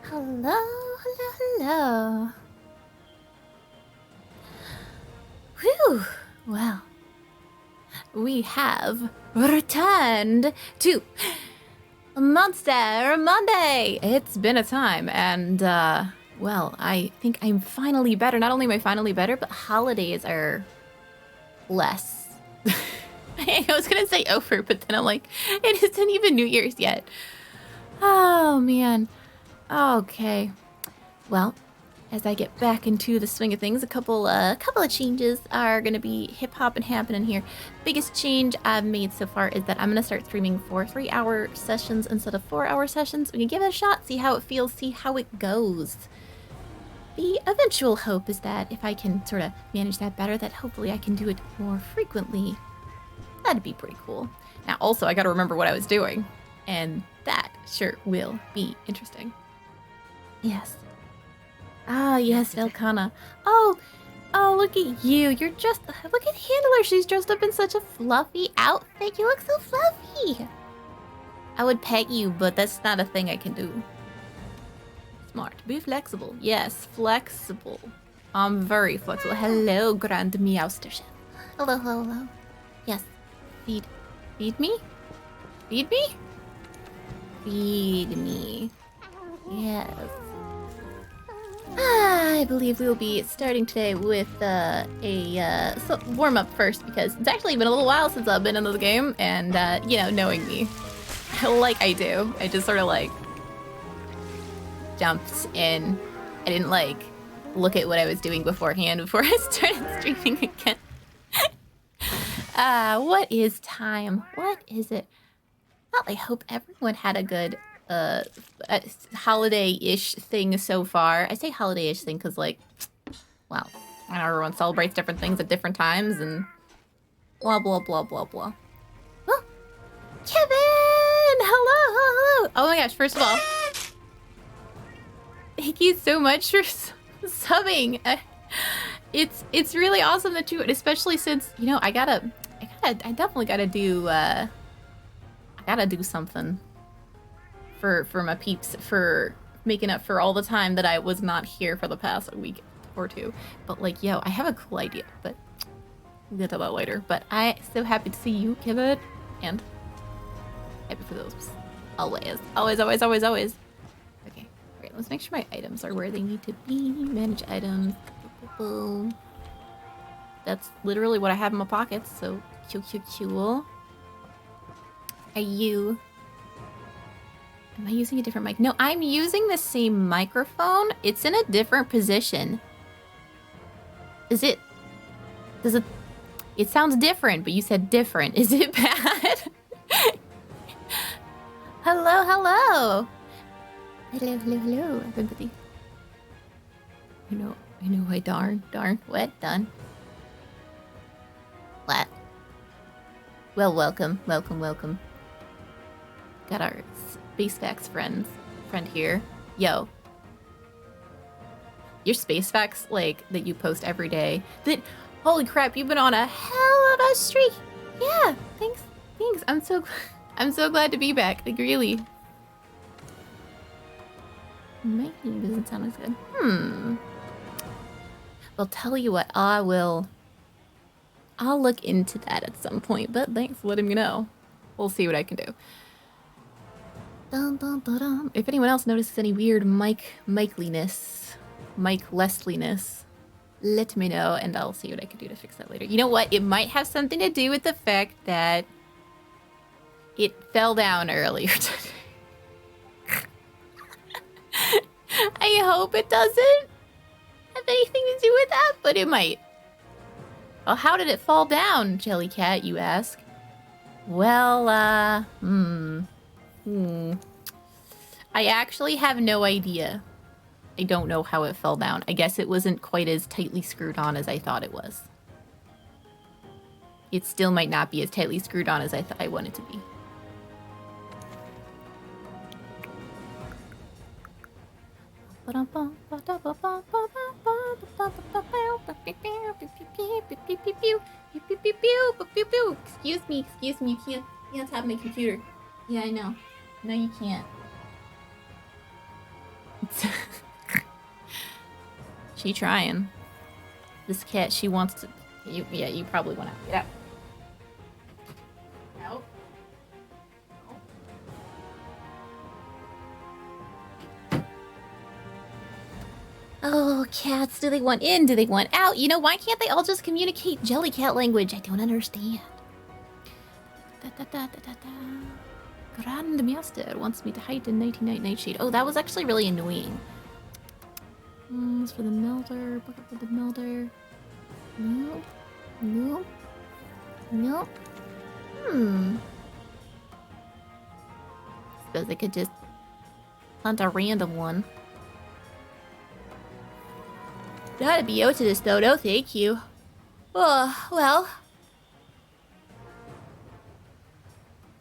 Hello, hello, hello. Whew. Well, we have returned to Monster Monday. It's been a time, and well, I think I'm finally better. Not only am I finally better, but holidays are less. I was gonna say over, but then I'm like, it isn't even New Year's yet. Oh man. Okay. Well, as I get back into the swing of things, a couple of changes are gonna be hip hop and happening here. Biggest change I've made so far is that I'm gonna start streaming for 3-hour sessions instead of 4-hour sessions. We can give it a shot, see how it feels, see how it goes. The eventual hope is that if I can sort of manage that better, that hopefully I can do it more frequently. That'd be pretty cool. Now, also, I gotta remember what I was doing, and that sure will be interesting. Yes. Ah, yes, Velcana. Oh, look at you. You're just, look at Handler. She's dressed up in such a fluffy outfit. You look so fluffy. I would pet you, but that's not a thing I can do. Smart. Be flexible. Yes, flexible. I'm very flexible. Hello, Grand Meowstership. Hello, hello, hello. Yes. Feed me? Feed me? Feed me. Yes. I believe we'll be starting today with a warm-up first, because it's actually been a little while since I've been into the game, and, you know, knowing me, like I do, I just sort of, like, jumped in. I didn't, like, look at what I was doing beforehand before I started streaming again. What is time? What is it? Well, I hope everyone had a good holiday-ish thing so far. I say holiday-ish thing because, like, well, I know everyone celebrates different things at different times and blah, blah, blah, blah, blah. Oh, Kevin! Hello! Oh my gosh, first of all, thank you so much for subbing. It's really awesome that you would, especially since, you know, I definitely gotta do, I gotta do something for my peeps, for making up for all the time that I was not here for the past week or two. But, like, yo, I have a cool idea, but we'll get to that later. But I'm so happy to see you, Kevin, and happy for those. Always. Always, always, always, always. Okay, great. Let's make sure my items are where they need to be. Manage items. Boom. That's literally what I have in my pockets, so cool. Are you... Am I using a different mic? No, I'm using the same microphone. It's in a different position. Is it... Does it... It sounds different, but you said different. Is it bad? Hello, hello. Hello, hello, hello, everybody. I know, I darn. What? Done. What? Well, welcome. Got our SpaceFax friend here. Yo. Your SpaceFax, like, that you post every day. That, holy crap, you've been on a hell of a streak. Yeah, thanks. I'm so glad to be back. Like, really. My name doesn't sound as good. Well, tell you what, I'll look into that at some point, but thanks for letting me know. We'll see what I can do. Dun, dun, dun, dun. If anyone else notices any weird Mike-Lesliness, let me know, and I'll see what I can do to fix that later. You know what? It might have something to do with the fact that it fell down earlier today. I hope it doesn't have anything to do with that, but it might. Well, how did it fall down, JellyCat, you ask? Well, I actually have no idea. I don't know how it fell down. I guess it wasn't quite as tightly screwed on as I thought it was. It still might not be as tightly screwed on as I thought I wanted to be. Excuse me, you can't tap my computer. Yeah, I know. No, you can't. She trying. This cat, she wants to... Yeah, you probably want to... Get out. Out. Oh, cats, do they want in? Do they want out? You know, why can't they all just communicate Jellycat language? I don't understand. Grandmaster wants me to hide in Nighty-Night Nightshade. Oh, that was actually really annoying. This for the melter. Book up for the melter. Nope. Nope. Nope. Suppose I could just hunt a random one. That'd be out to this though, no thank you. Oh, well.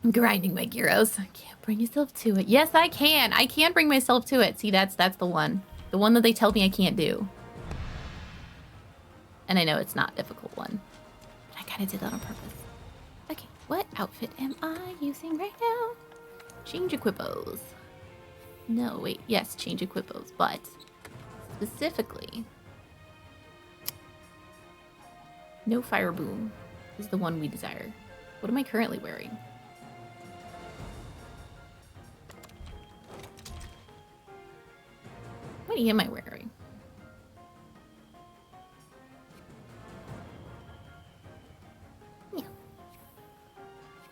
I'm grinding my gyros. I can't bring yourself to it. Yes, I can. I can bring myself to it. See, that's the one. The one that they tell me I can't do. And I know it's not a difficult one. But I kind of did that on purpose. Okay, what outfit am I using right now? Change equipos. No, wait. Yes, change equipos. But specifically... No fire boom is the one we desire. What am I currently wearing? What am I wearing? Yeah.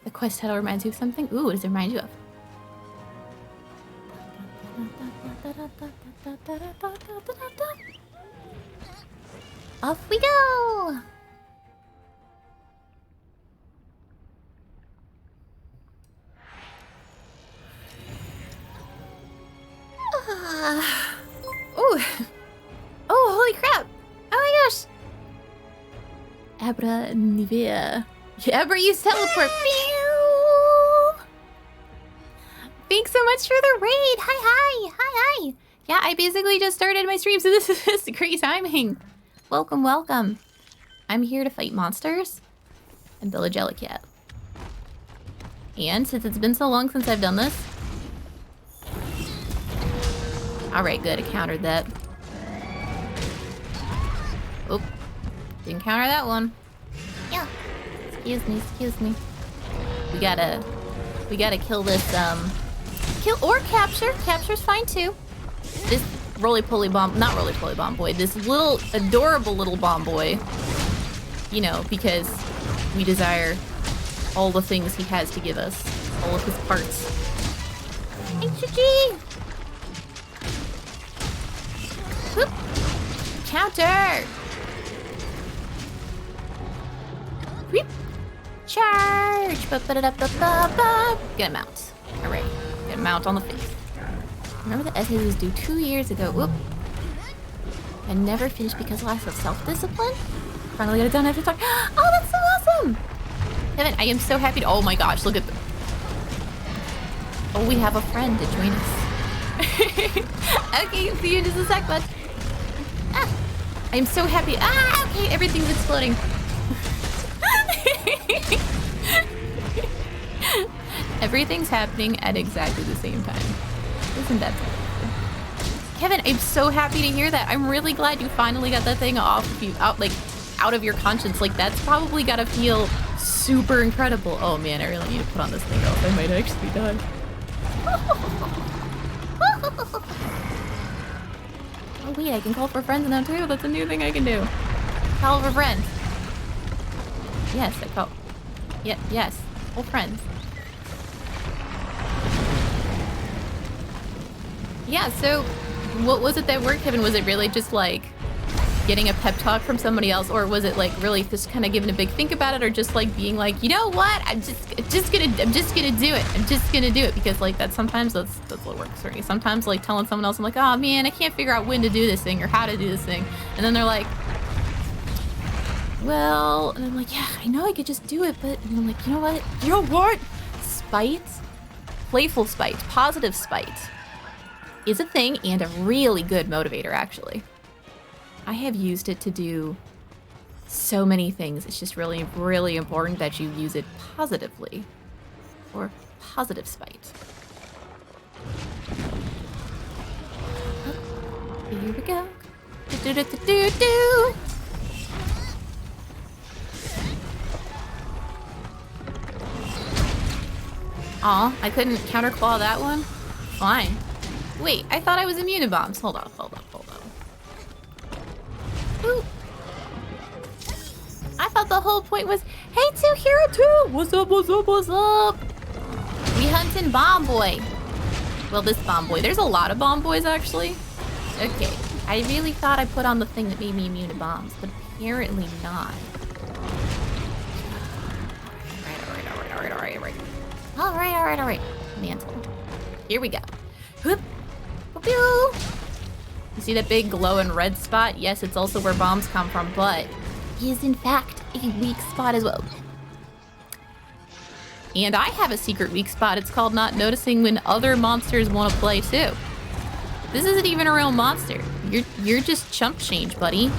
The quest title reminds you of something? Ooh, what does it remind you of? Off we go! Oh, holy crap! Oh my gosh! Abra Nivea. Abra, you teleport. Thanks so much for the raid. Hi. Yeah, I basically just started my stream, so this is great timing. Welcome, welcome. I'm here to fight monsters and build a Jellycat. And since it's been so long since I've done this, alright, good, I countered that. Oh, didn't counter that one. Yeah. Excuse me. We gotta kill this, kill or capture. Capture's fine too. This roly-poly bomb, not roly-poly bomb boy, this little, adorable little bomb boy. You know, because we desire all the things he has to give us. All of his parts. HG! Whoop. Counter! Whoop. Charge! Get him out. Alright. Get him out on the face. Remember the essay was due 2 years ago. Whoop. I never finished because lack of self-discipline. Finally got it done after talk. Oh, that's so awesome! Kevin, I am so happy to— oh my gosh, look at them. Oh, we have a friend to join us. Okay, see you in just a sec, bud. Ah, I am so happy. Ah, okay, everything's exploding. Everything's happening at exactly the same time. Isn't that beautiful? Kevin, I'm so happy to hear that. I'm really glad you finally got that thing off of you, out of your conscience. Like, that's probably gotta feel super incredible. Oh man, I really need to put on this thing else. I might actually die. Oh wait, I can call for friends now too. That's a new thing I can do. Call for friends. Yes, I call. Yeah, yes. All friends. Yeah, so what was it that worked, Kevin? Was it really just like getting a pep talk from somebody else, or was it like really just kind of giving a big think about it, or just like being like, you know what, I'm just gonna do it. I'm just gonna do it, because like that's what works for me. Sometimes like telling someone else, I'm like, oh man, I can't figure out when to do this thing or how to do this thing, and then they're like, well, and I'm like, yeah, I know I could just do it, but and I'm like, you know what? Spite, playful spite, positive spite is a thing and a really good motivator, actually. I have used it to do so many things. It's just really, really important that you use it positively, or positive spite. Oh, here we go. Do-do-do-do-do. Aw, I couldn't counterclaw that one? Fine. Wait, I thought I was immune to bombs. Hold on. Ooh. I thought the whole point was, hey, 2 Hero 2! What's up? We hunting Bomb Boy. Well, this Bomb Boy. There's a lot of Bomb Boys, actually. Okay. I really thought I put on the thing that made me immune to bombs, but apparently not. Alright. Mantle. Here we go. Whoop. Whoop. You see that big glowing red spot? Yes, it's also where bombs come from, but is in fact a weak spot as well. And I have a secret weak spot. It's called not noticing when other monsters want to play too. This isn't even a real monster. You're just chump change, buddy.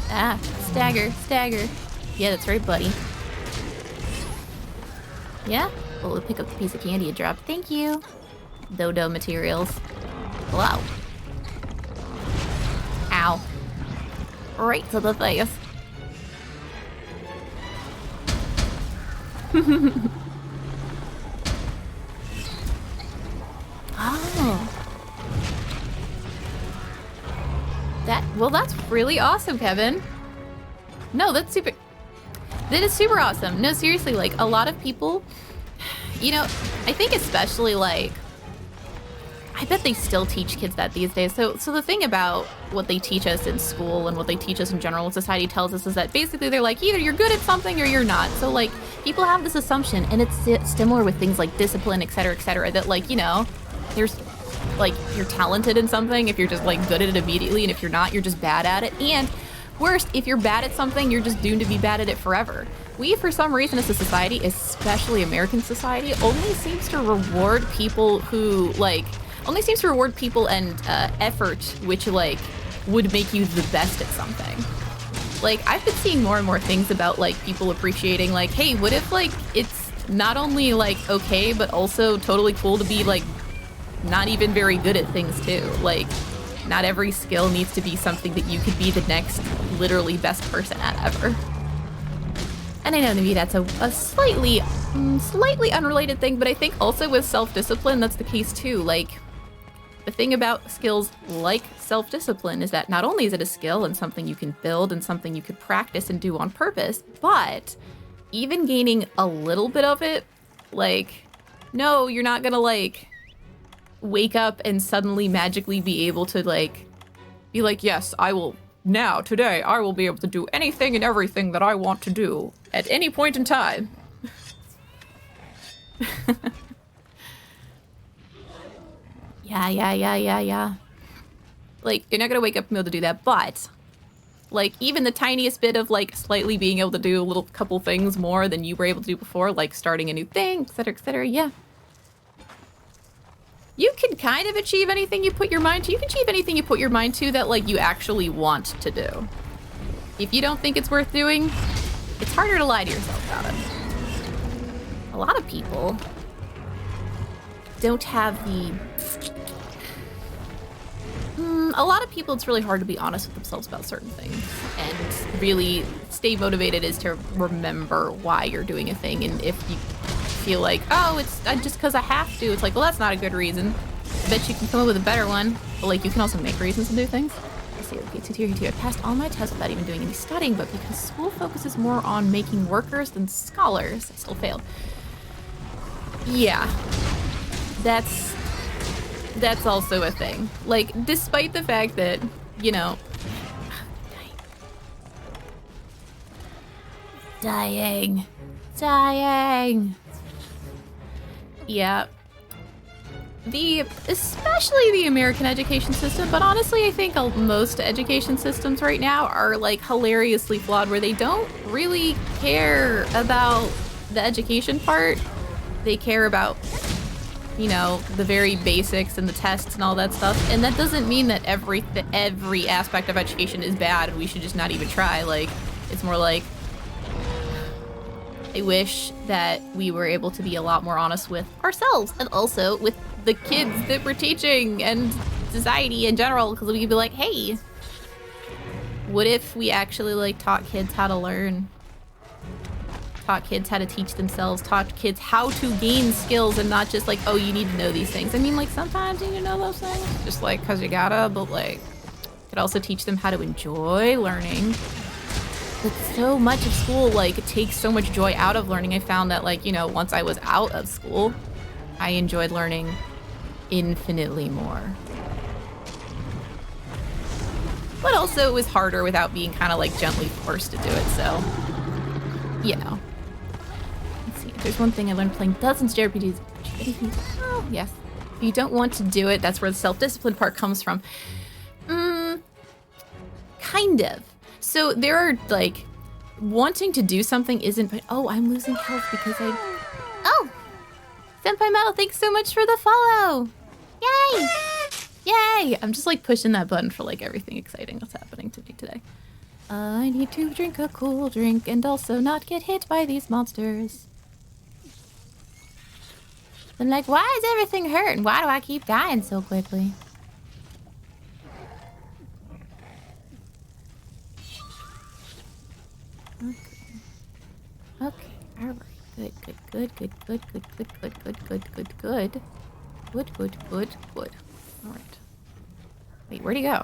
Ah, stagger. Yeah, that's right, buddy. Yeah? Well, we'll pick up the piece of candy it dropped. Thank you. Dodo materials. Wow. Ow. Right to the face. Oh. That's really awesome, Kevin. No, that is super awesome. No, seriously, like, a lot of people, you know, I think especially, like, I bet they still teach kids that these days. So the thing about what they teach us in school and what they teach us in general, what society tells us, is that basically they're like, either you're good at something or you're not. So, like, people have this assumption, and it's similar with things like discipline, et cetera, that, like, you know, there's, like, you're talented in something if you're just, like, good at it immediately, and if you're not, you're just bad at it. And worst, if you're bad at something, you're just doomed to be bad at it forever. We, for some reason, as a society, especially American society, only seems to reward people who, like, and effort which, like, would make you the best at something. Like, I've been seeing more and more things about, like, people appreciating, like, hey, what if, like, it's not only, like, okay, but also totally cool to be, like, not even very good at things, too. Like, not every skill needs to be something that you could be the next, literally best person at ever. And I know maybe that's a slightly unrelated thing, but I think also with self-discipline, that's the case, too. Like, the thing about skills like self-discipline is that not only is it a skill and something you can build and something you could practice and do on purpose, but even gaining a little bit of it, like, no, you're not gonna, like, wake up and suddenly magically be able to, like, be like, yes, today, I will be able to do anything and everything that I want to do at any point in time. Yeah. Like, you're not gonna wake up and be able to do that, but, like, even the tiniest bit of, like, slightly being able to do a little couple things more than you were able to do before, like starting a new thing, et cetera, yeah. You can kind of achieve anything you put your mind to. You can achieve anything you put your mind to that, like, you actually want to do. If you don't think it's worth doing, it's harder to lie to yourself about it. A lot of people don't have the... a lot of people, it's really hard to be honest with themselves about certain things. And really stay motivated is to remember why you're doing a thing. And if you feel like, oh, it's just because I have to, it's like, well, that's not a good reason. I bet you can come up with a better one. But, like, you can also make reasons and do things. I see, okay, two. I passed all my tests without even doing any studying, but because school focuses more on making workers than scholars, I still failed. Yeah. That's also a thing. Like, despite the fact that, you know... Dying. Yeah. Especially the American education system, but honestly, I think most education systems right now are, like, hilariously flawed, where they don't really care about the education part. They care about, you know, the very basics and the tests and all that stuff. And that doesn't mean that every aspect of education is bad and we should just not even try. Like, it's more like, I wish that we were able to be a lot more honest with ourselves and also with the kids that we're teaching and society in general, because we could be like, hey, what if we actually like taught kids how to learn? Taught kids how to teach themselves, taught kids how to gain skills and not just like, oh, you need to know these things. I mean, like sometimes you need to know those things just like because you gotta, but like could also teach them how to enjoy learning. But so much of school like it takes so much joy out of learning. I found that like, you know, once I was out of school, I enjoyed learning infinitely more. But also it was harder without being kind of like gently forced to do it, so you know. Let's see, there's one thing I learned playing dozens of JRPGs. Oh, yes. If you don't want to do it, that's where the self-discipline part comes from. Kind of. So there are, like, wanting to do something isn't, but, oh, I'm losing health because oh! Senpai Metal, thanks so much for the follow! Yay! Yay! I'm just, like, pushing that button for, like, everything exciting that's happening to me today. I need to drink a cool drink and also not get hit by these monsters. I'm like, why is everything hurt and why do I keep dying so quickly? Okay, alright. Good. Alright. Wait, where'd he go?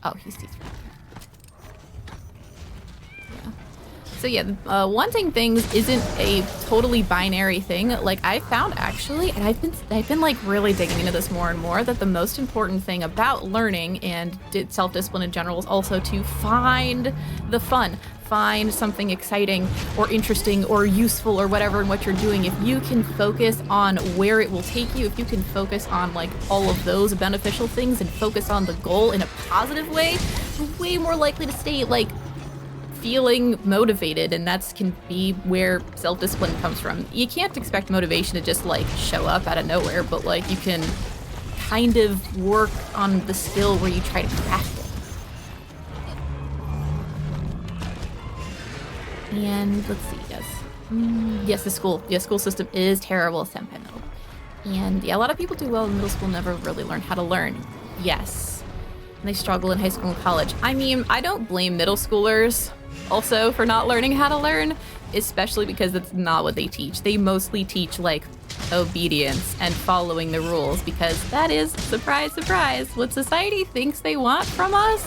Oh, he's right there. Yeah. So yeah, wanting things isn't a totally binary thing. Like I found actually, and I've been like really digging into this more and more, that the most important thing about learning and self-discipline in general is also to find the fun. Find something exciting or interesting or useful or whatever in what you're doing. If you can focus on where it will take you, if you can focus on like all of those beneficial things and focus on the goal in a positive way, you're way more likely to stay like feeling motivated, and that's can be where self-discipline comes from. You can't expect motivation to just like show up out of nowhere, but like you can kind of work on the skill where you try to craft it. And let's see, yes, the school system is terrible, Senpai Metal. And yeah, a lot of people do well in middle school, never really learn how to learn. Yes. And they struggle in high school and college. I mean, I don't blame middle schoolers also for not learning how to learn, especially because that's not what they teach. They mostly teach like obedience and following the rules, because that is, surprise, surprise, what society thinks they want from us.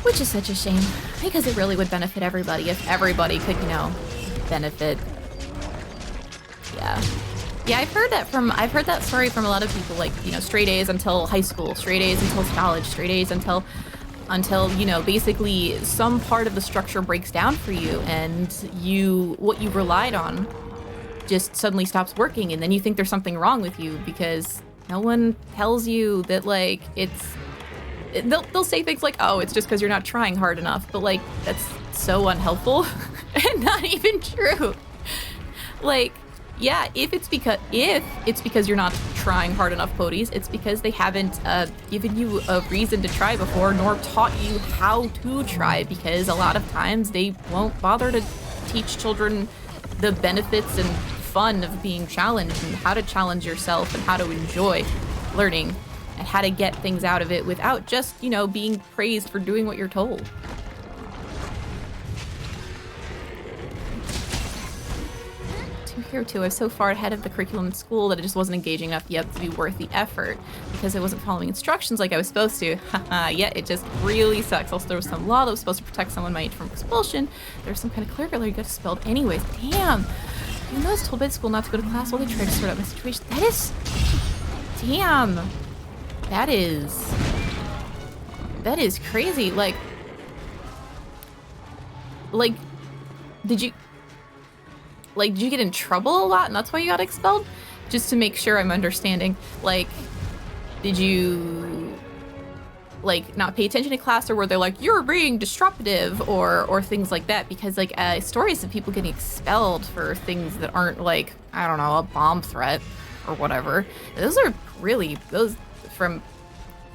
Which is such a shame, because it really would benefit everybody if everybody could, you know, benefit. Yeah. Yeah, I've heard that story from a lot of people, like, you know, straight A's until high school, straight A's until college, straight A's until, you know, basically some part of the structure breaks down for you and what you relied on just suddenly stops working, and then you think there's something wrong with you because no one tells you that, like, they'll say things like, oh, it's just because you're not trying hard enough, but like that's so unhelpful and not even true. Like, yeah, if it's because you're not trying hard enough, Podies, it's because they haven't given you a reason to try before, nor taught you how to try, because a lot of times they won't bother to teach children the benefits and fun of being challenged and how to challenge yourself and how to enjoy learning and how to get things out of it without just, you know, being praised for doing what you're told. Here too, I was so far ahead of the curriculum in school that it just wasn't engaging enough yet to be worth the effort because I wasn't following instructions like I was supposed to. Haha, yeah, it just really sucks. Also, there was some law that was supposed to protect someone my age from expulsion. There was some kind of clerical error you got expelled anyways. Damn! You know I was told by school not to go to class while they tried to sort out my situation. That is... Damn! That is crazy. Like, did you get in trouble a lot and that's why you got expelled? Just to make sure I'm understanding. Like, did you, like, not pay attention to class, or were they like, you're being disruptive, or things like that? Because, like, stories of people getting expelled for things that aren't, like, I don't know, a bomb threat or whatever. Those from...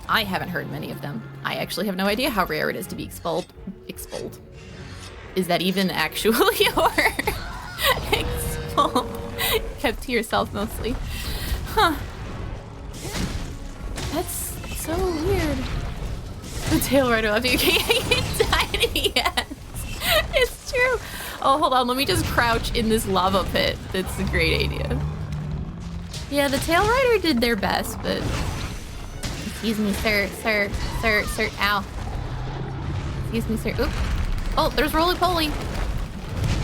I haven't heard many of them. I actually have no idea how rare it is to be expelled. Is that even actually or expelled? Kept to yourself mostly. Huh. That's so weird. The tail rider left you can't die in the end. It's true. Oh, hold on. Let me just crouch in this lava pit. That's a great idea. Yeah, the tail rider did their best, but... Excuse me, sir. Ow. Excuse me, sir. Oop. Oh, there's roly-poly.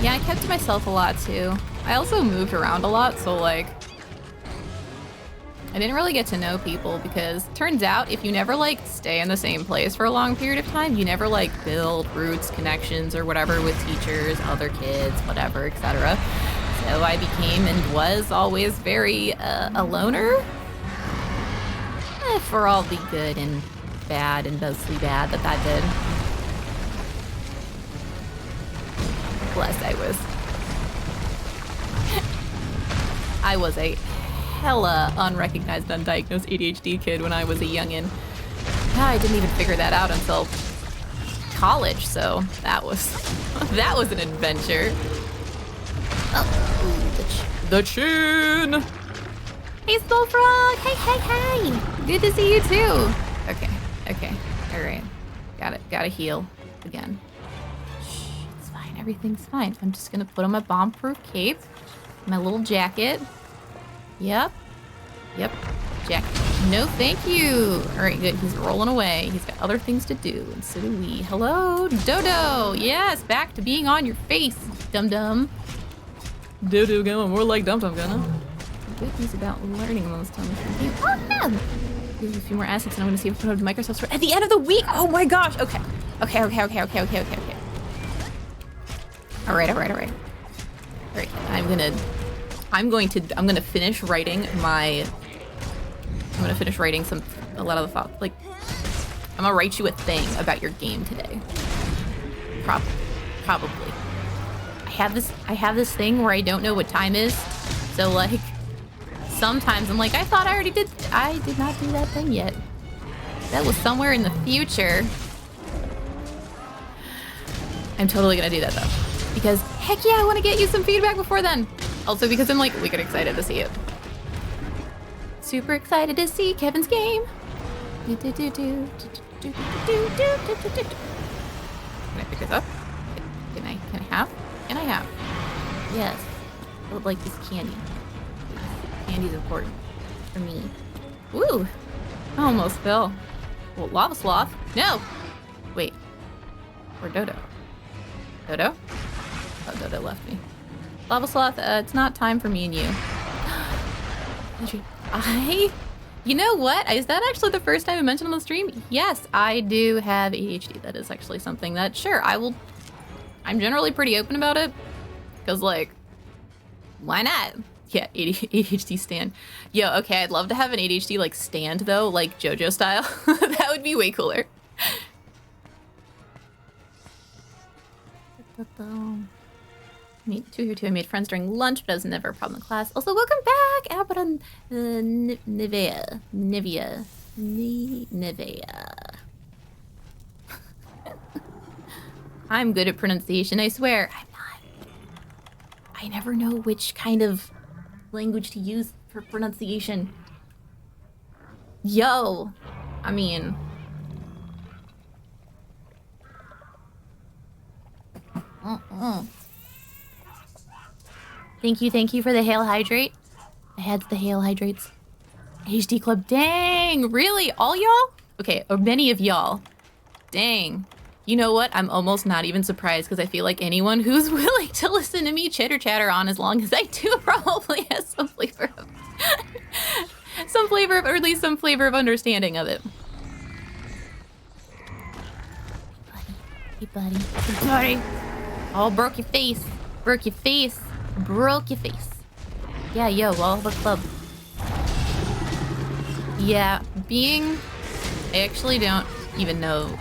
Yeah, I kept to myself a lot, too. I also moved around a lot, so, like... I didn't really get to know people because turns out if you never like stay in the same place for a long period of time, you never like build roots, connections or whatever with teachers, other kids, whatever, etc. So I became and was always very a loner. For all the good and bad and mostly bad that did. Plus I was a hella unrecognized, undiagnosed ADHD kid when I was a youngin'. I didn't even figure that out until college, so that was an adventure. Oh, the chin. Hey, Skull Frog. Hey. Good to see you too. Okay. All right. Gotta heal again. Shh, it's fine. Everything's fine. I'm just gonna put on my bomb-proof cape, my little jacket. Yep. Jack. No, thank you. All right, good. He's rolling away. He's got other things to do, and so do we. Hello, Dodo. Yes, back to being on your face, dum-dum. Dodo going more like dum-dum gonna. Good things about learning most times. Oh, no. Give a few more assets, and I'm gonna see if I put Microsoft Store at the end of the week. Oh my gosh. Okay. All right. I'm gonna finish writing a lot of the thoughts. Like, I'm gonna write you a thing about your game today. Probably. I have this thing where I don't know what time is. So like, sometimes I'm like, I thought I did not do that thing yet. That was somewhere in the future. I'm totally gonna do that though. Because heck yeah, I wanna get you some feedback before then. Also because I'm like wicked excited to see it. Super excited to see Kevin's game. Can I pick this up? Can I have? Yes. I would like this candy. Candy's important for me. Woo! I almost fell. Well, lava sloth. No! Wait. Where'd Dodo? Dodo? Oh, Dodo left me. Lava sloth, it's not time for me and you. You know what? Is that actually the first time I mentioned on the stream? Yes, I do have ADHD. That is actually something that, sure, I'm generally pretty open about it. Because, like, why not? Yeah, ADHD stand. Yo, okay, I'd love to have an ADHD, like, stand, though, like JoJo style. That would be way cooler. Meet two here too. I made friends during lunch, but I was never a problem in class. Also, welcome back, Albert Nivea. I'm good at pronunciation, I swear. I'm not. I never know which kind of language to use for pronunciation. Yo, I mean. Thank you for the Hail Hydrate. I had the Hail Hydrates. HD Club, dang, really? All y'all? Okay, or many of y'all. Dang. You know what? I'm almost not even surprised because I feel like anyone who's willing to listen to me chitter chatter on as long as I do probably has some flavor of or at least some flavor of understanding of it. Hey buddy. Oh, broke your face. Yeah, yo, all the club. Yeah, I actually don't even know.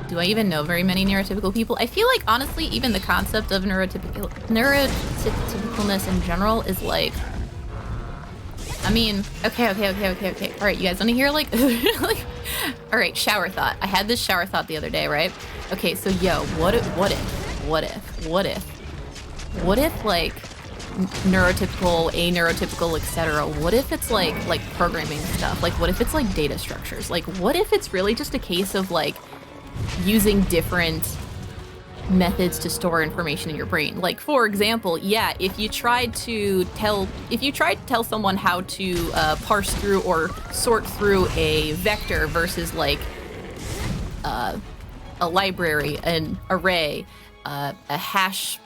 Do I even know very many neurotypical people? I feel like, honestly, even the concept of neurotypicalness in general is like, I mean, okay. All right, you guys want to hear like, all right, shower thought. I had this shower thought the other day, right? Okay, so yo, what if, like, neurotypical, aneurotypical, etc.? What if it's like programming stuff? Like, what if it's like data structures? Like, what if it's really just a case of like using different methods to store information in your brain? Like, for example, yeah, if you tried to tell someone how to parse through or sort through a vector versus like a library, an array, a hash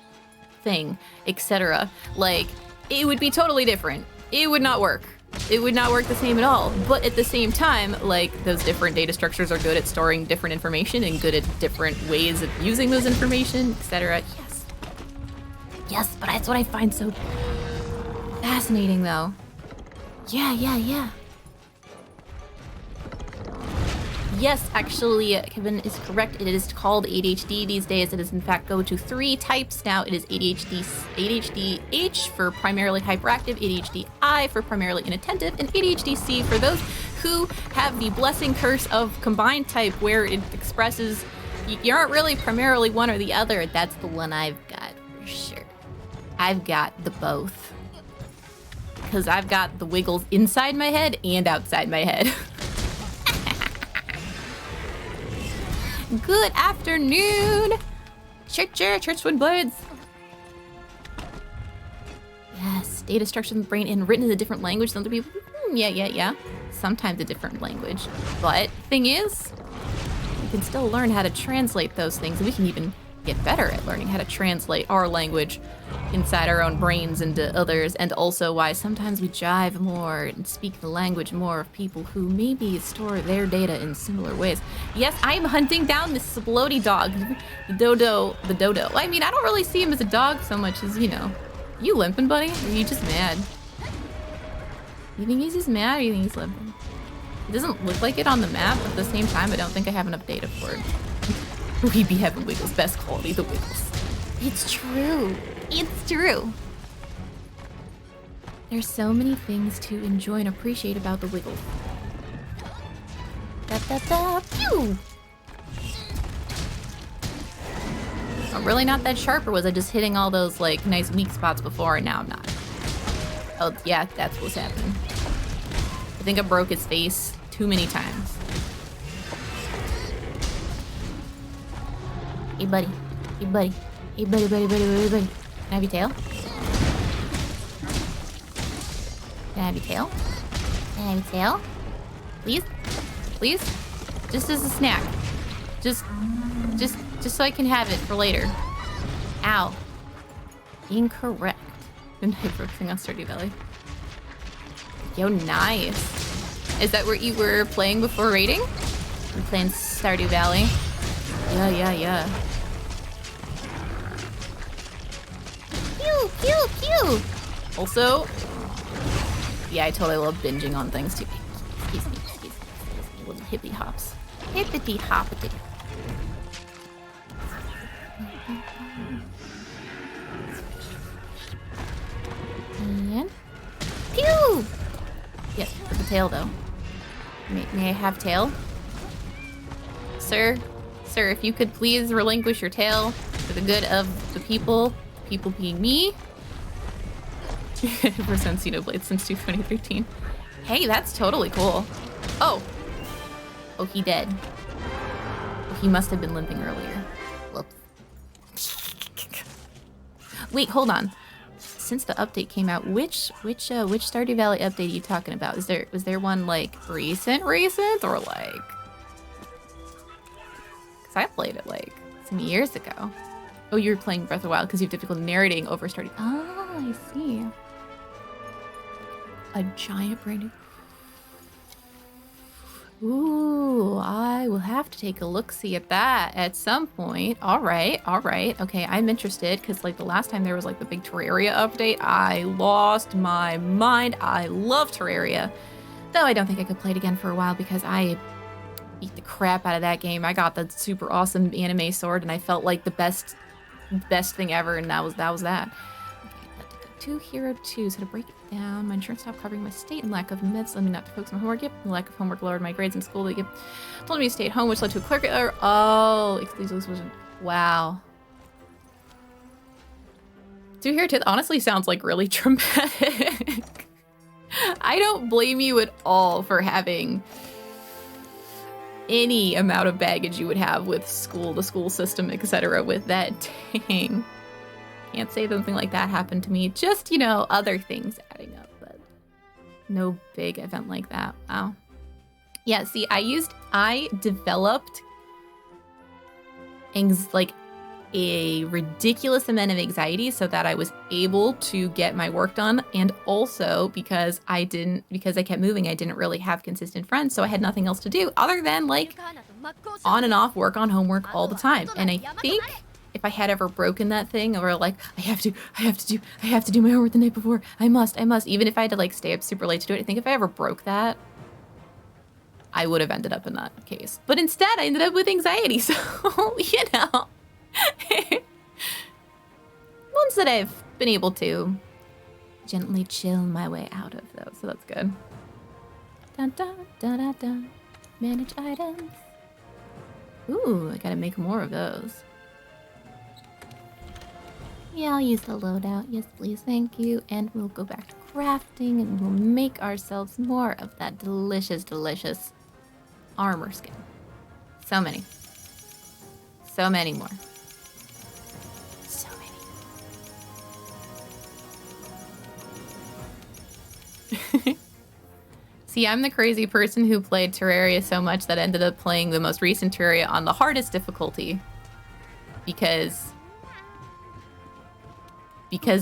thing, etc., like, it would be totally different. It would not work. It would not work the same at all. But at the same time, like, those different data structures are good at storing different information and good at different ways of using those information, etc. Yes. Yes, but that's what I find so fascinating, though. Yeah. Yes, actually, Kevin is correct. It is called ADHD these days. It is, in fact, go to 3 types now. It is ADHD-H for primarily hyperactive, ADHD-I for primarily inattentive, and ADHD-C for those who have the blessing curse of combined type, where it expresses you aren't really primarily one or the other. That's the one I've got for sure. I've got the both. Because I've got the wiggles inside my head and outside my head. Good afternoon, Church Woodblades. Yes, data structure in the brain and written in a different language than other people. Yeah. Sometimes a different language. But thing is, we can still learn how to translate those things, and we can even get better at learning how to translate our language inside our own brains into others, and also why sometimes we jive more and speak the language more of people who maybe store their data in similar ways. Yes, I am hunting down this splody dog, the dodo. I mean, I don't really see him as a dog so much as, you know, you limping, buddy? Or are you just mad? You think he's just mad, or you think he's limping? It doesn't look like it on the map, but at the same time, I don't think I have enough data for it. We be having wiggles, best quality, the wiggles. It's true. It's true. There's so many things to enjoy and appreciate about the wiggles. Pew! I'm really not that sharp, or was I just hitting all those like nice weak spots before and now I'm not? Oh yeah, that's what's happening. I think I broke his face too many times. Hey buddy. Buddy. Can I have your tail? Please? Just as a snack. Just so I can have it for later. Ow. Incorrect. Been focusing on Stardew Valley. Yo, nice. Is that where you were playing before raiding? We're playing Stardew Valley. Yeah. Pew! Also, yeah, I totally love binging on things too. Excuse me. Little hippie hops. Hippity hoppity. And pew! Yes, with the tail though. May I have tail? Sir, if you could please relinquish your tail for the good of the people being me. 100% Xenoblade since 2013. Hey, that's totally cool. Oh, he dead. He must have been limping earlier. Whoops. Wait, hold on. Since the update came out, which Stardew Valley update are you talking about? Was there one like recent or like? Cause I played it like some years ago. Oh, you were playing Breath of the Wild because you have difficulty narrating over Stardew. Oh, I see. A giant brand new. Ooh, I will have to take a look-see at that at some point. All right. Okay, I'm interested because like the last time there was like the big Terraria update, I lost my mind. I love Terraria, though I don't think I could play it again for a while because I beat the crap out of that game. I got the super awesome anime sword and I felt like the best thing ever, and that was that. Okay, 2 Hero 2, so to break it down, my insurance stopped covering my state and lack of meds led me not to focus on homework. Yep, the lack of homework lowered my grades in school. They told me to stay at home, which led to a clerk error. Oh, wow. Two hair tooth honestly sounds like really traumatic. I don't blame you at all for having any amount of baggage you would have with school, the school system, etc. with that. Dang. Can't say something like that happened to me. Just, you know, other things adding up, but no big event like that. Wow. Yeah, see, I developed like a ridiculous amount of anxiety so that I was able to get my work done. And also because I kept moving, I didn't really have consistent friends. So I had nothing else to do other than like on and off work on homework all the time. And I think if I had ever broken that thing or like, I have to do my homework the night before. I must, even if I had to like stay up super late to do it. I think if I ever broke that, I would have ended up in that case. But instead I ended up with anxiety. So, you know, ones that I've been able to gently chill my way out of though. So that's good. Dun, dun, dun, dun, dun. Manage items. Ooh, I gotta make more of those. Yeah, I'll use the loadout. Yes, please, thank you. And we'll go back to crafting and we'll make ourselves more of that delicious, delicious armor skin. So many. So many more. So many. See, I'm the crazy person who played Terraria so much that ended up playing the most recent Terraria on the hardest difficulty. Because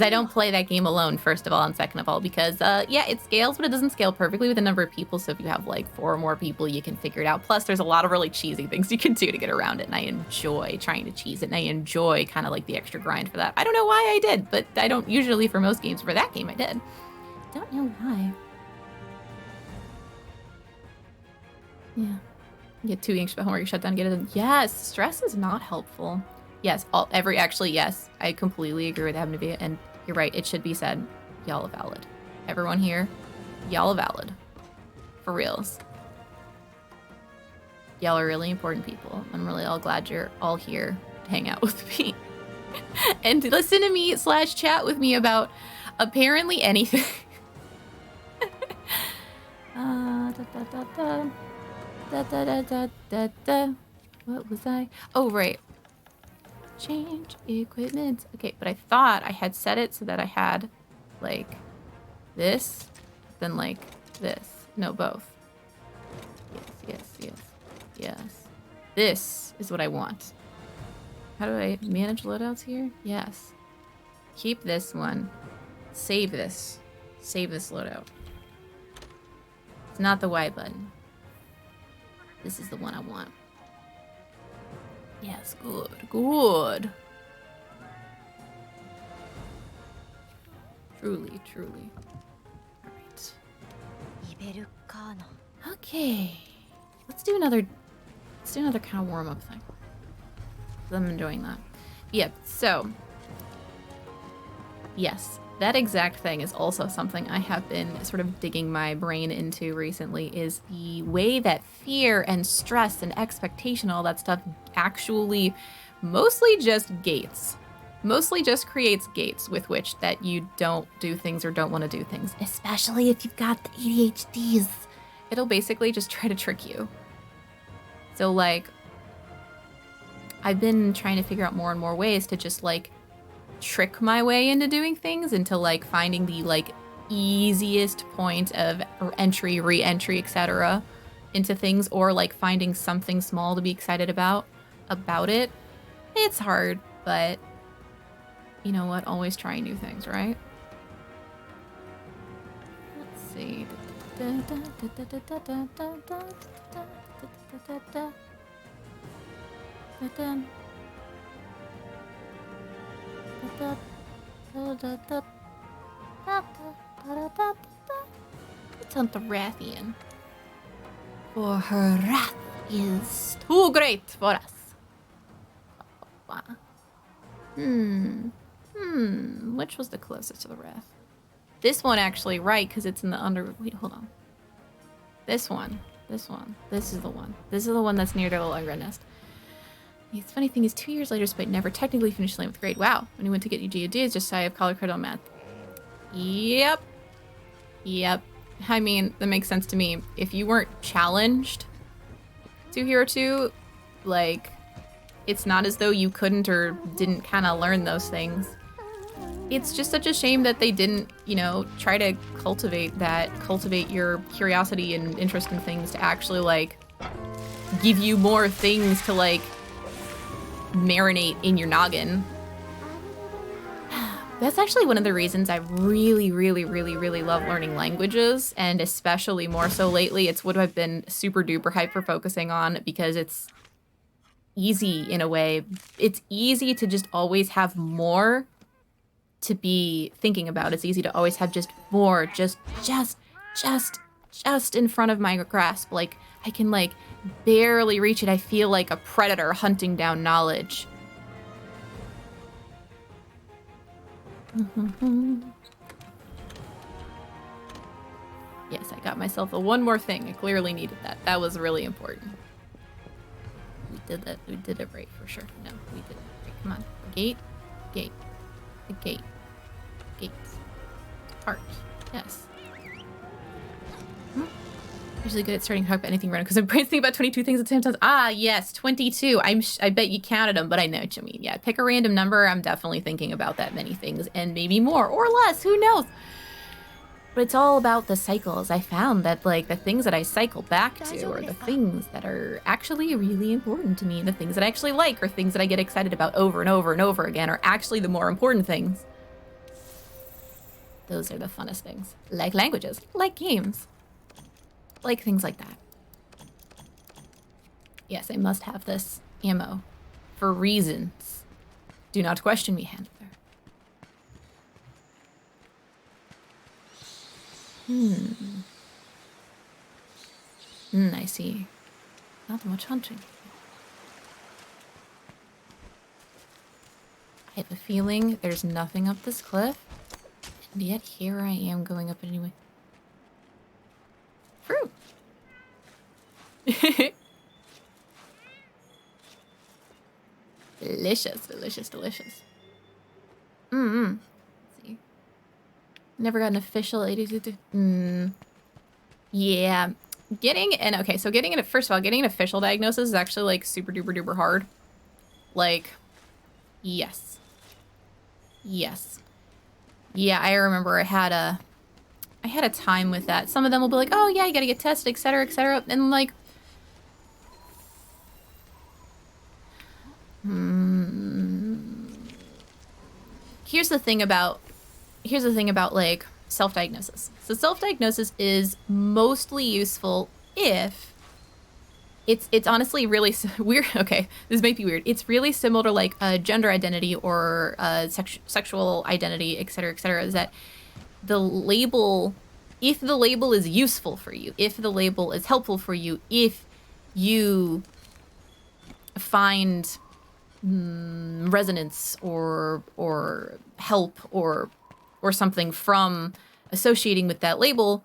I don't play that game alone, first of all, and second of all, because, yeah, it scales, but it doesn't scale perfectly with the number of people, so if you have, like, 4 or more people, you can figure it out. Plus, there's a lot of really cheesy things you can do to get around it, and I enjoy trying to cheese it, and I enjoy kind of, like, the extra grind for that. I don't know why I did, but I don't usually for most games. For that game, I did. Don't know why. Yeah. You get too anxious about homework, you shut down, get it done. Yes, stress is not helpful. Yes, actually, yes, I completely agree with Abnavia, and you're right, it should be said, y'all are valid. Everyone here, y'all are valid. For reals. Y'all are really important people. I'm really all glad you're all here to hang out with me. And listen to me / chat with me about apparently anything. What was I? Oh, right. Change equipment. Okay, but I thought I had set it so that I had like this, then like this. No, both. Yes. This is what I want. How do I manage loadouts here? Yes. Keep this one. Save this. Save this loadout. It's not the Y button. This is the one I want. Yes, good. Truly. All right. Okay. Let's do another kind of warm-up thing. I'm enjoying that. Yep, so. Yes, that exact thing is also something I have been sort of digging my brain into recently, is the way that fear and stress and expectation, all that stuff, actually mostly just gates. Mostly just creates gates with which that you don't do things or don't want to do things, especially if you've got the ADHDs. It'll basically just try to trick you. So, like, I've been trying to figure out more and more ways to just, like, trick my way into doing things, into, like, finding the, like, easiest point of entry, re-entry, etc. into things, or, like, finding something small to be excited about it. It's hard, but you know what? Always trying new things, right? Let's see. It's on the Rathian. For her wrath is too great for us. Which was the closest to the wrath? This one actually, right, because it's in the wait, hold on. This one. This is the one. This is the one that's near the little red nest. The funny thing is, 2 years later, despite never technically finishing 11th grade. Wow. When he went to get UGD, it's just shy of college credit on math. Yep. Yep. I mean, that makes sense to me. If you weren't challenged to Hero 2, like, it's not as though you couldn't or didn't kind of learn those things. It's just such a shame that they didn't, you know, try to cultivate your curiosity and interest in things to actually, like, give you more things to, like, marinate in your noggin. That's actually one of the reasons I really, really, really, really love learning languages, and especially more so lately, it's what I've been super duper hyper focusing on because it's easy in a way. It's easy to just always have more to be thinking about. It's easy to always have just more, just in front of my grasp. Like, I can, like, barely reach it. I feel like a predator hunting down knowledge. Yes, I got myself a one more thing. I clearly needed that. That was really important. We did that. We did it right for sure. No, we did it right. Come on. Gate. Gate. The gate. Gates. Heart. Yes. Usually good at starting to talk about anything random because I'm thinking about 22 things at the same time. Ah, yes, 22. I bet you counted them, but I know what you mean. Yeah, pick a random number. I'm definitely thinking about that many things and maybe more or less. Who knows? But it's all about the cycles. I found that, like, the things that I cycle back to are the things that are actually really important to me. The things that I actually like or things that I get excited about over and over and over again are actually the more important things. Those are the funnest things. Like languages, like games. Like things like that. Yes, I must have this ammo for reasons. Do not question me, handler. I see. Not much hunting. I have a feeling there's nothing up this cliff, and yet here I am going up it anyway. Fruit. Delicious, delicious, delicious. Let's see. Never got an official 82. Yeah. Getting an first of all, getting an official diagnosis is actually, like, super duper duper hard. Like, yes. Yes. Yeah, I remember I had a time with that. Some of them will be like, oh yeah, you gotta get tested, etc., etc. And, like, here's the thing about, like, self-diagnosis. So self-diagnosis is mostly useful if it's honestly really weird. Okay, this might be weird. It's really similar to, like, a gender identity or a sexual identity, etc., etc. Is that the label, if the label is useful for you, if the label is helpful for you, if you find resonance or help or something from associating with that label,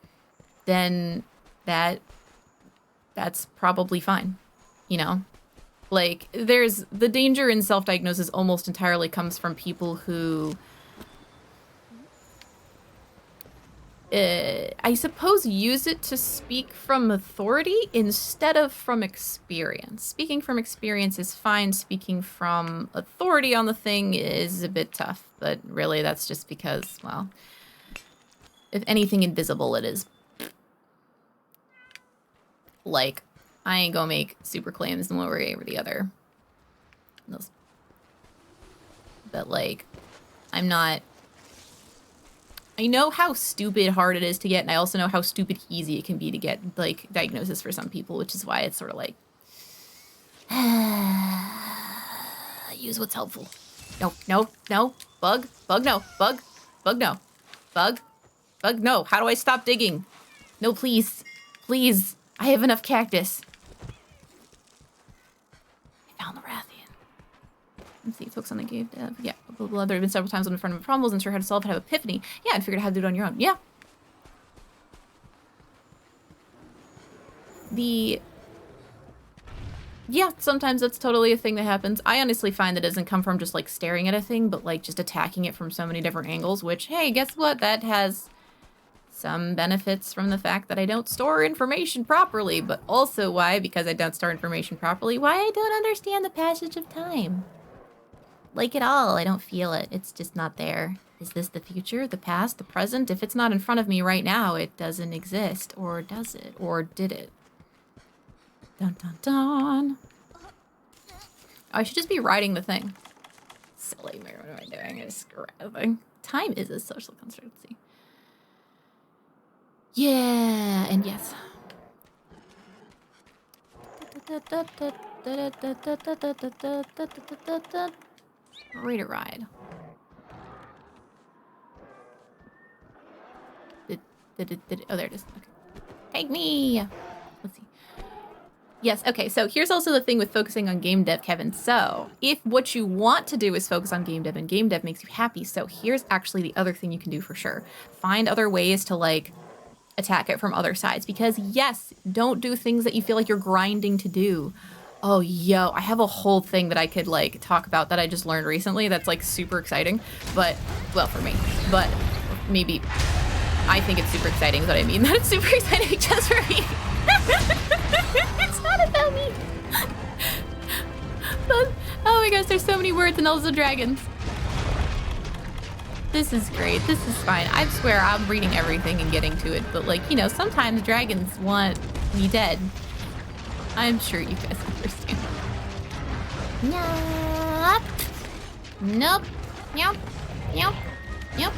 then that's probably fine, you know? Like, there's the danger in self-diagnosis almost entirely comes from people who I suppose use it to speak from authority instead of from experience. Speaking from experience is fine. Speaking from authority on the thing is a bit tough, but really that's just because, well, if anything invisible, it is. Like, I ain't gonna make super claims in one way or the other. But, like, I'm not... I know how stupid hard it is to get, and I also know how stupid easy it can be to get, like, diagnosis for some people, which is why it's sort of like... use what's helpful. No, no, no. Bug, bug, no. Bug, bug, no. Bug, bug, no. How do I stop digging? No, please. Please. I have enough cactus. I found the Rathian. Let's see, focus on the game dev. Yeah, blah, blah, blah. There have been several times when in front of a problem, wasn't sure how to solve it, have epiphany. Yeah, and figured out how to do it on your own. Yeah. The Yeah, sometimes that's totally a thing that happens. I honestly find that doesn't come from just like staring at a thing, but like just attacking it from so many different angles, which, hey, guess what? That has some benefits from the fact that I don't store information properly, but also why, because I don't store information properly, why I don't understand the passage of time. Like at all, I don't feel it. It's just not there. Is this the future, the past, the present? If it's not in front of me right now, it doesn't exist. Or does it? Or did it? Dun dun dun. Oh, I should just be riding the thing. Silly, what am I doing? I just grabbing. Time is a social construct. See. Yeah, and yes. Ready to ride. Oh, there it is. Okay. Take me. Let's see. Yes, okay, so here's also the thing with focusing on game dev, Kevin. So, if what you want to do is focus on game dev and game dev makes you happy, so here's actually the other thing you can do for sure. Find other ways to, like, attack it from other sides. Because, yes, don't do things that you feel like you're grinding to do. Oh, yo, I have a whole thing that I could, like, talk about that I just learned recently that's, like, super exciting. But, well, for me. But maybe I think it's super exciting is what I mean. That it's super exciting just for me. It's not about me. But, oh my gosh, there's so many words and also dragons. This is great. This is fine. I swear I'm reading everything and getting to it. But, like, you know, sometimes dragons want me dead. I'm sure you guys understand. Nope. Nope. Nope. Nope. Nope.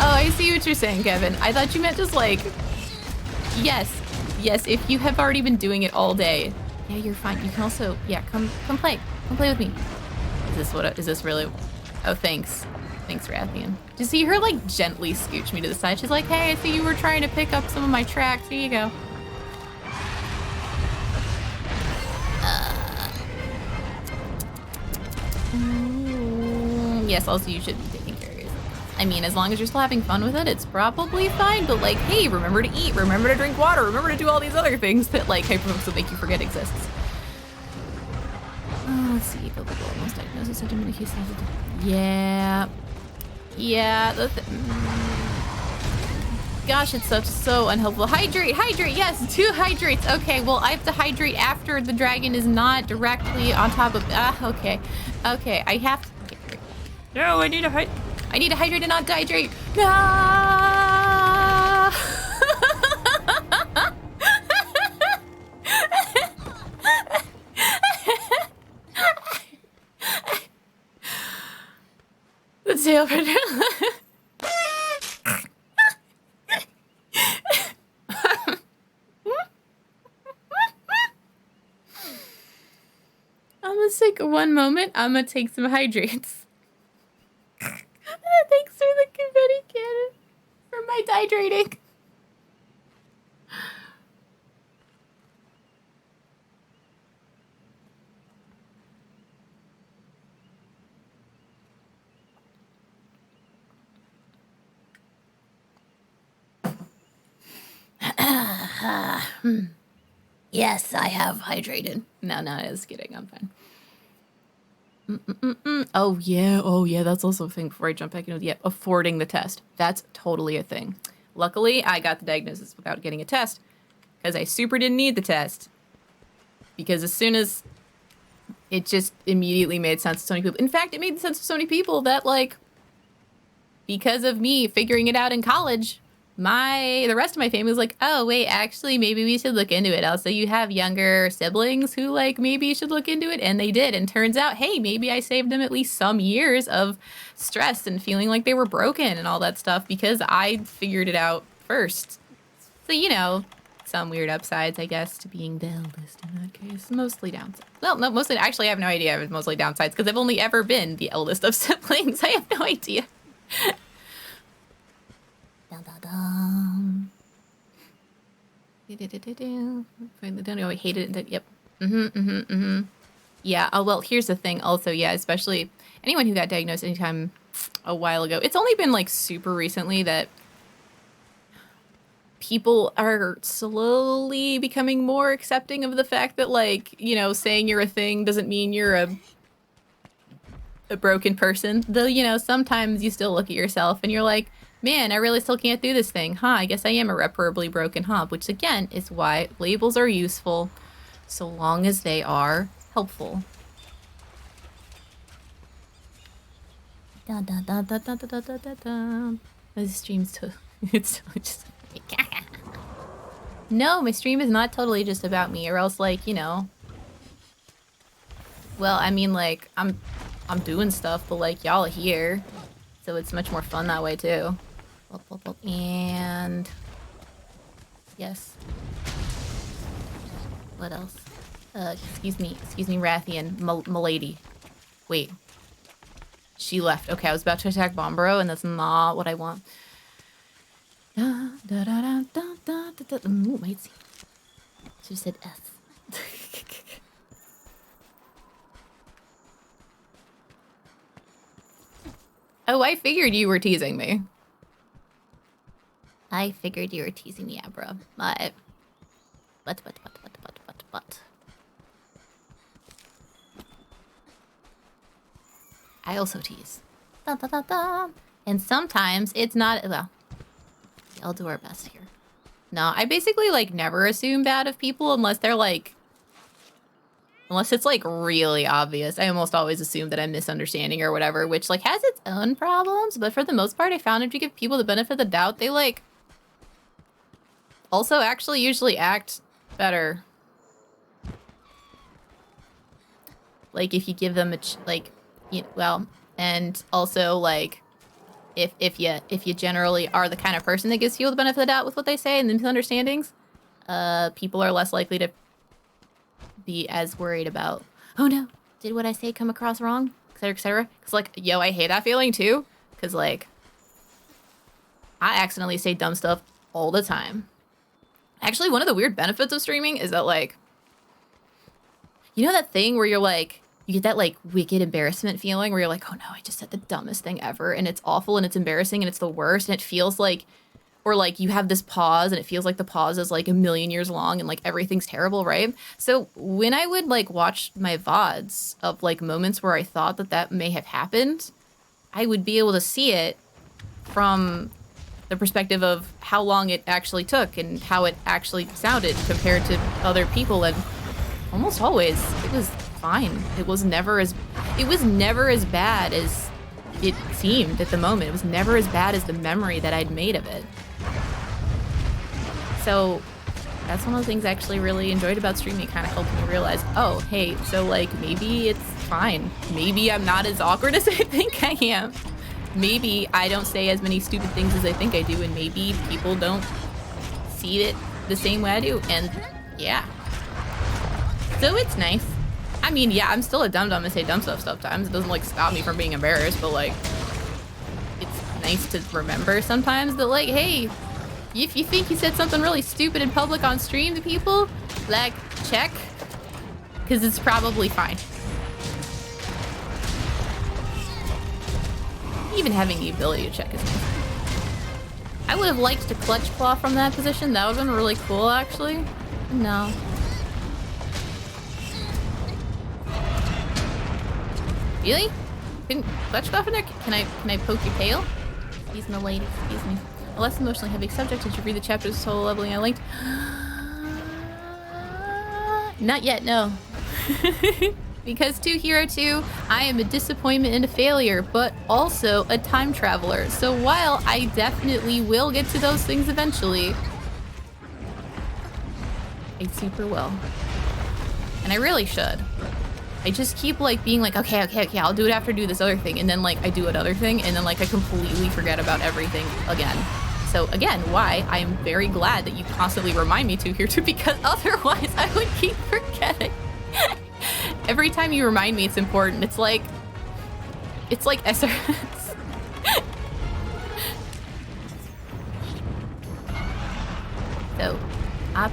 Oh, I see what you're saying, Kevin. I thought you meant just like, yes, if you have already been doing it all day. Yeah, you're fine. You can also, yeah, come play. Come play with me. Is this really? Oh, thanks. Thanks, Rathian. Did you see her, like, gently scooch me to the side? She's like, hey, I see you were trying to pick up some of my tracks. Here you go. Yes, also you should be taking care of yourself. I mean, as long as you're still having fun with it, it's probably fine. But, like, hey, remember to eat, remember to drink water, remember to do all these other things that, like, hyperfocus will make you forget exists. Let's see. Almost diagnosis, symptom indication. Yeah. Yeah. Gosh, it's so unhelpful. Hydrate, yes, 2 hydrates. Okay, well, I have to hydrate after the dragon is not directly on top of, okay, I have to, okay, great. No, I need to hydrate and not dehydrate. Ah! The tail predator. I'm gonna take one moment. I'm gonna take some hydrates. Thanks for the confetti cannon for my dehydrating. Yes, I have hydrated. No, I was kidding. I'm fine. Oh yeah, that's also a thing before I jump back into the affording the test. That's totally a thing. Luckily, I got the diagnosis without getting a test because I super didn't need the test. Because as soon as it just immediately made sense to so many people. In fact, it made sense to so many people that, like, because of me figuring it out in college, the rest of my family was like, oh, wait, actually, maybe we should look into it. Also, you have younger siblings who, like, maybe you should look into it. And they did. And turns out, hey, maybe I saved them at least some years of stress and feeling like they were broken and all that stuff because I figured it out first. So, you know, some weird upsides, I guess, to being the eldest in that case. Mostly downsides. Well, no, mostly, actually, I have no idea. It was mostly downsides because I've only ever been the eldest of siblings. I have no idea. I hated it. Yep. Yeah. Oh, well, here's the thing. Also, yeah, especially anyone who got diagnosed anytime a while ago. It's only been, like, super recently that people are slowly becoming more accepting of the fact that, like, you know, saying you're a thing doesn't mean you're a broken person. Though, you know, sometimes you still look at yourself and you're like, man, I really still can't do this thing. Huh, I guess I am irreparably broken, huh? Which, again, is why labels are useful so long as they are helpful. Da da da da da da da da da. This stream's it's just... No, my stream is not totally just about me, or else, like, you know... Well, I mean, like, I'm doing stuff, but, like, y'all are here. So it's much more fun that way, too. And... Yes. What else? Excuse me, Rathian, m'lady. Wait. She left. Okay, I was about to attack Bombero, and that's not what I want. Ooh, wait, see. She said S. Oh, I figured you were teasing me. I figured you were teasing me, yeah, bro. But. I also tease. Da, da, da, da. And sometimes it's not, well, I'll do our best here. No, I basically, like, never assume bad of people unless they're, like, unless it's, like, really obvious. I almost always assume that I'm misunderstanding or whatever, which, like, has its own problems. But for the most part, I found if you give people the benefit of the doubt, they, like, also actually usually act better. Like, if you give them a, like, you know, well, and also, like, if you generally are the kind of person that gives people the benefit of the doubt with what they say and the misunderstandings, people are less likely to be as worried about, oh no, did what I say come across wrong, etc., etc. Because, like, yo, I hate that feeling too. Because, like, I accidentally say dumb stuff all the time. Actually, one of the weird benefits of streaming is that, like, you know that thing where you're like, you get that, like, wicked embarrassment feeling where you're like, oh no, I just said the dumbest thing ever, and it's awful, and it's embarrassing, and it's the worst, and it feels like, or, like, you have this pause, and it feels like the pause is, like, 1,000,000 years long, and, like, everything's terrible, right? So when I would, like, watch my VODs of, like, moments where I thought that that may have happened, I would be able to see it from the perspective of how long it actually took and how it actually sounded compared to other people, and almost always it was fine. It was never as bad as it seemed at the moment. It was never as bad as the memory that I'd made of it. So that's one of the things I actually really enjoyed about streaming. It kind of helped me realize, oh, hey, so, like, maybe it's fine. Maybe I'm not as awkward as I think I am. Maybe I don't say as many stupid things as I think I do, and maybe people don't see it the same way I do. And yeah. So it's nice. I mean, yeah, I'm still a dum-dum and say dumb stuff sometimes. It doesn't, like, stop me from being embarrassed, but, like, it's nice to remember sometimes that, like, hey, if you think you said something really stupid in public on stream to people, like, check, because it's probably fine. Even having the ability to check is nice. I would have liked to clutch claw from that position. That would have been really cool, actually. No. Really? Couldn't clutch claw from there? Can I poke your tail? Excuse me, lady. Excuse me. A less emotionally heavy subject. Did you read the chapters of solo leveling I linked? Not yet, no. Because to Hero 2, I am a disappointment and a failure, but also a time traveler. So while I definitely will get to those things eventually, I super will. And I really should. I just keep, like, being like, okay, I'll do it after I do this other thing. And then, like, I do another thing, and then, like, I completely forget about everything again. So, again, why I'm very glad that you constantly remind me to here too, because otherwise I would keep forgetting. Every time you remind me it's important, it's like SRS. So, I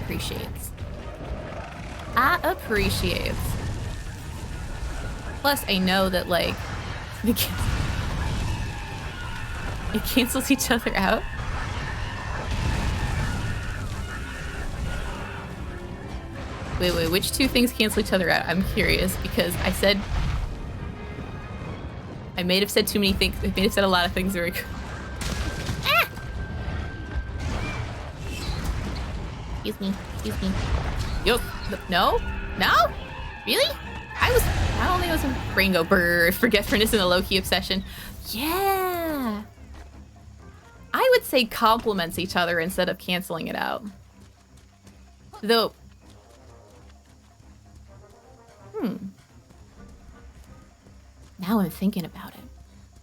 appreciate. Plus, I know that, like, it cancels each other out. Wait, which two things cancel each other out? I'm curious because I said... I may have said too many things. I may have said a lot of things very... Ah! Excuse me. Yo, no? No? Really? I only was a brain go brr, forgetfulness and a low-key obsession. Yeah. I would say complements each other instead of canceling it out. Though... Now I'm thinking about it.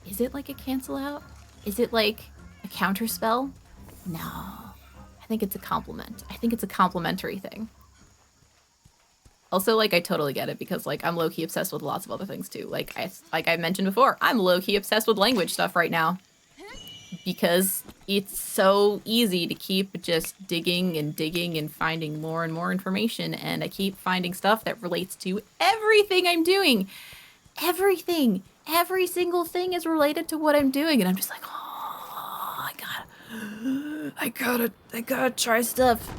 Is it like a cancel out? Is it like a counter spell? No. I think it's a compliment. I think it's a complimentary thing. Also, like, I totally get it because, like, I'm low-key obsessed with lots of other things, too. Like I mentioned before, I'm low-key obsessed with language stuff right now. Because it's so easy to keep just digging and finding more and more information, and I keep finding stuff that relates to everything I'm doing. Everything. Every single thing is related to what I'm doing, and I'm just like, oh, I gotta try stuff.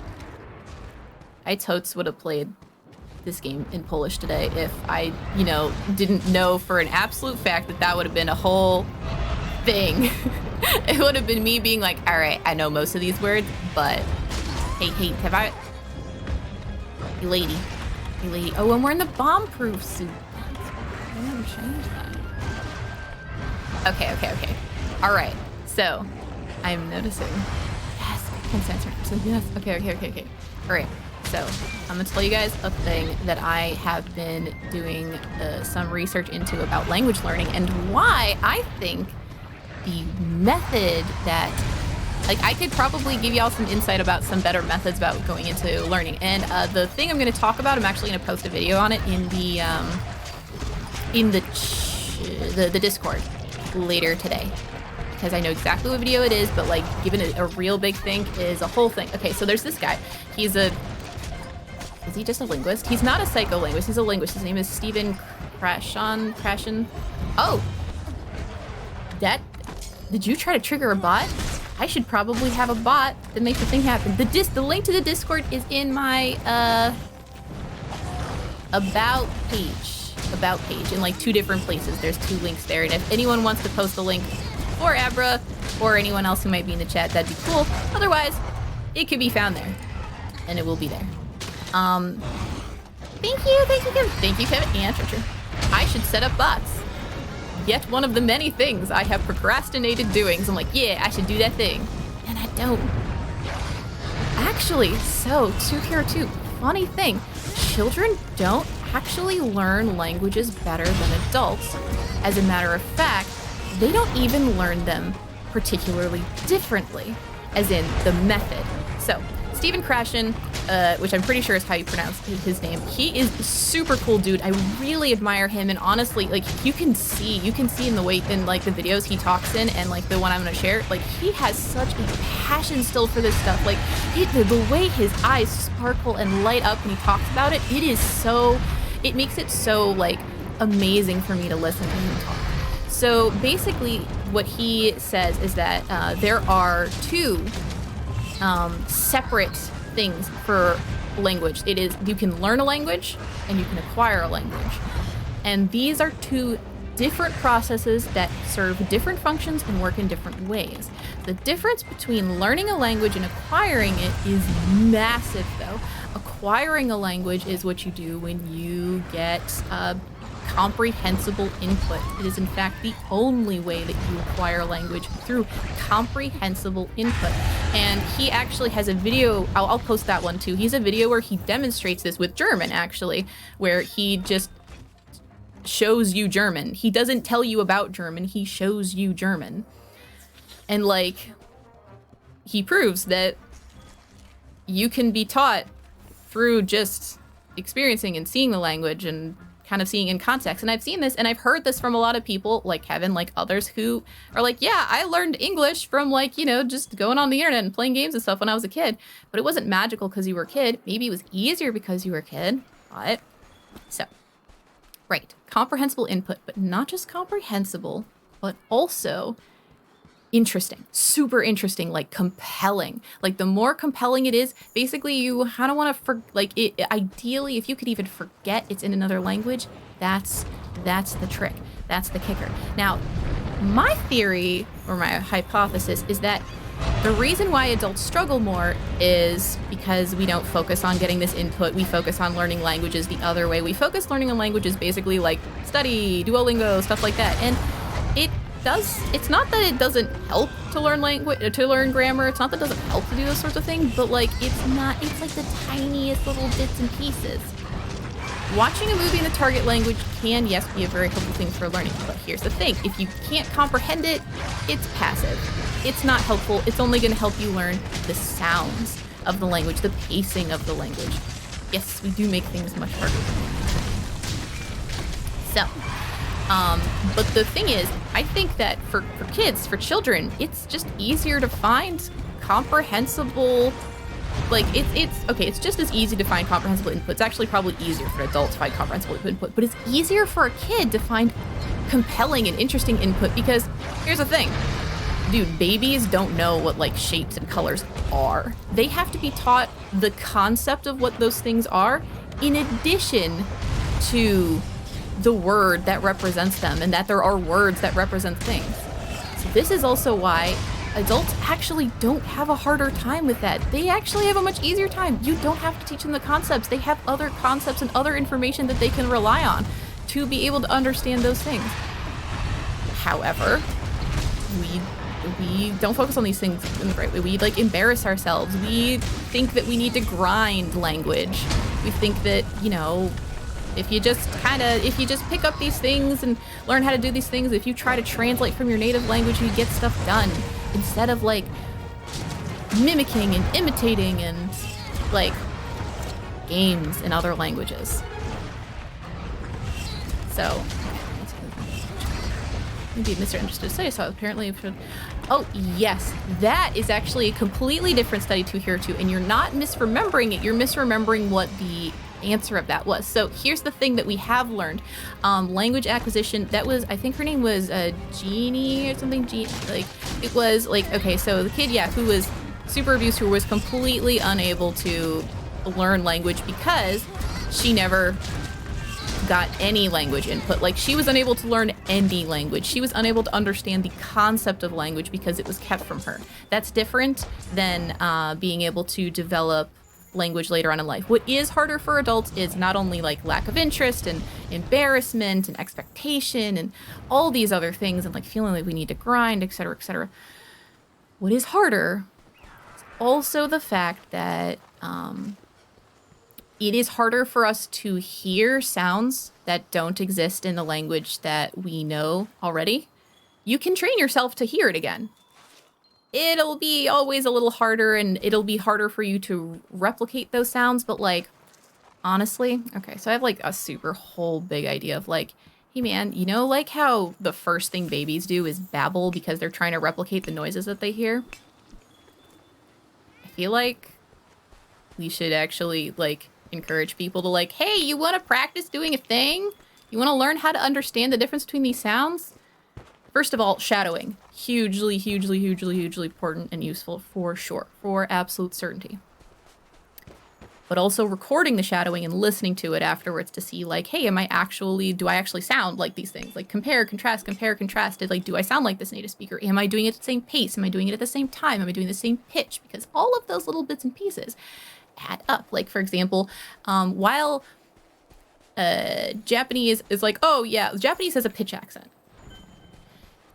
I totes would have played this game in Polish today if I, you know, didn't know for an absolute fact that that would have been a whole thing. It would have been me being like, all right, I know most of these words, but hey, have I... Hey, lady. Oh, I'm wearing the bomb-proof suit. I never changed that. Okay. All right, so I'm noticing. Yes, consent. So yes. Okay. All right. So I'm gonna tell you guys a thing that I have been doing some research into about language learning and why I think the method that, like, I could probably give y'all some insight about some better methods about going into learning. And the thing I'm gonna talk about, I'm actually gonna post a video on it in the Discord later today. Because I know exactly what video it is, but like giving it a real big thing is a whole thing. Okay, so there's this guy. Is he just a linguist? He's not a psycholinguist, he's a linguist. His name is Stephen Krashen. Oh! Did you try to trigger a bot? I should probably have a bot that makes the thing happen. The link to the Discord is in my, about page in like 2 different places. There's 2 links there, and if anyone wants to post a link for Abra or anyone else who might be in the chat, that'd be cool. Otherwise, it could be found there, and it will be there. Thank you, Kevin, and Richard. I should set up bots. Yet one of the many things I have procrastinated doing. So I'm like, yeah, I should do that thing, and I don't. Actually, so 2K2, funny thing, children don't actually learn languages better than adults. As a matter of fact, they don't even learn them particularly differently, as in the method. So, Stephen Krashen, which I'm pretty sure is how you pronounce his name, he is a super cool dude. I really admire him, and honestly, like, you can see in the way, in like the videos he talks in, and like the one I'm gonna share, like, he has such a passion still for this stuff. Like, the way his eyes sparkle and light up when he talks about it, it makes it so, like, amazing for me to listen to him talk. So basically what he says is that there are 2 separate things for language. It is, you can learn a language and you can acquire a language. And these are 2 different processes that serve different functions and work in different ways. The difference between learning a language and acquiring it is massive, though. Acquiring a language is what you do when you get comprehensible input. It is in fact the only way that you acquire a language, through comprehensible input. And he actually has a video, I'll post that one too. He's a video where he demonstrates this with German, actually, where he just shows you German. He doesn't tell you about German, he shows you German. And like, he proves that you can be taught through just experiencing and seeing the language and kind of seeing in context. And I've seen this, and I've heard this from a lot of people, like Kevin, like others, who are like, yeah, I learned English from, like, you know, just going on the internet and playing games and stuff when I was a kid. But it wasn't magical because you were a kid. Maybe it was easier because you were a kid. But, so, right. Comprehensible input, but not just comprehensible, but also interesting, super interesting, like compelling. Like the more compelling it is, basically you kind of want to ideally, if you could even forget it's in another language, that's the trick. That's the kicker. Now, my theory or my hypothesis is that the reason why adults struggle more is because we don't focus on getting this input. We focus on learning languages the other way. We focus learning on languages basically like study, Duolingo, stuff like that. And it's not that it doesn't help to learn language, to learn grammar. It's not that it doesn't help to do those sorts of things, but like it's like the tiniest little bits and pieces. Watching a movie in the target language can, yes, be a very helpful thing for learning. But here's the thing. If you can't comprehend it, it's passive. It's not helpful. It's only going to help you learn the sounds of the language, the pacing of the language. Yes, we do make things much harder. So, but the thing is, I think that for kids, for children, it's just easier to find comprehensible, like it's just as easy to find comprehensible input. It's actually probably easier for adults to find comprehensible input, but it's easier for a kid to find compelling and interesting input because here's the thing. Dude, babies don't know what like shapes and colors are. They have to be taught the concept of what those things are in addition to the word that represents them and that there are words that represent things. So this is also why adults actually don't have a harder time with that. They actually have a much easier time. You don't have to teach them the concepts. They have other concepts and other information that they can rely on to be able to understand those things. However, we don't focus on these things in the right way. We like embarrass ourselves. We think that we need to grind language. We think that, you know, if you just pick up these things and learn how to do these things, if you try to translate from your native language, you get stuff done instead of like mimicking and imitating and like games in other languages. So, indeed, Mr. Interested Study, so apparently oh, yes, that is actually a completely different study to here too, and you're not misremembering it, you're misremembering what the answer of that was. So here's the thing that we have learned. Language acquisition, that was, I think her name was Jeannie or something, like, it was like, okay, so the kid, yeah, who was super abused, who was completely unable to learn language because she never got any language input. Like, she was unable to learn any language. She was unable to understand the concept of language because it was kept from her. That's different than being able to develop language later on in life. What is harder for adults is not only like lack of interest and embarrassment and expectation and all these other things and like feeling like we need to grind, etc., etc. What is harder is also the fact that it is harder for us to hear sounds that don't exist in the language that we know already. You can train yourself to hear it again. It'll be always a little harder and it'll be harder for you to replicate those sounds, but like, honestly, okay, so I have like a super whole big idea of like, hey man, you know like how the first thing babies do is babble because they're trying to replicate the noises that they hear? I feel like we should actually like encourage people to like, hey, you want to practice doing a thing? You want to learn how to understand the difference between these sounds? First of all, shadowing. Hugely, hugely, hugely, hugely important and useful for sure, for absolute certainty. But also recording the shadowing and listening to it afterwards to see like, hey, do I actually sound like these things? Like compare, contrast, like, do I sound like this native speaker? Am I doing it at the same pace? Am I doing it at the same time? Am I doing the same pitch? Because all of those little bits and pieces add up. Like, for example, while Japanese is like, oh yeah, Japanese has a pitch accent.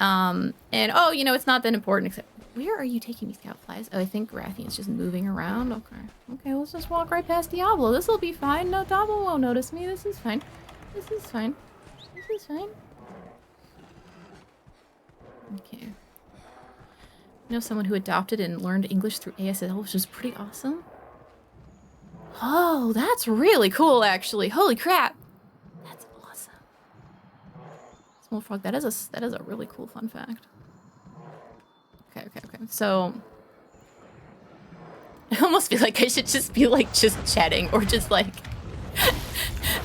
And oh, you know, it's not that important, except, where are you taking me, Scoutflies? Oh, I think Rathian's just moving around. Okay, let's just walk right past Diablo. This'll be fine. No, Diablo won't notice me. This is fine. Okay. I know someone who adopted and learned English through ASL, which is pretty awesome. Oh, that's really cool, actually. Holy crap. That's awesome. Small frog, that is a really cool fun fact. Okay. So I almost feel like I should just be like just chatting or just like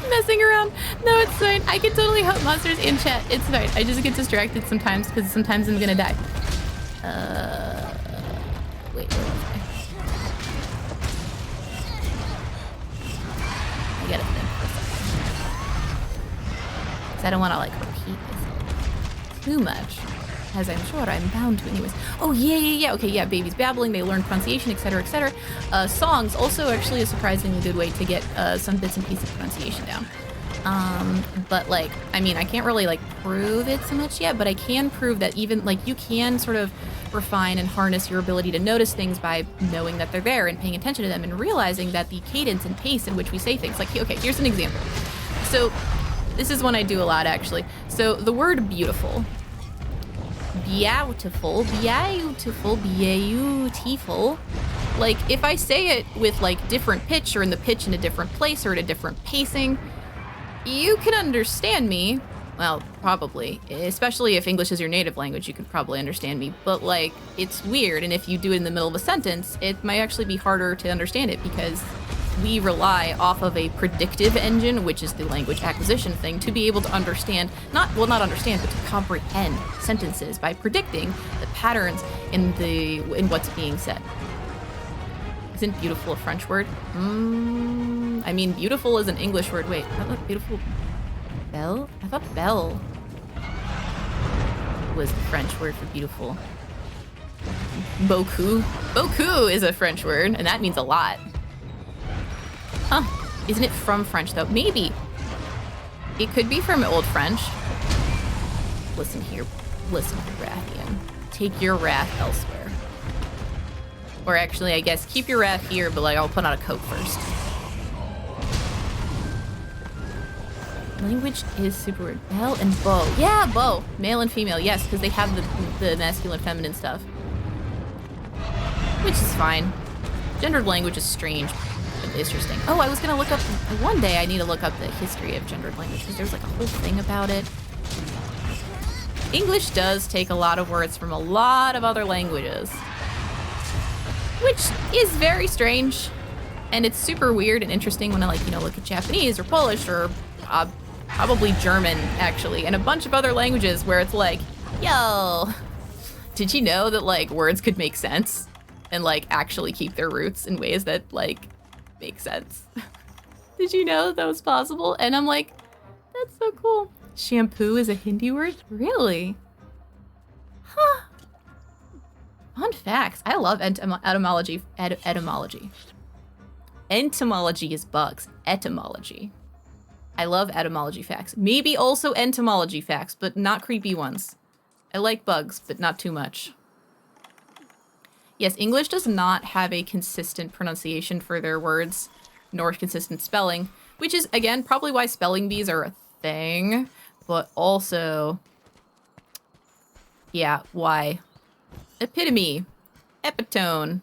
messing around. No, it's fine. I can totally hunt monsters in chat. It's fine. I just get distracted sometimes because sometimes I'm gonna die. Wait, where was I? I gotta think for a second. Because I don't want to, like, repeat myself too much, as I'm sure I'm bound to anyways. Oh, yeah. Okay, yeah, babies babbling, they learn pronunciation, etc., etc. Songs, also actually a surprisingly good way to get some bits and pieces of pronunciation down. But, like, I mean, I can't really, like, prove it so much yet, but I can prove that even, like, you can sort of refine and harness your ability to notice things by knowing that they're there and paying attention to them and realizing that the cadence and pace in which we say things, like, okay, here's an example. So, this is one I do a lot, actually. So, the word beautiful. Beautiful. Like, if I say it with, like, different pitch or in the pitch in a different place or at a different pacing, you can understand me. Well, probably. Especially if English is your native language, you could probably understand me. But, like, it's weird, and if you do it in the middle of a sentence, it might actually be harder to understand it because we rely off of a predictive engine, which is the language acquisition thing, to be able to understand, not understand, but to comprehend sentences by predicting the patterns in what's being said. Isn't beautiful a French word? I mean, beautiful is an English word. Wait, I thought beautiful... Belle? I thought belle was the French word for beautiful. Beaucoup. Beaucoup is a French word, and that means a lot. Huh. Isn't it from French, though? Maybe. It could be from Old French. Listen here. Listen, Rathian. Take your wrath elsewhere. Or actually, I guess, keep your wrath here, but, like, I'll put on a coat first. Language is super weird. Belle and beau. Yeah, beau. Male and female, yes, because they have the masculine, feminine stuff. Which is fine. Gendered language is strange, but interesting. Oh, I was going to look up... One day I need to look up the history of gendered language, because there's, like, a whole thing about it. English does take a lot of words from a lot of other languages. Which is very strange. And it's super weird and interesting when I, like, you know, look at Japanese or Polish or... probably German, actually, and a bunch of other languages where it's like, yo, did you know that, like, words could make sense and, like, actually keep their roots in ways that, like, make sense? Did you know that was possible? And I'm like, that's so cool. Shampoo is a Hindi word? Really? Huh. Fun facts. I love etymology. Etymology. Entomology is bugs. Etymology. I love etymology facts. Maybe also entomology facts, but not creepy ones. I like bugs, but not too much. Yes, English does not have a consistent pronunciation for their words, nor consistent spelling, which is, again, probably why spelling bees are a thing, but also, yeah, why? Epitome. Epitone.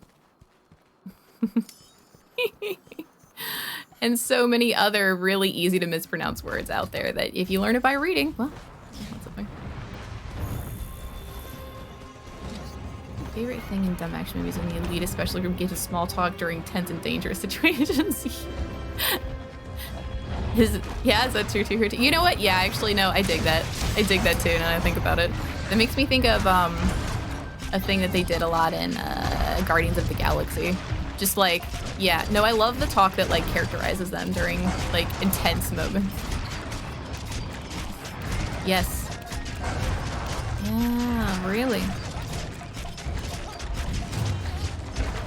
And so many other really easy to mispronounce words out there that if you learn it by reading, well, that's something. My favorite thing in dumb action movies when the elite especially from get to small talk during tense and dangerous situations. Yeah, is that true to her too? You know what? Yeah, actually, no, I dig that. I dig that too, now that I think about it. That makes me think of a thing that they did a lot in Guardians of the Galaxy. Just like, yeah, no, I love the talk that, like, characterizes them during, like, intense moments. Yes. Yeah, really.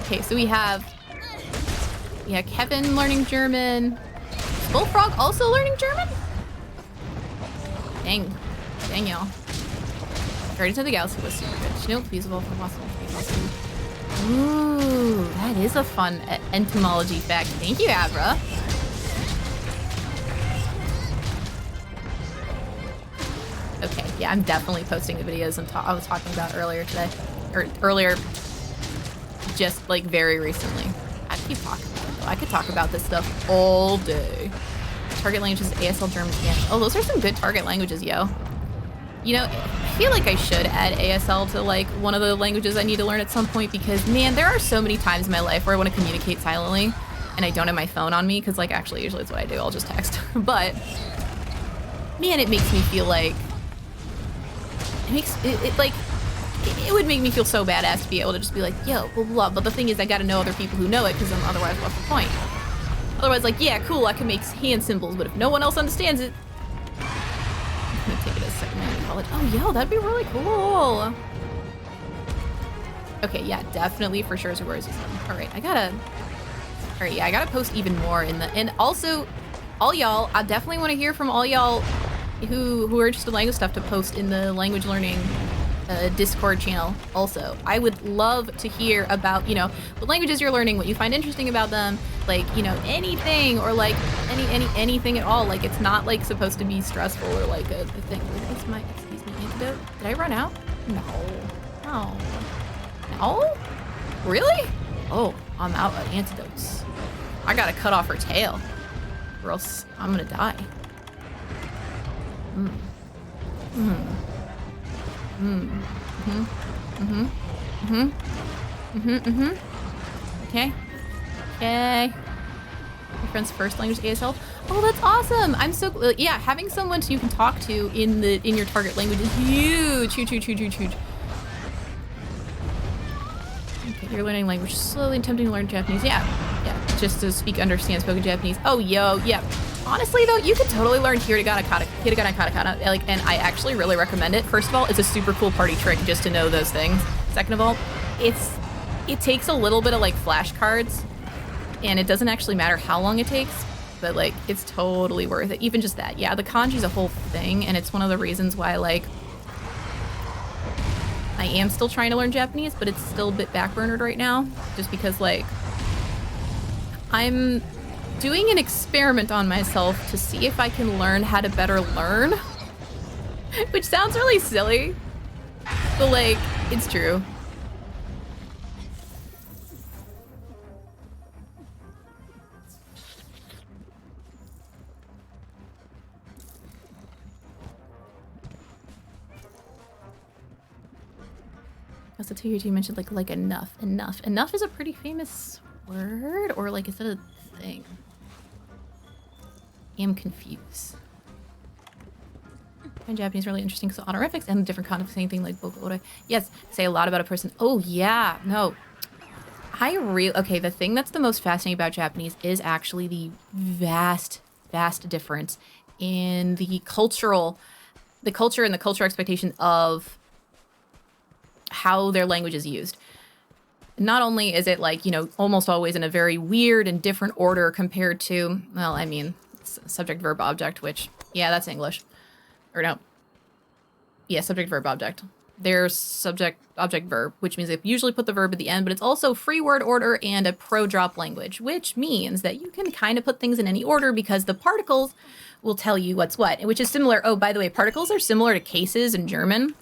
Okay, so we have Kevin learning German. Is Bullfrog also learning German? Dang y'all. Guardians of the Galaxy was super good. Chinook feasible for possible. Ooh, that is a fun entomology fact. Thank you, Abra. Okay, yeah, I'm definitely posting the videos I was talking about earlier today. Or earlier, just, like, very recently. I keep talking about it, though. I could talk about this stuff all day. Target languages, ASL, German, Spanish. Oh, those are some good target languages, yo. You know, I feel like I should add ASL to, like, one of the languages I need to learn at some point because, man, there are so many times in my life where I want to communicate silently and I don't have my phone on me because, like, actually, usually it's what I do. I'll just text. But, man, it makes me feel like... It makes... It like, it would make me feel so badass to be able to just be like, yo, blah, blah. But the thing is, I gotta know other people who know it, because otherwise, what's the point? Otherwise, like, yeah, cool, I can make hand symbols, but if no one else understands it, I'm gonna take it as second language in college. Oh, yo, that'd be really cool. Okay, yeah, definitely for sure. All right, I gotta post even more in the, and also, all y'all, I definitely want to hear from all y'all who are interested in language stuff to post in the language learning Discord channel also. I would love to hear about, you know, what languages you're learning, what you find interesting about them, like, you know, anything, or like anything at all. Like, it's not like supposed to be stressful or like a thing. Excuse me, antidote? Did I run out? No. No. No? Really? Oh, I'm out of antidotes. I gotta cut off her tail, or else I'm gonna die. Okay. Okay. My friend's first language ASL. Oh, that's awesome. I'm so, yeah, having someone you can talk to in your target language is huge. Huge. Okay, you're learning language slowly, attempting to learn Japanese. Yeah, just to speak, understand spoken Japanese. Oh, yo, yeah. Honestly, though, you could totally learn hiragana, katakana, like, and I actually really recommend it. First of all, it's a super cool party trick just to know those things. Second of all, it takes a little bit of like flashcards, and it doesn't actually matter how long it takes, but like, it's totally worth it. Even just that. Yeah, the kanji's a whole thing, and it's one of the reasons why, like, I am still trying to learn Japanese, but it's still a bit backburnered right now, just because, like, I'm doing an experiment on myself to see if I can learn how to better learn, which sounds really silly, but like, it's true. That's the 2 years you mentioned, like enough. Enough is a pretty famous word, or like, is it a thing? I'm confused. And Japanese really interesting, so honorifics and different kind of same thing like boku. Yes, say a lot about a person. Oh yeah, no. Okay, the thing that's the most fascinating about Japanese is actually the vast difference in the culture and the cultural expectation of how their language is used. Not only is it, like, you know, almost always in a very weird and different order compared to, well, I mean, subject, verb, object, which, yeah, that's English. Or no. Yeah, subject, verb, object. There's subject, object, verb, which means they usually put the verb at the end, but it's also free word order and a pro-drop language, which means that you can kind of put things in any order because the particles will tell you what's what, which is similar. Oh, by the way, particles are similar to cases in German.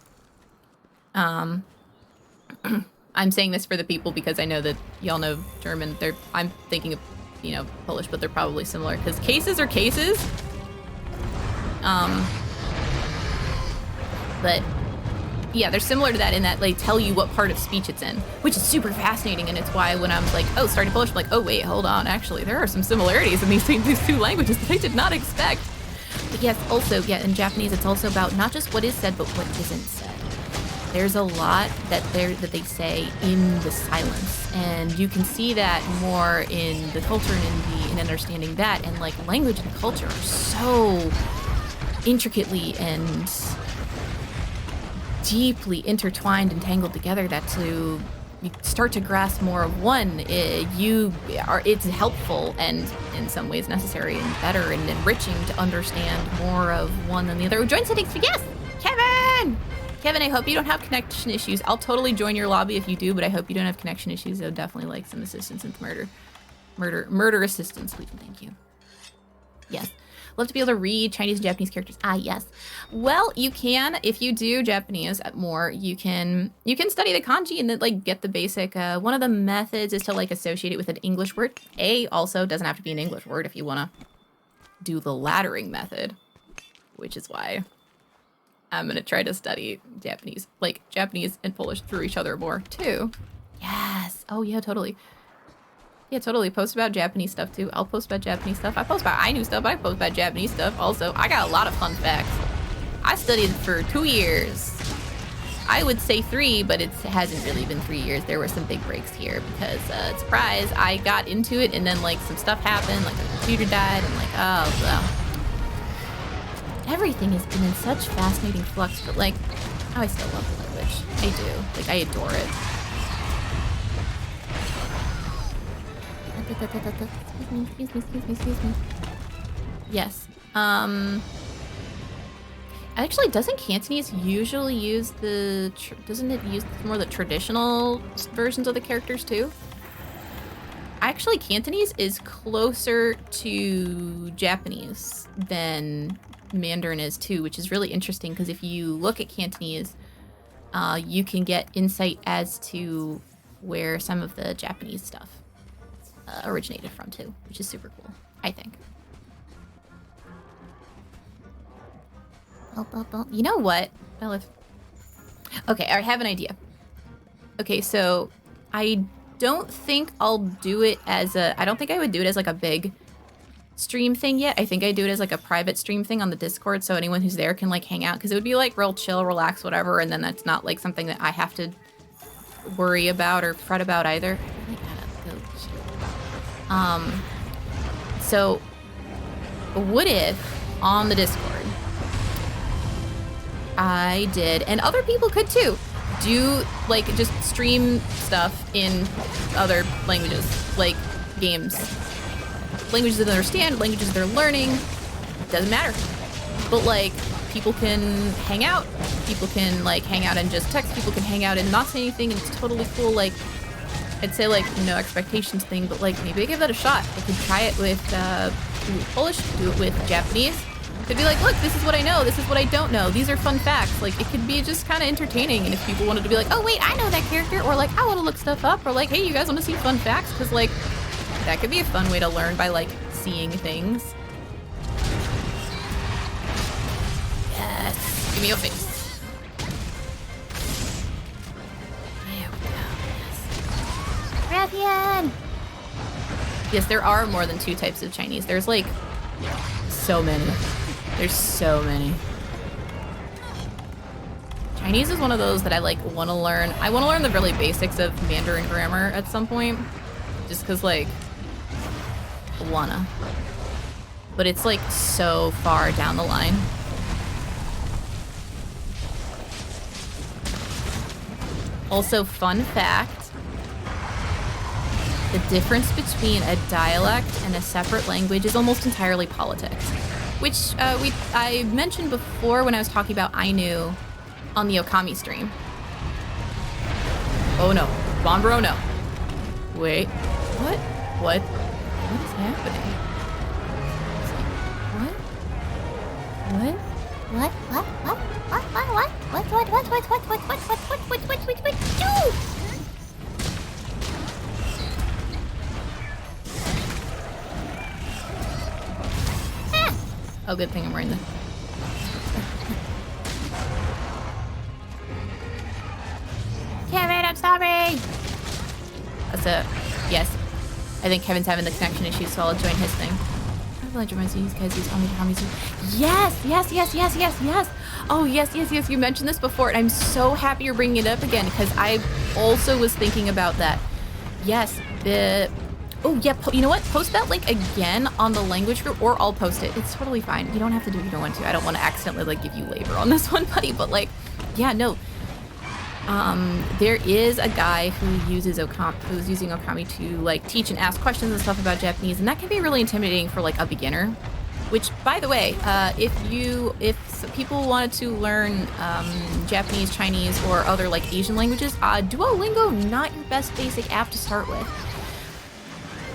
I'm saying this for the people because I know that y'all know German. I'm thinking of, you know, Polish, but they're probably similar because cases are cases. But yeah, they're similar to that in that they tell you what part of speech it's in, which is super fascinating. And it's why when I was like, oh, starting Polish, I'm like, oh, wait, hold on. Actually, there are some similarities in these two languages that I did not expect. But yes, also, yeah, in Japanese, it's also about not just what is said, but what isn't said. There's a lot that they say in the silence, and you can see that more in the culture and in understanding that. And like, language and culture are so intricately and deeply intertwined and tangled together that to start to grasp more of one, it's helpful and in some ways necessary and better and enriching to understand more of one than the other. Join settings for yes, Kevin, I hope you don't have connection issues. I'll totally join your lobby if you do, but I hope you don't have connection issues. I would definitely like some assistance with murder assistance, please and thank you. Yes. Love to be able to read Chinese and Japanese characters. Ah, yes. Well, you can, if you do Japanese more, you can study the kanji and then like get the basic, one of the methods is to like associate it with an English word. Also doesn't have to be an English word if you want to do the laddering method, which is why I'm going to try to study Japanese, like Japanese and Polish through each other more too. Yes. Oh yeah, totally. Yeah, totally. Post about Japanese stuff too. I'll post about Japanese stuff. I post about Ainu stuff. I post about Japanese stuff also. I got a lot of fun facts. I studied for 2 years. I would say 3, but it hasn't really been 3 years. There were some big breaks here because, surprise, I got into it and then like some stuff happened, like the computer died and like, oh, well. Everything has been in such fascinating flux, but like, oh, I still love the language. I do. Like, I adore it. Excuse me. Yes. Actually, doesn't Cantonese usually use the... doesn't it use more the traditional versions of the characters, too? Actually, Cantonese is closer to Japanese than Mandarin is, too, which is really interesting, because if you look at Cantonese, you can get insight as to where some of the Japanese stuff originated from, too, which is super cool, I think. You know what? Okay, I have an idea. Okay, so I don't think I'll do it as a... I don't think I would do it as like a big stream thing yet. I think I do it as like a private stream thing on the Discord so anyone who's there can like hang out, because it would be like real chill, relax, whatever, and then that's not like something that I have to worry about or fret about either. I really gotta go. So what if on the Discord I did, and other people could too, do like just stream stuff in other languages, like games, languages that they understand, languages they're learning, doesn't matter. But like people can hang out, people can like hang out and just text, people can hang out and not say anything, and it's totally cool. Like I'd say like no expectations thing, but like maybe I give that a shot. I could try it with Polish, do it with Japanese. They'd be like, look, this is what I know, this is what I don't know, these are fun facts. Like, it could be just kind of entertaining, and if people wanted to be like, oh, wait, I know that character, or like, I want to look stuff up, or like, hey, you guys want to see fun facts? Because, like, that could be a fun way to learn by, like, seeing things. Yes. Give me your face. There we go. Yes. Rathian! Yes, there are more than 2 types of Chinese. There's, like, so many. There's so many. Chinese is one of those that I like want to learn. I want to learn the really basics of Mandarin grammar at some point, just because like I wanna. But it's like so far down the line. Also, fun fact, the difference between a dialect and a separate language is almost entirely politics. Which I mentioned before when I was talking about Ainu on the Okami stream. Oh no. Bombro, no. Wait. What? What? What is happening? What? What? What? What? What? What? What? What? What? What? What? What? What? What? Oh, good thing I'm wearing this. Kevin, I'm sorry! That's it. Yes. I think Kevin's having the connection issues, so I'll join his thing. I'm glad you these guys use Yes! Yes, yes, yes, yes, yes! Oh, yes, yes, yes, you mentioned this before, and I'm so happy you're bringing it up again, because I also was thinking about that. Yes, oh, yeah, you know what? Post that link again on the language group, or I'll post it. It's totally fine. You don't have to do it if you don't want to. I don't want to accidentally, like, give you labor on this one, buddy, but, like, yeah, no. There is a guy who uses who's using Okami to, like, teach and ask questions and stuff about Japanese, and that can be really intimidating for, like, a beginner. Which, by the way, if people wanted to learn Japanese, Chinese, or other, like, Asian languages, Duolingo, not your best basic app to start with.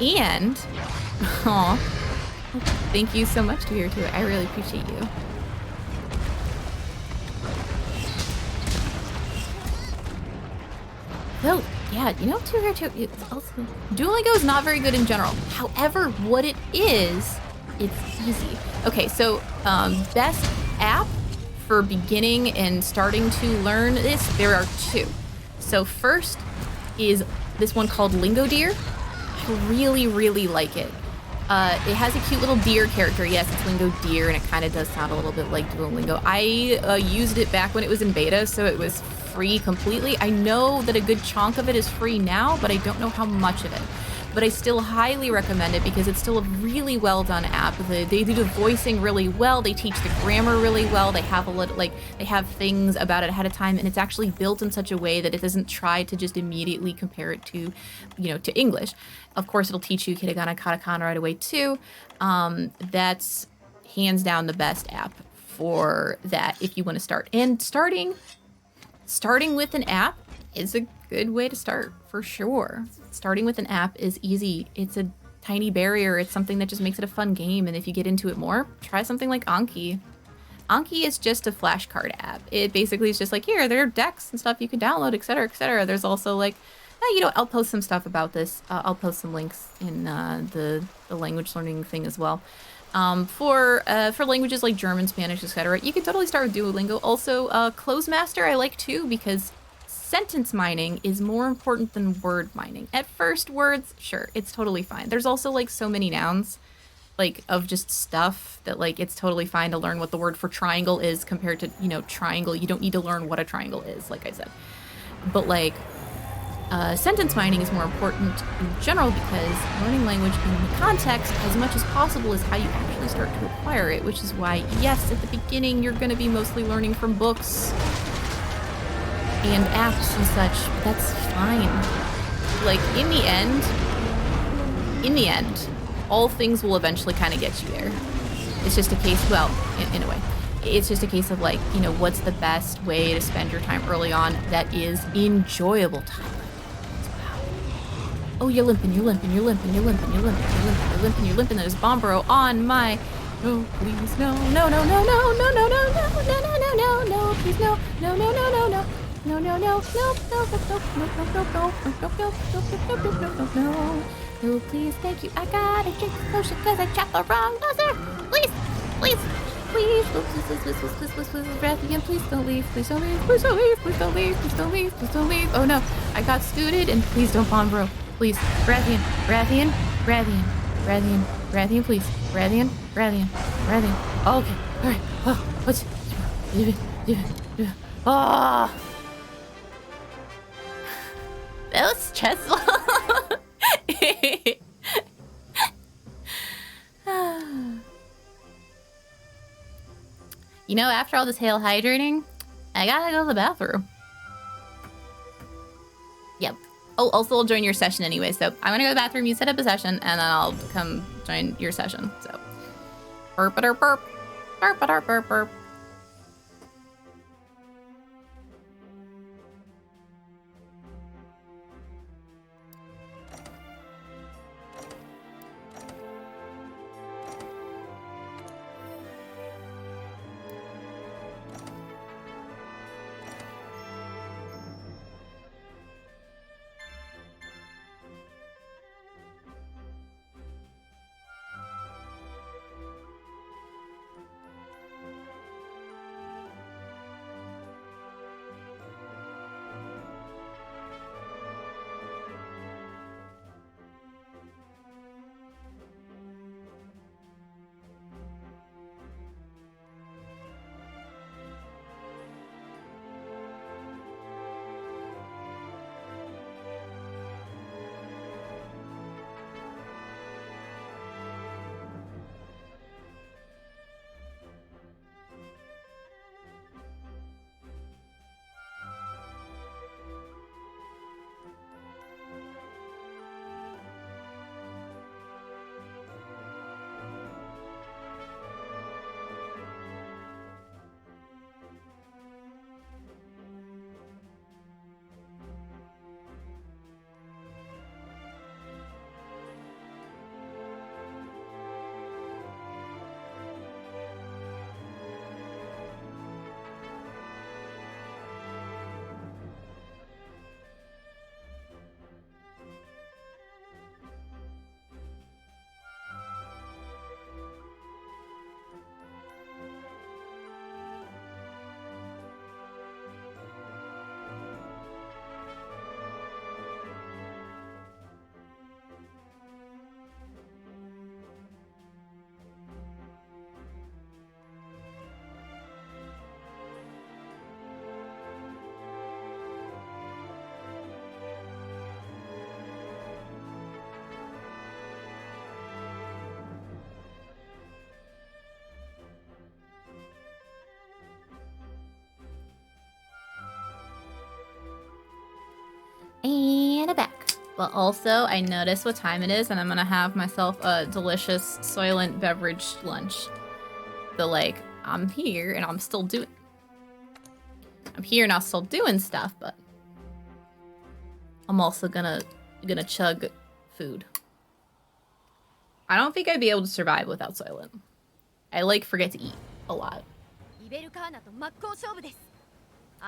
And, aw, thank you so much to hear to it. I really appreciate you. So, yeah, you know, Duolingo is not very good in general. However, what it is, it's easy. Okay, so, best app for beginning and starting to learn this, there are 2. So first is this one called Lingo Deer. I really, really like it. It has a cute little deer character. Yes, it's Lingo Deer, and it kind of does sound a little bit like Duolingo. I used it back when it was in beta, so it was free completely. I know that a good chunk of it is free now, but I don't know how much of it. But I still highly recommend it because it's still a really well done app. They do the voicing really well. They teach the grammar really well. They have they have things about it ahead of time, and it's actually built in such a way that it doesn't try to just immediately compare it to, to English. Of course, it'll teach you hiragana, katakana right away too. That's hands down the best app for that if you want to start. And starting with an app is a good way to start, for sure. Starting with an app is easy. It's a tiny barrier. It's something that just makes it a fun game. And if you get into it more, try something like Anki. Anki is just a flashcard app. It basically is just like, here, there are decks and stuff you can download, etc., etc. There's also like, I'll post some stuff about this. I'll post some links in the language learning thing as well. For languages like German, Spanish, etc., you can totally start with Duolingo. Also, Closemaster I like too because sentence mining is more important than word mining. At first, words, sure, it's totally fine. There's also like so many nouns, like of just stuff that like it's totally fine to learn what the word for triangle is compared to, triangle. You don't need to learn what a triangle is, like I said. But like, sentence mining is more important in general because learning language in the context as much as possible is how you actually start to acquire it, which is why, yes, at the beginning, you're going to be mostly learning from books and apps and such, but that's fine. Like, in the end, all things will eventually kind of get you there. It's just a case, well, in a way, it's just a case of like, what's the best way to spend your time early on that is enjoyable time. Oh, you're limping. There's Bombro on my... No, please, no, please, no, no, please, thank you. I gotta drink the potion because I chopped the wrong buzzer. Please, Rathian, please don't leave. Please don't leave. Oh no, I got scooted and please don't Bombro. Please, Rathian, please. Rathian. Oh, okay, alright. Oh, what's... Oh! That was stressful. After all this hail hydrating, I gotta go to the bathroom. Yep. Oh, also I'll join your session anyway, so I'm gonna go to the bathroom, you set up a session, and then I'll come join your session, so. Burp. And a back. But also, I noticed what time it is, and I'm gonna have myself a delicious Soylent beverage lunch. So, like, I'm here, and I'm still doing... I'm here, and I'm still doing stuff, but... I'm also gonna chug food. I don't think I'd be able to survive without Soylent. I, like, forget to eat a lot.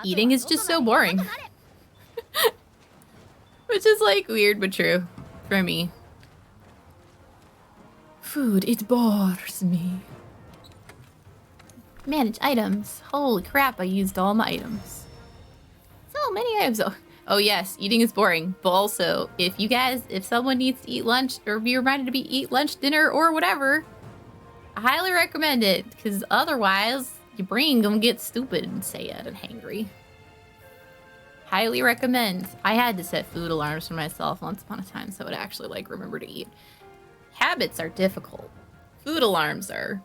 Eating is just so boring. Which is, like, weird but true for me. Food, it bores me. Manage items. Holy crap, I used all my items. So many items. Oh yes, eating is boring. But also, if someone needs to eat lunch or be reminded to eat lunch, dinner, or whatever, I highly recommend it. Because otherwise, your brain gonna get stupid and sad and hangry. Highly recommend. I had to set food alarms for myself once upon a time so I would actually, like, remember to eat. Habits are difficult. Food alarms are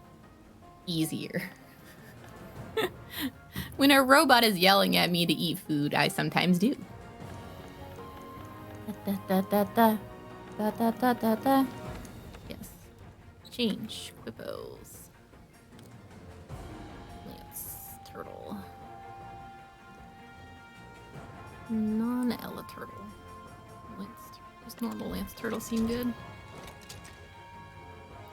easier. When a robot is yelling at me to eat food, I sometimes do. Yes. Change. Quippos. Lance turtle. Non-Ella turtle. Does normal lance turtle seem good?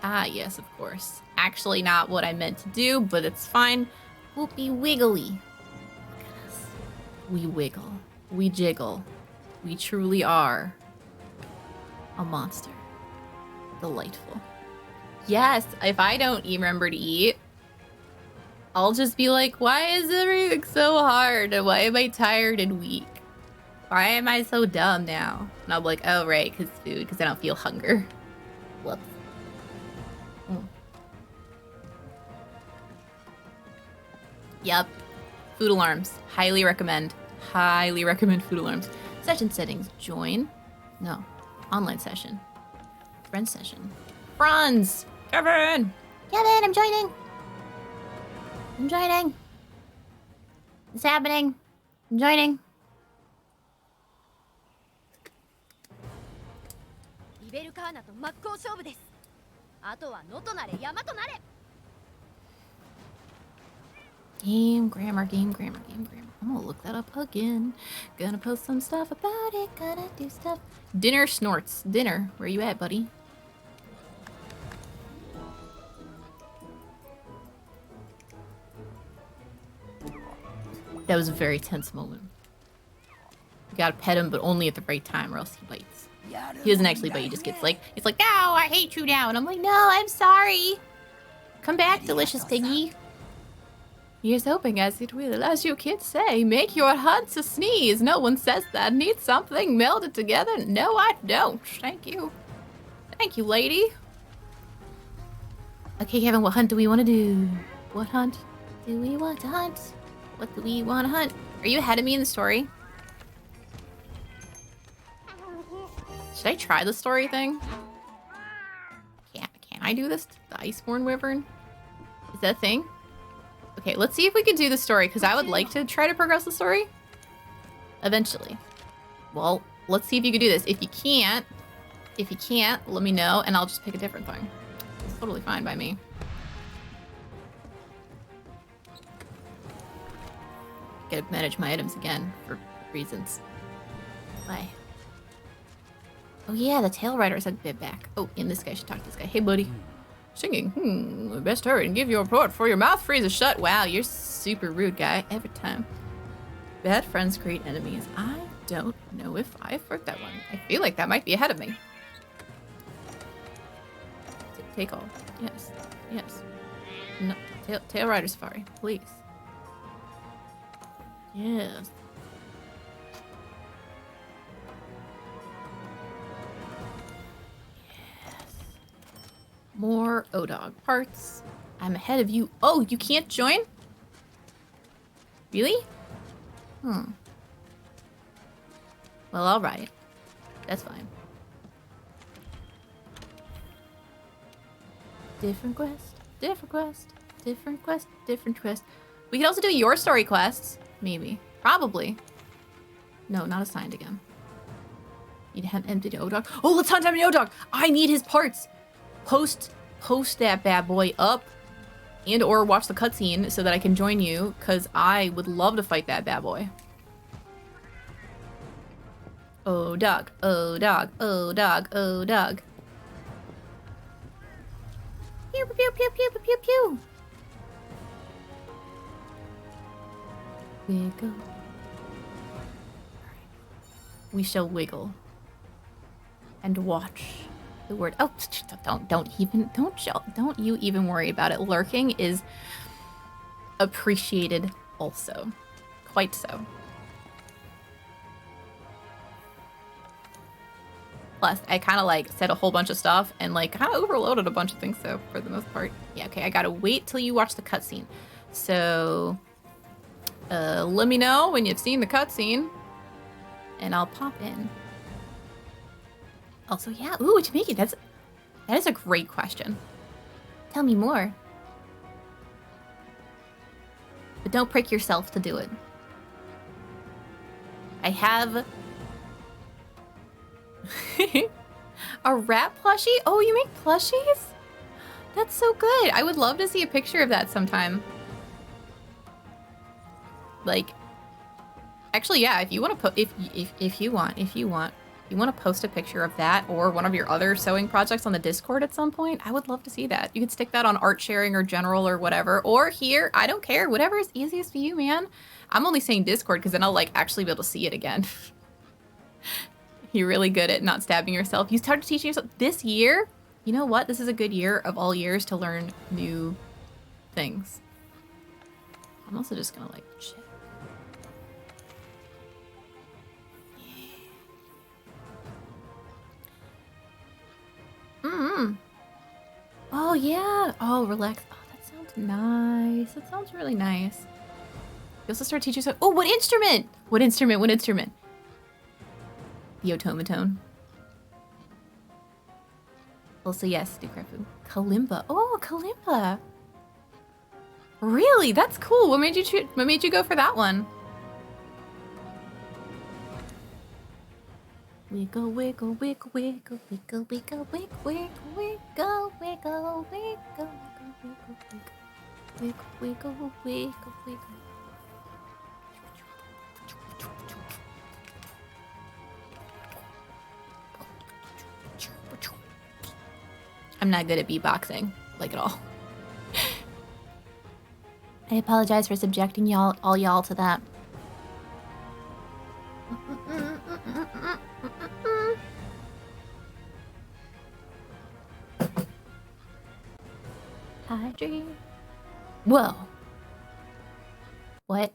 Ah, yes, of course. Actually not what I meant to do, but it's fine. Whoopie wiggly. Look at us. We wiggle. We jiggle. We truly are a monster. Delightful. Yes, if I don't remember to eat, I'll just be like, why is everything so hard? And why am I tired and weak? Why am I so dumb now? And I'm like, oh, right, because food, because I don't feel hunger. Whoops. Yep. Food alarms. Highly recommend. Highly recommend food alarms. Session settings. Join. No. Online session. Friend session. Friends! Kevin! Kevin, I'm joining! I'm joining! It's happening. I'm joining. Game grammar, game grammar, game grammar. I'm gonna look that up again. Gonna post some stuff about it. Gonna do stuff. Dinner snorts. Dinner. Where you at, buddy? That was a very tense moment. You gotta pet him, but only at the right time or else he bites. He doesn't actually bite, he just gets like, he's like, no, I hate you now. And I'm like, no, I'm sorry. Come back, delicious piggy. Here's hoping as it will, as you kids say, make your hunt a sneeze. No one says that. Need something melded together? No, I don't. Thank you. Thank you, lady. Okay, Kevin, what hunt do we want to do? What hunt do we want to hunt? What do we want to hunt? Are you ahead of me in the story? Should I try the story thing? Can I do this? The Iceborne Wyvern? Is that a thing? Okay, let's see if we can do the story, because I would like to try to progress the story. Eventually. Well, let's see if you can do this. If you can't, let me know, and I'll just pick a different thing. It's totally fine by me. Gotta manage my items again, for reasons. Bye. Oh yeah, the tail rider is a bit back. Oh, and this guy should talk to this guy. Hey, buddy. Singing. Best hurry and give your report before your mouth freezes shut. Wow, you're super rude, guy. Every time. Bad friends create enemies. I don't know if I've heard that one. I feel like that might be ahead of me. Take all. Yes. Yes. No. Tail rider safari, please. Yes. More O-Dog parts. I'm ahead of you. Oh, you can't join? Really? Well, alright. That's fine. Different quest. Different quest. Different quest. Different quest. We could also do your story quests. Maybe. Probably. No, not assigned again. Need to have empty O-Dog. Oh, let's hunt empty O-Dog. I need his parts. Post that bad boy up and or watch the cutscene so that I can join you, because I would love to fight that bad boy. O-Dog, O-Dog, O-Dog, O-Dog. Pew, pew, pew, pew, pew, pew, pew. Wiggle. We shall wiggle and watch the word. Oh, don't you even worry about it. Lurking is appreciated also, quite so. Plus, I kind of like said a whole bunch of stuff and like kind of overloaded a bunch of things. So for the most part, yeah. Okay, I gotta wait till you watch the cutscene. So, let me know when you've seen the cutscene, and I'll pop in. Also, yeah. Ooh, what you making? That is a great question. Tell me more. But don't prick yourself to do it. I have a rat plushie? Oh, you make plushies? That's so good. I would love to see a picture of that sometime. Like, actually, yeah, if you want to put, if you want to post a picture of that or one of your other sewing projects on the Discord at some point, I would love to see that. You can stick that on art sharing or general or whatever, or here, I don't care, whatever is easiest for you, man. I'm only saying Discord because then I'll like actually be able to see it again. You're really good at not stabbing yourself. You started teaching yourself this year. You know what? This is a good year of all years to learn new things. I'm also just gonna like check. Oh yeah. Oh, relax. Oh, that sounds nice. That sounds really nice. You also start teaching yourself. Oh, what instrument? What instrument? What instrument? The automaton. Also, yes, Dukrafu. Kalimba. Oh, Kalimba. Really? That's cool. What made you go for that one? Wiggle, wiggle, wiggle, wiggle, wiggle, wiggle, wiggle, wiggle, wiggle, wiggle, wiggle, wiggle, wiggle, wiggle, wiggle, wiggle. I'm not good at beatboxing, like at all. I apologize for subjecting all y'all to that. Hydrate. Whoa. What?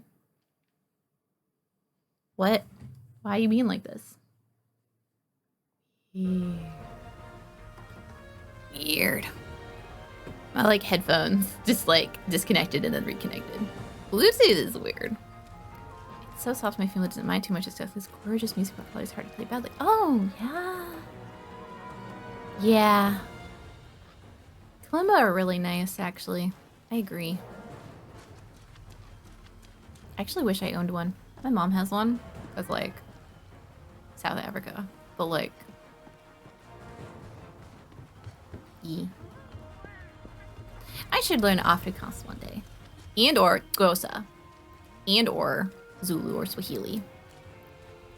What? Why are you being like this? Weird. I like headphones, just like disconnected and then reconnected. Bluetooth is weird. It's so soft my family doesn't mind too much. It's just this gorgeous music, but probably it's hard to play badly. Oh, yeah. Yeah. Kalimba are really nice, actually. I agree. I actually wish I owned one. My mom has one. Because, like, South Africa. But, like... I should learn Afrikaans one day. And or Xhosa. And or Zulu or Swahili.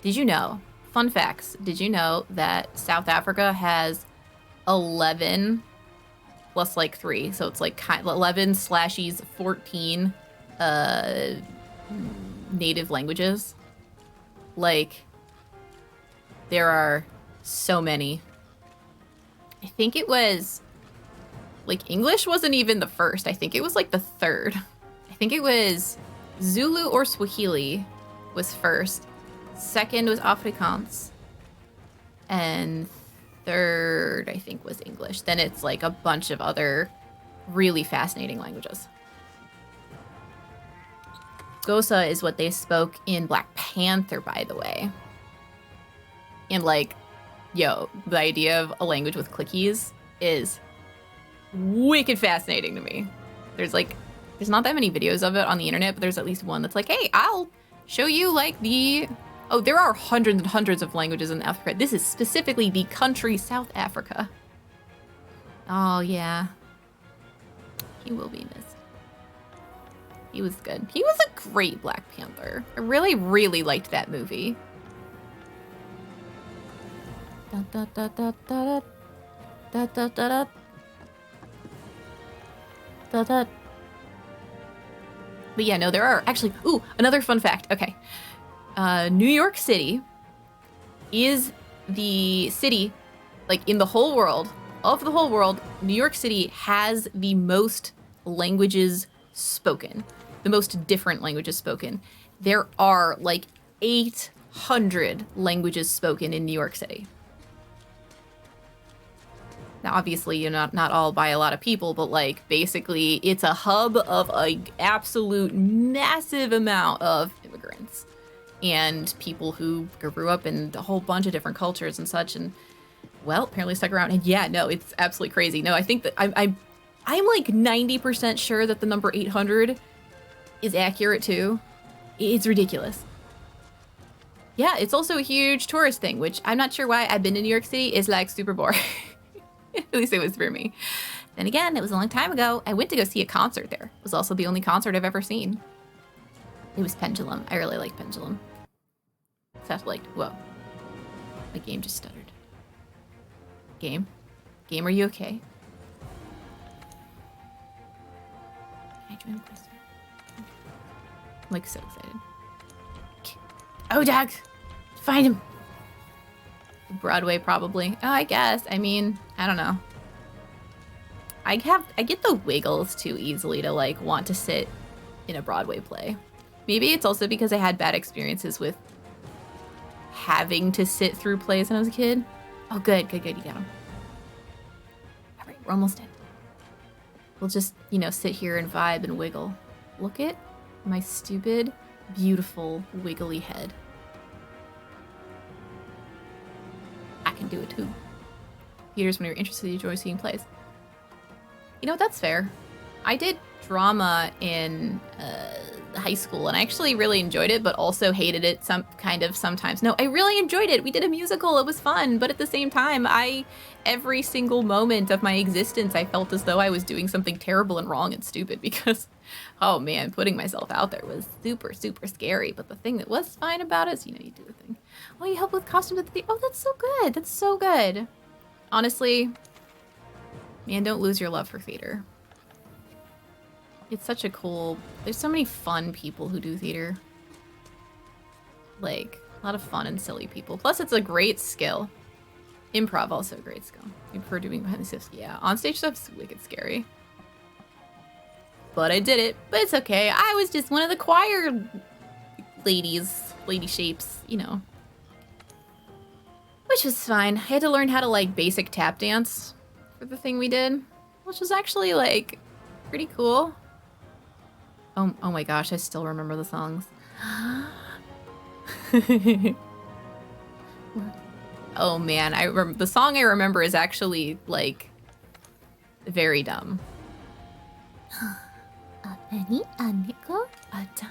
Did you know, fun facts, did you know that South Africa has 11 plus like 3, so it's like 11/14 native languages? Like, there are so many. I think it was, like, English wasn't even the first. I think it was, like, the third. I think it was Zulu or Swahili was first. Second was Afrikaans. And third, I think, was English. Then it's, like, a bunch of other really fascinating languages. Xhosa is what they spoke in Black Panther, by the way. And, like, yo, the idea of a language with clickies is wicked fascinating to me. There's not that many videos of it on the internet, but there's at least one that's like, hey, I'll show you like the Oh, there are hundreds and hundreds of languages in Africa. This is specifically the country South Africa. Oh, yeah. He will be missed. He was good. He was a great Black Panther. I really, really liked that movie. Da, da, da, da, da, da, da, da, da, da, da. But yeah, no, there are actually... Ooh, another fun fact. Okay. New York City is the city, like, in the whole world, of the whole world, New York City has the most languages spoken. The most different languages spoken. There are, like, 800 languages spoken in New York City. Now, obviously, you're not all by a lot of people, but, like, basically, it's a hub of an absolute massive amount of immigrants and people who grew up in a whole bunch of different cultures and such, and, well, apparently stuck around. And yeah, no, it's absolutely crazy. No, I think that I'm like 90% sure that the number 800 is accurate, too. It's ridiculous. Yeah, it's also a huge tourist thing, which I'm not sure why I've been to New York City. It's, like, super boring. At least it was for me. Then again, it was a long time ago. I went to go see a concert there. It was also the only concert I've ever seen. It was Pendulum. I really like Pendulum. Except, like, whoa. My game just stuttered. Game? Game, are you okay? Can I join this? I'm like so excited. Oh, Doug! Find him! Broadway, probably. Oh, I guess. I mean, I don't know. I get the wiggles too easily to, like, want to sit in a Broadway play. Maybe it's also because I had bad experiences with having to sit through plays when I was a kid. Oh, good. You got him. All right, we're almost in. We'll just, you know, sit here and vibe and wiggle. Look at my stupid, beautiful, wiggly head. I can do it too. Theaters when you're interested, you enjoy seeing plays. You know, that's fair. I did drama in high school, and I actually really enjoyed it, but also hated it sometimes. No, I really enjoyed it. We did a musical. It was fun, but at the same time, every single moment of my existence, I felt as though I was doing something terrible and wrong and stupid because, oh man, putting myself out there was super, super scary. But the thing that was fine about it is, you know, you do the thing. Oh, you help with costumes at the theater. Oh, that's so good. That's so good. Honestly, man, don't lose your love for theater. It's such a cool... There's so many fun people who do theater. Like, a lot of fun and silly people. Plus, it's a great skill. Improv, also a great skill. You prefer doing behind the scenes. Yeah, onstage stuff's wicked scary. But I did it. But it's okay. I was just one of the choir ladies. Lady shapes, you know. Which was fine. I had to learn how to, like, basic tap dance for the thing we did. Which was actually, like, pretty cool. Oh my gosh, I still remember the songs. Oh man, the song I remember is actually, like, very dumb. A penny, a nickel, a dime.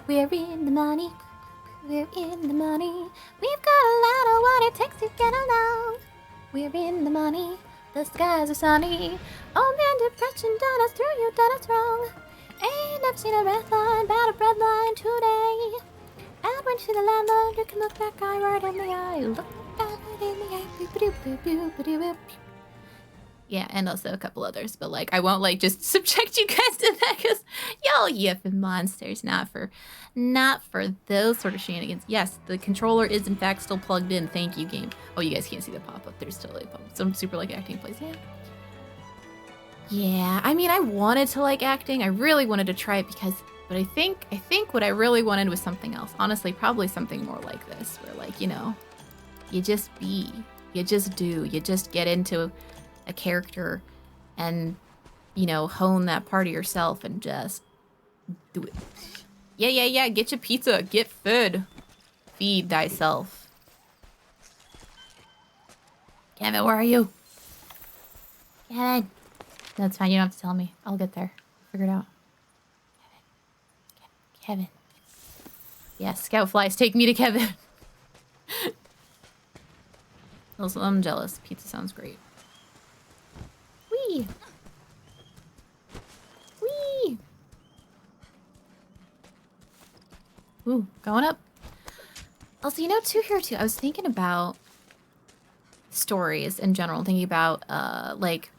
We're in the money. We're in the money. We've got a lot of what it takes to get along. We're in the money. The skies are sunny. Oh man, depression done us through, you done us wrong. Ain't never seen a red line, about a bread line today. And when you see the landlord, you can look that guy right in the eye. Look that guy in the eye. Boop-a-doop-boop-boop-boop-boop. Yeah, and also a couple others, but, like, I won't, like, just subject you guys to that because y'all yipping monsters, not for those sort of shenanigans. Yes, the controller is in fact still plugged in. Thank you, game. Oh, you guys can't see the pop-up. There's totally a pop-up. Some super like acting plays. Yeah, I mean, I wanted to like acting. I really wanted to try it but I think what I really wanted was something else. Honestly, probably something more like this, where, like, you know, you just be, you just do, you just get into a character and, you know, hone that part of yourself and just do it. Yeah, get your pizza, get food, feed thyself. Kevin, where are you? Kevin. That's fine, you don't have to tell me. I'll get there. Figure it out. Kevin. Yeah, scout flies, take me to Kevin. Also, I'm jealous. Pizza sounds great. Whee! Whee! Ooh, going up. Also, you know, too, I was thinking about stories in general, thinking about, like,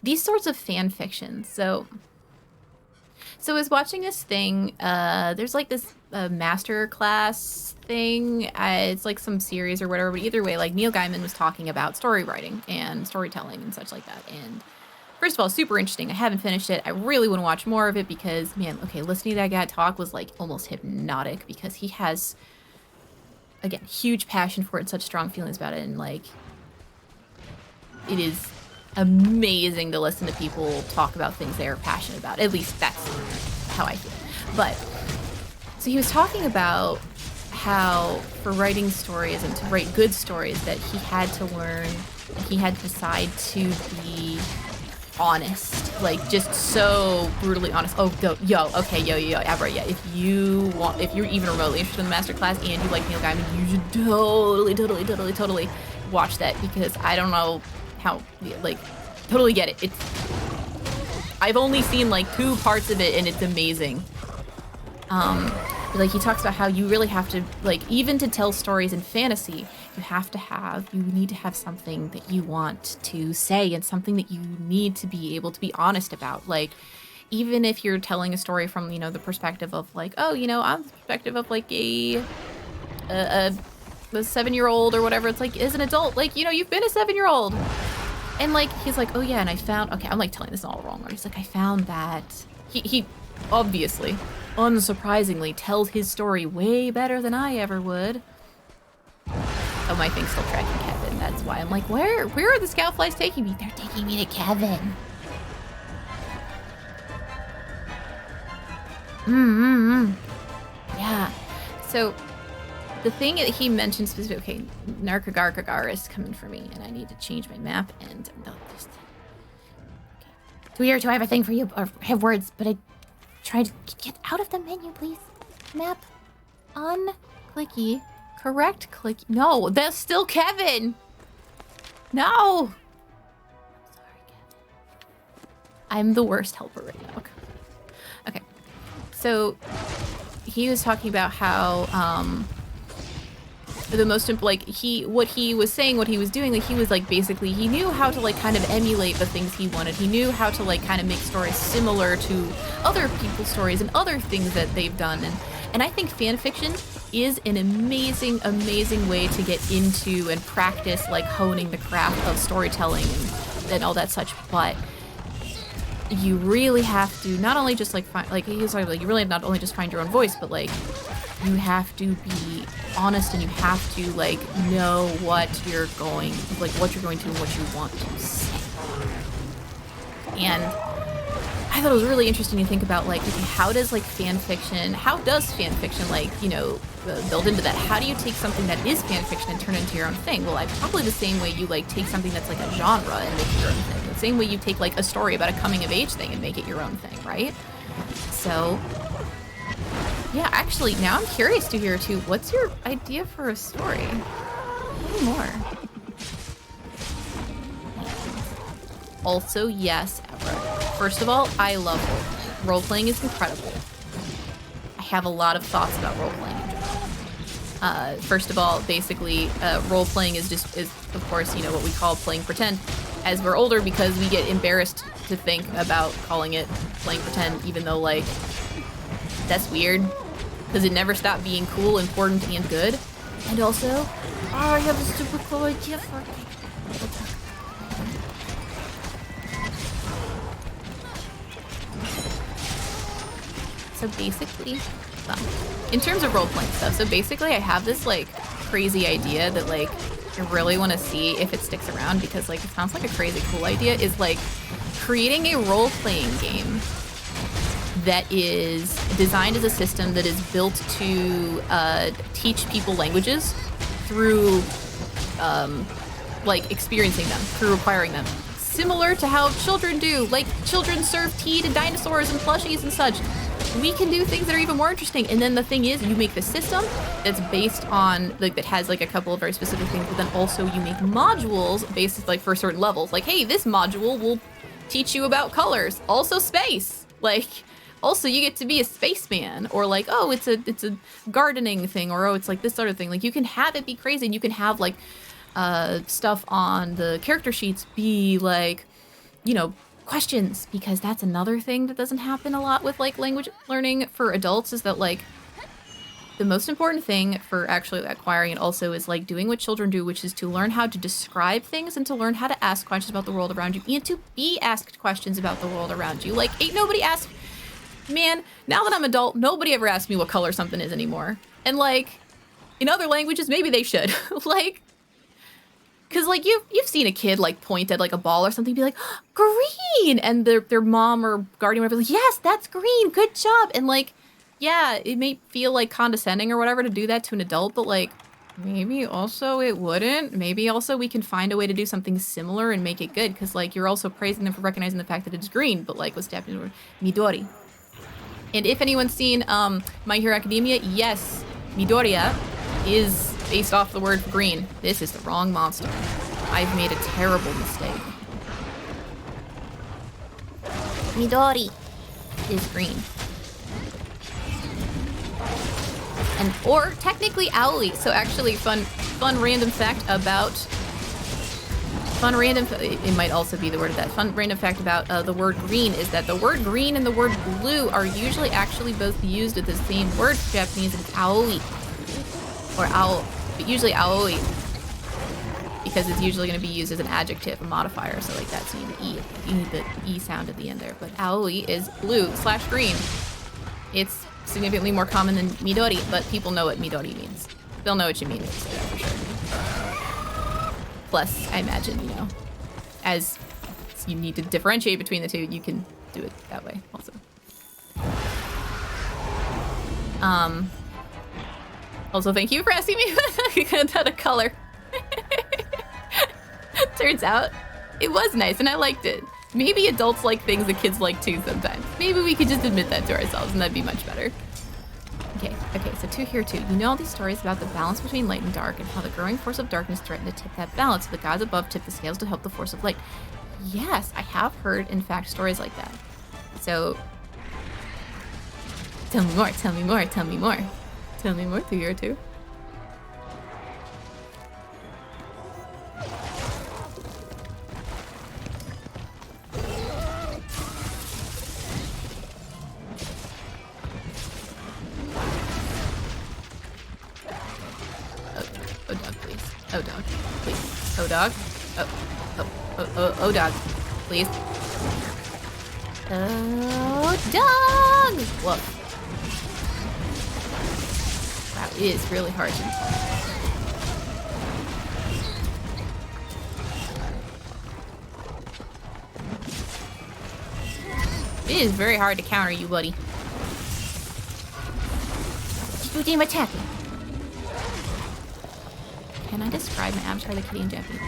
these sorts of fan fictions. So I was watching this thing, there's like this master class thing. It's like some series or whatever, but either way, like Neil Gaiman was talking about story writing and storytelling and such like that. And first of all, super interesting. I haven't finished it. I really want to watch more of it because, man, okay, listening to that guy talk was like almost hypnotic because he has, again, huge passion for it and such strong feelings about it. And like, it is amazing to listen to people talk about things they are passionate about. At least that's how I feel. But so he was talking about how for writing stories and to write good stories that he had to learn, he had to decide to be honest, like just so brutally honest. Oh, okay, Abra, yeah. If you're even remotely interested in the masterclass and you like Neil Gaiman, you should totally watch that because I don't know how, like, totally get it. I've only seen like 2 parts of it and it's amazing. Like he talks about how you really have to, like, even to tell stories in fantasy, you need to have something that you want to say and something that you need to be able to be honest about. Like, even if you're telling a story from, you know, the perspective of like, oh, you know, I'm the perspective of like a 7-year-old or whatever. It's like, as an adult, like, you know, you've been a 7-year-old. And like, he's like, oh yeah, and I found, okay, I'm like telling this all wrong. He's like, I found that he obviously, unsurprisingly, tells his story way better than I ever would. Oh, my thing's still tracking Kevin. That's why I'm like, where are the scout flies taking me? They're taking me to Kevin. Yeah. So the thing that he mentioned specifically, okay, Narkagar is coming for me, and I need to change my map, and just... Okay. Do I have a thing for you, or have words, but I tried to get out of the menu, please. Map. Unclicky. Correct click. No, that's still Kevin. No. I'm sorry, Kevin. I'm the worst helper right now. Okay. So he was talking about how, the most, like, what he was saying, what he was doing, like, he was, like, basically, he knew how to, like, kind of emulate the things he wanted. He knew how to, like, kind of make stories similar to other people's stories and other things that they've done. And I think fan fiction is an amazing, amazing way to get into and practice, like, honing the craft of storytelling and all that such. But you really have to not only just, like, find, like, he was like, you really not only just find your own voice, but, like, you have to be honest and you have to, like, know what you're going to and what you want to say. And I thought it was really interesting to think about, like, okay, how does fan fiction, like, you know, build into that? How do you take something that is fan fiction and turn it into your own thing? Well, probably the same way you, like, take something that's like a genre and make it your own thing. The same way you take, like, a story about a coming of age thing and make it your own thing, right? So yeah, actually, now I'm curious to hear, too, what's your idea for a story? Tell me more. Also, yes, Abra. First of all, I love role-playing. Role-playing is incredible. I have a lot of thoughts about role-playing in general. First of all, basically, role-playing is of course, you know, what we call playing pretend as we're older because we get embarrassed to think about calling it playing pretend, even though, like, that's weird. Because it never stopped being cool, important, and good. And also, I have a super cool idea for it. So basically, well, in terms of role-playing stuff, so basically I have this, like, crazy idea that, like, I really want to see if it sticks around because, like, it sounds like a crazy cool idea, is, like, creating a role-playing game that is designed as a system that is built to teach people languages through, like, experiencing them, through acquiring them. Similar to how children do. Like, children serve tea to dinosaurs and plushies and such. we can do things that are even more interesting. And then the thing is, you make the system that's based on, like, that has like a couple of very specific things, but then also you make modules based like for certain levels. Like, hey, this module will teach you about colors, also space. Like, also you get to be a spaceman, or like, oh, it's a gardening thing, or oh, it's like this sort of thing. Like, you can have it be crazy, and you can have like stuff on the character sheets be like, you know, questions, because that's another thing that doesn't happen a lot with like language learning for adults, is that like the most important thing for actually acquiring it also is like doing what children do, which is to learn how to describe things and to learn how to ask questions about the world around you and to be asked questions about the world around you. Like, ain't nobody asked, man, now that I'm adult, nobody ever asks me what color something is anymore. And like in other languages, maybe they should. Like, cause like you've seen a kid like point at like a ball or something, be like, green, and their mom or guardian would be like, yes, that's green, good job. And like, yeah, it may feel like condescending or whatever to do that to an adult, but like maybe also it wouldn't. Maybe also we can find a way to do something similar and make it good, because like you're also praising them for recognizing the fact that it's green, but like what's Japanese word? Midori. And if anyone's seen My Hero Academia, yes, Midoriya is based off the word green. This is the wrong monster. I've made a terrible mistake. Midori is green. And, or technically Aoi. So actually fun random fact about, it might also be the word of that. Fun random fact about the word green is that the word green and the word blue are usually actually both used as the same word for Japanese, and it's Aoi. Or Ao, but usually Aoi, because it's usually going to be used as an adjective, a modifier, so like that's, so you need the E sound at the end there. But Aoi is blue/green. It's significantly more common than Midori, but people know what Midori means. They'll know what you mean if you say that for sure. Plus, I imagine, you know, as you need to differentiate between the two, you can do it that way also. Also, thank you for asking me about a color. Turns out it was nice and I liked it. Maybe adults like things that kids like too sometimes. Maybe we could just admit that to ourselves and that'd be much better. Okay, so 2 here too. You know all these stories about the balance between light and dark and how the growing force of darkness threatened to tip that balance. The gods above tip the scales to help the force of light. Yes, I have heard, in fact, stories like that. So, tell me more. Tell me more 2 here too. Oh, dog, please. Oh, dog, please. Oh, dog. Oh, dog, please. Oh, dog! Whoa. Wow, it is really hard to... It is very hard to counter you, buddy. Keep team attacking. Can I describe my avatar the kitty in Japanese?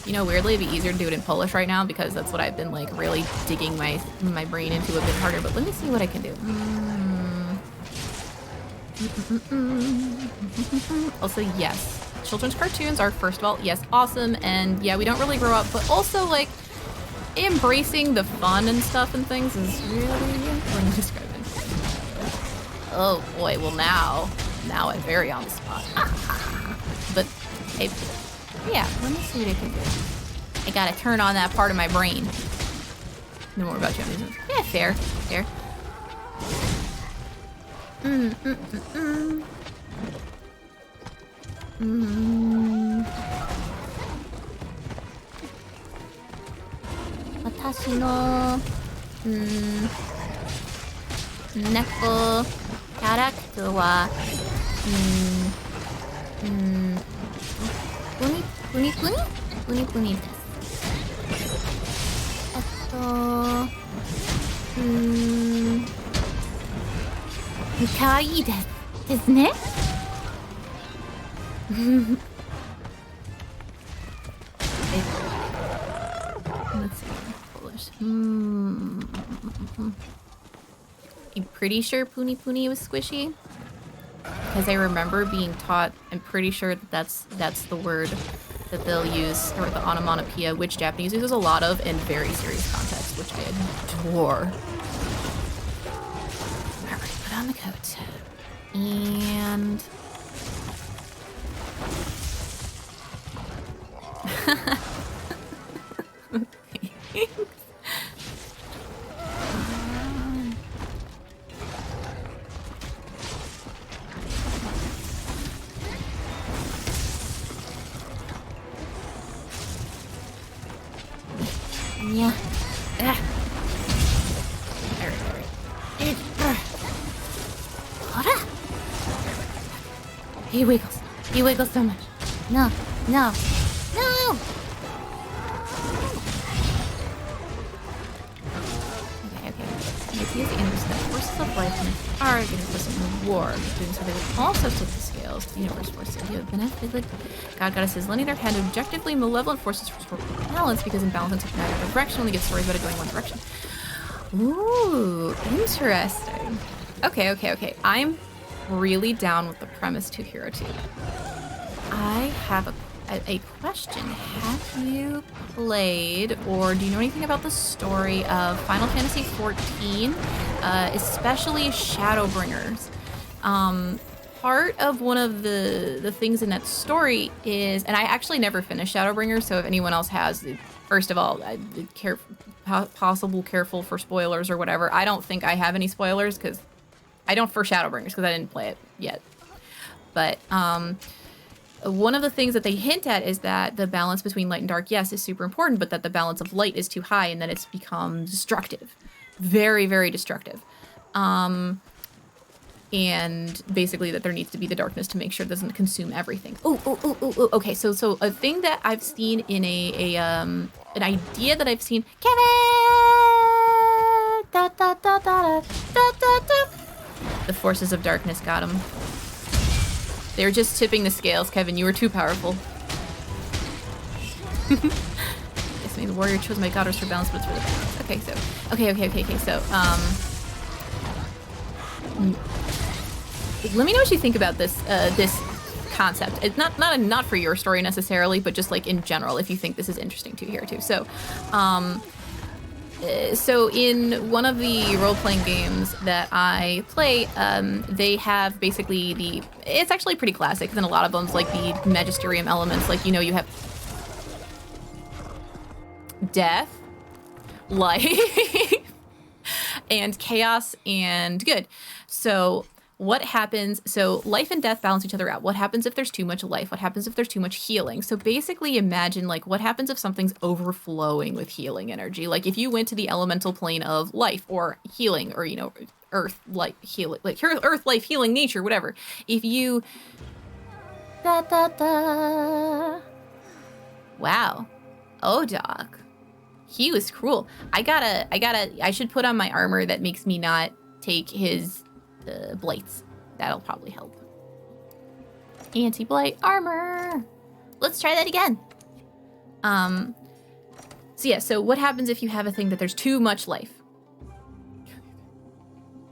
You know, weirdly, it'd be easier to do it in Polish right now because that's what I've been like really digging my brain into a bit harder. But let me see what I can do. Also, yes, children's cartoons are, first of all, yes, awesome, and yeah, we don't really grow up, but also like embracing the fun and stuff and things is really important to describe it. Oh boy, well now I'm very on the spot. But hey, yeah, let me see what I can do. I gotta turn on that part of my brain. No more about Japanese. Yeah, fair. 私の猫キャラクターはプニプニです。あと可愛いですね。Let's see, Polish. I'm pretty sure Puni Puni was squishy. Because I remember being taught, I'm pretty sure that that's the word that they'll use, or the onomatopoeia, which Japanese uses a lot of in very serious context, which I adore. Alright, put on the coat. And... Yeah. Alright. He wiggles. He wiggles so much. No. No. No! Okay. It's easy to understand. Forces of life and are getting present in the war. Doing so they would also tip the scales to the universe forces. You have benefited. God Goddesses lending their hand to objectively malevolent forces for balance, because imbalance in either direction only gets stories about it going one direction. Ooh, interesting. Okay. I'm really down with the premise to Hero 2. I have a question. Have you played, or do you know anything about the story of Final Fantasy XIV, especially Shadowbringers? Part of one of the things in that story is, and I actually never finished Shadowbringers, so if anyone else has, first of all, careful for spoilers or whatever. I don't think I have any spoilers, because I don't for Shadowbringers, because I didn't play it yet. But one of the things that they hint at is that the balance between light and dark, yes, is super important, but that the balance of light is too high and that it's become destructive. Very, very destructive. And basically that there needs to be the darkness to make sure it doesn't consume everything. Okay, so a thing that I've seen in an idea that I've seen, Kevin! The forces of darkness got him. They were just tipping the scales, Kevin. You were too powerful. Yes, maybe the warrior chose my daughters for balance, but it's for the balance. Okay, so, let me know what you think about this this concept. It's not for your story necessarily, but just like in general, if you think this is interesting to hear too. So in one of the role-playing games that I play, they have basically it's actually pretty classic, because in a lot of them, it's like the magisterium elements, like, you know, you have death, life, and chaos and good. So what happens, so life and death balance each other out. What happens if there's too much life? What happens if there's too much healing? So basically imagine, like, what happens if something's overflowing with healing energy? Like if you went to the elemental plane of life or healing, or, you know, earth, life, healing, like earth, life, healing, nature, whatever. If you... Wow. Oh, Doc. He was cruel. I should put on my armor that makes me not take his... blights. That'll probably help. Anti-blight armor. Let's try that again. So what happens if you have a thing that there's too much life?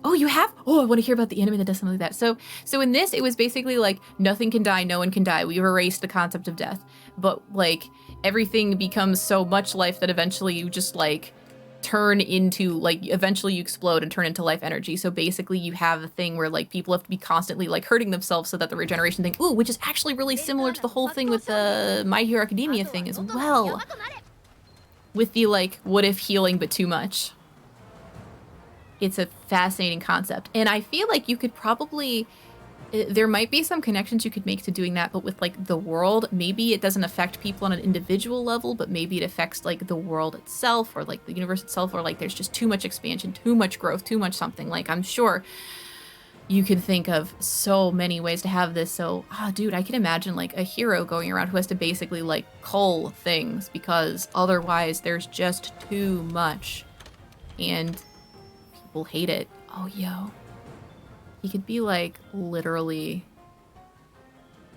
Oh, you have? Oh, I want to hear about the anime that does something like that. So in this, it was basically like nothing can die, no one can die. We've erased the concept of death, but like everything becomes so much life that eventually you just like turn into, like, eventually you explode and turn into life energy. So basically you have a thing where like people have to be constantly like hurting themselves so that the regeneration thing, ooh, which is actually really similar to the whole thing with the My Hero Academia thing as well. With the like, what if healing but too much? It's a fascinating concept. And I feel like you could probably, there might be some connections you could make to doing that, but with like the world, maybe it doesn't affect people on an individual level, but maybe it affects like the world itself, or like the universe itself, or like there's just too much expansion, too much growth, too much something. Like I'm sure you can think of so many ways to have this. So, dude, I can imagine like a hero going around who has to basically like cull things because otherwise there's just too much and people hate it. Oh, yo. He could be like literally,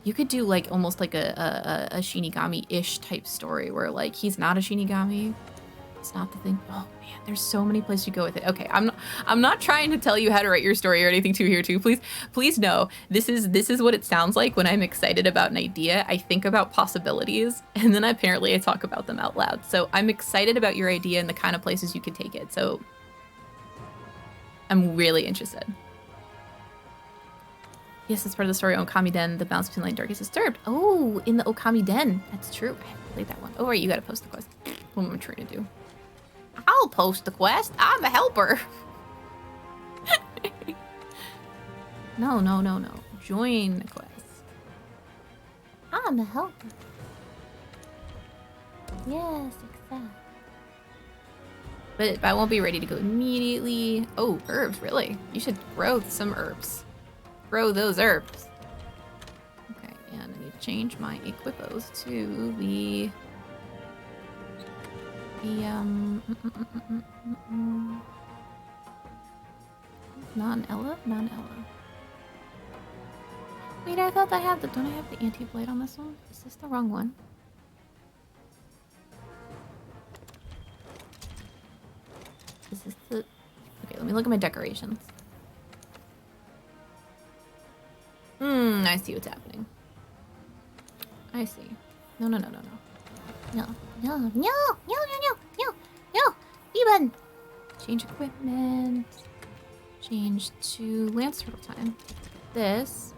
you could do like almost like a Shinigami-ish type story where like he's not a Shinigami, It's not the thing. Oh man, there's so many places you go with it. Okay, I'm not trying to tell you how to write your story or anything too here too. Please know this is what it sounds like when I'm excited about an idea. I think about possibilities and then apparently I talk about them out loud. So I'm excited about your idea and the kind of places you could take it. So I'm really interested. Yes, that's part of the story. Okami Den, the balance between light and dark is disturbed. Oh, in the Okami Den. That's true. I haven't played that one. Oh, right, you gotta post the quest. What am I trying to do? I'll post the quest. I'm a helper. No. Join the quest. I'm a helper. Yes, accept. But I won't be ready to go immediately. Oh, herbs, really? You should grow some herbs. Grow those herbs. Okay, and I need to change my equipos to the non-Ella? Non-Ella. Wait, I thought I had the... Don't I have the anti-blade on this one? Is this the wrong one? Is this the... Okay, let me look at my decorations. I see what's happening. I see. No. Even. Change equipment. Change to Lance Turtle time. This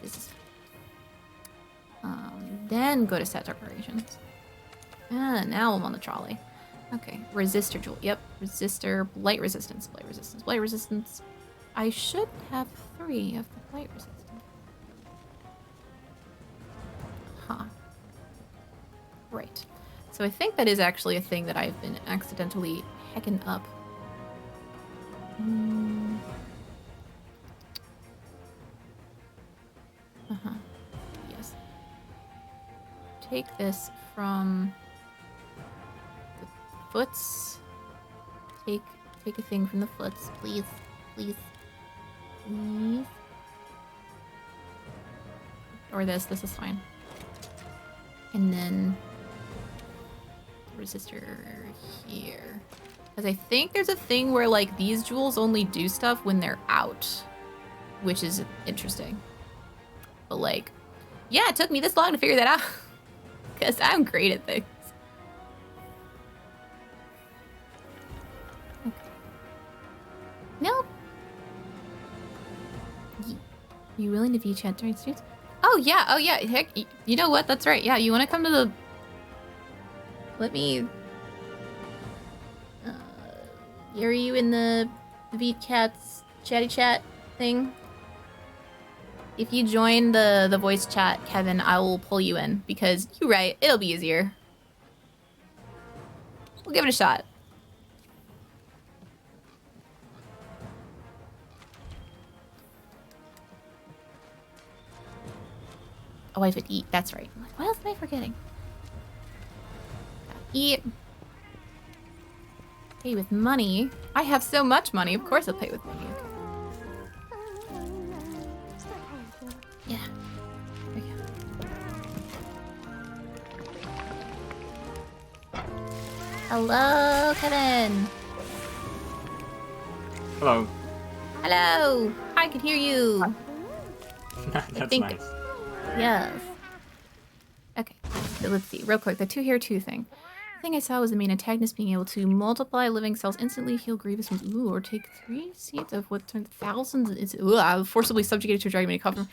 is. Then go to set decorations. And now I'm on the trolley. Okay, resistor jewel. Yep, resistor, blight resistance. I should have 3 of the blight resistance. Huh. Right. So I think that is actually a thing that I've been accidentally hecking up. Yes. Take this from the foots. Take a thing from the foots, please. Or this is fine. And then resistor here. Because I think there's a thing where like these jewels only do stuff when they're out. Which is interesting. But like, yeah, it took me this long to figure that out. Because I'm great at things. Okay. Nope. You willing to VChat during streams? Oh yeah. Heck, you know what? That's right. Yeah, you want to come to the... Let me... are you in the VCat's chatty chat thing? If you join the voice chat, Kevin, I will pull you in because you're right. It'll be easier. We'll give it a shot. Oh, I have to eat. That's right. I'm like, what else am I forgetting? Eat. Pay with money. I have so much money. Of course I'll pay with money. Okay. Yeah. Okay. Hello, Kevin. Hello. Hello. I can hear you. That's nice. Yes. Okay, so let's see. Real quick, the 2 here 2 thing. The thing I saw was the main antagonist being able to multiply living cells instantly, heal grievous wounds, or take 3 seeds of what turns thousands. It's forcibly subjugated to a dragon made come from.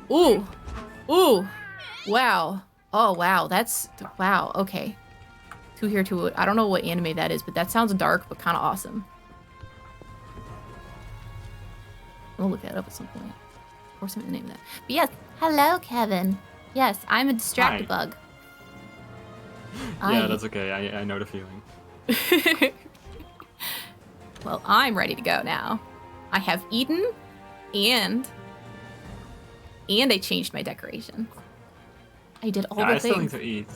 Ooh. Wow. Oh wow, that's wow. Okay. 2 here 2. I don't know what anime that is, but that sounds dark, but kind of awesome. We'll look that up at some point. Or something the name of that. But yes, hello, Kevin. Yes, I'm a distracted bug. Yeah, that's okay. I know the feeling. Well, I'm ready to go now. I have eaten, and I changed my decorations. I did all the things. I still need to eat.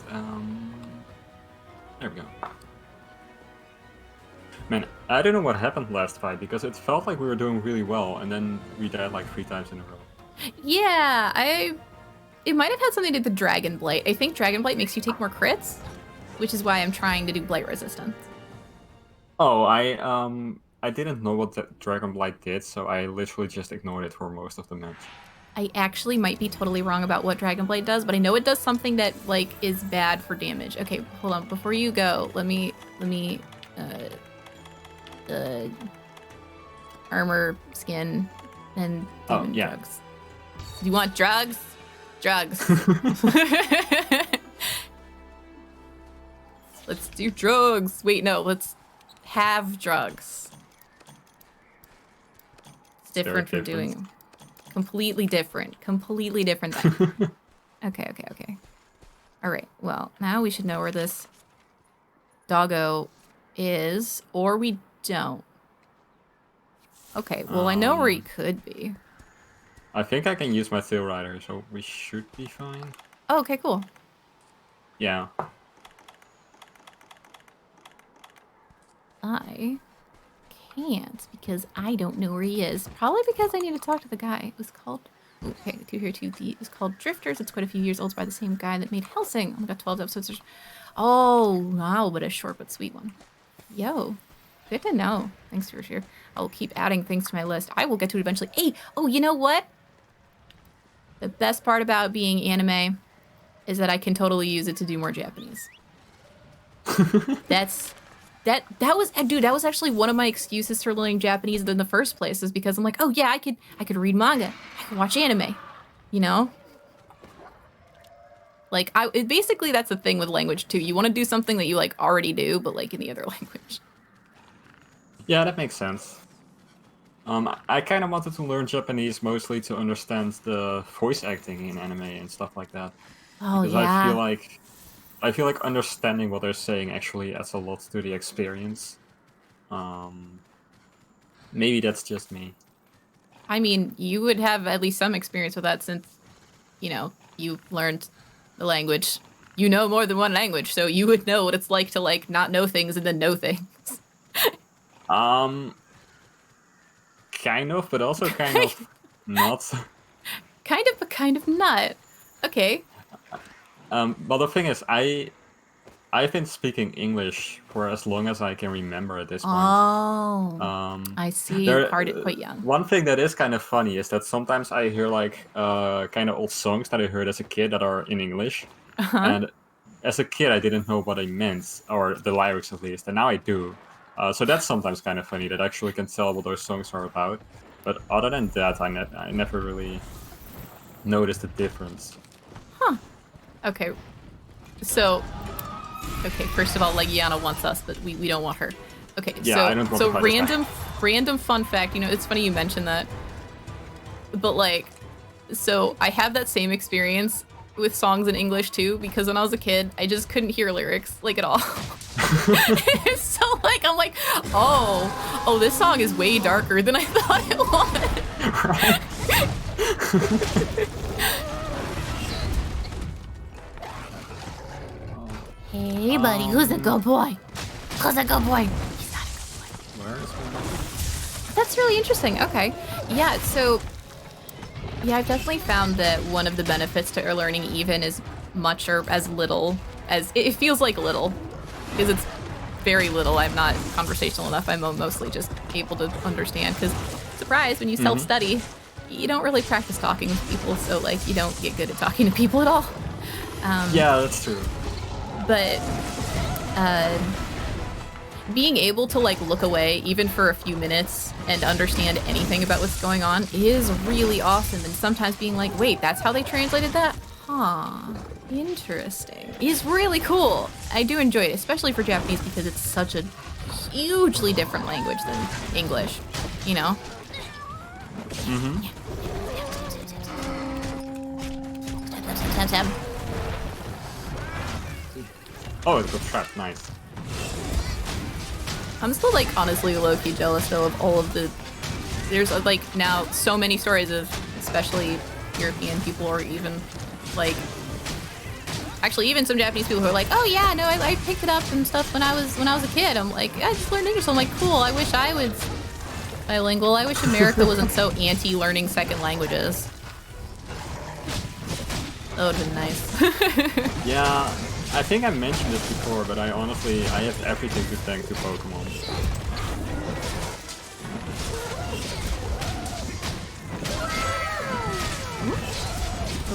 There we go. Man, I don't know what happened last fight because it felt like we were doing really well, and then we died like 3 times in a row. Yeah, it might have had something to do with the Dragon Blight. I think Dragon Blight makes you take more crits. which is why I'm trying to do blight resistance. Oh, I didn't know what that Dragon Blight did, so I literally just ignored it for most of the match. I actually might be totally wrong about what Dragon Blight does, but I know it does something that like is bad for damage. Okay, hold on. Before you go, let me armor, skin, and demon drugs. You want drugs? Drugs. Let's do drugs. Wait, no, let's have drugs. It's different from doing completely different thing. Okay. All right, well, now we should know where this doggo is, or we don't. Okay, well, I know where he could be. I think I can use my Tail Rider, so we should be fine. Oh, okay, cool. Yeah. I can't because I don't know where he is. Probably because I need to talk to the guy. It was called... Okay, 2 It's called Drifters. It's quite a few years old. It's by the same guy that made Hellsing. Oh my god, 12 episodes. Oh, wow, but a short but sweet one. Yo, good to know. Thanks for sure. I'll keep adding things to my list. I will get to it eventually. Hey, oh, you know what? The best part about being anime is that I can totally use it to do more Japanese. That was actually one of my excuses for learning Japanese in the first place, is because I'm like, oh yeah, I could read manga, I could watch anime, you know? Like, basically that's the thing with language too. You want to do something that you like already do, but like in the other language. Yeah, that makes sense. I kind of wanted to learn Japanese mostly to understand the voice acting in anime and stuff like that. Oh, because yeah. I feel like understanding what they're saying actually adds a lot to the experience. Maybe that's just me. I mean, you would have at least some experience with that since, you know, you learned the language. You know more than one language, so you would know what it's like to like not know things and then know things. Kind of, but also kind of not. Kind of, but kind of not. Okay. But the thing is, I've been speaking English for as long as I can remember at this point. Oh. I see. You started quite young. One thing that is kind of funny is that sometimes I hear like kind of old songs that I heard as a kid that are in English, and as a kid I didn't know what they meant, or the lyrics at least, and now I do. So that's sometimes kind of funny that I actually can tell what those songs are about. But other than that, I never really noticed the difference. Huh. Okay. So, okay, first of all, like, Yana wants us, but we don't want her. Okay, yeah, so, I don't want to random fun fact, you know, it's funny you mentioned that. But, like, so I have that same experience with songs in English, too, because when I was a kid, I just couldn't hear lyrics, like, at all. So, like, I'm like, oh, this song is way darker than I thought it was. Hey, buddy, who's a good boy? Who's a good boy? He's not a good boy. Where is my... That's really interesting. Okay. Yeah, so... Yeah, I've definitely found that one of the benefits to learning even as much or as little as... It feels like little, because it's very little. I'm not conversational enough. I'm mostly just able to understand, because, surprise, when you self-study, you don't really practice talking with people, so, like, you don't get good at talking to people at all. Yeah, that's true. But being able to like look away even for a few minutes and understand anything about what's going on is really awesome. And sometimes being like, wait, that's how they translated that? Huh, interesting. Is really cool. I do enjoy it, especially for Japanese, because it's such a hugely different language than English, you know? Tab. Oh, it got trapped. Nice. I'm still, like, honestly low-key jealous, though, of all of the... There's, like, now so many stories of, especially European people, or even, like... Actually, even some Japanese people who are like, oh, yeah, no, I picked it up and stuff when I was a kid. I'm like, I just learned English. I'm like, cool, I wish I was bilingual. I wish America wasn't so anti-learning second languages. That would have been nice. Yeah, I think I mentioned this before, but I have everything to thank to Pokemon.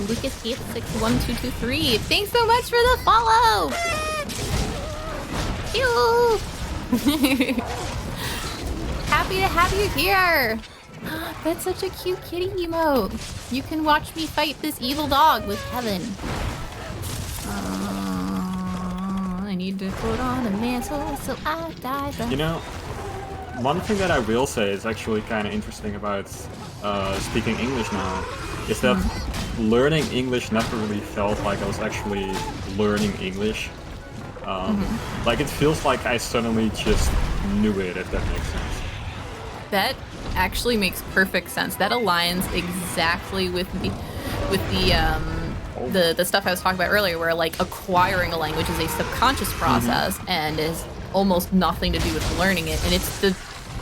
Lucas 86123. Thanks so much for the follow. Ew. Happy to have you here. That's such a cute kitty emote. You can watch me fight this evil dog with Heaven. I need to put on a mantle so I die. You know, one thing that I will say is actually kind of interesting about speaking English now is that learning English never really felt like I was actually learning English. Like it feels like I suddenly just knew it, if that makes sense. That actually makes perfect sense. That aligns exactly with the stuff I was talking about earlier, where like acquiring a language is a subconscious process and is almost nothing to do with learning it, and it's the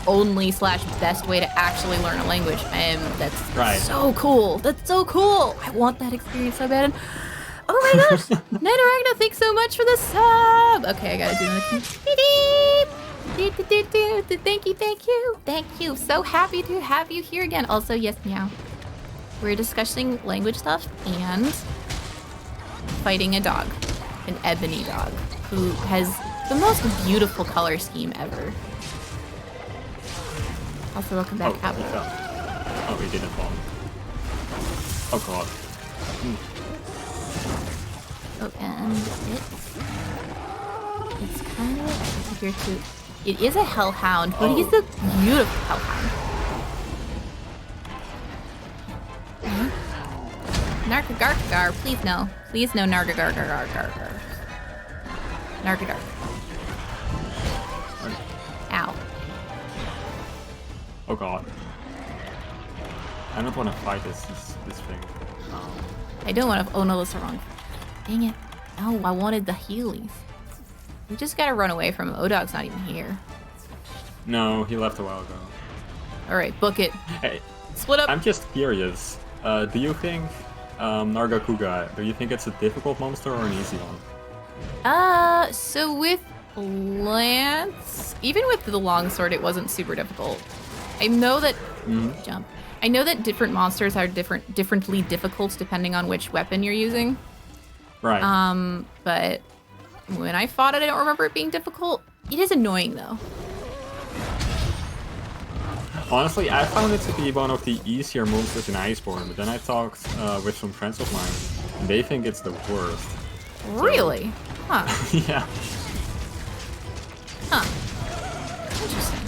only / best way to actually learn a language. And that's so cool. That's so cool. I want that experience so bad. And, oh my gosh, Nightaragna, thanks so much for the sub. Okay, I gotta do another Thank you. So happy to have you here again. Also, yes, meow. We're discussing language stuff and fighting a dog, an ebony dog, who has the most beautiful color scheme ever. Also, welcome back, Abby. Oh, he didn't fall. Oh god. Oh, and it's kind of here too. It is a hellhound, but he's a beautiful hellhound. Nargagargar, please no. Please no Nargagargar. Nargagar. Ow. Oh god. I don't want to fight this thing. I don't want to. Oh no, that's the wrong. Dang it. No, I wanted the Heelys. We just gotta run away from him. Odog's not even here. No, he left a while ago. Alright, book it. Hey, Split up. I'm just curious. Do you think Nargacuga, do you think it's a difficult monster or an easy one? So with Lance, even with the longsword, it wasn't super difficult. I know that jump. I know that different monsters are differently difficult depending on which weapon you're using. Right. But when I fought it, I don't remember it being difficult. It is annoying though. Honestly, I found it to be one of the easier monsters in Iceborne, but then I talked with some friends of mine, and they think it's the worst. Really? So... Huh. Yeah. Huh. Interesting.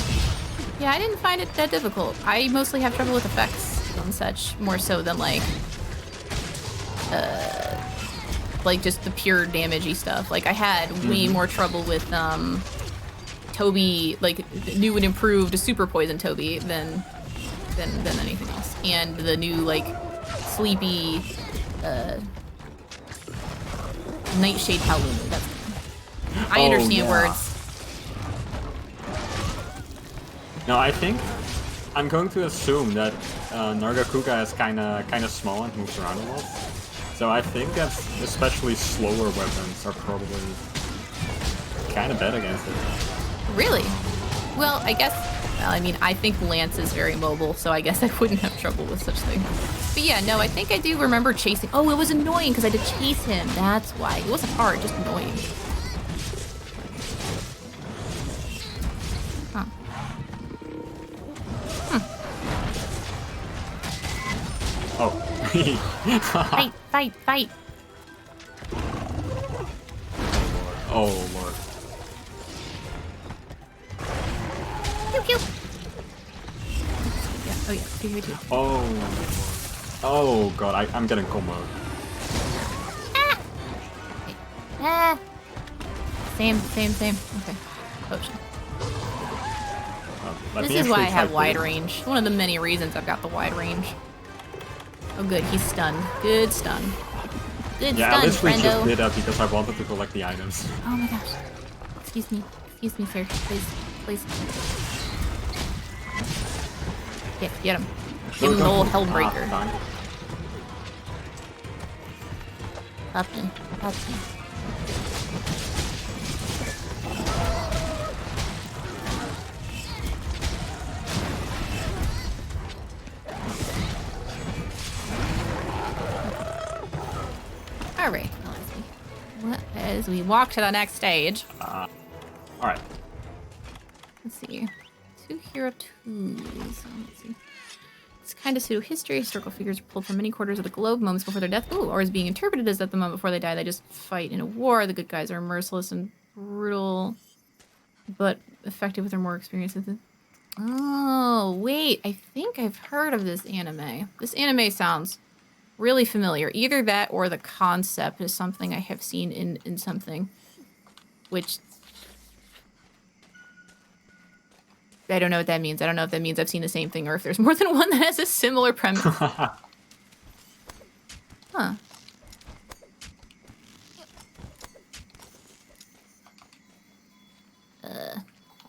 Yeah, I didn't find it that difficult. I mostly have trouble with effects and such, more so than like just the pure damagey stuff. Like I had way more trouble with Toby, like new and improved super poison Toby than anything else. And the new like sleepy Nightshade Halloumi. That's I understand words. No, I think I'm going to assume that Nargacuga is kind of small and moves around a lot. So I think that especially slower weapons are probably kind of bad against it. Really? Well, I guess. Well, I mean, I think Lance is very mobile, so I guess I wouldn't have trouble with such things. But yeah, no, I think I do remember chasing. Oh, it was annoying because I had to chase him. That's why. It wasn't hard, just annoying. Huh. Oh. Fight. Oh, Lord. Pew. Yeah, oh yeah, two. Oh, God, I'm getting comboed. Same. Okay. Potion. This is why I have wide range. One of the many reasons I've got the wide range. Oh good, he's stunned. Good stun. Good yeah, stun, I literally friendo. just did that because I wanted to collect the items. Oh my gosh. Excuse me, sir. Please. Get him. Give him the old Hellbreaker. Puppy. as we walk to the next stage. All right. Let's see. Two hero twos. Let's see. It's kind of pseudo-history. Historical figures are pulled from many quarters of the globe moments before their death. Ooh, or is being interpreted as at the moment before they die, they just fight in a war. The good guys are merciless and brutal, but effective with their more experience. Oh, wait. I think I've heard of this anime. This anime sounds really familiar. Either that or the concept is something I have seen in something, which... I don't know what that means. I don't know if that means I've seen the same thing or if there's more than one that has a similar premise. Huh.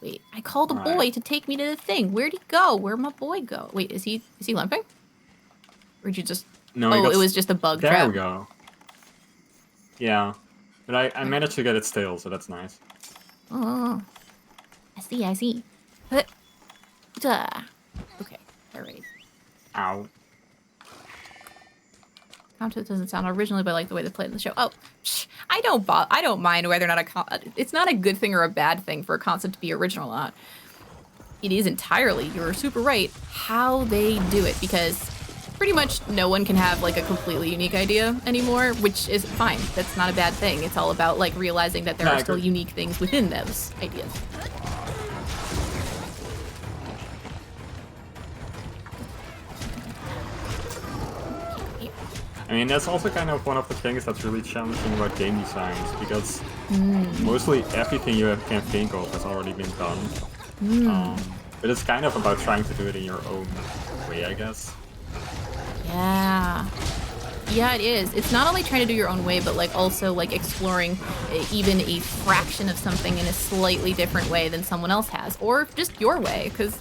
Wait, I called a boy to take me to the thing. Where'd he go? Where'd my boy go? Wait, is he limping? Or did you just... No, oh, it was just a bug trap. There we go. Yeah. But I managed to get its tail, so that's nice. Oh. I see. Okay, alright. Ow. Concept doesn't sound originally, but I like the way they played in the show. Oh, I don't mind whether or not it's not a good thing or a bad thing for a concept to be original or not. It is entirely, you're super right, how they do it, because pretty much no one can have like a completely unique idea anymore, which is fine. That's not a bad thing. It's all about like realizing that there are still unique things within those ideas. I mean, that's also kind of one of the things that's really challenging about game designs, because mostly everything you can think of has already been done. But it's kind of about trying to do it in your own way, I guess. Yeah. Yeah, it is. It's not only trying to do your own way, but like also like exploring even a fraction of something in a slightly different way than someone else has, or just your way. Because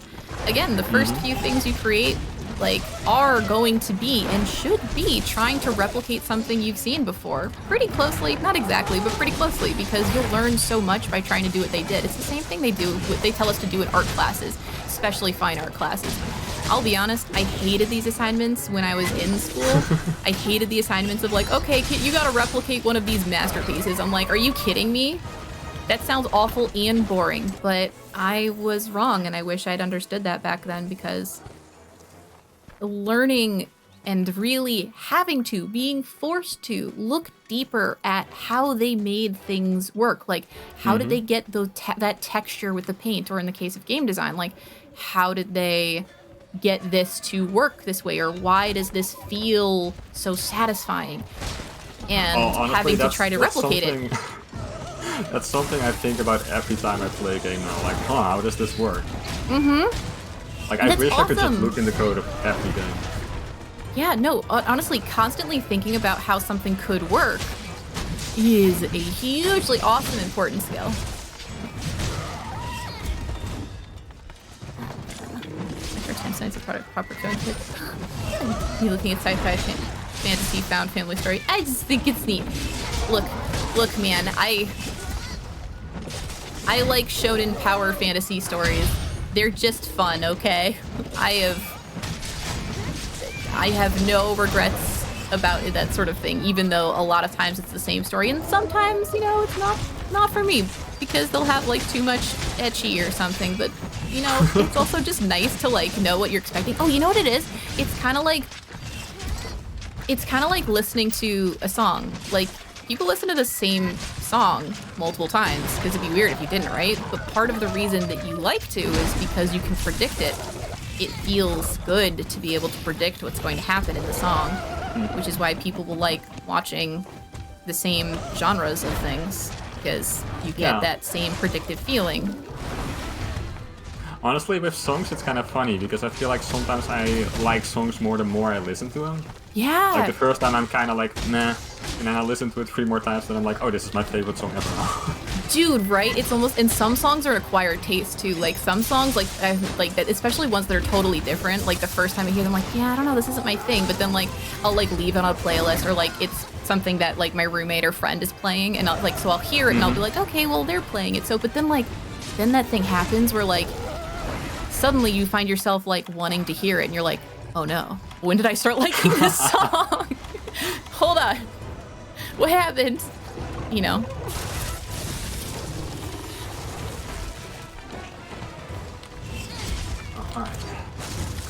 again, the first few things you create like are going to be and should be trying to replicate something you've seen before pretty closely, not exactly, but pretty closely, because you'll learn so much by trying to do what they did. It's the same thing they tell us to do in art classes, especially fine art classes. I'll be honest, I hated these assignments when I was in school. I hated the assignments of like, okay, kid, you gotta replicate one of these masterpieces. I'm like, are you kidding me? That sounds awful and boring, but I was wrong, and I wish I'd understood that back then, because learning and really being forced to look deeper at how they made things work. Like, how did they get that texture with the paint? Or in the case of game design, like, how did they get this to work this way? Or why does this feel so satisfying? And honestly, having to try to replicate it. That's something I think about every time I play a game now. Like, how does this work? Like, I wish I could just look in the code of every game. Yeah, no, honestly, constantly thinking about how something could work is a hugely awesome, important skill. Science of proper code. You looking at sci-fi fantasy found family story. I just think it's neat. Look, man, I like shonen power fantasy stories. They're just fun, okay? I have no regrets about that sort of thing, even though a lot of times it's the same story, and sometimes, you know, it's not for me, because they'll have like too much ecchi or something, but you know, it's also just nice to like know what you're expecting. Oh, you know what it is? It's kind of like listening to a song. Like, people listen to the same song multiple times, because it'd be weird if you didn't, right? But part of the reason that you like to is because you can predict it. It feels good to be able to predict what's going to happen in the song, which is why people will like watching the same genres of things, because you get that same predictive feeling. Honestly, with songs, it's kind of funny, because I feel like sometimes I like songs more the more I listen to them. Yeah. Like, the first time I'm kind of like, nah. And then I listen to it 3 more times, and I'm like, oh, this is my favorite song ever. Dude, right? It's almost, and some songs are acquired taste too. Like, some songs, like that, especially ones that are totally different. Like, the first time I hear them, like, yeah, I don't know, this isn't my thing. But then, like, I'll like leave it on a playlist, or like it's something that like my roommate or friend is playing, and I'll hear it, and I'll be like, okay, well, they're playing it. So, but then then that thing happens where like suddenly you find yourself like wanting to hear it, and you're like, oh no, when did I start liking this song? Hold on, what happened? You know.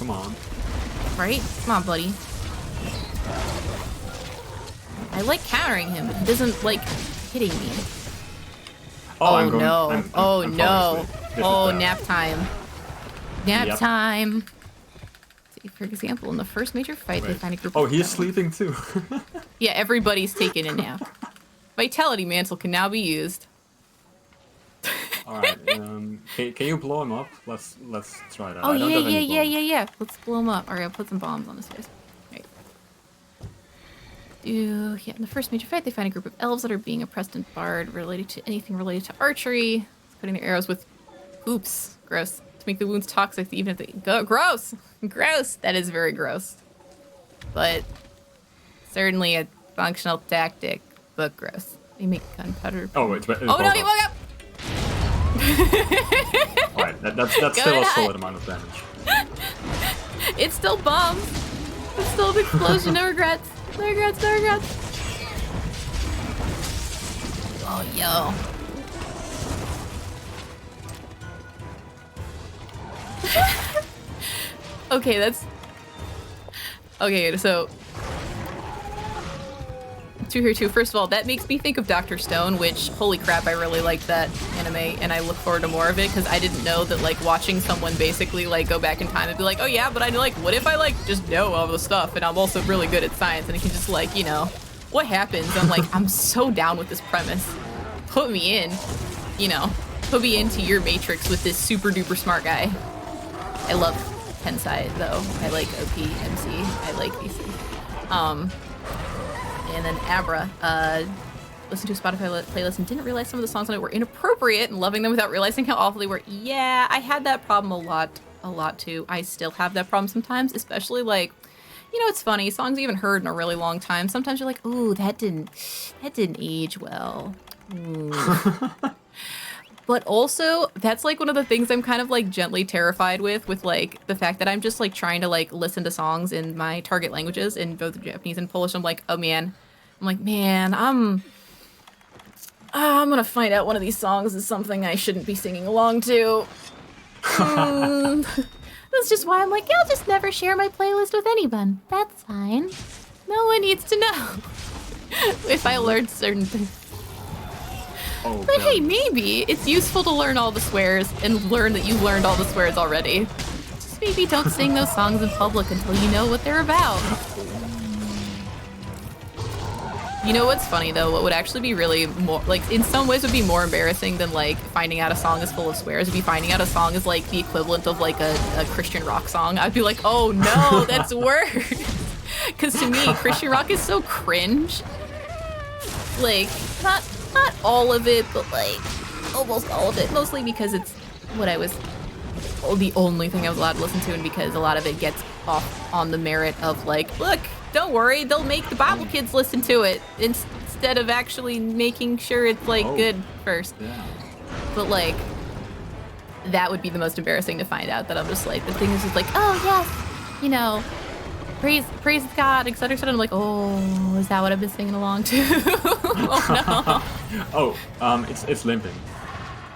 come on. Right? Come on, buddy. I like countering him, but he doesn't like hitting me. Oh, No. I'm Oh, falling no. asleep. This is Oh, bad. nap time. Nap Yep. time. See, for example, in the first major fight, they Wait. find a group Oh, of he's elves. sleeping too. Yeah, everybody's taking a nap. Vitality Mantle can now be used. All right. Can you blow him up? Let's try that. Oh, I don't have any bombs. yeah. Let's blow him up. All right, I'll put some bombs on his face. Right. Yeah, in the first major fight, they find a group of elves that are being oppressed and barred related to anything related to archery. Cutting their arrows with hoops. Gross. To make the wounds toxic, even if they go. Gross! Gross! That is very gross. But certainly a functional tactic, but gross. They make gunpowder. Oh, it's Oh no, he woke up! Alright, that's still a Good solid amount of damage. It's still bombs. It's still an explosion. No regrets. No regrets. No regrets. Oh, yo. Okay, that's... Okay, so... Two here, too. First of all, that makes me think of Dr. Stone, which, holy crap, I really liked that anime, and I look forward to more of it, because I didn't know that, like, watching someone basically, like, go back in time and be like, oh yeah, but I, like, what if I, like, just know all the stuff, and I'm also really good at science, and it can just, like, you know, what happens? I'm like, I'm so down with this premise. Put me in, you know, put me into your Matrix with this super duper smart guy. I love Tensai, though. I like OP, MC. I like DC. And then Abra, listened to a Spotify playlist and didn't realize some of the songs on it were inappropriate and loving them without realizing how awful they were. Yeah, I had that problem a lot too. I still have that problem sometimes, especially like, you know, it's funny, songs you haven't heard in a really long time. Sometimes you're like, ooh, that didn't age well. Ooh. But also, that's like one of the things I'm kind of like gently terrified with like the fact that I'm just like trying to like listen to songs in my target languages in both Japanese and Polish. I'm like, man, I'm gonna find out one of these songs is something I shouldn't be singing along to. That's just why I'm like, I'll just never share my playlist with anyone. That's fine. No one needs to know if I learned certain things. Oh, But hey, God. maybe it's useful to learn all the swears and learn that you've learned all the swears already. Just maybe don't sing those songs in public until you know what they're about. You know what's funny though? What would actually be really more, like, in some ways would be more embarrassing than like finding out a song is full of swears would be finding out a song is like the equivalent of like a Christian rock song. I'd be like, oh no, that's worse. Because to me, Christian rock is so cringe. Like, not all of it, but like almost all of it. Mostly because it's what I was, the only thing I was allowed to listen to, and because a lot of it gets off on the merit of like, look, don't worry, they'll make the Bible kids listen to it instead of actually making sure it's like good first. Yeah. But like, that would be the most embarrassing to find out that I'm just like, the thing is just like, oh yes, you know, praise God, etc., etc. I'm like, oh, is that what I've been singing along to? Oh no. Oh, it's limping.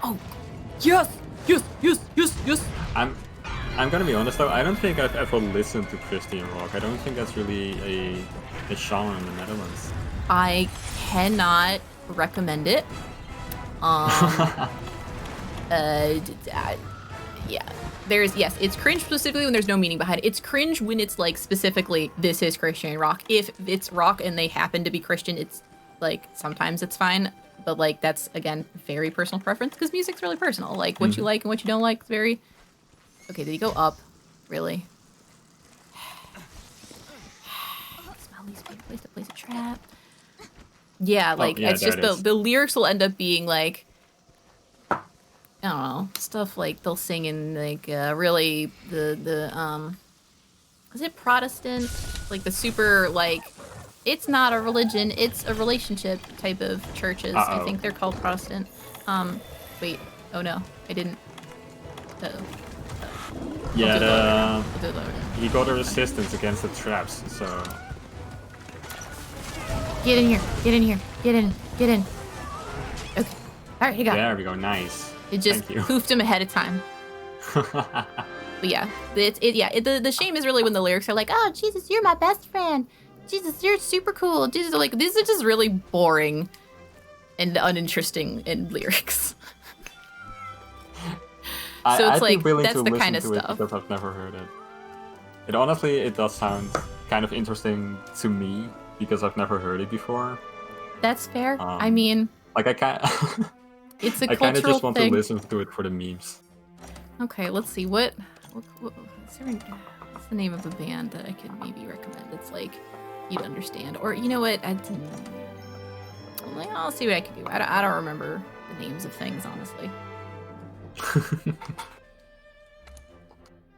Oh, yes. I'm gonna be honest though, I don't think I've ever listened to Christian rock. I don't think that's really a genre in the Netherlands. I cannot recommend it. Yeah. Yes, it's cringe specifically when there's no meaning behind it. It's cringe when it's like specifically, this is Christian rock. If it's rock and they happen to be Christian, it's like, sometimes it's fine. But like, that's again, very personal preference because music's really personal. Like what you like and what you don't like is very... Okay, did he go up? Really? Smell least favorite place to place a trap. Yeah, like, yeah, it's just there it is. the lyrics will end up being like, I don't know, stuff like they'll sing in like really the is it Protestant? Like the super like, it's not a religion, it's a relationship type of churches. I think they're called Protestant. Wait, oh no, I didn't. Uh-oh. Yeah, I'll do it later. he got a resistance against the traps, so... Get in here, get in here, get in. Okay, alright, he got it. There we go, nice. It just Thank you. poofed him ahead of time. But yeah, the shame is really when the lyrics are like, oh, Jesus, you're my best friend. Jesus, you're super cool. Jesus, like, these are just really boring and uninteresting in lyrics. So it's I'd like, be willing that's to the listen kind of to it stuff. because I've never heard it. It honestly, it does sound kind of interesting to me because I've never heard it before. That's fair. I mean, like I can't. it's a I kind of cultural just want thing. to listen to it for the memes. Okay, let's see. What's the name of a band that I could maybe recommend? It's like you'd understand, or you know what? I'll see what I can do. I don't remember the names of things, honestly.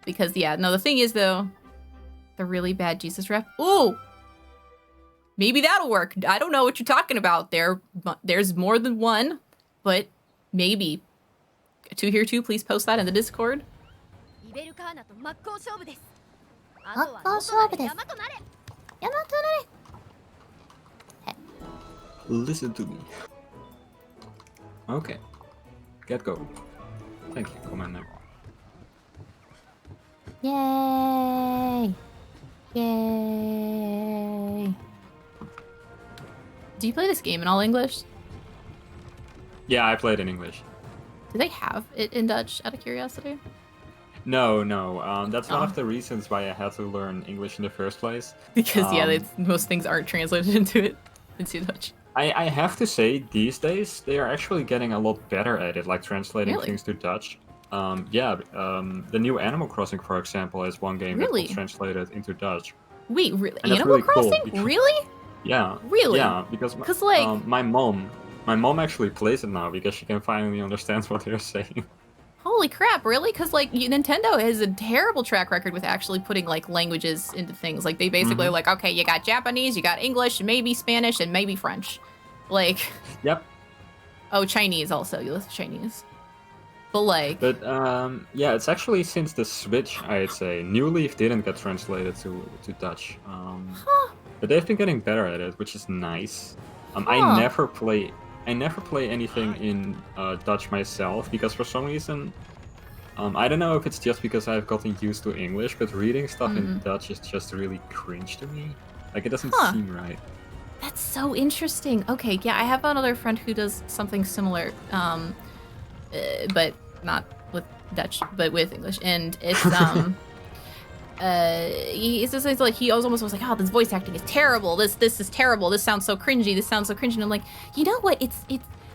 Because yeah, no. The thing is though, the really bad Jesus rap. Ooh, maybe that'll work. I don't know what you're talking about there. There's more than one, but maybe. 2 here 2, please post that in the Discord. Listen to me. Okay. Get going. Thank you, Commander. Yay! Yay! Do you play this game in all English? Yeah, I played in English. Do they have it in Dutch, out of curiosity? No. That's one of the reasons why I had to learn English in the first place. Because most things aren't translated into Dutch. I have to say, these days they are actually getting a lot better at it, like translating things to Dutch. The new Animal Crossing, for example, is one game that was translated into Dutch. Wait, really? And Animal Crossing? Cool because, really? Yeah. Really? Yeah, because my mom actually plays it now because she can finally understand what they're saying. Holy crap, really? Because, like, Nintendo has a terrible track record with actually putting, like, languages into things. Like, they basically are like, okay, you got Japanese, you got English, maybe Spanish, and maybe French. Like... Yep. Oh, Chinese also. You list Chinese. But, like... But, yeah, it's actually since the Switch, I'd say. New Leaf didn't get translated to Dutch. But they've been getting better at it, which is nice. I never play anything in Dutch myself because for some reason, I don't know if it's just because I've gotten used to English, but reading stuff in Dutch is just really cringe to me. Like, it doesn't seem right. That's so interesting. Okay, yeah, I have another friend who does something similar, but not with Dutch, but with English, and it's it's just like he almost was like, oh, this voice acting is terrible. This is terrible. This sounds so cringy. This sounds so cringy. And I'm like, you know what? It's.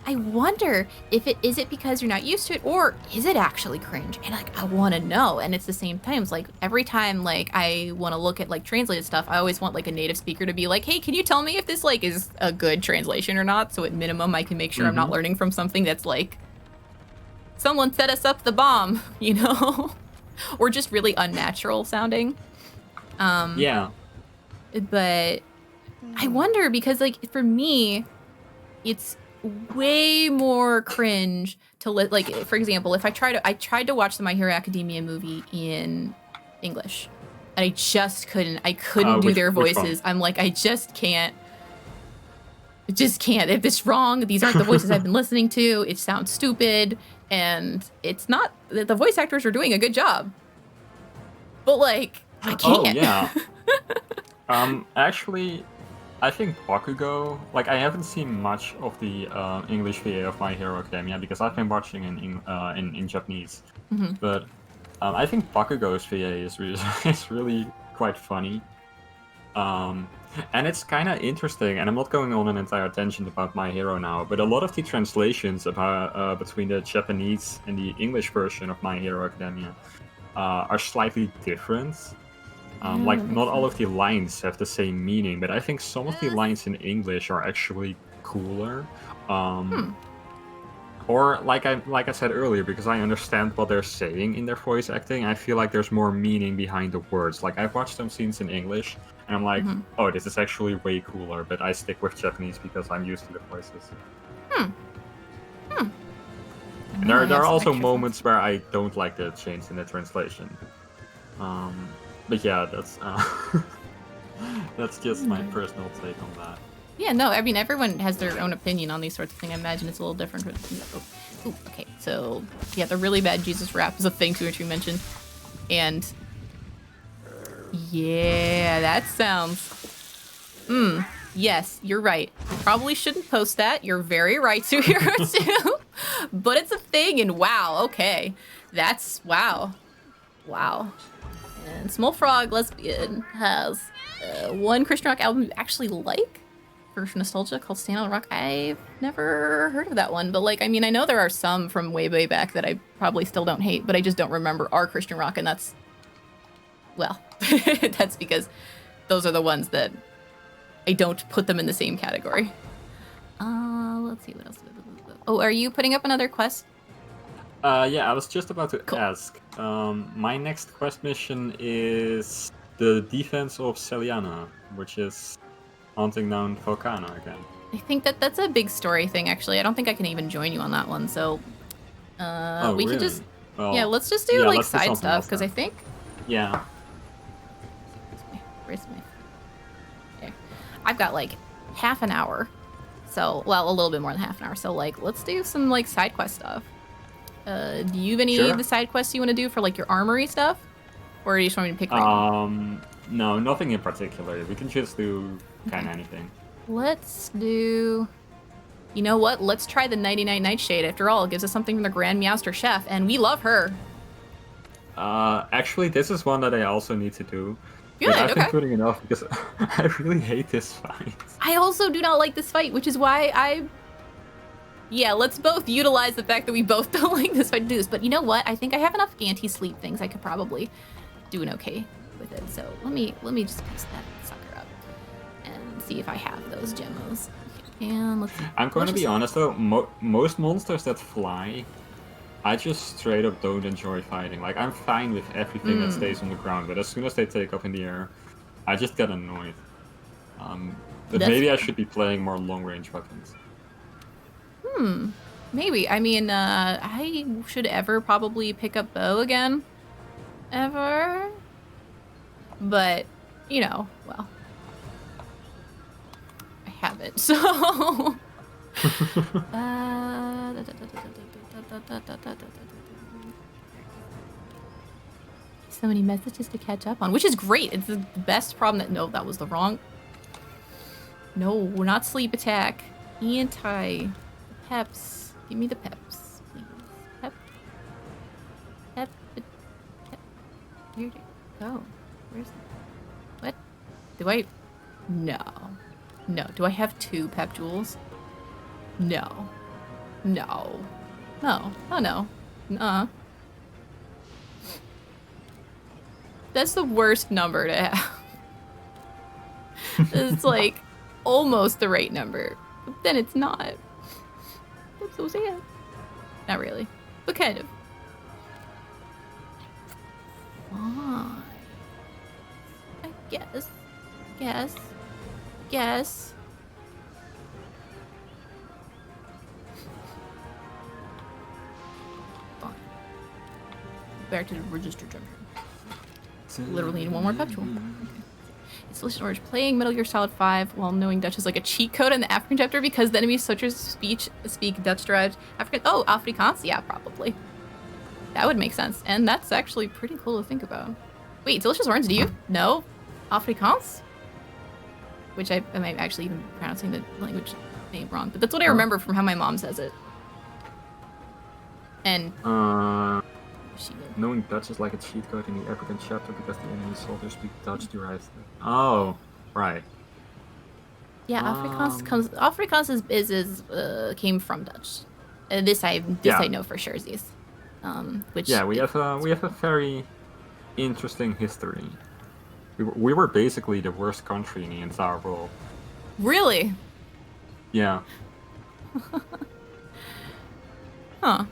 I wonder if it is because you're not used to it, or is it actually cringe? And like, I want to know. And it's the same times. Like every time, like I want to look at like translated stuff, I always want like a native speaker to be like, hey, can you tell me if this like is a good translation or not? So at minimum, I can make sure I'm not learning from something that's like, someone set us up the bomb, you know. Or just really unnatural sounding. Yeah. But I wonder because, like, for me, it's way more cringe to like, for example, if I tried to watch the My Hero Academia movie in English, and I just couldn't. I couldn't do their voices. I'm like, I just can't. If it's wrong, these aren't the voices I've been listening to. It sounds stupid. And it's not that the voice actors are doing a good job. But, like, I can't. Oh, yeah. Actually, I think Bakugo, like, I haven't seen much of the English VA of My Hero Academia because I've been watching in Japanese. But I think Bakugo's VA is really quite funny. And it's kind of interesting, and I'm not going on an entire tangent about My Hero now, but a lot of the translations about between the Japanese and the English version of My Hero Academia are slightly different. Like, not all of the lines have the same meaning, but I think some of the lines in English are actually cooler. Or, like I said earlier, because I understand what they're saying in their voice acting, I feel like there's more meaning behind the words. Like, I've watched some scenes in English, and I'm like, oh, this is actually way cooler, but I stick with Japanese because I'm used to the voices. And there are also moments where I don't like the change in the translation. But yeah, that's that's just my personal take on that. Yeah, no, I mean, everyone has their own opinion on these sorts of things. I imagine it's a little different. Okay, so, yeah, the really bad Jesus rap is a thing, too, which you mentioned. And yeah, that sounds... Yes, you're right. Probably shouldn't post that. You're very right, Superhero 2. But it's a thing, and wow, okay. That's... wow. Wow. And Small Frog Lesbian has one Christian rock album you actually like for nostalgia called Stand on the Rock. I've never heard of that one, but like, I mean, I know there are some from way, way back that I probably still don't hate, but I just don't remember our Christian rock, and that's... well, that's because those are the ones that I don't put them in the same category. Let's see what else. Oh, are you putting up another quest? Yeah, I was just about to ask. My next quest mission is the defense of Celiana, which is hunting down Volcana again. I think that's a big story thing, actually. I don't think I can even join you on that one, so... we really? can just... Well, yeah, let's just do, like, side stuff, because I think... yeah. Where's my... there. I've got, like, half an hour. So, well, a little bit more than half an hour. So, like, let's do some, like, side quest stuff. Do you have any of the side quests you want to do for, like, your armory stuff? Or do you just want me to pick one? No, nothing in particular. We can just do kind of anything. Let's do... you know what? Let's try the 99 Nightshade. After all, it gives us something from the Grand Meowster Chef, and we love her. Actually, this is one that I also need to do. Good, but I've okay. been putting it off because I really hate this fight. I also do not like this fight, which is why I... yeah, let's both utilize the fact that we both don't like this fight to do this. But you know what? I think I have enough anti-sleep things. I could probably do an okay with it. So let me just piece that sucker up and see if I have those gemmos. And let's see. I'm going to be honest though, most monsters that fly, I just straight up don't enjoy fighting. Like, I'm fine with everything that stays on the ground, but as soon as they take off in the air, I just get annoyed. But maybe I should be playing more long-range weapons. Maybe. I mean, I should ever probably pick up bow again. Ever. But, you know, well. I haven't, so... so many messages to catch up on, which is great. It's the best problem that... no, that was the wrong... no, we're not sleep attack. Anti... peps. Give me the peps, please. Pep. Pep. Pep. Where'd it go? Where's it? What? Do I... no. No. Do I have 2 pep jewels? No. No. No. Oh, no. That's the worst number to have. It's like almost the right number, but then it's not. I'm so sad. Not really, but kind of. Fine. I guess. Guess. Fine. Back to the register junction. Literally need one more pep tool. Okay. It's delicious orange. Playing Metal Gear Solid 5 while knowing Dutch is like a cheat code in the African chapter because the enemy soldiers speak Dutch-derived African. Oh, Afrikaans? Yeah, probably. That would make sense. And that's actually pretty cool to think about. Wait, delicious orange, do you know Afrikaans? Which I might actually even pronouncing the language name wrong, but that's what I remember from how my mom says it. And knowing Dutch is like a cheat code in the African chapter because the enemy soldiers speak Dutch derived. Oh, right. Yeah, Afrikaans came from Dutch. This I know for sure, Zeus. Which yeah, we have a very interesting history. We were basically the worst country in the entire world. Really? Yeah. Huh.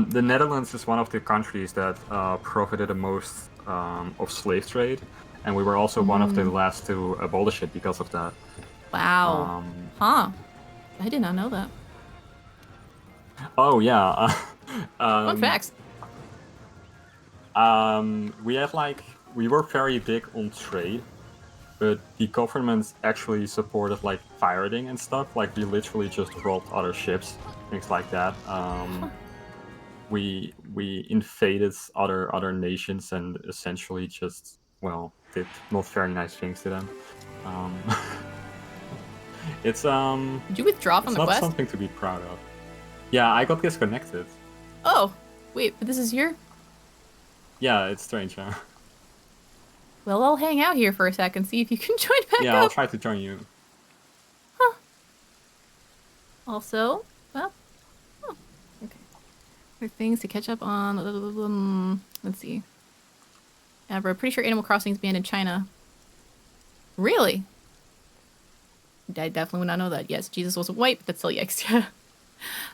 The Netherlands is one of the countries that profited the most of slave trade, and we were also one of the last to abolish it because of that. Wow. Huh. I did not know that. Oh yeah. Fun facts. We were very big on trade, but the government actually supported like pirating and stuff. Like we literally just robbed other ships, things like that. we invaded other nations and essentially just, well, did not very nice things to them. Um, it's Did you withdraw from it's the not quest? something to be proud of. Yeah, I got disconnected. Oh, wait, but this is your... Yeah, it's strange, huh? Well, I'll hang out here for a second, see if you can join back Yeah, I'll up. try to join you. Huh. Also, well, oh, okay. There are things to catch up on. Let's see. Yeah, bro, pretty sure Animal Crossing is banned in China. Really? I definitely would not know that. Yes, Jesus wasn't white, but that's still yikes.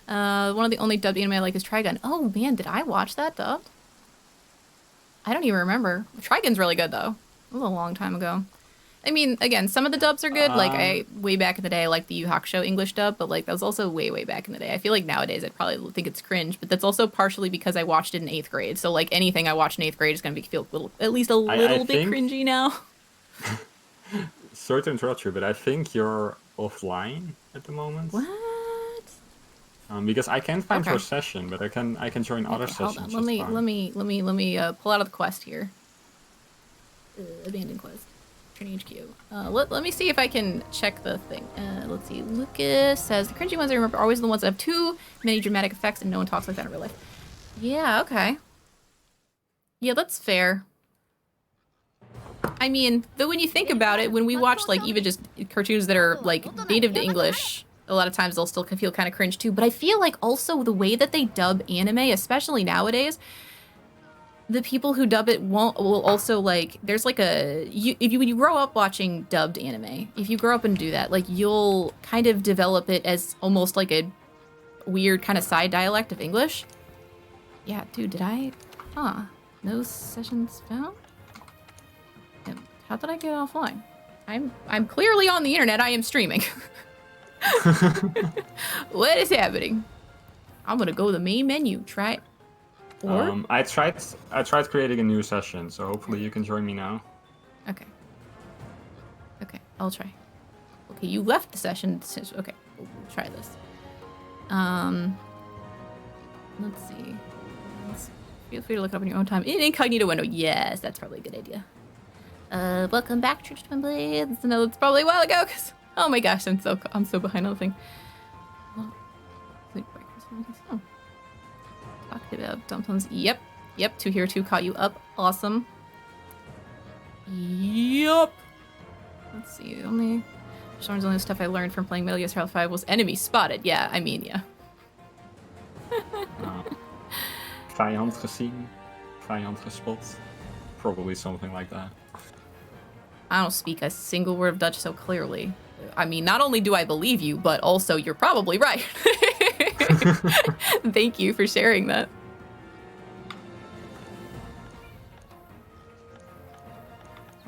One of the only dubbed anime I like is Trigun. Oh man, did I watch that dubbed? I don't even remember. Trigun's really good though. It was a long time ago. I mean, again, some of the dubs are good. Like way back in the day, I liked the Yu Hakusho English dub, but like that was also way back in the day. I feel like nowadays I'd probably think it's cringe, but that's also partially because I watched it in 8th grade. So like anything I watched in 8th grade is gonna feel at least a little bit cringy now. Sorry to interrupt you, but I think you're offline at the moment. What? Because I can't find Okay. your session, but I can join other sessions. Hold on. Let me pull out of the quest here. Abandoned quest. Training HQ. Let me see if I can check the thing. Let's see. Lucas says the cringy ones I remember are always the ones that have too many dramatic effects and no one talks like that in real life. Yeah, okay. Yeah, that's fair. I mean, though when you think about it, when we watch like even just cartoons that are like native to English, a lot of times they'll still feel kind of cringe too. But I feel like also the way that they dub anime, especially nowadays, the people who dub it will also like, there's like when you grow up watching dubbed anime, if you grow up and do that, like you'll kind of develop it as almost like a weird kind of side dialect of English. Yeah, dude, no sessions found? How did I get offline? I'm clearly on the internet. I am streaming. What is happening? I'm gonna go to the main menu. Try it. Or? I tried creating a new session, so hopefully you can join me now. Okay. Okay, I'll try. Okay, you left the session. Okay, we'll try this. Let's see. Feel free to look it up in your own time. In incognito window. Yes, that's probably a good idea. Welcome back, Church Twin Blades. I know it's probably a while ago, because oh my gosh, I'm so behind on the thing. Oh. Talked about dumplings. Yep. 2 here, 2 caught you up. Awesome. Yup. Let's see. Only stuff I learned from playing Metal Gear Solid 5 was enemy spotted. Yeah, I mean, yeah. Vijand gezien, vijand gespot. Probably something like that. I don't speak a single word of Dutch so clearly. I mean, not only do I believe you, but also you're probably right. Thank you for sharing that.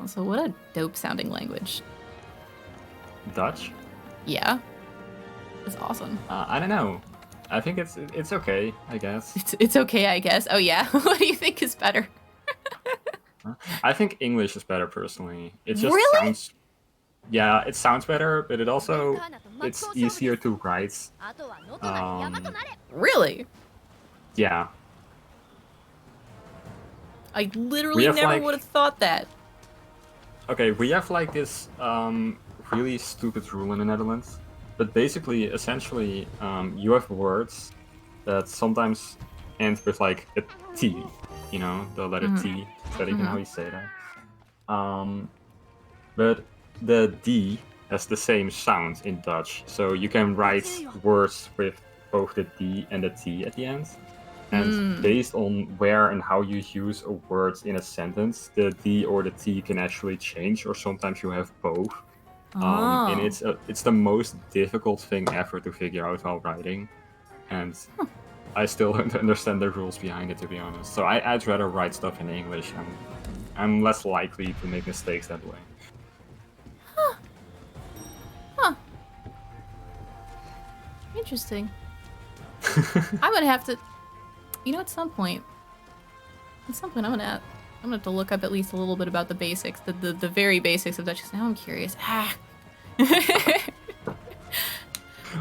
Also, what a dope sounding language. Dutch? Yeah. It's awesome. I don't know. I think it's okay, I guess. It's okay, I guess. Oh yeah. What do you think is better? I think English is better personally. It just Really? sounds. Yeah, it sounds better, but it's easier to write. Really? Yeah. I literally never would have thought that. Okay, we have like this really stupid rule in the Netherlands. But basically, essentially, you have words that sometimes end with like a T, you know, the letter T. Is that even how you say that? But the D has the same sound in Dutch, so you can write words with both the D and the T at the end. And based on where and how you use a word in a sentence, the D or the T can actually change, or sometimes you have both. And it's the most difficult thing ever to figure out while writing, and I still don't understand the rules behind it, to be honest. So I'd rather write stuff in English. I'm less likely to make mistakes that way. Huh. Interesting. I'm gonna have to, you know, at some point I'm gonna have to look up at least a little bit about the basics, the very basics of Dutch. 'Cause now I'm curious.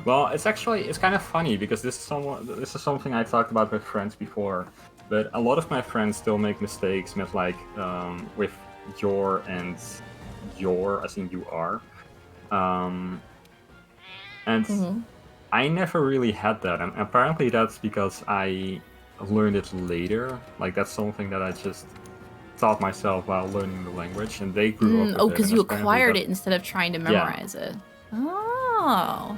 Well, it's kind of funny because this is something I talked about with friends before, but a lot of my friends still make mistakes with with your and your, as in you are, and Mm-hmm. I never really had that, and apparently that's because I learned it later. Like that's something that I just taught myself while learning the language, and they grew up Oh, with it, because and you apparently acquired that, it instead of trying to yeah. memorize it. Oh.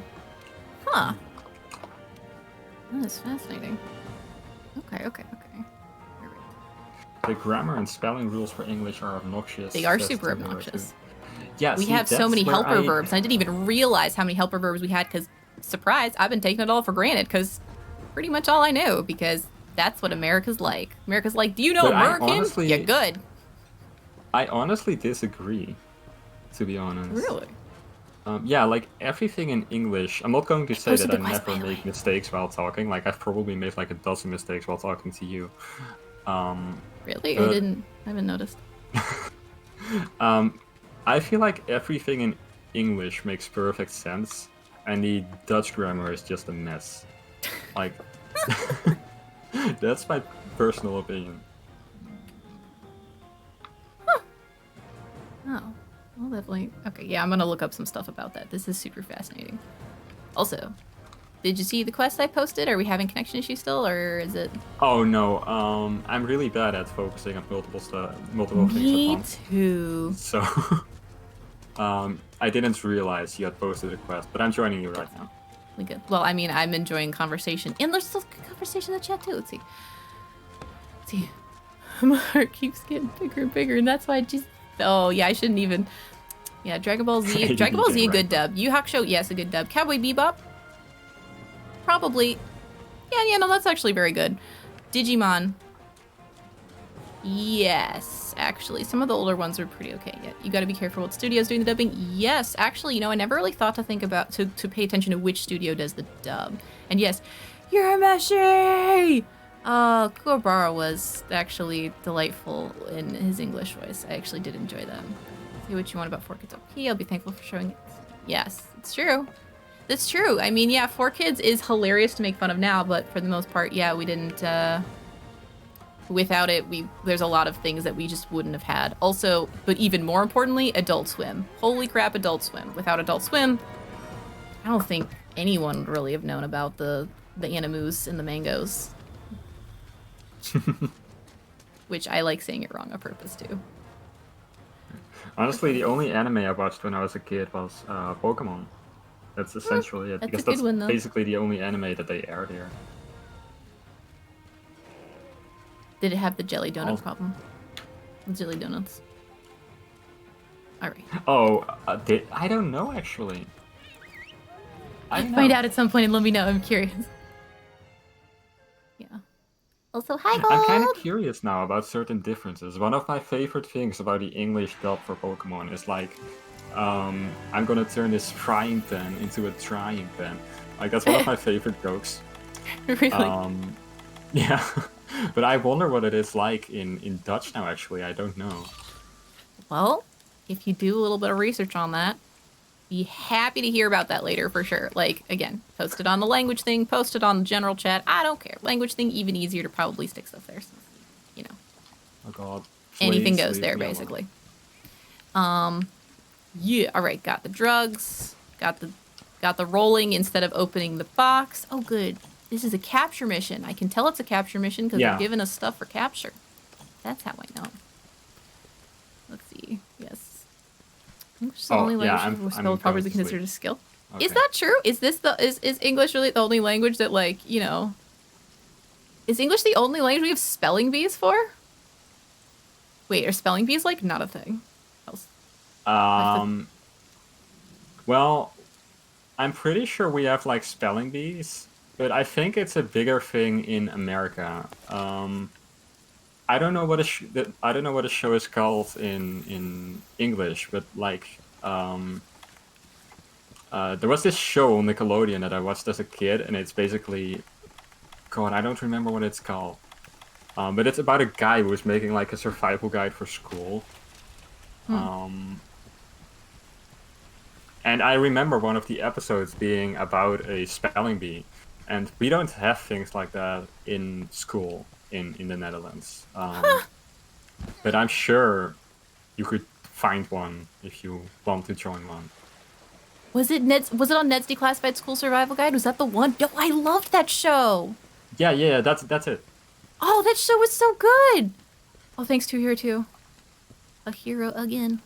Huh. That is fascinating. Okay. All right. The grammar and spelling rules for English are obnoxious. They are Says super Timur. obnoxious. Yeah, We see, have so many that's where helper verbs, and I didn't even realize how many helper verbs we had because, surprise, I've been taking it all for granted because pretty much all I know because that's what America's like. America's like, do you know But American? Yeah, good. I honestly disagree, to be honest. Really? Yeah, like everything in English, I'm not going to I say posted that the I quest, by never the way. make mistakes while talking. Like I've probably made like a dozen mistakes while talking to you. Really? But I haven't noticed. I feel like everything in English makes perfect sense, and the Dutch grammar is just a mess. Like, that's my personal opinion. Oh, well, definitely. Okay, yeah, I'm gonna look up some stuff about that. This is super fascinating. Also, did you see the quest I posted? Are we having connection issues still, or is it? Oh no, I'm really bad at focusing on multiple things at Me once. too. So, I didn't realize you had posted a quest, but I'm joining you right now. Good. Well, I mean, I'm enjoying conversation, and there's still conversation in the chat too. Let's see. Let's see. My heart keeps getting bigger and bigger, and that's why I just. Oh yeah, I shouldn't even. Yeah, Dragon Ball Z. Dragon Ball Z, a good dub. Yu Hakusho, yes, a good dub. Cowboy Bebop, probably. Yeah, no, that's actually very good. Digimon. Yes, actually, some of the older ones are pretty okay. Yeah, you got to be careful what studio's doing the dubbing. Yes, actually, I never really thought to think about to pay attention to which studio does the dub. And yes, Urameshi. Kuwabara was actually delightful in his English voice. I actually did enjoy that. Say what you want about 4Kids OP. I'll be thankful for showing it. Yes, it's true. That's true. I mean, yeah, 4Kids is hilarious to make fun of now, but for the most part, yeah, we didn't. Without it, there's a lot of things that we just wouldn't have had. Also, but even more importantly, Adult Swim. Holy crap, Adult Swim. Without Adult Swim, I don't think anyone would really have known about the animus and the mangoes. Which I like saying it wrong on purpose too. Honestly, the only anime I watched when I was a kid was Pokemon. That's essentially it, because that's basically the only anime that they aired here. Did it have the jelly donut problem? The jelly donuts. All right. Oh, I don't know actually. Find out at some point and let me know. I'm curious. Yeah. Also, hi, Gold! I'm kind of curious now about certain differences. One of my favorite things about the English dub for Pokemon is like, I'm gonna turn this frying pan into a trying pan. Like that's one of my favorite jokes. Really? Yeah. But I wonder what it is like in Dutch now, actually. I don't know. Well, if you do a little bit of research on that, be happy to hear about that later for sure. Like, again, post it on the language thing, post it on the general chat. I don't care. Language thing, even easier to probably stick stuff there. So, you know. Oh, God. Anything goes there, basically. Yeah. All right. Got the drugs. Got the rolling instead of opening the box. Oh, good. This is a capture mission. I can tell it's a capture mission because they're giving us stuff for capture. That's how I know. Let's see. Yes. English is the only language where spell probably is considered a skill. Okay. Is that true? Is this is English really the only language that, like, you know? Is English the only language we have spelling bees for? Wait, are spelling bees like not a thing? Well, I'm pretty sure we have like spelling bees. But I think it's a bigger thing in America. I don't know what a show is called in English, but like there was this show on Nickelodeon that I watched as a kid, and it's basically, God, I don't remember what it's called. But it's about a guy who was making like a survival guide for school. And And I remember one of the episodes being about a spelling bee, and we don't have things like that in school in the Netherlands. But I'm sure you could find one if you want to join one. Was it on Ned's Declassified School Survival Guide? Was that the one? Yo, I loved that show. Yeah, that's it. Oh, that show was so good. Oh, thanks to Hero 2. A hero again.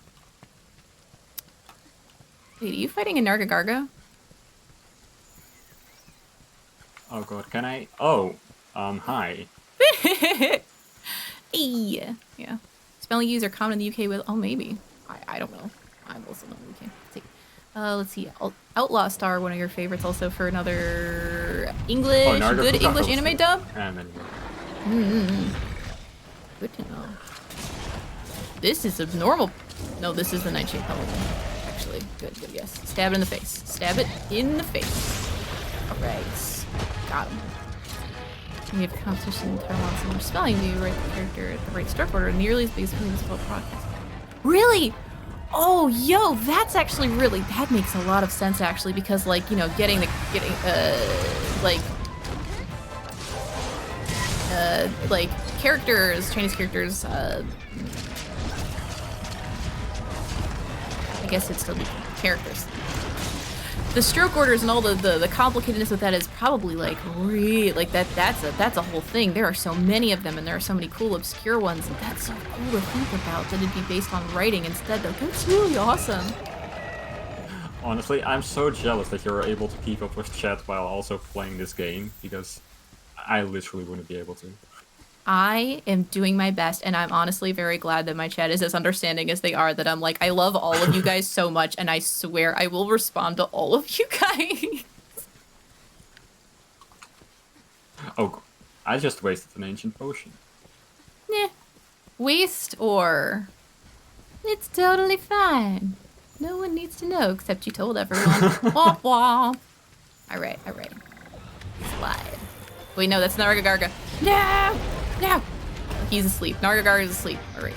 Wait, are you fighting a Nargagarga? Oh god, can I? Oh, hi. Yeah. Spelling U's are common in the UK with... Oh, maybe. I don't know. I'm also not in the UK. Let's see. Outlaw Star, one of your favorites, also for another English, good English anime dub? And then... Good to know. This is abnormal. No, this is the Nightshade Pelican. Actually, good, yes. Stab it in the face. Stab it in the face. Alright. Got him. You have competition in Taiwan, so much spelling. Do you write the character at the right stroke order? Nearly as big as the spell podcast. Really? Oh, yo, that's actually really, that makes a lot of sense actually, because like, you know, getting characters, Chinese characters, I guess it'd still be characters. The stroke orders and all the complicatedness with that is probably like that's a whole thing. There are so many of them and there are so many cool obscure ones, and that's so cool to think about that it'd be based on writing instead though. That's really awesome. Honestly, I'm so jealous that you're able to keep up with chat while also playing this game, because I literally wouldn't be able to. I am doing my best, and I'm honestly very glad that my chat is as understanding as they are, that I'm like, I love all of you guys so much, and I swear I will respond to all of you guys. Oh, I just wasted an ancient potion. Nah. Waste or... It's totally fine. No one needs to know except you told everyone. Womp womp. Alright. Slide. Wait, no, that's Nargagarga. No! No! He's asleep. Nargagarga is asleep. Alright.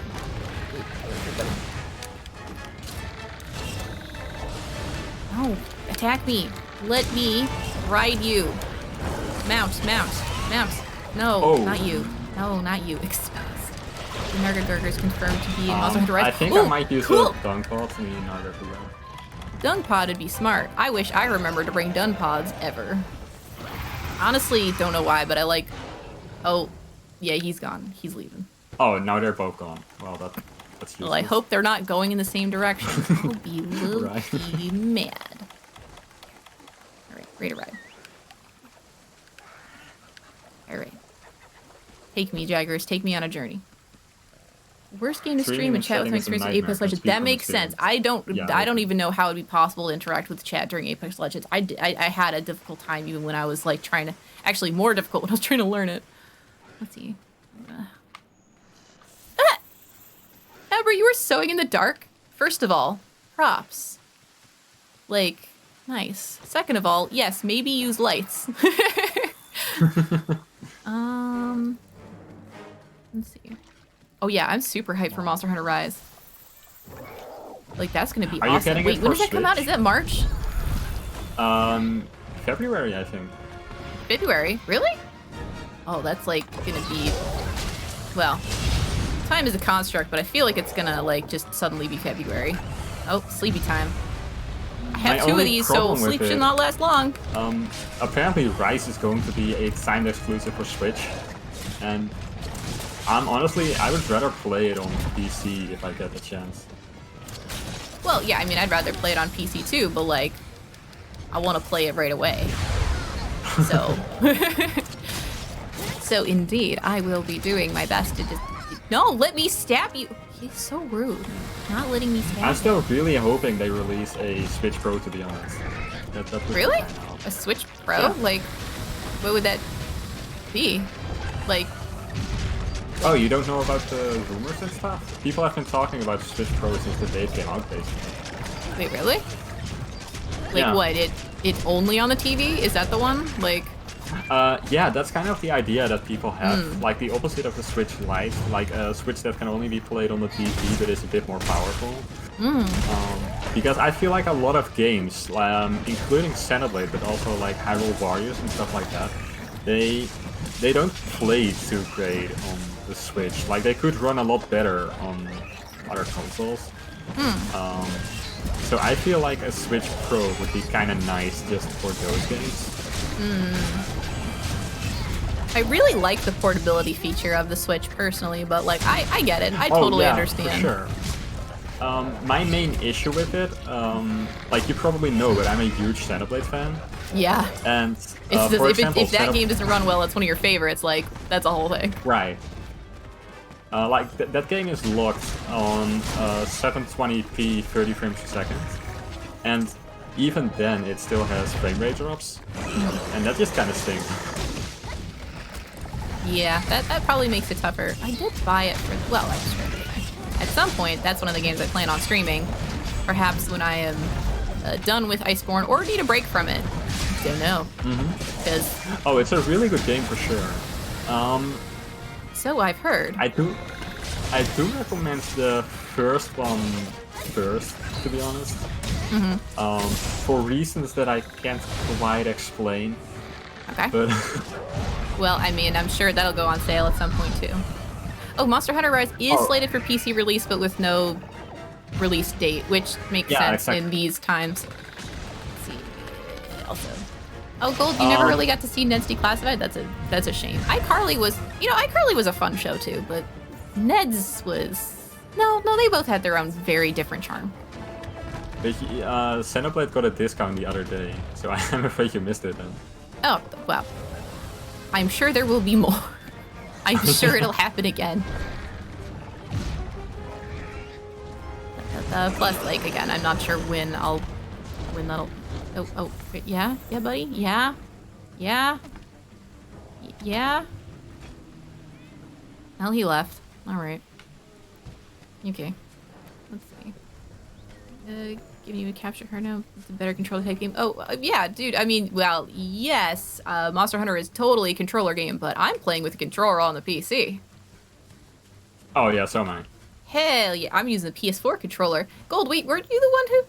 No. Attack me. Let me ride you. Mount. No, Oh. not you. No, not you. Exposed. The Nargagarga is confirmed to be in Monster Hunter Rise. I think Ooh, I might use cool. a dung pod to mean Nargagarga. Dung pod would be smart. I wish I remembered to bring dung pods ever. Honestly, don't know why, but I like... Oh, yeah, he's gone. He's leaving. Oh, now they're both gone. Well, that's useless. Well, I hope they're not going in the same direction. I'll be low-key mad. Alright, ready to ride. Alright. Take me, Jaggers. Take me on a journey. Worst game to stream and chat with my experience with Apex Legends. That makes sense. I don't even know how it'd be possible to interact with chat during Apex Legends. I had a difficult time even when I was like trying to, actually more difficult when I was trying to learn it. Let's see. Amber, you were sewing in the dark? First of all, props. Like, nice. Second of all, yes, maybe use lights. Let's see. Oh yeah, I'm super hyped for Monster Hunter Rise. Like, that's gonna be awesome. Wait, when does that come out? Is that March? February, I think. February? Really? Oh, that's like gonna be... Well, time is a construct, but I feel like it's gonna like just suddenly be February. Oh, sleepy time. I have two of these, so sleep should not last long. Apparently Rise is going to be a timed exclusive for Switch, and honestly, I would rather play it on PC if I get the chance. Well, yeah, I mean, I'd rather play it on PC too, but like, I want to play it right away. So, so indeed, I will be doing my best to just... No, let me stab you! He's so rude. Not letting me stab I'm you. still really hoping they release a Switch Pro, to be honest. That would really? be fine. A Switch Pro? Yeah. Like, what would that be? Like... Oh, you don't know about the rumors and stuff? People have been talking about Switch Pro since the day it came out, basically. Wait, really? Like, Yeah. what? It only on the TV? Is that the one? Like... Yeah, that's kind of the idea that people have. Like the opposite of the Switch Lite, like a Switch that can only be played on the TV but is a bit more powerful. Because I feel like a lot of games, including Xenoblade, but also like Hyrule Warriors and stuff like that, they don't play too great on the Switch. Like they could run a lot better on other consoles. So I feel like a Switch Pro would be kind of nice just for those games. I really like the portability feature of the Switch personally, but like I get it. I totally understand. For sure. My main issue with it, like you probably know, but I'm a huge Xenoblade fan. Yeah. And for example, if that game doesn't run well, it's one of your favorites. Like that's a whole thing. Right. Like that game is locked on 720p 30 frames per second, and even then it still has frame rate drops, and that just kind of stinks. Yeah, that probably makes it tougher. I did buy it for, well, I just read it. At some point, that's one of the games I plan on streaming. Perhaps when I am done with Iceborne or need a break from it. Don't know. Because oh, it's a really good game for sure. So I've heard. I do recommend the first one first, to be honest. For reasons that I can't quite explain. Okay. But well, I mean, I'm sure that'll go on sale at some point too. Oh, Monster Hunter Rise is slated for PC release, but with no release date, which makes sense in these times. Let's see. Also, oh, Gold, you never really got to see Ned's Declassified. That's a shame. iCarly was a fun show too, but Ned's was no. They both had their own very different charm. But Xenoblade got a discount the other day, so I'm afraid you missed it then. Oh, well. I'm sure there will be more. I'm sure it'll happen again. Plus, like, again, I'm not sure when that'll... Oh, yeah? Yeah, buddy? Yeah? Yeah? Yeah? Well, he left. Alright. Okay. Let's see. Giving you a capture card now. It's a better controller type game. Oh, yeah, dude. I mean, well, yes. Monster Hunter is totally a controller game, but I'm playing with a controller on the PC. Oh, yeah, so am I. Hell yeah, I'm using the PS4 controller. Gold, wait, weren't you the one who...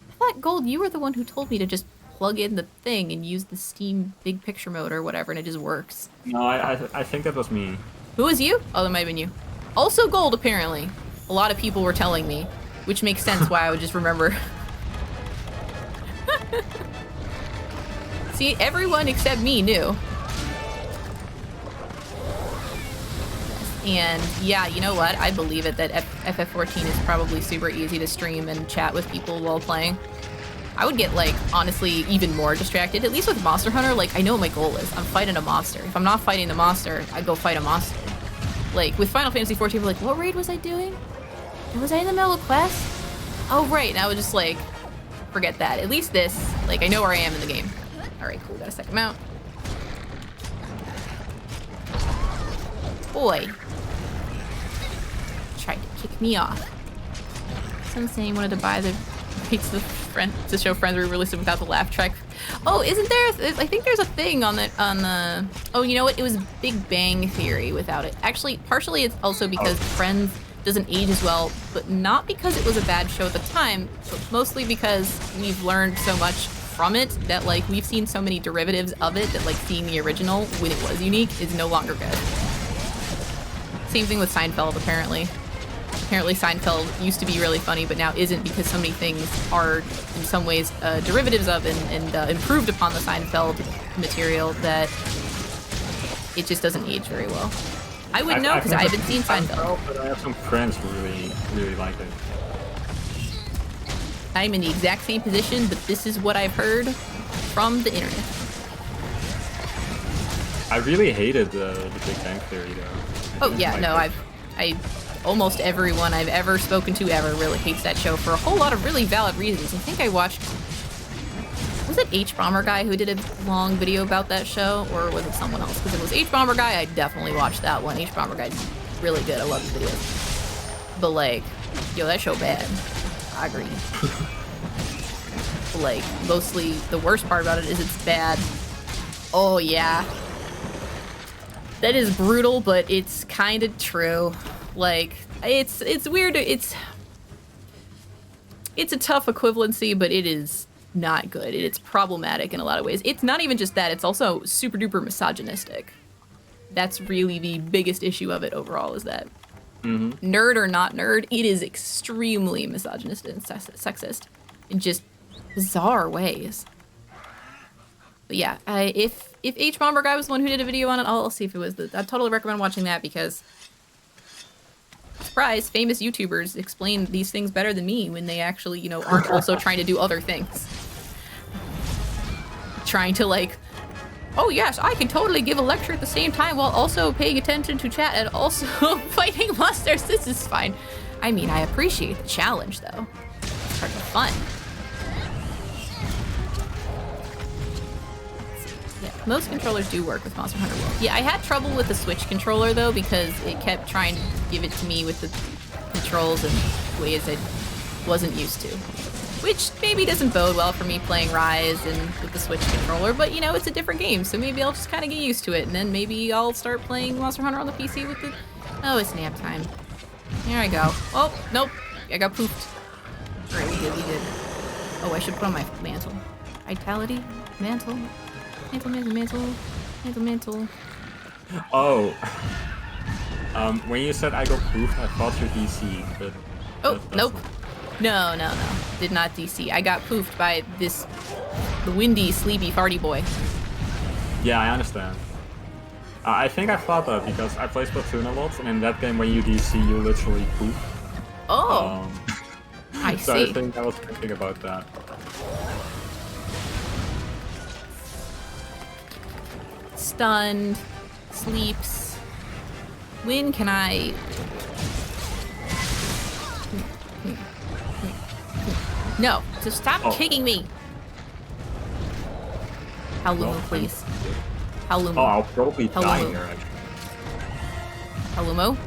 I thought, Gold, you were the one who told me to just plug in the thing and use the Steam Big Picture mode or whatever, and it just works. No, I think that was me. Who was you? Oh, that might have been you. Also Gold, apparently. A lot of people were telling me, which makes sense why I would just remember... See, everyone except me knew. And yeah, you know what? I believe it that FF14 is probably super easy to stream and chat with people while playing. I would get, like, honestly, even more distracted. At least with Monster Hunter, like, I know what my goal is. I'm fighting a monster. If I'm not fighting the monster, I go fight a monster. Like, with Final Fantasy XIV, we're like, what raid was I doing? Was I in the middle of quest? Oh, right. And I would just, like... forget that. At least this, like, I know where I am in the game. Alright, cool. Got a second mount. Boy. Tried to kick me off. Someone saying he wanted to buy the rights to show friends we released it without the laugh track. Oh, isn't there? I think there's a thing on the. Oh, you know what? It was Big Bang Theory without it. Actually, partially it's also because Friends doesn't age as well, but not because it was a bad show at the time, but mostly because we've learned so much from it that, like, we've seen so many derivatives of it that, like, seeing the original when it was unique is no longer good. Same thing with Seinfeld, apparently. Apparently Seinfeld used to be really funny, but now isn't because so many things are, in some ways, derivatives of and improved upon the Seinfeld material that it just doesn't age very well. I would know because I haven't seen Seinfeld. But I have some friends who really like it. I'm in the exact same position, but this is what I've heard from the internet. I really hated the Big Bang Theory, though. Oh yeah, no, almost everyone I've ever spoken to ever really hates that show for a whole lot of really valid reasons. I think I watched... Was it H-Bomber Guy who did a long video about that show? Or was it someone else? Because if it was H-Bomber Guy, I definitely watched that one. H-Bomber Guy's really good. I love his videos. But, like, yo, that show bad. I agree. But, like, mostly the worst part about it is it's bad. Oh, yeah. That is brutal, but it's kind of true. Like, it's weird. it's a tough equivalency, but it is not good. It's problematic in a lot of ways. It's not even just that, it's also super duper misogynistic. That's really the biggest issue of it overall, is that nerd or not nerd, it is extremely misogynistic and sexist in just bizarre ways. But yeah, if H Bomber Guy was the one who did a video on it, I'll see if it was I totally recommend watching that, because surprise, famous YouTubers explain these things better than me when they actually, you know, aren't also trying to do other things. Trying to like, oh yes, I can totally give a lecture at the same time while also paying attention to chat and also fighting monsters. This is fine. I mean, I appreciate the challenge though. It's part of the fun. Yeah, most controllers do work with Monster Hunter World. Yeah, I had trouble with the Switch controller though, because it kept trying to give it to me with the controls in ways I wasn't used to. Which maybe doesn't bode well for me playing Rise and with the Switch controller, but you know, it's a different game, so maybe I'll just kind of get used to it, and then maybe I'll start playing Monster Hunter on the PC with the... Oh, it's nap time. Here I go. Oh, nope. I got pooped. Alright, we did. Oh, I should put on my mantle. Vitality? Mantle? Mantle. Oh. When you said I got poofed, I thought you DC, but... Oh, nope. No. Did not DC. I got poofed by the windy, sleepy, farty boy. Yeah, I understand. I think I thought that because I play Splatoon a lot, and in that game when you DC, you literally poop. Oh. I so see. I think I was thinking about that. Stunned. Sleeps. When can I... No, just stop kicking me. Halumo, please. Halumo. Oh, I'll probably die here, actually. Halumo.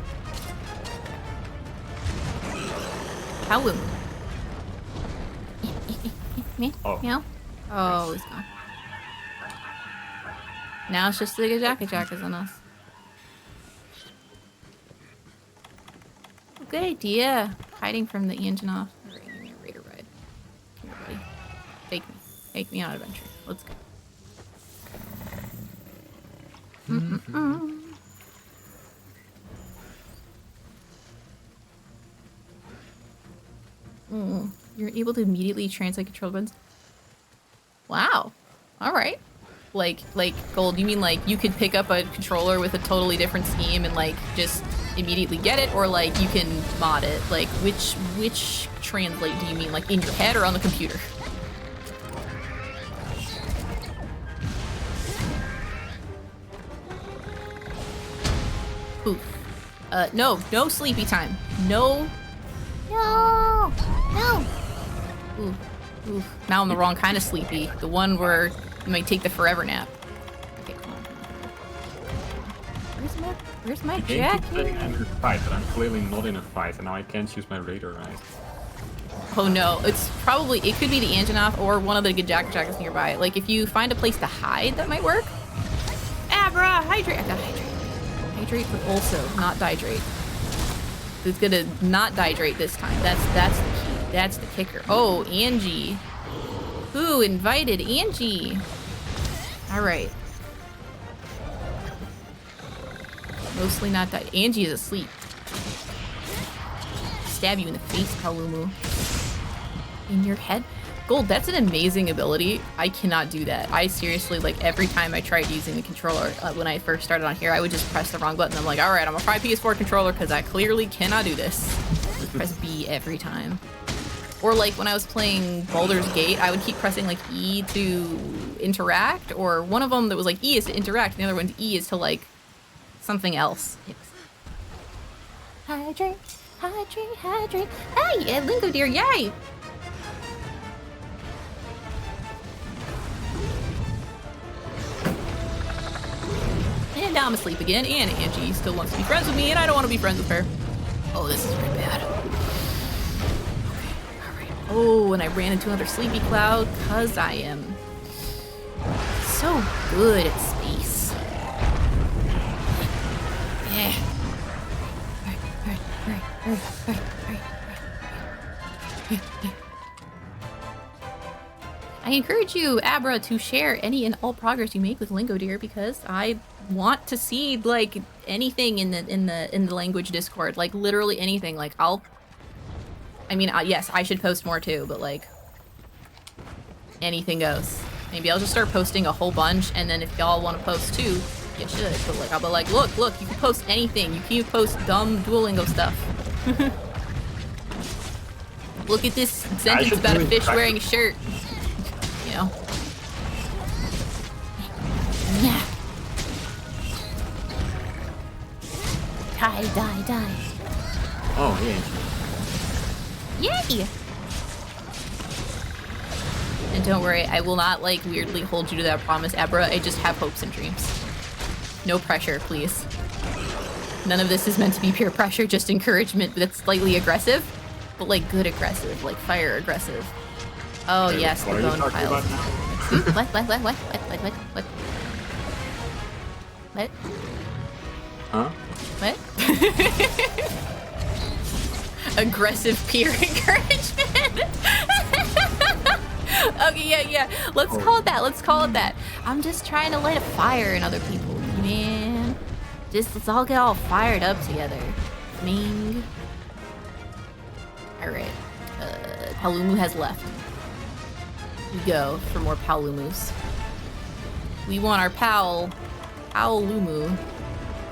Halumo. Oh. Meow. Oh, he's gone. Now it's just the Jack-a-Jackas on us. Good idea. Hiding from the engine off. Alright, give me a Raider ride. Come here, buddy. Take me. Take me on an adventure. Let's go. You're able to immediately translate control buttons? Wow. Alright. Like, Gold, you mean like you could pick up a controller with a totally different scheme and like just immediately get it, or like you can mod it? Like which translate do you mean, like in your head or on the computer? Oof. No sleepy time. No. Oof. Now I'm the wrong kind of sleepy. The one where you might take the forever nap. Okay, come on. Where's my jacket? I'm in a fight, but I'm clearly not in a fight, and now I can't use my Raider right. Oh no, it could be the Anjanath or one of the Jack-a-Jackas nearby. Like if you find a place to hide, that might work. Abra, hydrate. I gotta hydrate. Hydrate, but also not dihydrate. It's gonna not dihydrate this time. That's the key. That's the kicker. Oh, Angie. Who invited Angie? Alright. Mostly not die. Angie is asleep. Stab you in the face, Halumu. In your head? Gold, that's an amazing ability. I cannot do that. I seriously, like, every time I tried using the controller when I first started on here, I would just press the wrong button. I'm like, alright, I'm gonna try PS4 controller because I clearly cannot do this. Just press B every time. Or like when I was playing Baldur's Gate, I would keep pressing like E to interact, or one of them that was like E is to interact, and the other one's E is to like something else. Hydrate. Hey, Lingo dear, yay! And now I'm asleep again, and Angie still wants to be friends with me, and I don't want to be friends with her. Oh, this is really bad. Oh, and I ran into another sleepy cloud because I am so good at space. Yeah. I encourage you, Abra, to share any and all progress you make with Lingo Deer because I want to see like anything in the language Discord, like literally anything. Like yes, I should post more too, but like anything goes. Maybe I'll just start posting a whole bunch, and then if y'all want to post too, you should. But like I'll be like, look, you can post anything. You can post dumb Duolingo stuff. Look at this sentence about a fish wearing a shirt. You know. Yeah. Die. Oh, yeah. Yay! And don't worry, I will not, like, weirdly hold you to that promise, Abra. I just have hopes and dreams. No pressure, please. None of this is meant to be pure pressure, just encouragement that's slightly aggressive. But, like, good aggressive, like fire aggressive. Oh, Wait, yes, the bone piles. What? What? Huh? What? Aggressive peer encouragement. Okay, yeah. Let's call it that. I'm just trying to light a fire in other people, man. Let's all get all fired up together. Ming. Alright. Palumu has left. We go for more Palumus. We want our Palumu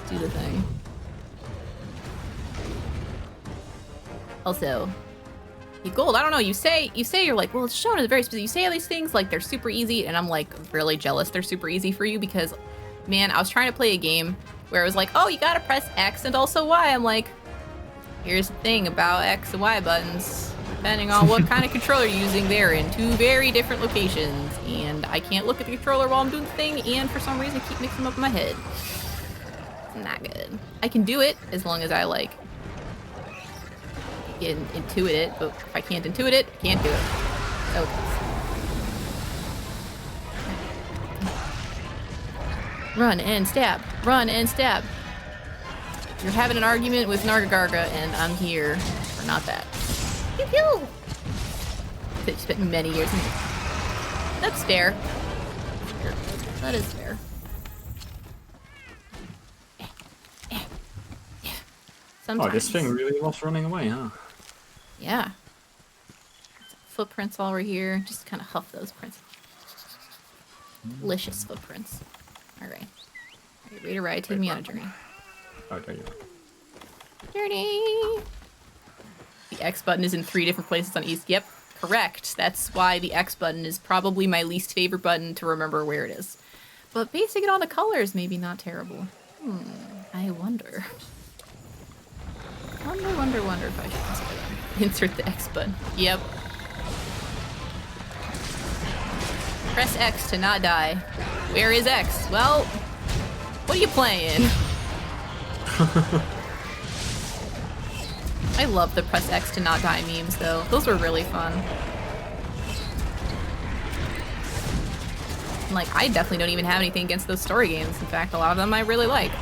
to do the thing. Also, Gold, I don't know, you say you're like, well, it's shown as very specific. You say all these things like they're super easy, and I'm like really jealous they're super easy for you because, man, I was trying to play a game where it was like, oh, you gotta press X and also Y. I'm like, here's the thing about X and Y buttons. Depending on what kind of controller you're using, they're in two very different locations, and I can't look at the controller while I'm doing the thing, and for some reason I keep mixing them up in my head. It's not good. I can do it as long as I like intuit it, but if I can't intuit it, I can't do it. So run and stab. You're having an argument with Nargagarga, and I'm here for not that. Pew pew! I've spent many years in. That's fair. That is fair. Sometimes. Oh, this thing really was running away, huh? Yeah. Footprints while we're here. Just kind of huff those prints. Delicious footprints. Alright. Are you ready to ride? Take me on a journey. Oh, there you are. Journey! The X button is in 3 different places on East. Yep, correct. That's why the X button is probably my least favorite button to remember where it is. But basing it on the colors, maybe not terrible. I wonder. Wonder if I should consider that. Insert the X button. Yep. Press X to not die. Where is X? Well, what are you playing? I love the press X to not die memes, though. Those were really fun. And, like, I definitely don't even have anything against those story games. In fact, a lot of them I really like.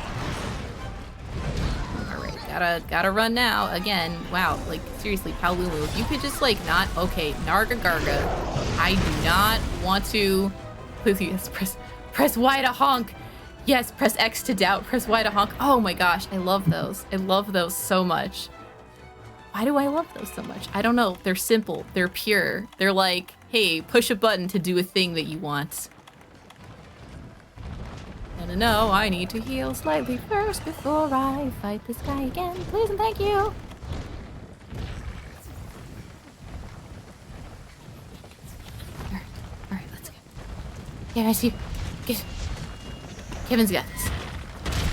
Gotta run now. Again, wow, like, seriously, Palumu, if you could just, like, not... Okay, Nargagarga. I do not want to... Please, yes, press Y to honk. Yes, press X to doubt, press Y to honk. Oh my gosh, I love those. I love those so much. Why do I love those so much? I don't know. They're simple. They're pure. They're like, hey, push a button to do a thing that you want. No, I need to heal slightly first before I fight this guy again. Please and thank you. Alright, let's go. Yeah, I see. Kevin's got this.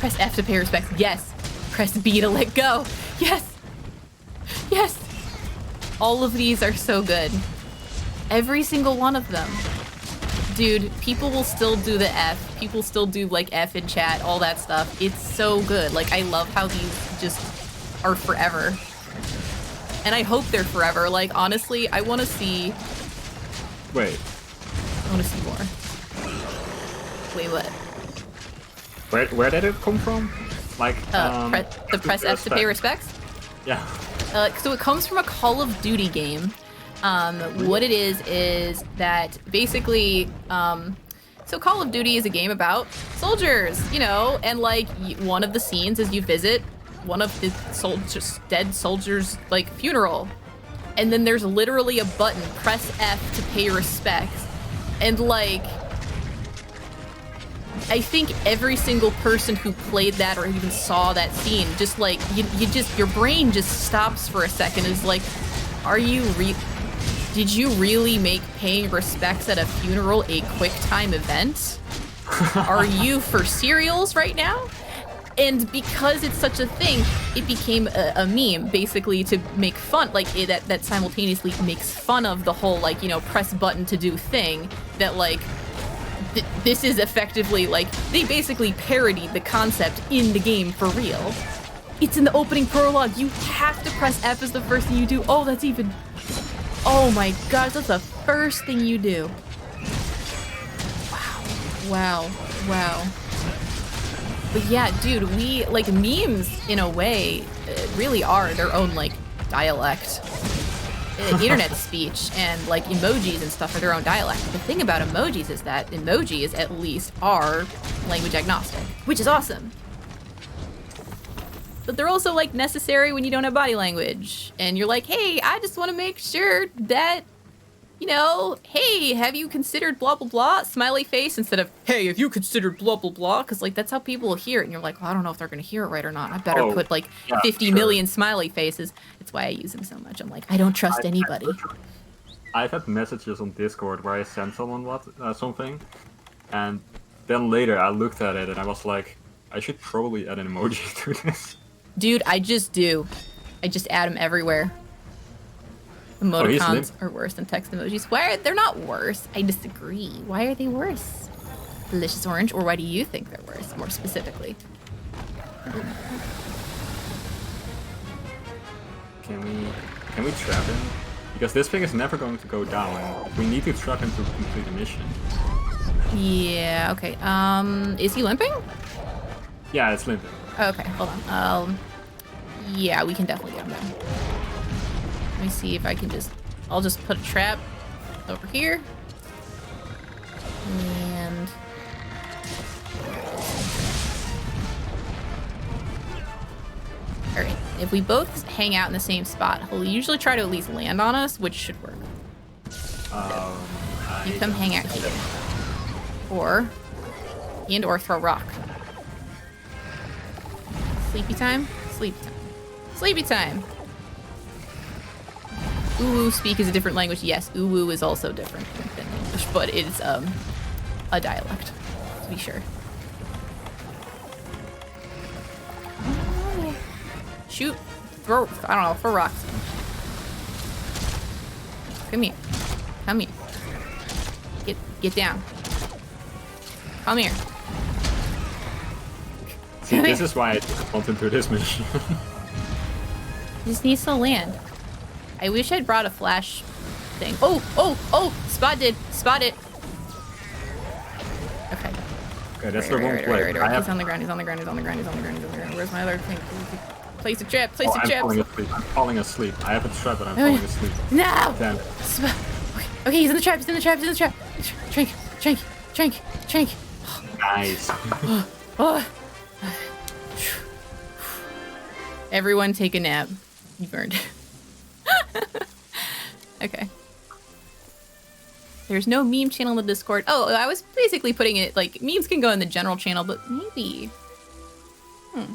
Press F to pay respects. Yes. Press B to let go. Yes. Yes. All of these are so good. Every single one of them. Dude, people will still do the F. People still do, like, F in chat, all that stuff. It's so good. Like, I love how these just are forever. And I hope they're forever. Like, honestly, I want to see... Wait. I want to see more. Wait, what? Where did it come from? Like, the press F to pay respects? Yeah. So it comes from a Call of Duty game What it is that basically, so Call of Duty is a game about soldiers, you know, and like one of the scenes is you visit one of the dead soldiers' like funeral, and then there's literally a button, press F to pay respects, and like I think every single person who played that or even saw that scene, just like your brain just stops for a second. Is like, did you really make paying respects at a funeral a quick time event? Are you for serials right now? And because it's such a thing, it became a meme, basically to make fun, like that simultaneously makes fun of the whole, like, you know, press button to do thing, that like, this is effectively like, they basically parodied the concept in the game for real. It's in the opening prologue. You have to press F as the first thing you do. Oh, that's even, oh my gosh, that's the first thing you do. Wow. But yeah, dude, we, like, memes, in a way, really are their own, like, dialect. Internet speech and, like, emojis and stuff are their own dialect. The thing about emojis is that emojis, at least, are language agnostic, which is awesome. But they're also, like, necessary when you don't have body language. And you're like, hey, I just want to make sure that, you know, hey, have you considered blah, blah, blah? Smiley face instead of, hey, have you considered blah, blah, blah? Because, like, that's how people will hear it. And you're like, well, I don't know if they're going to hear it right or not. I better put, like, 50 million smiley faces. It's why I use them so much. I'm like, I don't trust anybody. I've had messages on Discord where I sent someone something. And then later I looked at it and I was like, I should probably add an emoji to this. Dude, I just do. I just add them everywhere. Emoticons are worse than text emojis. They're not worse. I disagree. Why are they worse? Delicious orange, or why do you think they're worse, more specifically? Can we trap him? Because this thing is never going to go down. We need to trap him to complete the mission. Yeah, okay. Is he limping? Yeah, it's limping. Okay, hold on. Yeah, we can definitely get him down. Let me see if I can I'll just put a trap over here. And all right, if we both hang out in the same spot, he'll usually try to at least land on us, which should work. You come hang out here. Or throw rock. Sleepy time? Sleepy time. Sleepy time! Uwu speak is a different language. Yes, Uwu is also different than English, but it's a dialect, to be sure. Shoot, throw, I don't know, throw rocks. Come here. Come here. Get down. Come here. See, this is why I didn't want to do this mission. Just needs to land. I wish I'd brought a flash thing. Oh! Spot it. Okay. Okay, that's the wrong play. Right. He's on the ground. Where's my other thing? Place a trap. I'm falling asleep. I have a trap, but I'm falling asleep. No! Damn. Okay, he's in the trap. Trank. Nice. Oh. Everyone take a nap. You burned. Okay. There's no meme channel in the Discord. Oh, I was basically putting it, like, memes can go in the general channel, but maybe. I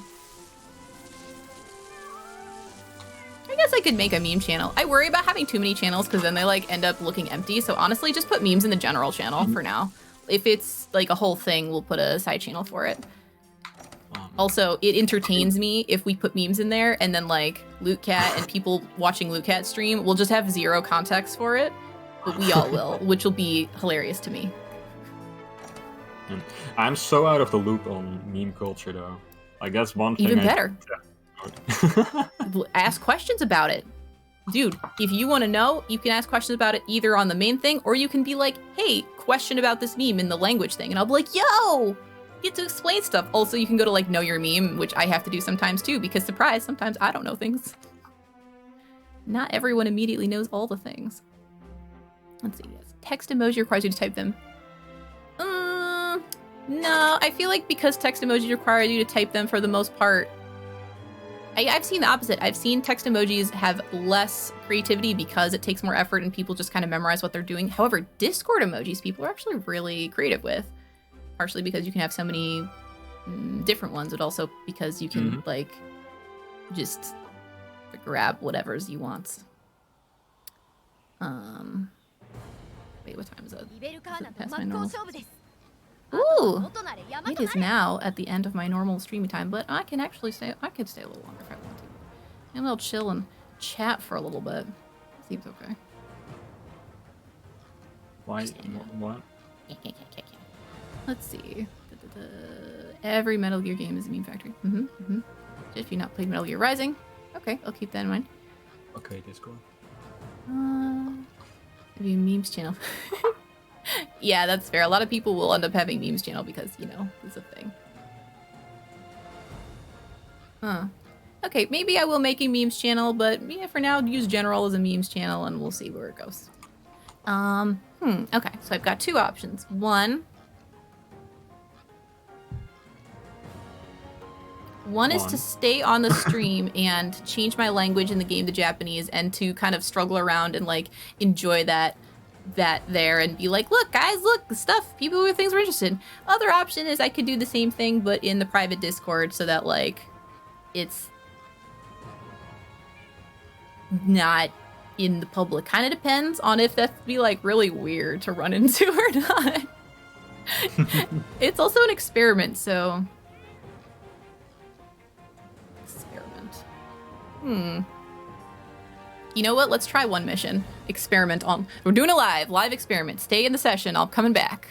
guess I could make a meme channel. I worry about having too many channels because then they, like, end up looking empty. So honestly, just put memes in the general channel for now. If it's, like, a whole thing, we'll put a side channel for it. Also, it entertains me if we put memes in there and then, like, LootCat and people watching LootCat stream will just have zero context for it, but we all will, which will be hilarious to me. I'm so out of the loop on meme culture, though. Like, that's one thing. Even better. Ask questions about it. Dude, if you want to know, you can ask questions about it either on the main thing, or you can be like, hey, question about this meme in the language thing. And I'll be like, yo! Get to explain stuff. Also, you can go to, like, Know Your Meme, which I have to do sometimes too, because surprise, sometimes I don't know things. Not everyone immediately knows all the things. Let's see. Yes. Text emoji requires you to type them. No, I feel like because text emojis require you to type them for the most part. I've seen the opposite. I've seen text emojis have less creativity because it takes more effort and people just kind of memorize what they're doing. However, Discord emojis, people are actually really creative with. Partially because you can have so many different ones, but also because you can, like, just grab whatever's you want. Wait, what time is it? Is it past my normal? Ooh! It is now at the end of my normal streaming time, but I can actually stay. I could stay a little longer if I want to. And I'll chill and chat for a little bit. Seems okay. Why? What? Let's see. Every Metal Gear game is a meme factory. If you've not played Metal Gear Rising, okay, I'll keep that in mind. Okay, Discord. Maybe a memes channel. Yeah, that's fair. A lot of people will end up having memes channel because, you know, it's a thing. Okay, maybe I will make a memes channel, but yeah, for now, use general as a memes channel and we'll see where it goes. Okay, so I've got two options. One is to stay on the stream and change my language in the game to Japanese and to kind of struggle around and like enjoy that there and be like, look guys, look, the stuff, people with things we're interested in. Other option is I could do the same thing but in the private Discord so that like it's not in the public. Kind of depends on if that'd be like really weird to run into or not. It's also an experiment, so You know what? Let's try one mission. Experiment on. We're doing a live experiment. Stay in the session. I'm coming back.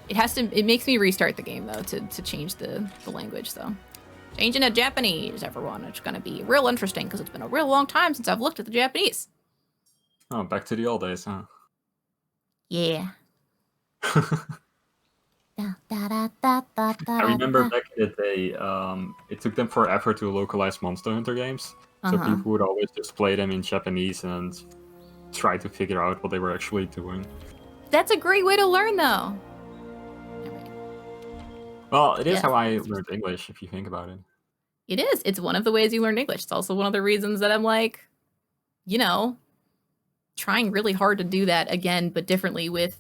It makes me restart the game though to change the language. So changing to Japanese, everyone. It's gonna be real interesting because it's been a real long time since I've looked at the Japanese. Oh, back to the old days, huh? Yeah. I remember back in the day, it took them forever to localize Monster Hunter games. So people would always just play them in Japanese and try to figure out what they were actually doing. That's a great way to learn, though. Well, it is how I learned English, if you think about it. It is. It's one of the ways you learn English. It's also one of the reasons that I'm like, you know, trying really hard to do that again, but differently with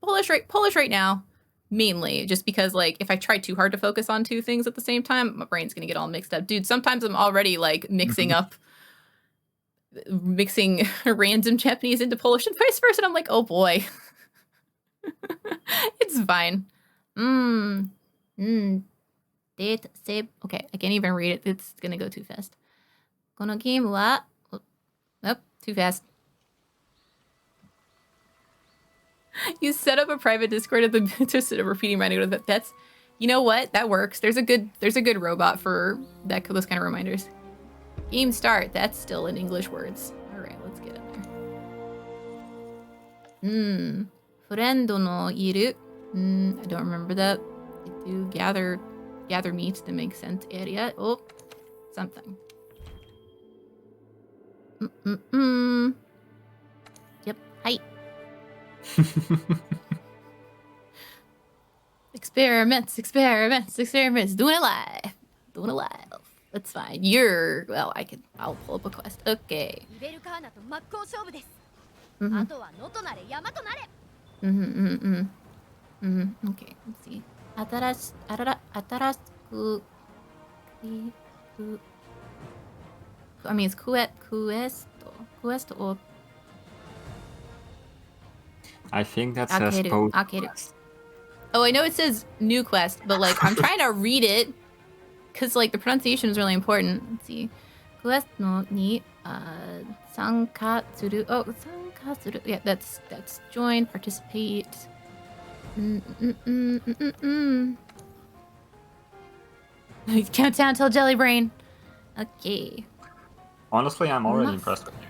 Polish right now. Mainly, just because, like, if I try too hard to focus on two things at the same time, my brain's gonna get all mixed up. Dude, sometimes I'm already, like, mixing random Japanese into Polish and vice versa, and I'm like, oh boy. It's fine. Date, save. Okay, I can't even read it. It's gonna go too fast. このゲームは... Nope, too fast. You set up a private Discord at the just repeating my name. That's, you know what? That works. There's a good robot for those kind of reminders. Game start. That's still in English words. All right, let's get in there. Friend no iru. I don't remember that. Do gather meat to make scent area. Oh, something. Yep. Hi. Experiments. Doing it live. That's fine. Well, I'll pull up a quest. Okay. Okay, let's see. I mean, it's quest or... I think that says post. Oh, I know it says new quest, but like I'm trying to read it because like the pronunciation is really important. Let's see. Quest no ni sanka suru. Oh, sanka suru. Yeah, that's join, participate. Countdown till Jelly Brain. Okay. Honestly, I'm already impressed with you.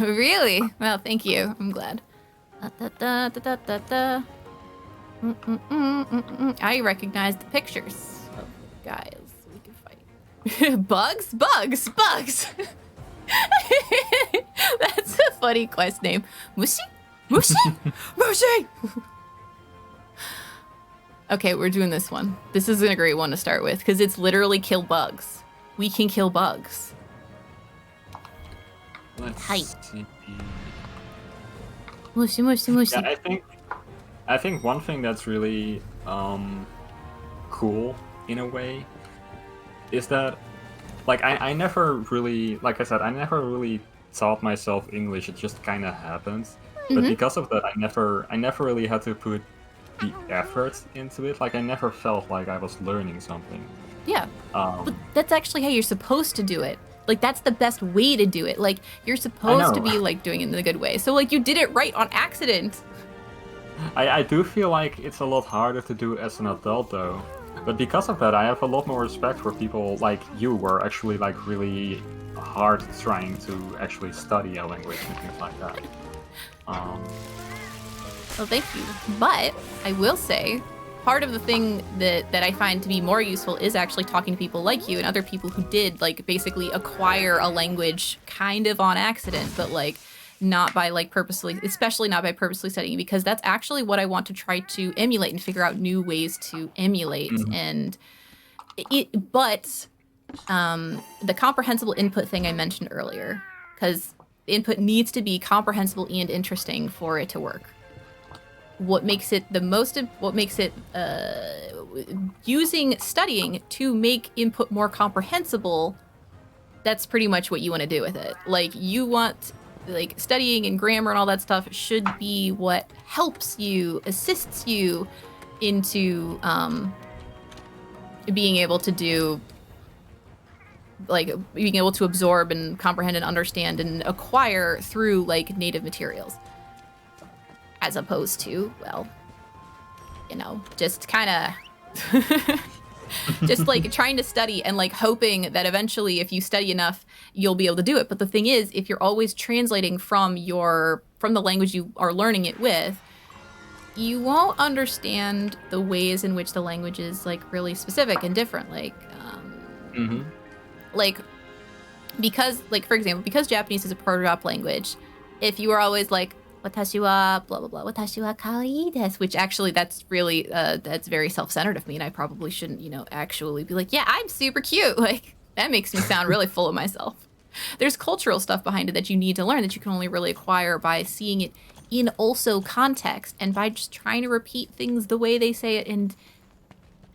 Really? Well, thank you. I'm glad. I recognize the pictures of the guys we can fight. Bugs. That's a funny quest name. Mushi? Mushi? Mushi! Okay, we're doing this one. This is a great one to start with, because it's literally kill bugs. We can kill bugs. Let's Hi. see. Mushi, mushi, mushi. Yeah, I think one thing that's really cool in a way is that, like, I never really, like I said, I never really taught myself English. It just kind of happened. But because of that, I never really had to put the effort into it. Like, I never felt like I was learning something. Yeah. But that's actually how you're supposed to do it. Like, that's the best way to do it. Like, you're supposed to be, like, doing it in the good way. So, like, you did it right on accident. I do feel like it's a lot harder to do as an adult, though. But because of that, I have a lot more respect for people like you who are actually, like, really hard trying to actually study a language and things like that. Well, thank you. But I will say, part of the thing that I find to be more useful is actually talking to people like you and other people who did, like, basically acquire a language kind of on accident, but, like, not by, like, purposely, especially not by purposely studying, because that's actually what I want to try to emulate and figure out new ways to emulate. And but the comprehensible input thing I mentioned earlier, because input needs to be comprehensible and interesting for it to work. What makes it using studying to make input more comprehensible, that's pretty much what you want to do with it. Like, you want, like, studying and grammar and all that stuff should be what helps you, assists you into being able to do, like, being able to absorb and comprehend and understand and acquire through, like, native materials. As opposed to, well, you know, just kind of just, like, trying to study and, like, hoping that eventually if you study enough, you'll be able to do it. But the thing is, if you're always translating from the language you are learning it with, you won't understand the ways in which the language is, like, really specific and different. Like, like, because, like, for example, because Japanese is a proto-drop language, if you are always like, watashi wa blah blah blah, watashi wa kawaii desu, which actually that's really that's very self-centered of me, and I probably shouldn't, you know, actually be like, yeah, I'm super cute. Like, that makes me sound really full of myself. There's cultural stuff behind it that you need to learn that you can only really acquire by seeing it in also context and by just trying to repeat things the way they say it and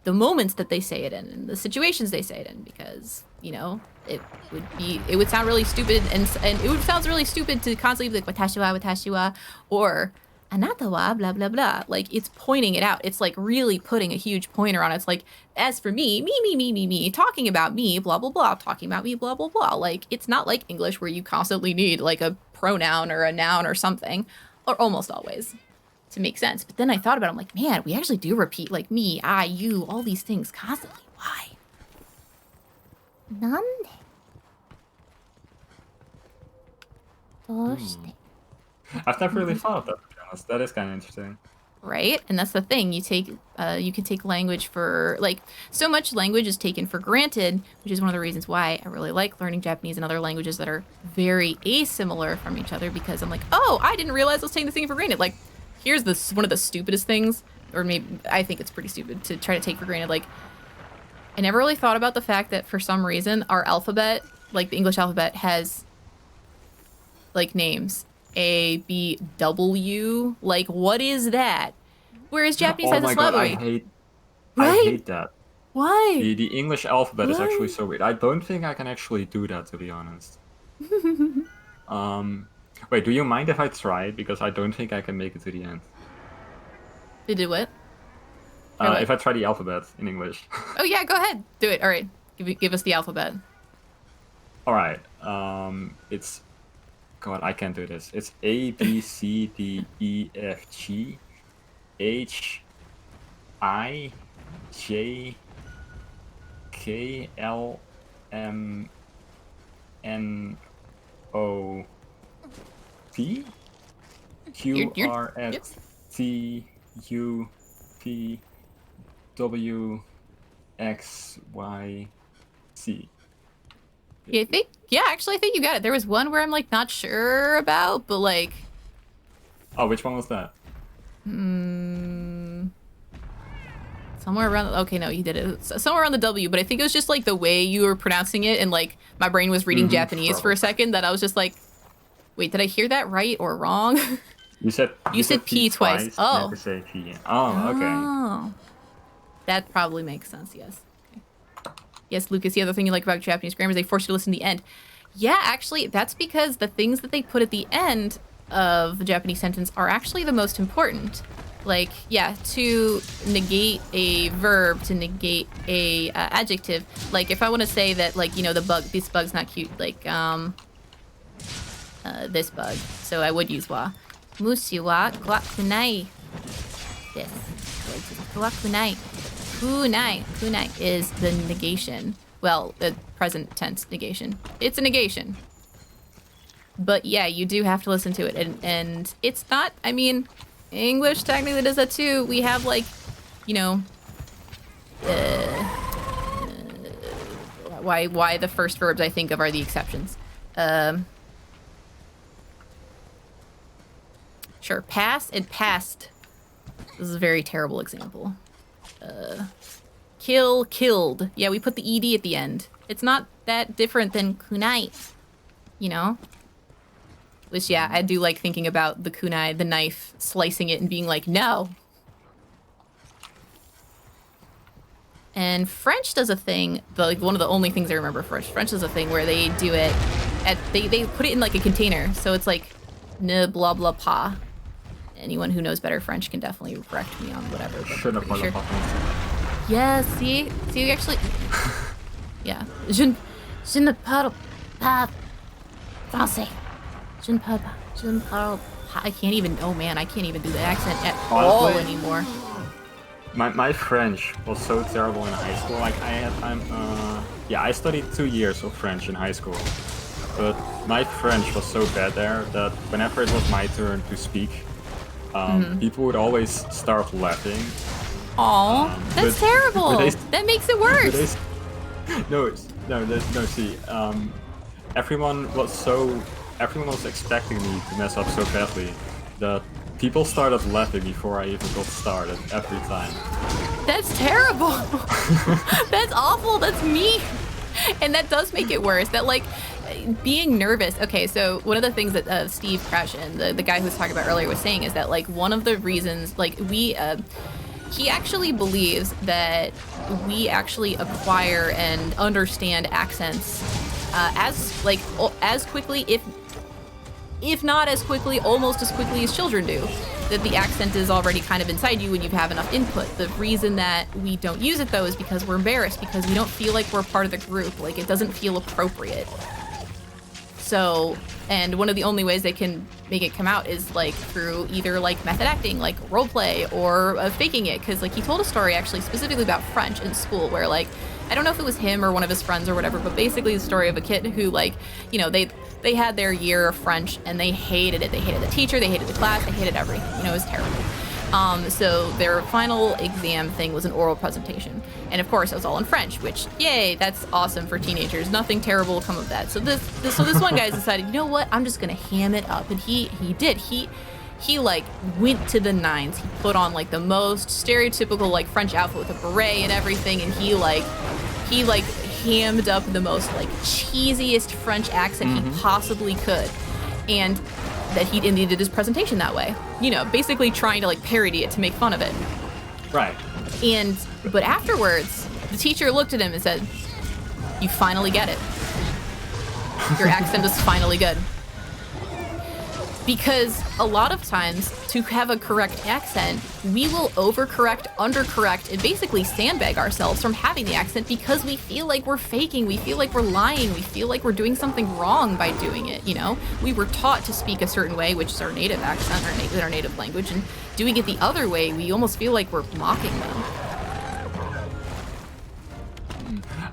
the moments that they say it in and the situations they say it in, because, you know, it would sound really stupid and it would sound really stupid to constantly be like watashi wa or anata wa blah blah blah. Like, it's pointing it out. It's, like, really putting a huge pointer on it. It's like, as for me, talking about me, blah blah blah, talking about me, blah blah blah. Like, it's not like English where you constantly need, like, a pronoun or a noun or something, or almost always, to make sense. But then I thought about it, I'm like, man, we actually do repeat, like, me, I, you, all these things constantly. Why? Nande? I've never really thought of that, to be honest. That is kind of interesting. Right? And that's the thing. You can take language for, like, so much language is taken for granted, which is one of the reasons why I really like learning Japanese and other languages that are very asimilar from each other, because I'm like, oh, I didn't realize I was taking this thing for granted. Like, here's one of the stupidest things, or maybe I think it's pretty stupid to try to take for granted. Like, I never really thought about the fact that for some reason our alphabet, like the English alphabet, has, like, names. A, B, W. Like, what is that? Whereas Japanese has a syllabary. I hate that. Why? The English alphabet is actually so weird. I don't think I can actually do that, to be honest. Wait, do you mind if I try? Because I don't think I can make it to the end. You did what? If I try the alphabet in English. Oh yeah, go ahead. Do it. All right. Give us the alphabet. All right. It's... God, I can't do this. It's A, B, C, D, E, F, G, H, I, J, K, L, M, N, O, P, Q, R, S, T, U, P, W, X, Y, Z. Yeah, actually, I think you got it. There was one where I'm like not sure about, but like, Oh, which one was that? somewhere around. Okay, no, you did it. Somewhere around the W, but I think it was just like the way you were pronouncing it, and like my brain was reading Japanese for a Probably. second. That I was just like, wait, did I hear that right or wrong? You said P twice. Oh. Never say P. Oh, okay. Oh. That probably makes sense. Yes. Okay. Yes, Lucas. The other thing you like about Japanese grammar is they force you to listen to the end. Yeah, actually, that's because the things that they put at the end of the Japanese sentence are actually the most important. Like, yeah, to negate a verb, to negate a adjective. Like, if I want to say that, like, you know, this bug's not cute, like, this bug. So I would use wa. Mushi wa kwakunai. This. Kwakunai. Kunai. Kunai is the negation. Well, the present tense negation. It's a negation. But yeah, you do have to listen to it. And it's not, I mean, English technically does that too. We have like, you know, why the first verbs I think of are the exceptions. Sure, pass and passed. This is a very terrible example. Kill, killed. Yeah, we put the ed at the end. It's not that different than kunai, you know? Which, yeah, I do like thinking about the kunai, the knife, slicing it and being like, no. And French does a thing, like one of the only things I remember French does a thing where they do it they put it in like a container. So it's like, ne blah blah pa. Anyone who knows better French can definitely correct me on whatever. But sure. Yeah, see, actually, yeah. Je ne parle pas français. Je ne parle pas. I can't even. Oh man, I can't even do the accent at all anymore. My French was so terrible in high school. Like I studied 2 years of French in high school, but my French was so bad there that whenever it was my turn to speak, people would always start laughing. Aw, that's terrible. That makes it worse. See, everyone was expecting me to mess up so badly that people started laughing before I even got started every time. That's terrible. That's awful. That's mean. And that does make it worse. That like being nervous. Okay, so one of the things that Steve Krashen, the guy who was talking about earlier, was saying is that like one of the reasons like he actually believes that we actually acquire and understand accents as quickly, if not as quickly, almost as quickly as children do. That the accent is already kind of inside you when you have enough input. The reason that we don't use it though is because we're embarrassed, because we don't feel like we're part of the group. Like it doesn't feel appropriate. So, and one of the only ways they can make it come out is like through either like method acting, like role play, or faking it. Because like he told a story actually specifically about French in school where like, I don't know if it was him or one of his friends or whatever, but basically the story of a kid who like, you know, they had their year of French and they hated it. They hated the teacher, they hated the class, they hated everything. You know, it was terrible. So their final exam thing was an oral presentation. And of course it was all in French, which, yay, that's awesome for teenagers. Nothing terrible will come of that. So this one guy decided, you know what, I'm just gonna ham it up. And he did. He like went to the nines. He put on like the most stereotypical like French outfit with a beret and everything. And he hammed up the most like cheesiest French accent he possibly could. And that he did his presentation that way. You know, basically trying to like parody it to make fun of it. Right. But afterwards, the teacher looked at him and said, "You finally get it. Your accent is finally good." Because a lot of times, to have a correct accent, we will overcorrect, undercorrect, and basically sandbag ourselves from having the accent because we feel like we're faking, we feel like we're lying, we feel like we're doing something wrong by doing it, you know? We were taught to speak a certain way, which is our native accent, our native language, and doing it the other way, we almost feel like we're mocking them.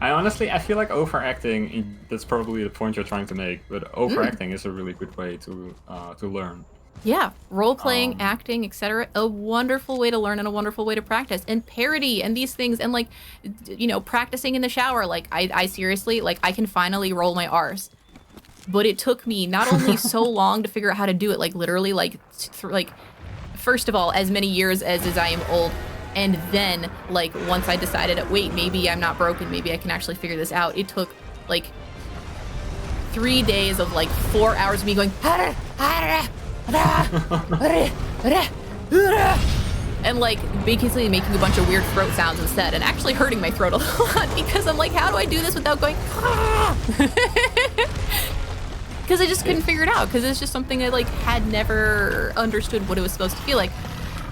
I feel like overacting, that's probably the point you're trying to make, but overacting is a really good way to learn. Yeah, role playing, Um, acting, etc. A wonderful way to learn and a wonderful way to practice. And parody and these things and like practicing in the shower. Like I seriously like I can finally roll my R's. But it took me not only so long to figure out how to do it, like literally like first of all, as many years as I am old, and then like once I decided, wait, maybe I'm not broken, maybe I can actually figure this out. It took like 3 days of like 4 hours of me going and like basically making a bunch of weird throat sounds instead and actually hurting my throat a lot because I'm like, how do I do this without going because I just couldn't figure it out because it's just something I like had never understood what it was supposed to feel like.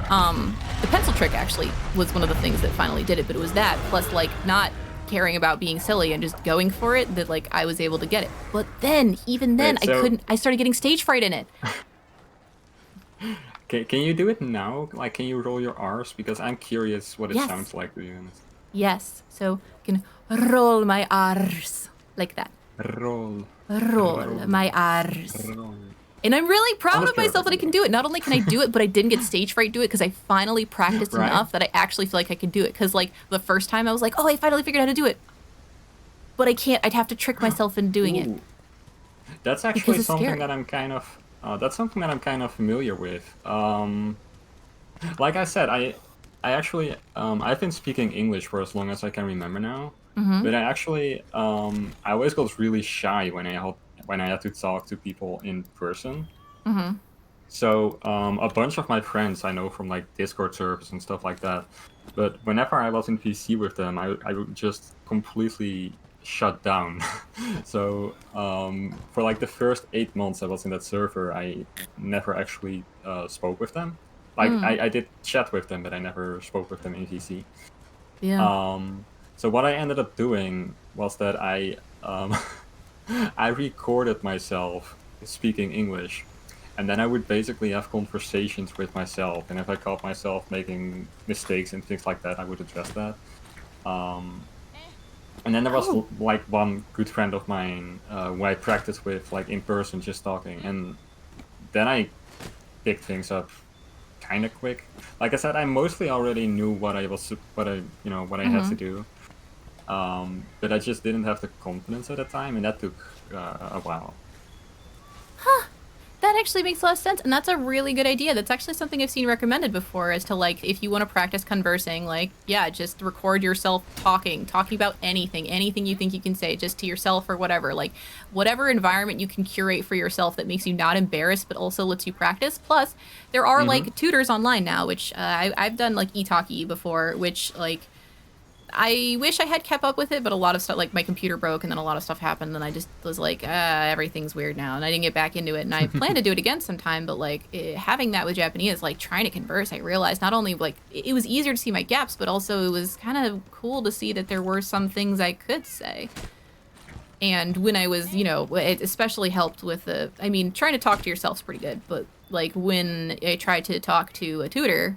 The pencil trick actually was one of the things that finally did it, but it was that plus like not caring about being silly and just going for it that like I was able to get it. But then even then Wait, so- I started getting stage fright in it. can you do it now? Like, can you roll your R's? Because I'm curious what it Yes. sounds like, to be honest. Yes, so I can roll my R's like that. Roll. Roll my R's. Roll. And I'm really proud Honestly, of myself that I can do it. Not only can I do it, but I didn't get stage fright do it because I finally practiced Right. enough that I actually feel like I can do it. Because like the first time I was like, oh, I finally figured out how to do it. But I can't. I'd have to trick myself into doing it. Ooh. That's Because actually it's something scary. that I'm kind of. That's something that I'm kind of familiar with. Like I said, I actually, I've been speaking English for as long as I can remember now. Mm-hmm. But I actually, I always got really shy when I had to talk to people in person. Mm-hmm. So a bunch of my friends I know from like Discord servers and stuff like that. But whenever I was in PC with them, I would just completely shut down. So for like the first 8 months I was in that server, I never actually spoke with them. Like I did chat with them, but I never spoke with them in VC. Yeah. So what I ended up doing was that I recorded myself speaking English, and then I would basically have conversations with myself. And if I caught myself making mistakes and things like that, I would address that. And then there was Oh. like one good friend of mine who I practiced with, like in person, just talking, and then I picked things up kind of quick. Like I said, I mostly already knew what I had to do. But I just didn't have the confidence at the time, and that took a while. That actually makes a lot of sense, and that's a really good idea. That's actually something I've seen recommended before as to like if you want to practice conversing, like yeah, just record yourself talking about anything you think you can say just to yourself or whatever. Like whatever environment you can curate for yourself that makes you not embarrassed but also lets you practice. Plus, there are like tutors online now, which I've done like eTalkie before, which like I wish I had kept up with it, but a lot of stuff, like my computer broke and then a lot of stuff happened and I just was like, everything's weird now. And I didn't get back into it. And I plan to do it again sometime, but like having that with Japanese, like trying to converse, I realized not only like it was easier to see my gaps, but also it was kind of cool to see that there were some things I could say. And when I was, it especially helped with trying to talk to yourself is pretty good, but like when I tried to talk to a tutor,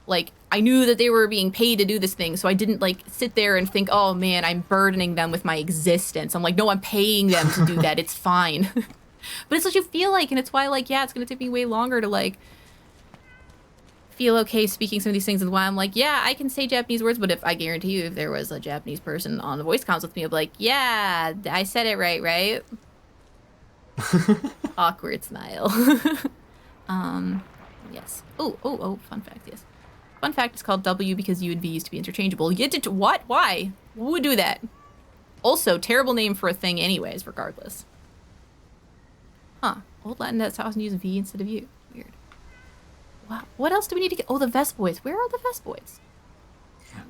like I knew that they were being paid to do this thing, so I didn't like sit there and think, oh man, I'm burdening them with my existence. I'm like, no, I'm paying them to do that. It's fine. But it's what you feel like, and it's why like, yeah, it's gonna take me way longer to like feel okay speaking some of these things, and why I'm like, yeah, I can say Japanese words, but if I guarantee you if there was a Japanese person on the voice comms with me, I'd be like, yeah, I said it right? Awkward smile. Yes. Oh, fun fact, yes. Fun fact, it's called W because U and V used to be interchangeable. You did what? Why? Who would do that? Also, terrible name for a thing anyways, regardless. Huh. Old Latin that's how I was using V instead of U. Weird. Wow. What else do we need to get? Oh, the Vespoids. Where are the Vespoids?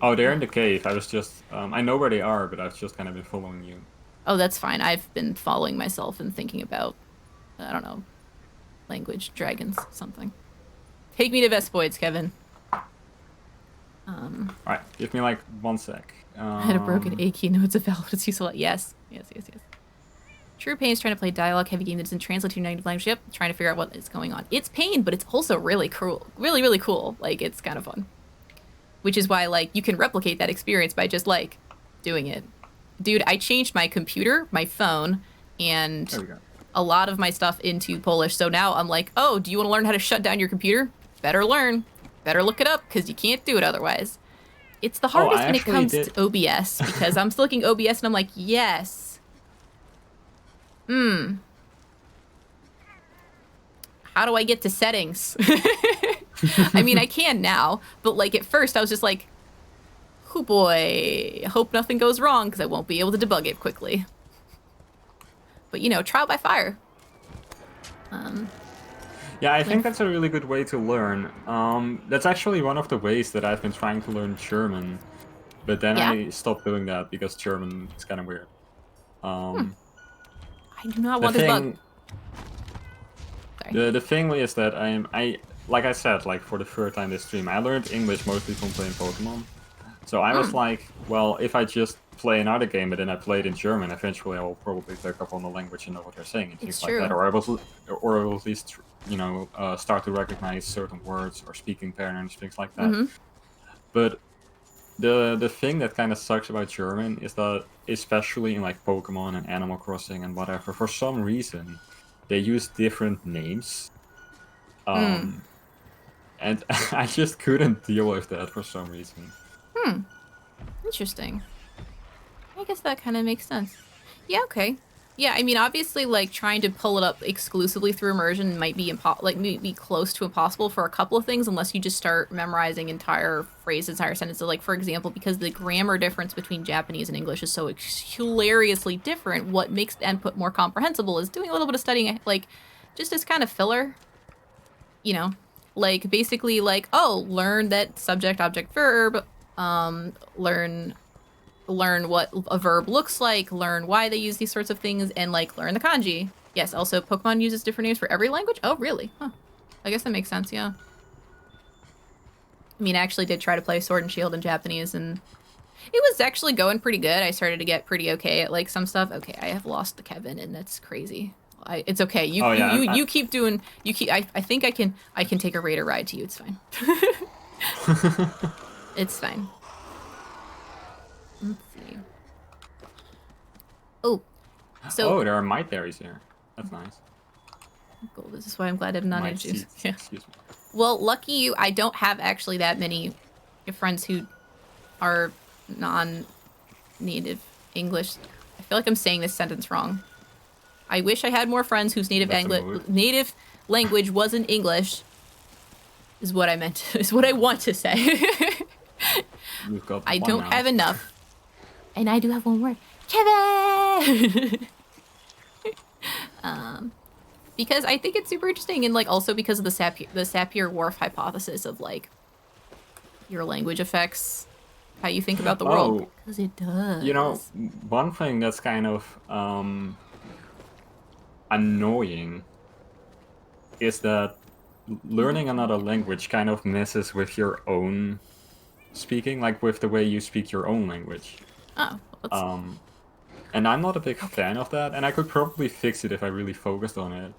Oh, they're in the cave. I was just, I know where they are, but I've just kind of been following you. Oh, that's fine. I've been following myself and thinking about, I don't know, language, dragons, something. Take me to Vespoids, Kevin. Alright, give me like 1 sec. I had a broken A key. No, it's a valid. It's useful. Yes. True Pain is trying to play dialogue heavy game that doesn't translate to your native language. Yep, trying to figure out what is going on. It's pain, but it's also really cool. Really cool. Like, it's kind of fun. Which is why, like, you can replicate that experience by just, like, doing it. Dude, I changed my computer, my phone, and There we go. a lot of my stuff into Polish. So now I'm like, oh, do you want to learn how to shut down your computer? Better learn. Better look it up because you can't do it otherwise. It's the Oh, I hardest when it actually comes did. to OBS because I'm still looking OBS and I'm like, yes. How do I get to settings? I mean, I can now, but like at first I was just like, oh boy, I hope nothing goes wrong because I won't be able to debug it quickly. But you know, trial by fire. Yeah, I think that's a really good way to learn. That's actually one of the ways that I've been trying to learn German, but then Yeah, I stopped doing that because German is kind of weird. I do not The want this bug. thing, Sorry. the thing is that like I said, like for the third time this stream, I learned English mostly from playing Pokemon. So I was like, well, if I just play another game but then I play it in German, eventually I will probably pick up on the language and know what they're saying and It's things like that, true. or I will at least start to recognize certain words or speaking patterns, things like that. But the thing that kind of sucks about German is that, especially in like Pokemon and Animal Crossing and whatever, for some reason they use different names. And I just couldn't deal with that for some reason. Interesting. I guess that kind of makes sense. Yeah, okay. Yeah, I mean, obviously, like trying to pull it up exclusively through immersion might be be close to impossible for a couple of things, unless you just start memorizing entire phrases, entire sentences. Like, for example, because the grammar difference between Japanese and English is so hilariously different, what makes the input more comprehensible is doing a little bit of studying, like, just as kind of filler. You know, like basically, like, oh, learn that subject, object, verb. Learn what a verb looks like, learn why they use these sorts of things, and like learn the kanji. Yes, also Pokemon uses different names for every language. Oh, really? Huh. I guess that makes sense, yeah. I mean, I actually did try to play Sword and Shield in Japanese, and it was actually going pretty good. I started to get pretty okay at like some stuff. Okay, I have lost the Kevin, and that's crazy. It's okay. Oh yeah, You keep doing. You keep. I think I can take a Raider ride to you. It's fine. It's fine. Let's see. Oh, so oh, there are Might Berries here. That's nice. cool. This is why I'm glad I'm not Might introduced. Seeds, Yeah. excuse me. Well, lucky you. I don't have actually that many friends who are non-native English. I feel like I'm saying this sentence wrong. I wish I had more friends whose native That's a mood. native language wasn't English. Is what I meant. Is what I want to say. You've got I one don't now. have enough, and I do have one word. Kevin. Because I think it's super interesting, and like also because of the Sapir-Whorf hypothesis of like your language affects how you think about the world. Oh, Because it does. you know, one thing that's kind of annoying is that learning another language kind of messes with your own speaking, like with the way you speak your own language. Oh, let's, And I'm not a big fan of that, and I could probably fix it if I really focused on it.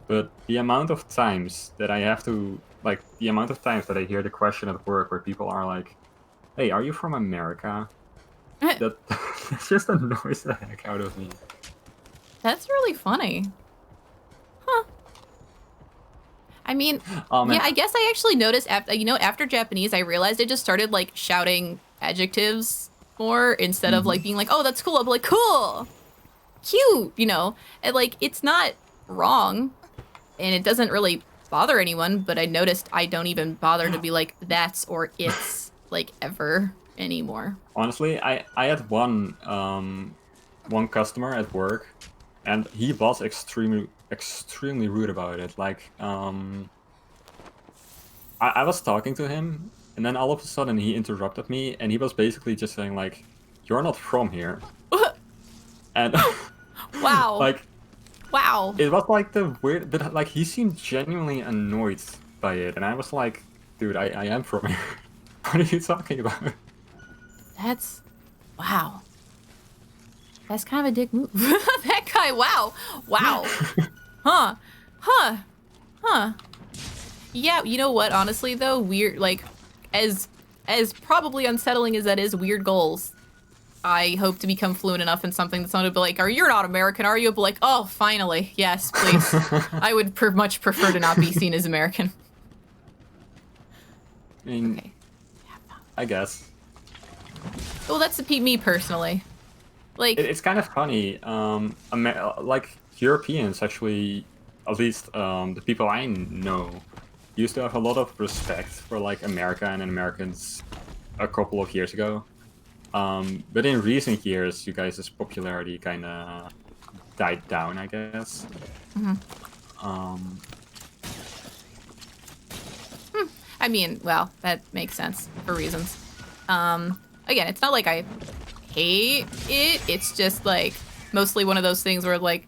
But the amount of times that I have to, like, the amount of times that I hear the question at work where people are like, hey, are you from America? That just annoys the heck out of me. that's really funny. Huh. I mean, Man. yeah, I guess I actually noticed after Japanese, I realized I just started like shouting adjectives more instead of like being like, oh, that's cool. I'll be like, cool, cute, you know, and like it's not wrong, and it doesn't really bother anyone. But I noticed I don't even bother to be like that's or it's like ever anymore. Honestly, I had one customer at work, and he was extremely rude about it. Like, I was talking to him, and then all of a sudden he interrupted me, and he was basically just saying like, "You're not from here," and Wow. like, Wow. it was like the weird, but like he seemed genuinely annoyed by it, and I was like, "Dude, I am from here. What are you talking about?" That's wow. That's kind of a dick move. That guy, wow. Wow. Huh. Huh. Huh. Yeah, you know what, honestly though, weird like as probably unsettling as that is, weird goals I hope to become fluent enough in something that someone would be like, you're not American, are you? But like, oh, finally. Yes, please. I would much prefer to not be seen as American. I mean, Okay. I guess. Well, that's me personally. Like, It's kind of funny. Like Europeans actually, at least the people I know, used to have a lot of respect for like America and Americans a couple of years ago. But in recent years, you guys' popularity kind of died down, I guess. I mean, well, that makes sense for reasons. Again, it's not like I hate it. It's just like mostly one of those things where like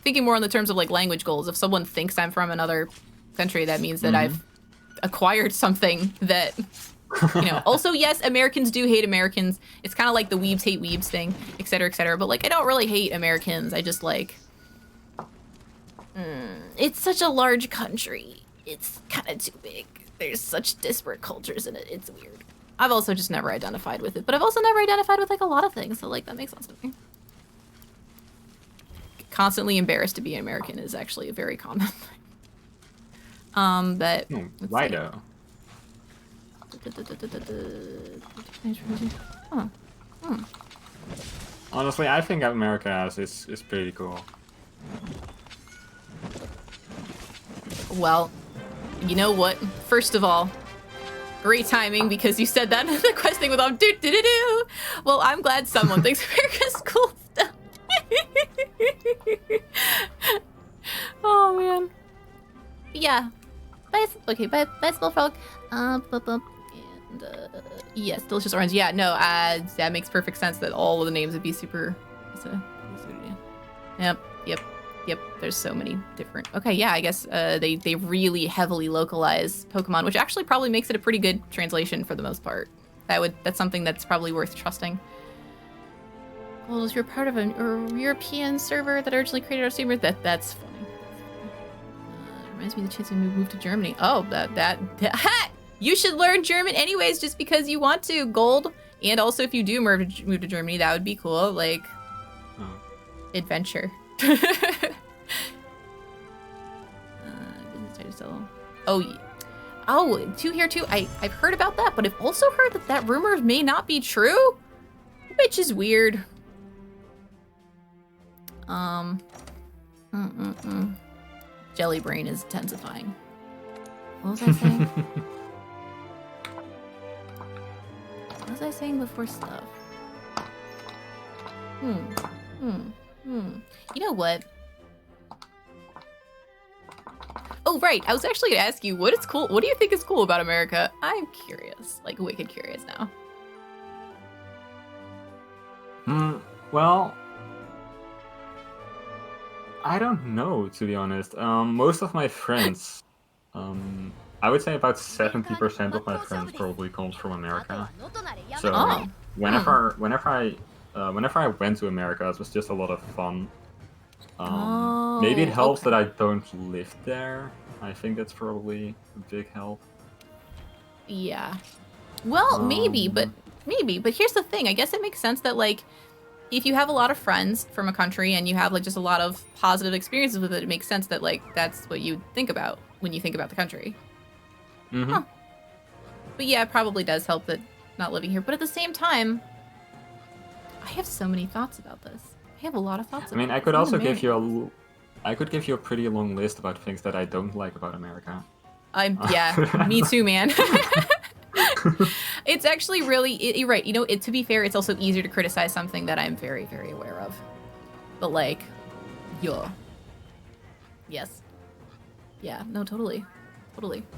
thinking more in the terms of like language goals. If someone thinks I'm from another country, that means that I've acquired something that, you know. Also, yes, Americans do hate Americans. It's kind of like the weebs hate weebs thing, et cetera, et cetera. But like, I don't really hate Americans. I just like, it's such a large country. It's kind of too big. There's such disparate cultures in it. It's weird. I've also just never identified with it, but I've also never identified with like a lot of things. So like that makes sense to me. Constantly embarrassed to be an American is actually a very common thing. But Why though? Honestly, I think America is pretty cool. Well, you know what? First of all, great timing because you said that in the quest thing with do. Well, I'm glad someone thinks America's cool stuff. Oh man. Yeah. Bicycle frog. And yes, delicious orange. Yeah, no, that makes perfect sense that all of the names would be super. Yep. There's so many different. Okay, yeah, I guess they really heavily localize Pokemon, which actually probably makes it a pretty good translation for the most part. That's something that's probably worth trusting. Well, if you're part of a European server that originally created our streamers, that's funny. Reminds me of the chance we move to Germany. Oh, that you should learn German anyways, just because you want to. Gold, and also if you do move to Germany, that would be cool. Like, adventure. Oh, two here too. I've heard about that, but I've also heard that rumor may not be true, which is weird. Jelly brain is intensifying. What was I saying? What was I saying before stuff? You know what? Oh, right. I was actually gonna ask you, what do you think is cool about America? I'm curious. Like, wicked curious now. Well, I don't know, to be honest. Most of my friends, I would say about 70% of my friends probably comes from America. So whenever I went to America, it was just a lot of fun. Maybe it helps that I don't live there. I think that's probably a big help. Yeah. Well, maybe, but here's the thing. I guess it makes sense that, like, if you have a lot of friends from a country and you have, like, just a lot of positive experiences with it, it makes sense that, like, that's what you think about when you think about the country. But yeah, it probably does help that not living here. But at the same time, I have so many thoughts about this. I have a lot of thoughts about I mean, I could also give you a pretty long list about things that I don't like about America. Yeah, me too, man. It's actually really, you're right. You know, to be fair, it's also easier to criticize something that I'm very, very aware of. But like, yes. Yeah, no, totally.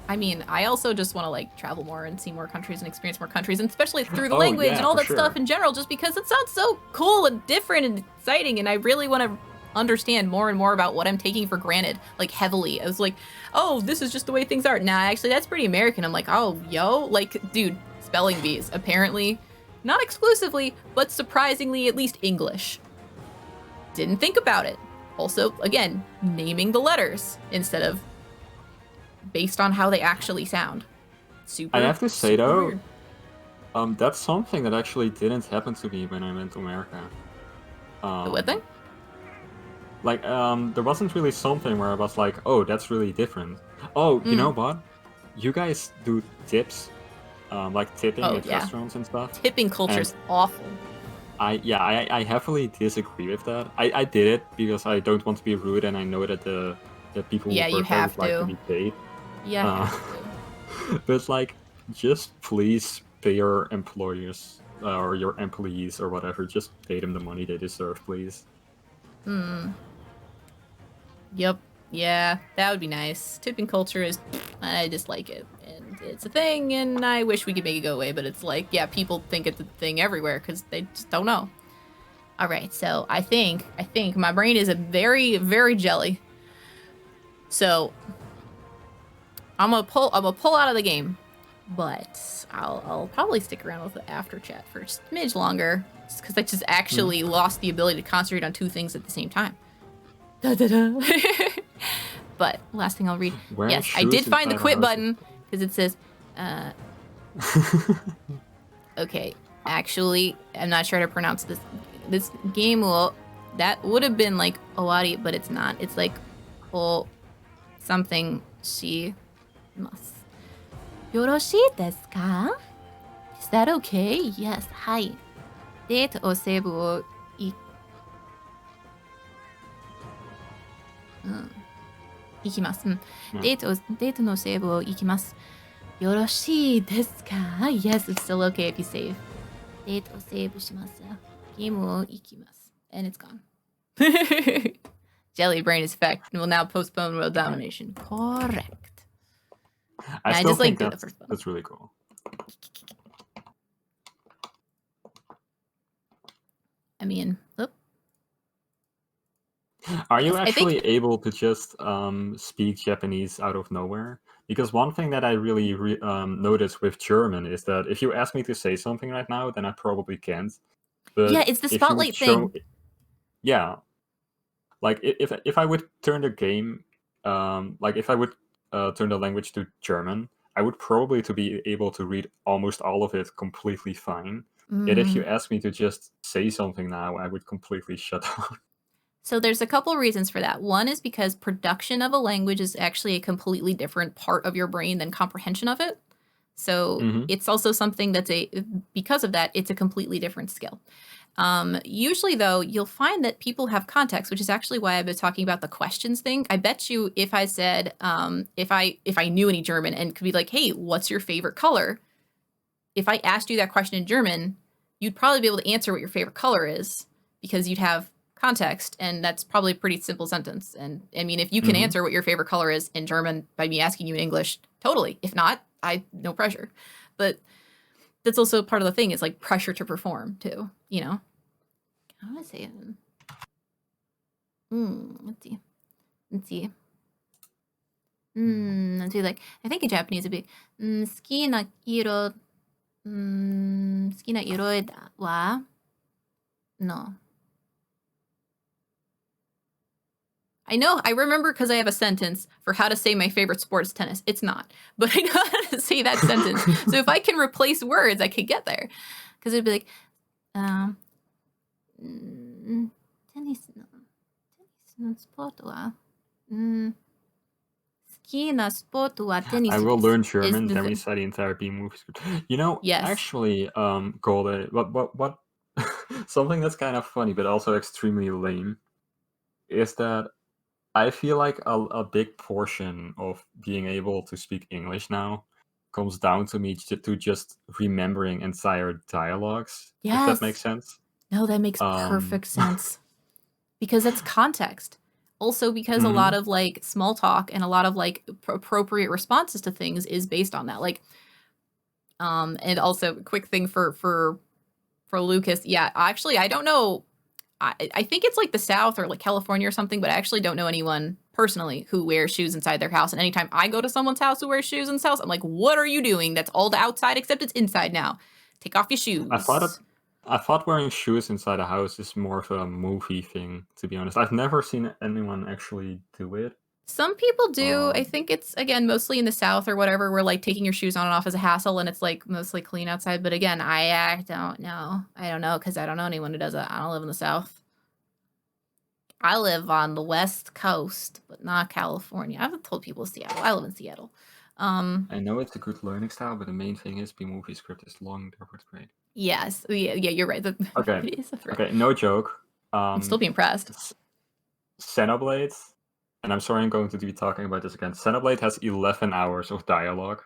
I mean, I also just want to like travel more and see more countries and experience more countries, and especially through the language and all that stuff in general, just because it sounds so cool and different and exciting, and I really want to understand more and more about what I'm taking for granted, like heavily. I was like, oh, this is just the way things are. Nah, actually, that's pretty American. I'm like, oh, like, dude, spelling bees, apparently, not exclusively, but surprisingly, at least English. Didn't think about it. Also, again, naming the letters instead of based on how they actually sound. Super. I have to say though, weird. That's something that actually didn't happen to me when I went to America. The what thing? Um, there wasn't really something where I was like, oh, that's really different. Oh, you know Mm. what? You guys do tips, like tipping Oh at yeah. restaurants and stuff. Tipping culture And is awful. I heavily disagree with that. I did it because I don't want to be rude, and I know that the people Yeah, who you work there have would like to to. be paid. You Uh, have to. but like, just please pay your employers or your employees or whatever. Just pay them the money they deserve, please. Hmm. Yep. Yeah, that would be nice. Tipping culture is, I dislike it, and it's a thing, and I wish we could make it go away. But it's like, yeah, people think it's a thing everywhere because they just don't know. All right, so I think my brain is a very, very jelly. So I'm gonna pull out of the game, but I'll probably stick around with the after chat for just a smidge longer, just because I just actually lost the ability to concentrate on two things at the same time. Da, da, da. But last thing I'll read. Wearing Yes, I did shoes find the inside a quit house is button because it says, okay, actually, I'm not sure how to pronounce this. This game will, that would have been like Owari, but it's not. It's like, oh, something she must. Yoroshii desu ka? Is that okay? Yes, はい。デートをセーブを行きます。デートのセーブを行きます。よろしいですか? Yes, it's still okay if you save. デートをセーブします。ゲームを行きます。And it's gone. Jelly brain is effect and will now postpone world domination. Correct. I And still just think do the first one. that's really cool. I mean, oop. Are you Yes, actually able to just speak Japanese out of nowhere? Because one thing that I really noticed with German is that if you ask me to say something right now, then I probably can't. But Yeah, it's the if you would spotlight show, thing. yeah, like if I would turn the game, like if I would turn the language to German, I would probably to be able to read almost all of it completely fine. Yet if you ask me to just say something now, I would completely shut down. So there's a couple reasons for that. One is because production of a language is actually a completely different part of your brain than comprehension of it. So it's also something that's because of that, it's a completely different skill. Usually though, you'll find that people have context, which is actually why I've been talking about the questions thing. I bet you if I said, if I knew any German and could be like, hey, what's your favorite color? If I asked you that question in German, you'd probably be able to answer what your favorite color is because you'd have context, and that's probably a pretty simple sentence. And I mean, if you can answer what your favorite color is in German by me asking you in English, totally. If not, no pressure. But that's also part of the thing. It's like pressure to perform too, you know? I want to say it. Let's see. Let's see, like, I think in Japanese it'd be, 好きな色、好きな色は No. I remember because I have a sentence for how to say my favorite sport is tennis. It's not, but I know how to say that sentence. So if I can replace words, I could get there. Because it'd be like, tennis no sport wa, 好きなスポートはテニ I ス will です。learn Is German, the then we thing. study entire B movie script. You know, Yes. actually, Golde, what something that's kind of funny but also extremely lame is that I feel like a big portion of being able to speak English now comes down to me to just remembering entire dialogues. If that makes Yes. sense. No, that makes perfect sense. Because that's context. Also because a lot of like small talk and a lot of like appropriate responses to things is based on that. Like, and also quick thing for Lucas. Yeah, actually, I don't know. I think it's like the South or like California or something, but I actually don't know anyone personally who wears shoes inside their house. And anytime I go to someone's house who wears shoes in his house, I'm like, what are you doing? That's all the outside except it's inside now. Take off your shoes. I thought wearing shoes inside a house is more of a movie thing, to be honest. I've never seen anyone actually do it. Some people do. I Um, think it's, again, mostly in the South or whatever, where like taking your shoes on and off is a hassle and it's like mostly clean outside. But again, I don't know. I don't know because I don't know anyone who does it. I don't live in the South. I live on the West Coast, but not California. I've told people Seattle. I live in Seattle. I know it's a good learning style, but the main thing is B-movie script is long, therefore it's great. Yes. Yeah, you're right. Okay, It is okay, no joke. You'd still be impressed. Xenoblade, and I'm sorry I'm going to be talking about this again. Xenoblade has 11 hours of dialogue,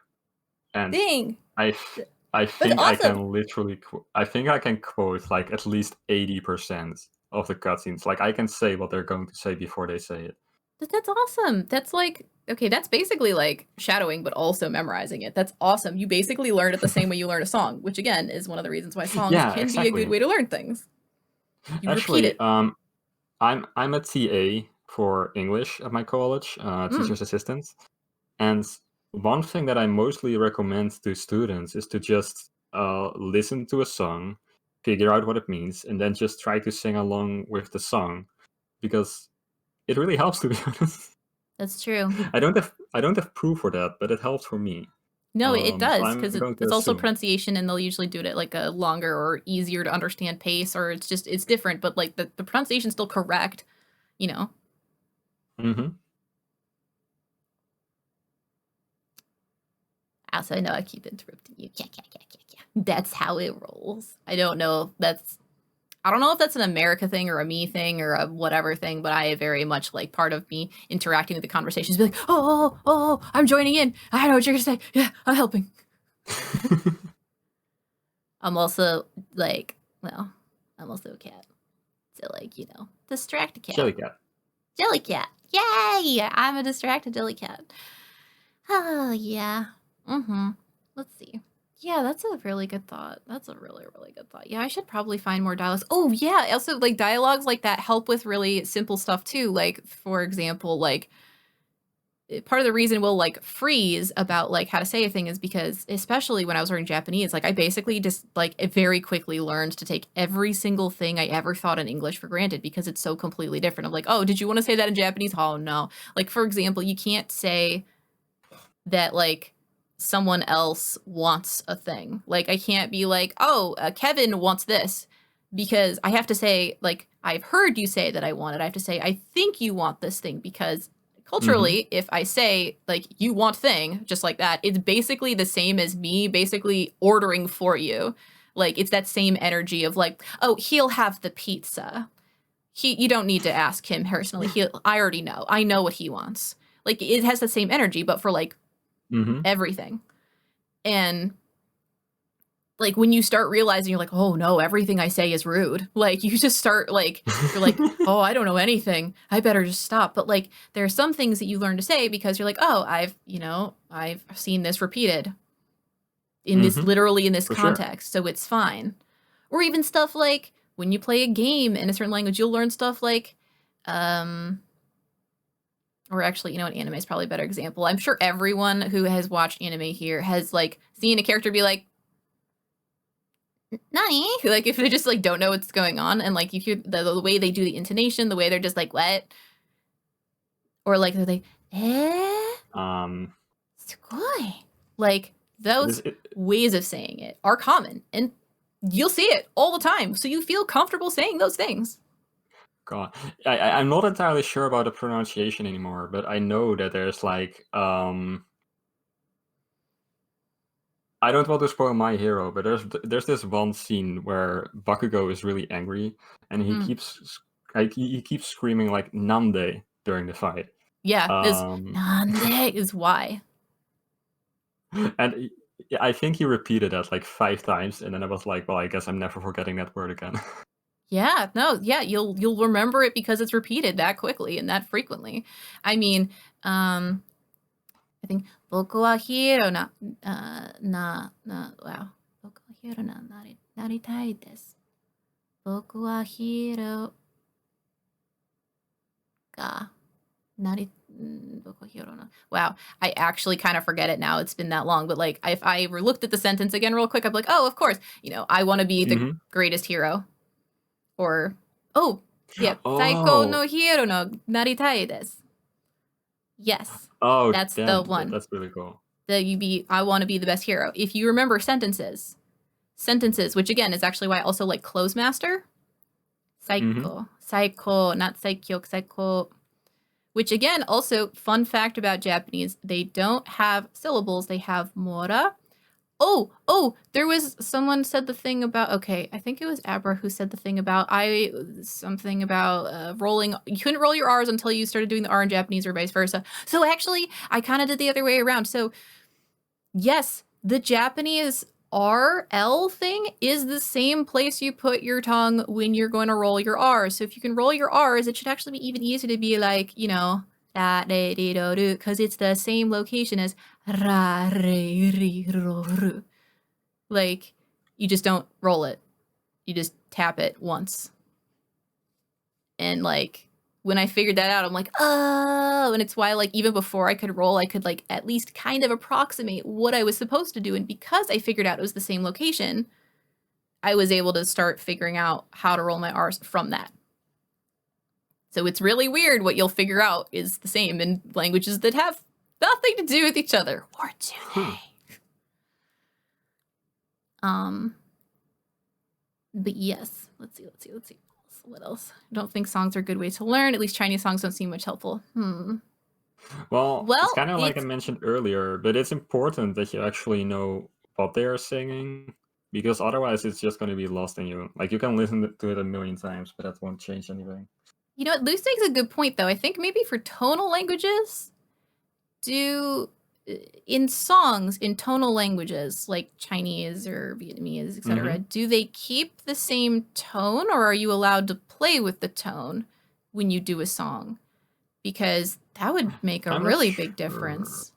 and Dang. I That's think I awesome. can literally I think I can quote like at least 80% of the cutscenes. Like I can say what they're going to say before they say it. That's awesome. That's like, okay, that's basically like shadowing, but also memorizing it. That's awesome. You basically learn it the same way you learn a song, which again is one of the reasons why songs Yeah, can be a good exactly. way to learn things. You repeat Actually, it. I'm a TA for English at my college, Mm. teacher's assistant, and one thing that I mostly recommend to students is to just listen to a song, figure out what it means, and then just try to sing along with the song, because it really helps, to be honest. That's true. I don't have proof for that, but it helps for me. No, it So does I'm because going to it's also assume. pronunciation, and they'll usually do it at like a longer or easier to understand pace, or it's different, but like the pronunciation's still correct, you know. Mm-hmm. Also, I know I keep interrupting you. Yeah, yeah, yeah, yeah, yeah. That's how it rolls. I don't know if that's an America thing or a me thing or a whatever thing, but I very much like part of me interacting with the conversations be like, I'm joining in. I know what you're gonna say. Yeah, I'm helping. I'm also like, well, I'm also a cat. So like, distract a cat. JellyCat. JellyCat. Yay! I'm a distracted JellyCat. Oh yeah. Mm-hmm. Let's see. Yeah, that's a really good thought. That's a really, really good thought. Yeah, I should probably find more dialogues. Oh yeah, also like dialogues like that help with really simple stuff too. Like, for example, like part of the reason we'll like freeze about like how to say a thing is because, especially when I was learning Japanese, like I basically just like very quickly learned to take every single thing I ever thought in English for granted because it's so completely different. I'm like, oh, did you want to say that in Japanese? Oh no. Like, for example, you can't say that like someone else wants a thing. Like I can't be like, oh, Kevin wants this, because I have to say like, I've heard you say that I want it. I have to say I think you want this thing, because Mm-hmm. culturally, if I say like you want thing just like that, it's basically the same as me basically ordering for you. Like it's that same energy of like, oh, he'll have the pizza. You don't need to ask him personally. I already know. I know what he wants. Like it has the same energy, but for like Mm-hmm. everything. And like when you start realizing you're like, oh no, everything I say is rude. Like you just start like, you're like, oh, I don't know anything. I better just stop. But like there are some things that you learn to say because you're like, oh, I've seen this repeated in this, Mm-hmm. literally in this For sure. context, so it's fine. Or even stuff like when you play a game in a certain language, you'll learn stuff like um or actually, what, anime is probably a better example. I'm sure everyone who has watched anime here has like seen a character be like, Nani? Like if they just like don't know what's going on, and like you hear the way they do the intonation, the way they're just like, what? Or like they're like, eh? Um, Sugoi. Like this, those ways of saying it are common, and you'll see it all the time. So you feel comfortable saying those things. God, I'm not entirely sure about the pronunciation anymore, but I know that there's like I don't want to spoil My Hero, but there's this one scene where Bakugo is really angry, and he Mm. keeps he keeps screaming like "Nande" during the fight. Yeah, this Um, nande is why. and I think he repeated that like 5 times, and then I was like, well, I guess I'm never forgetting that word again. Yeah, no, yeah, you'll remember it because it's repeated that quickly and that frequently. I mean, I think boku wa hero wow. Boku wa hero naritai desu. Boku wa hero ga boku wa hero na. Wow, I actually kind of forget it now. It's been that long, but like if I ever looked at the sentence again real quick, I'd be like, oh, of course, I want to be the hmm greatest hero. Or, oh, yeah, Saiko Oh, no hero no naritai desu. Yes, Oh, that's the damn, one. that's really cool. I want to be the best hero. If you remember sentences, which again is actually why I also like Clothesmaster. Mm-hmm. Saiko, not Saikyo, Saiko. Which again, also fun fact about Japanese, they don't have syllables, they have mora. Oh, there was someone said the thing about, okay, I think it was Abra who said the thing about something about rolling. You couldn't roll your R's until you started doing the R in Japanese or vice versa. So actually, I kind of did the other way around. So yes, the Japanese RL thing is the same place you put your tongue when you're going to roll your R's. So if you can roll your R's, it should actually be even easier to be like, da, re, di, do, do, because it's the same location as ra, re, ri, ro, ru. Like, you just don't roll it. You just tap it once. And like, when I figured that out, I'm like, oh, and it's why like even before I could roll, I could like at least kind of approximate what I was supposed to do. And because I figured out it was the same location, I was able to start figuring out how to roll my R's from that. So it's really weird what you'll figure out is the same in languages that have nothing to do with each other. Or do they? But yes, let's see. What else? I don't think songs are a good way to learn. At least Chinese songs don't seem much helpful. Well, it's Well, kind of like I mentioned earlier, but it's important that you actually know what they are singing, because otherwise it's just going to be lost in you. Like, you can listen to it a million times, but that won't change anything. you know what? Luce makes a good point, though. I think maybe for tonal languages, in songs, in tonal languages like Chinese or Vietnamese, etc., do they keep the same tone, or are you allowed to play with the tone when you do a song? Because that would make a really big difference.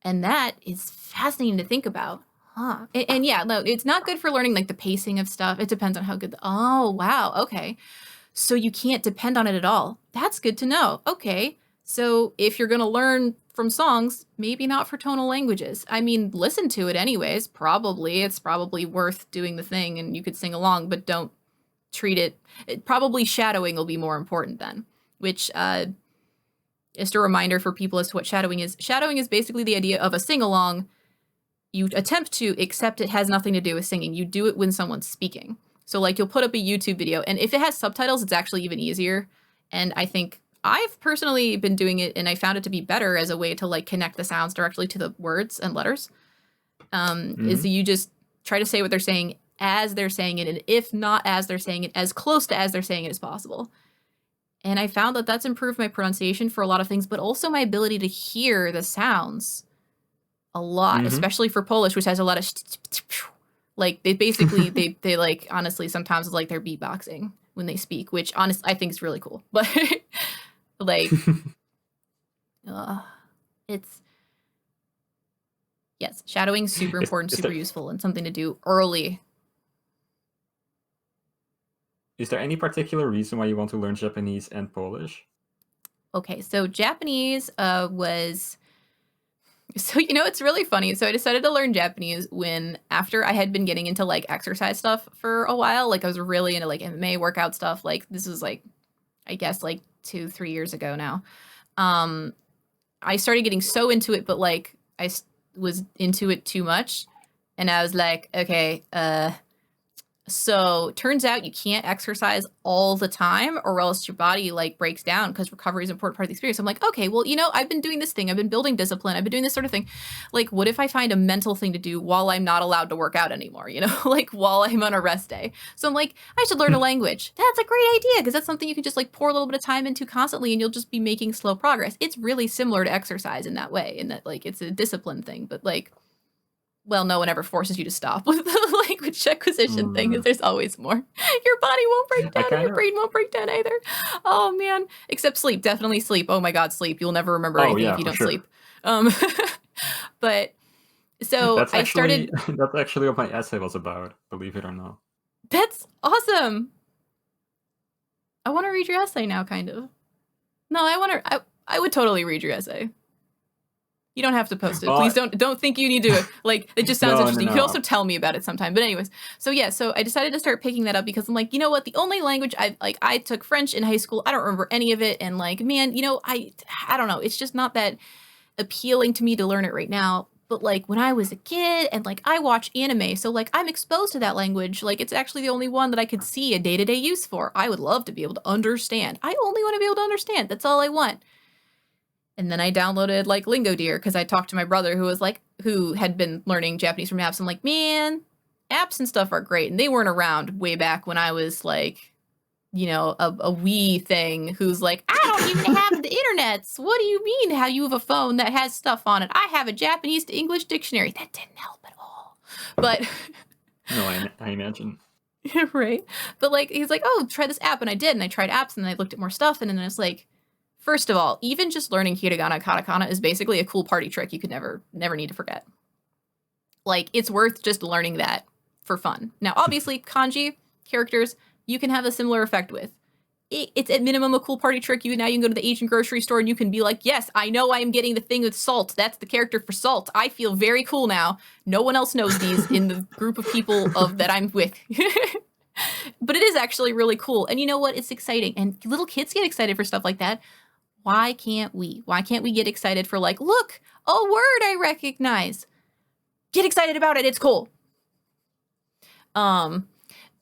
And that is fascinating to think about. Huh. And yeah, no, it's not good for learning like the pacing of stuff. It depends on how good oh, wow. Okay. So you can't depend on it at all. That's good to know. Okay. So if you're going to learn from songs, maybe not for tonal languages. I mean, listen to it anyways. Probably. It's probably worth doing the thing and you could sing along, but don't treat it. Probably shadowing will be more important then, which just a reminder for people as to what shadowing is. Shadowing is basically the idea of a sing-along. You attempt to, except it has nothing to do with singing. You do it when someone's speaking. So like you'll put up a YouTube video, and if it has subtitles, it's actually even easier. And I think I've personally been doing it, and I found it to be better as a way to like connect the sounds directly to the words and letters. Is you just try to say what they're saying as they're saying it, and if not as they're saying it, as close to as they're saying it as possible. And I found that that's improved my pronunciation for a lot of things, but also my ability to hear the sounds a lot, especially for Polish, which has a lot of like they basically they like honestly sometimes it's like they're beatboxing when they speak, which honestly I think is really cool. But like it's yes, shadowing super important, super useful, and something to do early. Is there any particular reason why you want to learn Japanese and Polish? Okay, so Japanese was so it's really funny. So I decided to learn Japanese when after I had been getting into like exercise stuff for a while. Like I was really into like MMA workout stuff. Like this was like I guess like 2-3 years ago now. I started getting so into it, but like I was into it too much, and I was like, okay, so turns out you can't exercise all the time or else your body like breaks down because recovery is an important part of the experience. I'm like, okay, well, I've been doing this thing. I've been building discipline. I've been doing this sort of thing. Like, what if I find a mental thing to do while I'm not allowed to work out anymore, like while I'm on a rest day? So I'm like, I should learn a language. That's a great idea because that's something you can just like pour a little bit of time into constantly and you'll just be making slow progress. It's really similar to exercise in that way, in that like it's a discipline thing, but like, well, no one ever forces you to stop with the language acquisition thing, because there's always more. Your body won't break down and your brain won't break down either. Oh, man. Except sleep. Definitely sleep. Oh, my God, sleep. You'll never remember anything if you don't sleep. But, so that's I started... That's actually what my essay was about, believe it or not. That's awesome. I want to read your essay now, kind of. No, I would totally read your essay. You don't have to post it. Well, Please don't think you need to, like, it just sounds no, no, interesting. You can also no. tell me about it sometime. But anyways, so yeah, so I decided to start picking that up because I'm like, you know what? The only language I took French in high school. I don't remember any of it. And like, man, I don't know. It's just not that appealing to me to learn it right now. But like when I was a kid and like I watch anime, so like I'm exposed to that language. Like it's actually the only one that I could see a day-to-day use for. I would love to be able to understand. I only want to be able to understand. That's all I want. And then I downloaded like Lingo Deer because I talked to my brother who had been learning Japanese from apps. I'm like, man, apps and stuff are great. And they weren't around way back when I was like, a wee thing who's like, I don't even have the internets. What do you mean how you have a phone that has stuff on it? I have a Japanese to English dictionary. That didn't help at all. But No, I imagine. right. But like he's like, oh, try this app. And I did. And I tried apps and I looked at more stuff. And then it's like, first of all, even just learning hiragana and katakana is basically a cool party trick you could never need to forget. Like, it's worth just learning that for fun. Now, obviously, kanji, characters, you can have a similar effect with. It's at minimum a cool party trick. Now you can go to the Asian grocery store and you can be like, yes, I know I am getting the thing with salt. That's the character for salt. I feel very cool now. No one else knows these in the group of people that I'm with. But it is actually really cool. And you know what? It's exciting. And little kids get excited for stuff like that. Why can't we? Why can't we get excited for like, look, a word I recognize. Get excited about it. It's cool.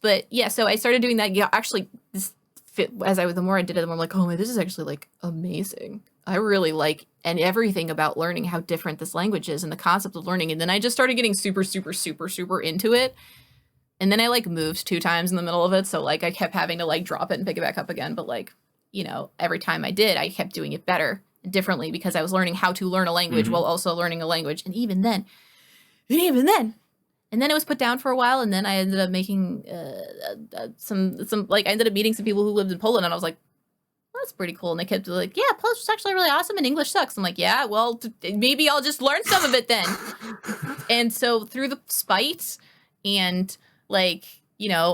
But yeah, so I started doing that. Yeah, actually, the more I did it, the more I'm like, oh man, this is actually like amazing. I really like and everything about learning how different this language is and the concept of learning. And then I just started getting super, super, super, super into it. And then I like moved 2 times in the middle of it. So like I kept having to like drop it and pick it back up again. But like, every time I did, I kept doing it better and differently because I was learning how to learn a language while also learning a language. And even then, and then it was put down for a while. And then I ended up making some like I ended up meeting some people who lived in Poland, and I was like, well, that's pretty cool. And they kept like, yeah, Polish is actually really awesome, and English sucks. I'm like, yeah, well, maybe I'll just learn some of it then. And so through the spite and like,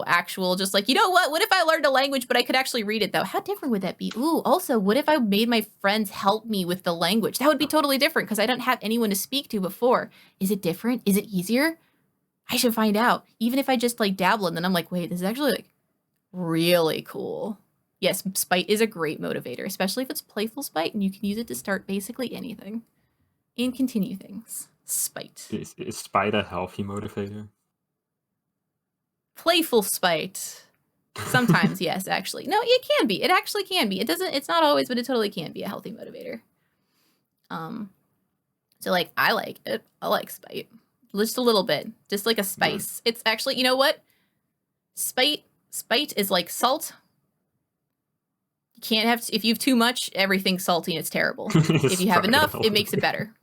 actual just like, what if I learned a language, but I could actually read it though? How different would that be? Ooh, also, what if I made my friends help me with the language? That would be totally different because I don't have anyone to speak to before. Is it different? Is it easier? I should find out. Even if I just like dabble and then I'm like, wait, this is actually like really cool. Yes, spite is a great motivator, especially if it's playful spite and you can use it to start basically anything and continue things. Spite. Is spite a healthy motivator? Playful spite. Sometimes, yes, actually. No, it can be. It actually can be. It's not always, but it totally can be a healthy motivator. So like, I like it. I like spite. Just a little bit. Just like a spice. It's actually, you know what? Spite is like salt. You can't have, if you have too much, everything's salty and it's terrible. If you have enough, it makes it better.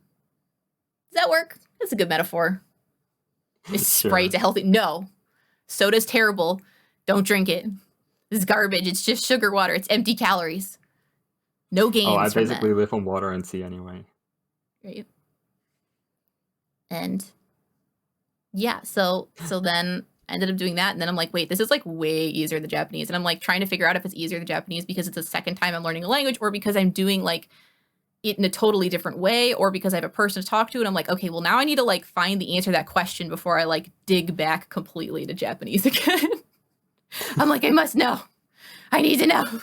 Does that work? That's a good metaphor. Is Sprite a healthy? No. Soda's terrible. Don't drink it. This is garbage. It's just sugar water. It's empty calories. No gains. Oh, I basically live on water and tea anyway. Right. And yeah, so then I ended up doing that, and then I'm like, wait, this is like way easier than Japanese. And I'm like trying to figure out if it's easier than Japanese because it's the second time I'm learning a language, or because I'm doing like it in a totally different way, or because I have a person to talk to. And I'm like, okay, well now I need to like find the answer to that question before I like dig back completely to Japanese again. I'm like, I must know. I need to know.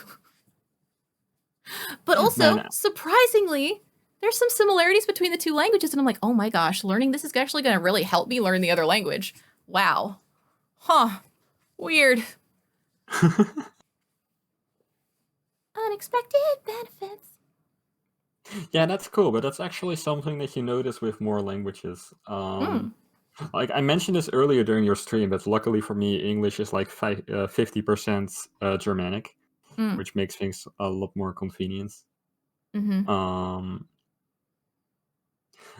But also, surprisingly, there's some similarities between the 2 languages. And I'm like, oh my gosh, learning this is actually going to really help me learn the other language. Wow. Huh. Weird. Unexpected benefits. Yeah, that's cool, but that's actually something that you notice with more languages. Like I mentioned this earlier during your stream, but luckily for me, English is like 50% Germanic, which makes things a lot more convenient.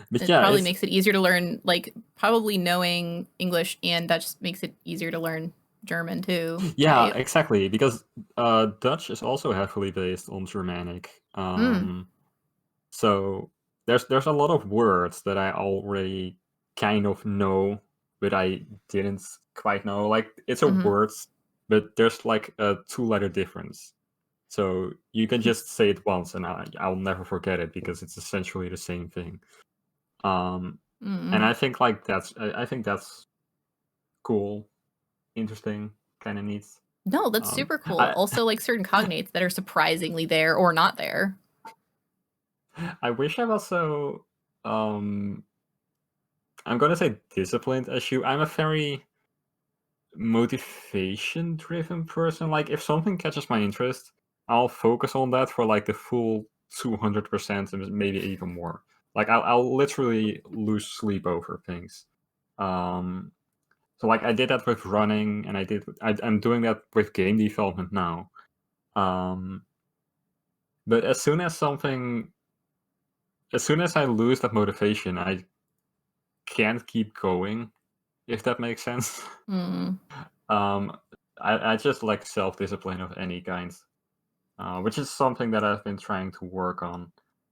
But it yeah, probably makes it easier to learn, like probably knowing English and Dutch makes it easier to learn German too. Yeah, right? Exactly, because Dutch is also heavily based on Germanic. So there's a lot of words that I already kind of know, but I didn't quite know. Like it's a word, but there's like a 2-letter difference. So you can just say it once and I'll never forget it because it's essentially the same thing. Um, and Mm. I think like I think that's cool, interesting, kind of neat. No, that's super cool. I Also, like certain cognates that are surprisingly there or not there. I wish I was so um I'm gonna say disciplined as you. I'm a very motivation driven person. Like if something catches my interest, I'll focus on that for like the full 200% and maybe even more. Like I'll literally lose sleep over things. Um, so like I did that with running, and I'm doing that with game development now. Um, but as soon as I lose that motivation, I can't keep going. If that makes sense. Mm. um, I just like self discipline of any kind. Which is something that I've been trying to work on.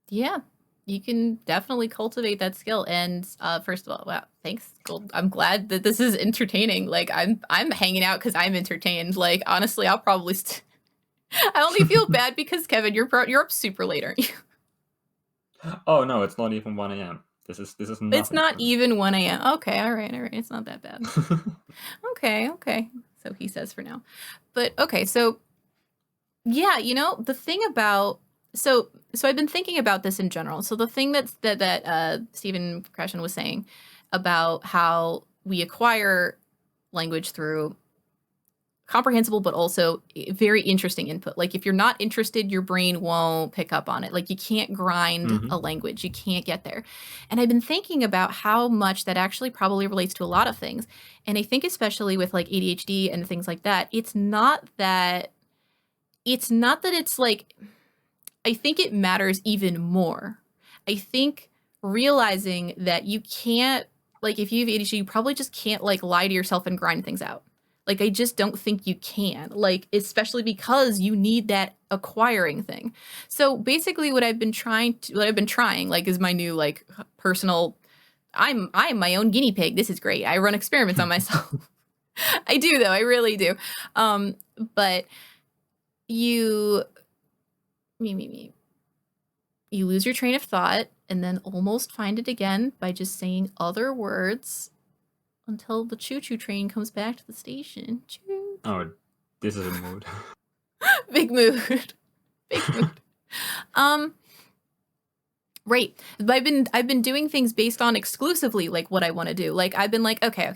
Yeah, you can definitely cultivate that skill. And first of all, wow, thanks, Gold. I'm glad that this is entertaining. Like I'm hanging out because I'm entertained. Like honestly, I'll probably. I only feel bad because Kevin, you're up super late, aren't you? Oh no, it's not even 1 a.m. This is It's nothing not for me. even 1 a.m. Okay, all right, all right. It's not that bad. Okay, okay. So he says for now. But okay, so yeah, the thing about so I've been thinking about this in general. So the thing that Stephen Krashen was saying about how we acquire language through comprehensible but also very interesting input. Like if you're not interested, your brain won't pick up on it. Like you can't grind Hmm. a language. You can't get there. And I've been thinking about how much that actually probably relates to a lot of things. And I think especially with like ADHD and things like that, it's not that it's like I think it matters even more. I think realizing that you can't, like, if you have ADHD, you probably just can't, like, lie to yourself and grind things out. Like, I just don't think you can. Like, especially because you need that acquiring thing. So basically, what I've been trying, like, is my new, like, personal. I'm my own guinea pig. This is great. I run experiments on myself. I do though. I really do. But you, me. You lose your train of thought and then almost find it again by just saying other words until the choo-choo train comes back to the station. Choo choo. Oh, this is a mood. Big mood. Big mood. Um, right. But I've been doing things based on exclusively like what I want to do. Like I've been like, okay.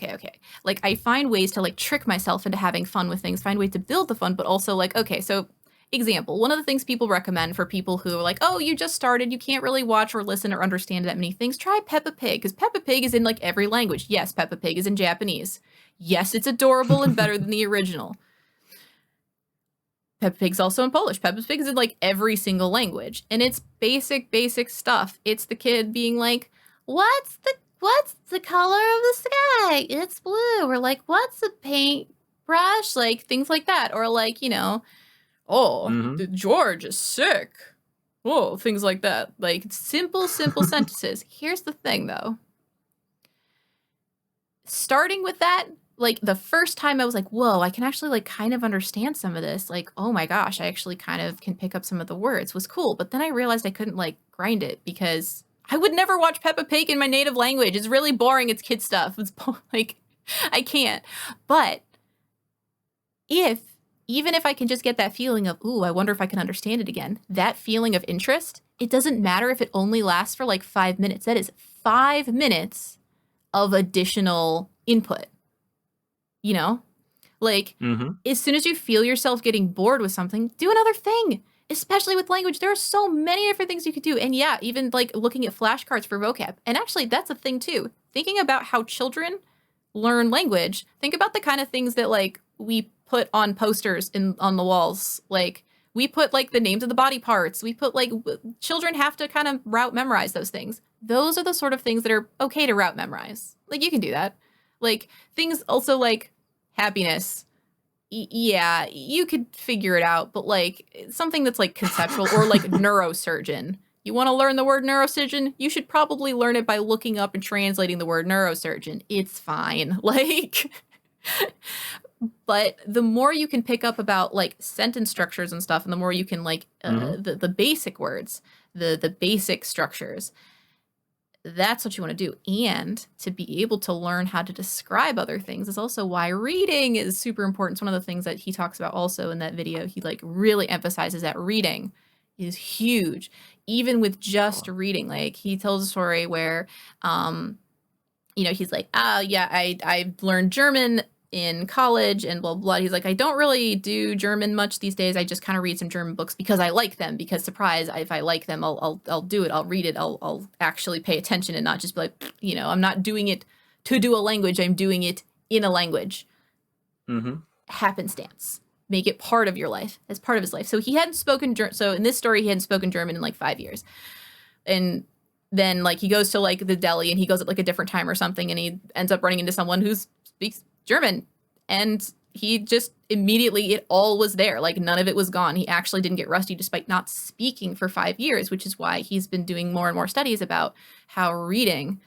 Like I find ways to like trick myself into having fun with things, find ways to build the fun, but also like, okay, so example, one of the things people recommend for people who are like, oh, you just started, you can't really watch or listen or understand that many things, try Peppa Pig, because Peppa Pig is in like every language. Yes, Peppa Pig is in Japanese. Yes, it's adorable and better than the original. Peppa Pig's also in Polish. Peppa Pig is in like every single language. And it's basic stuff. It's the kid being like, what's the color of the sky? It's blue. Or like, what's a paintbrush? Like things like that. Or like, oh, Hmm. George is sick. Oh, things like that. Like simple sentences. Here's the thing though. Starting with that, like the first time I was like, whoa, I can actually like kind of understand some of this. Like, oh my gosh, I actually kind of can pick up some of the words was cool. But then I realized I couldn't like grind it because I would never watch Peppa Pig in my native language. It's really boring. It's kid stuff. It's like, I can't. But if, even if I can just get that feeling of, ooh, I wonder if I can understand it again, that feeling of interest, it doesn't matter if it only lasts for like 5 minutes. That is 5 minutes of additional input, you know? Like, Hmm. as soon as you feel yourself getting bored with something, do another thing. Especially with language, there are so many different things you could do. And yeah, even like looking at flashcards for vocab. And actually, that's a thing too. Thinking about how children learn language, think about the kind of things that like we put on posters in on the walls. Like we put like the names of the body parts. We put like children have to kind of route memorize those things. Those are the sort of things that are okay to route memorize. Like you can do that. Like things also like happiness. Yeah, you could figure it out, but like something that's like conceptual or like neurosurgeon. You want to learn the word neurosurgeon? You should probably learn it by looking up and translating the word neurosurgeon. It's fine. Like, but the more you can pick up about like sentence structures and stuff, and the more you can like Hmm. the basic words, the basic structures, that's what you want to do. And to be able to learn how to describe other things is also why reading is super important. It's one of the things that he talks about also in that video. He like really emphasizes that reading is huge, even with just reading. Like he tells a story where, he's like, yeah, I learned German in college and blah, blah. He's like, I don't really do German much these days. I just kind of read some German books because I like them, because surprise, if I like them, I'll do it. I'll read it. I'll actually pay attention and not just be like, I'm not doing it to do a language. I'm doing it in a language. Mm-hmm. Happenstance. Make it part of your life, as part of his life. So he hadn't spoken German. So in this story, he hadn't spoken German in like 5 years. And then like he goes to like the deli and he goes at like a different time or something, and he ends up running into someone who speaks German, and he just immediately, it all was there. Like none of it was gone. He actually didn't get rusty despite not speaking for 5 years, which is why he's been doing more and more studies about how reading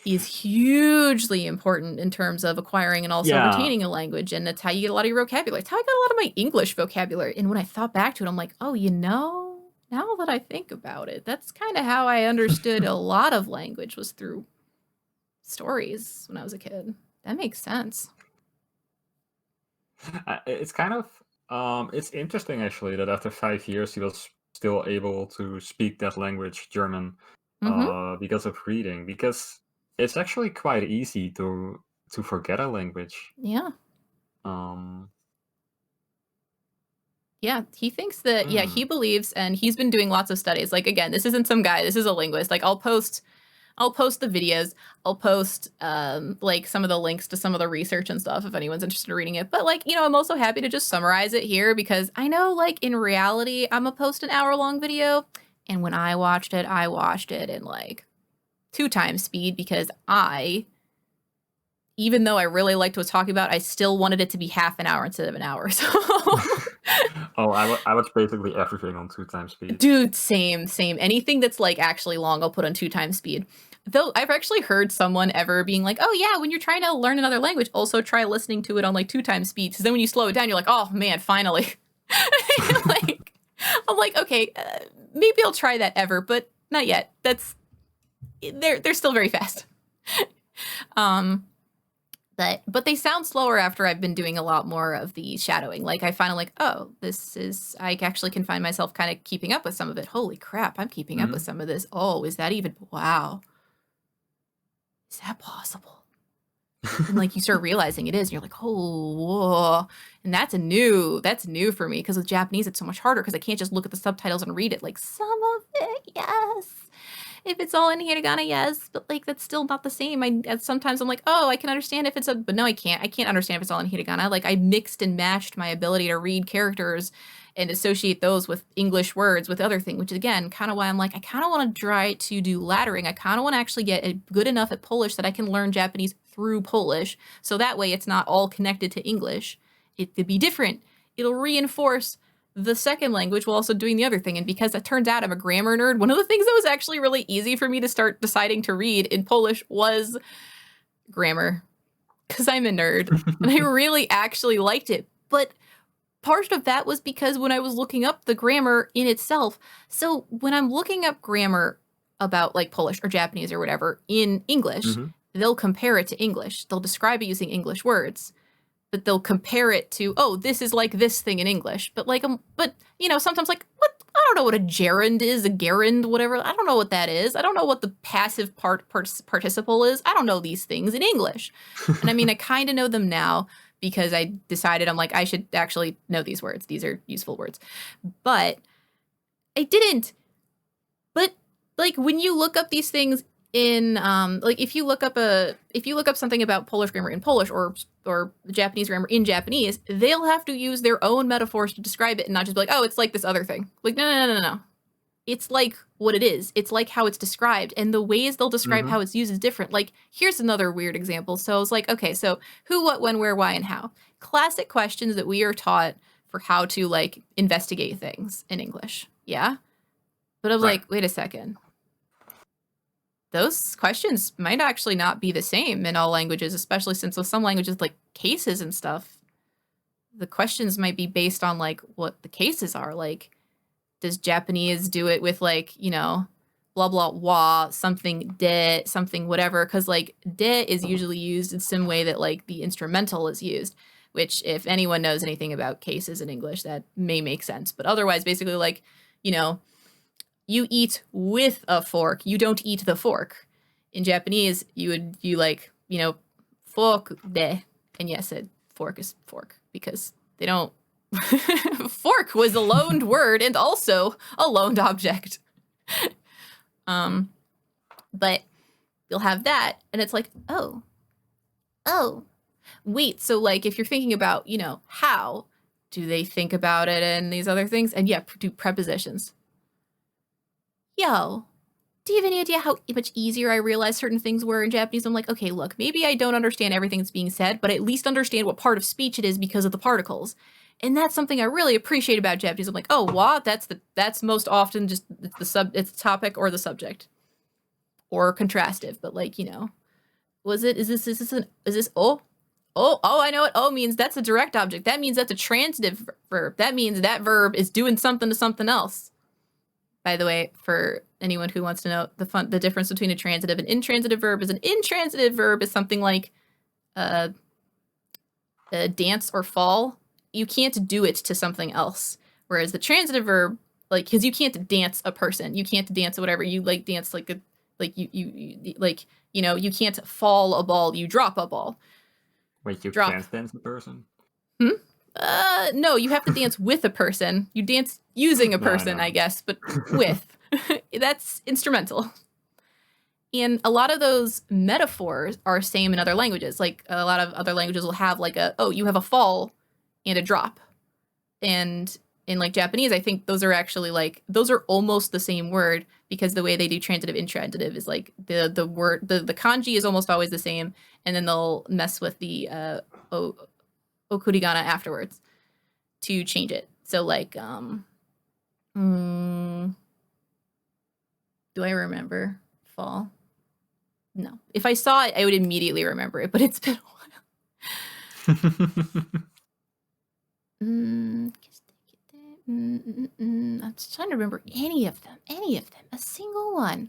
is hugely important in terms of acquiring and also retaining a language. And that's how you get a lot of your vocabulary. It's how I got a lot of my English vocabulary. And when I thought back to it, I'm like, oh, now that I think about it, that's kind of how I understood a lot of language, was through stories when I was a kid. That makes sense. It's kind of it's interesting actually that after 5 years he was still able to speak that language, German, because of reading. Because it's actually quite easy to forget a language. Yeah. Yeah, he thinks that, he believes, and he's been doing lots of studies. Like, again, this isn't some guy, this is a linguist. Like, I'll post the videos. I'll post, like, some of the links to some of the research and stuff if anyone's interested in reading it. But, like, I'm also happy to just summarize it here, because I know, like, in reality, I'm gonna post an hour-long video, and when I watched it in, like, 2 times speed, because even though I really liked what I was talking about, I still wanted it to be half an hour instead of an hour, so... Oh, I watch basically everything on 2 times speed. Dude, same. Anything that's, like, actually long, I'll put on 2 times speed. Though, I've actually heard someone ever being like, oh, yeah, when you're trying to learn another language, also try listening to it on, like, 2 times speed. Because then when you slow it down, you're like, oh, man, finally. Like, I'm like, okay, maybe I'll try that ever, but not yet. They're still very fast. But they sound slower after I've been doing a lot more of the shadowing. Like, I find like, oh, I actually can find myself kind of keeping up with some of it. Holy crap, I'm keeping up with some of this. Oh, is that even, wow. Is that possible? And like, you start realizing it is, and you're like, oh, whoa. And that's new for me, because with Japanese, it's so much harder, because I can't just look at the subtitles and read it. Like, some of it, yes. If it's all in hiragana, yes, but like that's still not the same. Sometimes I'm like, oh, I can understand if it's but no, I can't. I can't understand if it's all in hiragana. Like, I mixed and matched my ability to read characters and associate those with English words with other things, which is again kind of why I'm like, I kind of want to try to do laddering. I kind of want to actually get good enough at Polish that I can learn Japanese through Polish, so that way it's not all connected to English. It could be different. It'll reinforce the second language while also doing the other thing. And because it turns out I'm a grammar nerd, one of the things that was actually really easy for me to start deciding to read in Polish was grammar, because I'm a nerd and I really actually liked it. But part of that was because when I was looking up the grammar in itself, so when I'm looking up grammar about like Polish or Japanese or whatever in English, they'll compare it to English. They'll describe it using English words, but they'll compare it to, oh, this is like this thing in English. But like, sometimes like, what? I don't know what a gerund is, a gerund, whatever. I don't know what that is. I don't know what the passive participle is. I don't know these things in English. And I mean, I kind of know them now because I decided, I'm like, I should actually know these words. These are useful words. But I didn't. But like, when you look up these things in like, if you look up something about Polish grammar in Polish or Japanese grammar in Japanese, they'll have to use their own metaphors to describe it and not just be like, oh, it's like this other thing. Like, no. It's like what it is. It's like how it's described, and the ways they'll describe how it's used is different. Like, here's another weird example. So I was like, okay, so who, what, when, where, why, and how. Classic questions that we are taught for how to like investigate things in English. Yeah. But I was like, wait a second. Those questions might actually not be the same in all languages, especially since with some languages like cases and stuff, the questions might be based on like what the cases are. Like, does Japanese do it with like, blah blah wa, something de, something whatever, because like de is usually used in some way that like the instrumental is used, which if anyone knows anything about cases in English, that may make sense. But otherwise, basically like, you know, you eat with a fork, you don't eat the fork. In Japanese, you like, you know, fork de. And yes, a fork is fork because they don't fork was a loaned word and also a loaned object. But you'll have that, and it's like, oh, wait. So, like, if you're thinking about, you know, how do they think about it and these other things? And yeah, do prepositions. Yo, do you have any idea how much easier I realized certain things were in Japanese? I'm like, okay, look, maybe I don't understand everything that's being said, but I at least understand what part of speech it is because of the particles. And that's something I really appreciate about Japanese. I'm like, oh, what? That's most often just it's the topic or the subject or contrastive, but like, you know, is this I know what oh means. That's a direct object. That means that's a transitive verb. That means that verb is doing something to something else. By the way, for anyone who wants to know the difference between a transitive and intransitive verb is an intransitive verb is something like dance or fall. You can't do it to something else. Whereas the transitive verb, like, because you can't dance a person, you can't dance whatever you like dance like a like you like, you know, you can't fall a ball, you drop a ball. Wait, you Drop. can't dance the person? No, you have to dance with a person. You dance using a No, I person, know. I guess, but with. That's instrumental. And a lot of those metaphors are same in other languages. Like a lot of other languages will have like you have a fall and a drop. And in like Japanese, I think those are actually like those are almost the same word because the way they do transitive intransitive is like the word the kanji is almost always the same, and then they'll mess with the okurigana afterwards to change it. So like do I remember fall? No. If I saw it, I would immediately remember it, but it's been a while. I'm just trying to remember any of them. A single one.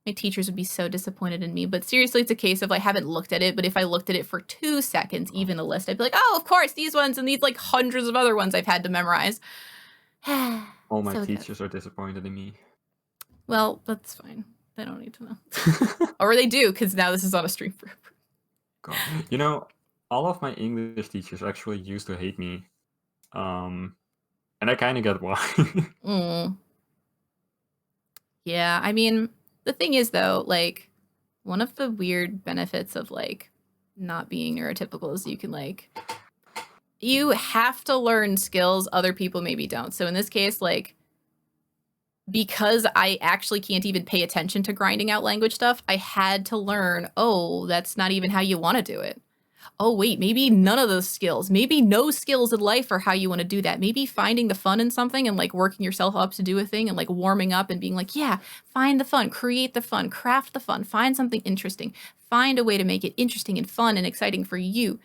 My teachers would be so disappointed in me, but seriously, it's a case of I haven't looked at it, but if I looked at it for 2 seconds, even a list, I'd be like, oh, of course, these ones and these like hundreds of other ones I've had to memorize. All my So teachers are disappointed in me. Well, that's fine. They don't need to know. Or they do, because now this is on a stream forever. God. You know, all of my English teachers actually used to hate me. And I kind of get why. Yeah, I mean, the thing is, though, like, one of the weird benefits of, like, not being neurotypical is you can, like, you have to learn skills other people maybe don't. So in this case, like, because I actually can't even pay attention to grinding out language stuff, I had to learn, oh, that's not even how you want to do it. Oh, wait, maybe none of those skills, maybe no skills in life are how you want to do that. Maybe finding the fun in something and like working yourself up to do a thing and like warming up and being like, yeah, find the fun, create the fun, craft the fun, find something interesting, find a way to make it interesting and fun and exciting for you.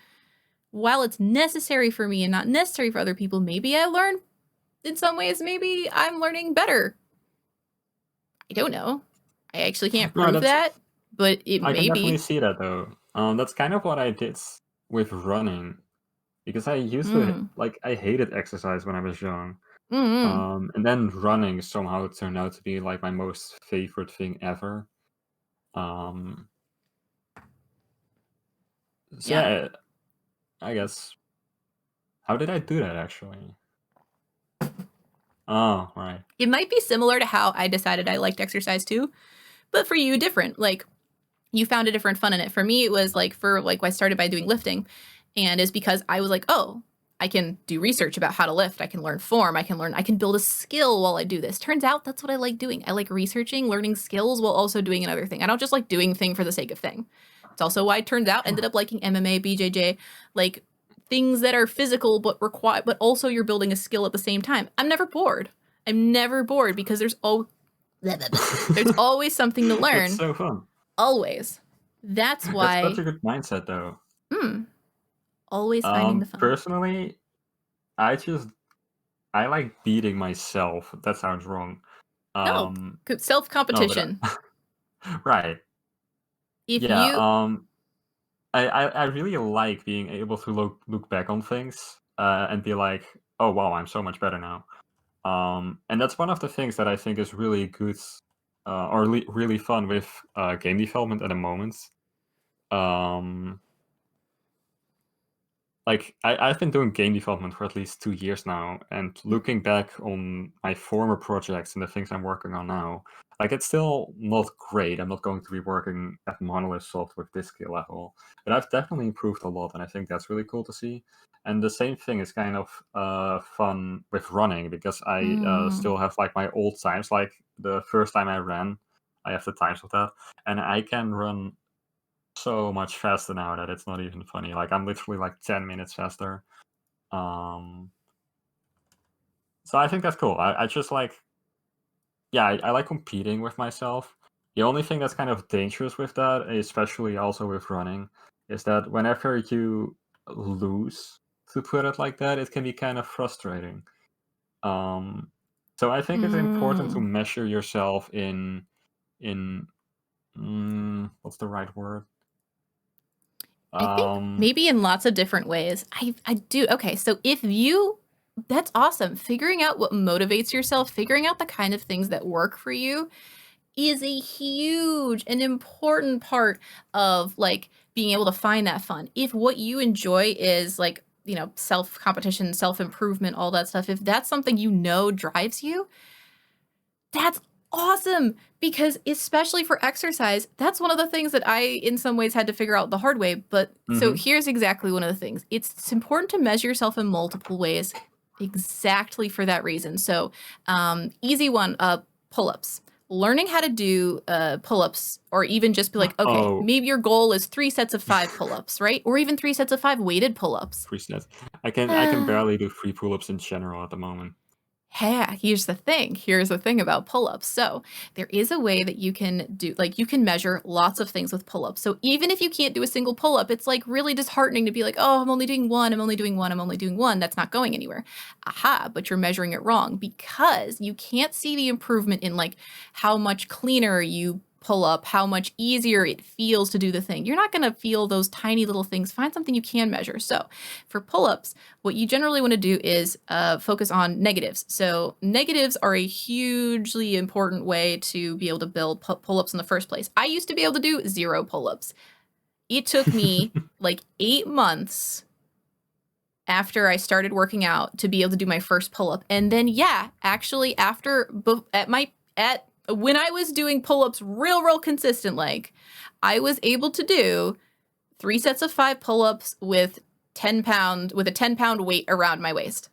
While it's necessary for me and not necessary for other people, maybe I learn in some ways, maybe I'm learning better. I don't know. I actually can't prove that, but it I may can definitely be. see that though. That's kind of what I did with running, because I used to like I hated exercise when I was young. And then running somehow turned out to be like my most favorite thing ever. So yeah, I guess. How did I do that actually? Oh, right. It might be similar to how I decided I liked exercise too, but for you, different. Like, you found a different fun in it. For me, it was like I started by doing lifting, and it's because I was like, oh, I can do research about how to lift. I can learn form. I can build a skill while I do this. Turns out that's what I like doing. I like researching, learning skills while also doing another thing. I don't just like doing thing for the sake of thing. It's also why it turns out ended up liking MMA, BJJ, like things that are physical but require, but also you're building a skill at the same time. I'm never bored. I'm never bored because there's always something to learn. It's so fun. Always. That's why. That's such a good mindset, though. Always finding the fun. Personally, I I like beating myself. That sounds wrong. No, Um, self no, but competition. right. If Yeah. you I really like being able to look back on things and be like, oh wow, I'm so much better now. And that's one of the things that I think is really good or really fun with game development at the moment. Um, like I've been doing game development for at least 2 years now, and looking back on my former projects and the things I'm working on now, like it's still not great. I'm not going to be working at Monolith Soft with this skill level, but I've definitely improved a lot, and I think that's really cool to see. And the same thing is kind of fun with running because I mm, still have like my old times. Like the first time I ran, I have the times of that, and I can run so much faster now that it's not even funny. Like I'm literally like 10 minutes faster. Um, so I think that's cool. I just like, yeah, I like competing with myself. The only thing that's kind of dangerous with that, especially also with running, is that whenever you lose, to put it like that, it can be kind of frustrating. Um, so I think it's important to mm. measure yourself in what's the right word? I think Um, maybe in lots of different ways. I do. Okay, so if you that's awesome. Figuring out what motivates yourself, figuring out the kind of things that work for you is a huge and important part of like being able to find that fun. If what you enjoy is like, self competition, self improvement, all that stuff, if that's something you know drives you, that's awesome because especially for exercise, that's one of the things that I in some ways had to figure out the hard way, but so mhm. here's exactly one of the things. It's important to measure yourself in multiple ways exactly for that reason. So, easy one, pull-ups. Learning how to do pull-ups or even just be like, okay, Oh, maybe your goal is 3 sets of 5 pull-ups, right? Or even 3 sets of 5 weighted pull-ups. presets. I can barely do free pull-ups in general at the moment. Yeah, here's the thing. Here's the thing about pull-ups. So there is a way that you can do, like you can measure lots of things with pull-ups. So even if you can't do a single pull-up, it's like really disheartening to be like, oh, I'm only doing one, I'm only doing one, I'm only doing one. That's not going anywhere. Aha, but you're measuring it wrong because you can't see the improvement in like how much cleaner you pull up, how much easier it feels to do the thing. You're not going to feel those tiny little things. Find something you can measure. So for pull-ups, what you generally want to do is focus on negatives. So negatives are a hugely important way to be able to build pull-ups in the first place. I used to be able to do 0 pull-ups. It took me like 8 months after I started working out to be able to do my first pull-up. And then yeah, actually after at when I was doing pull-ups real consistent, like I was able to do 3 sets of 5 pull-ups with a 10-pound weight around my waist.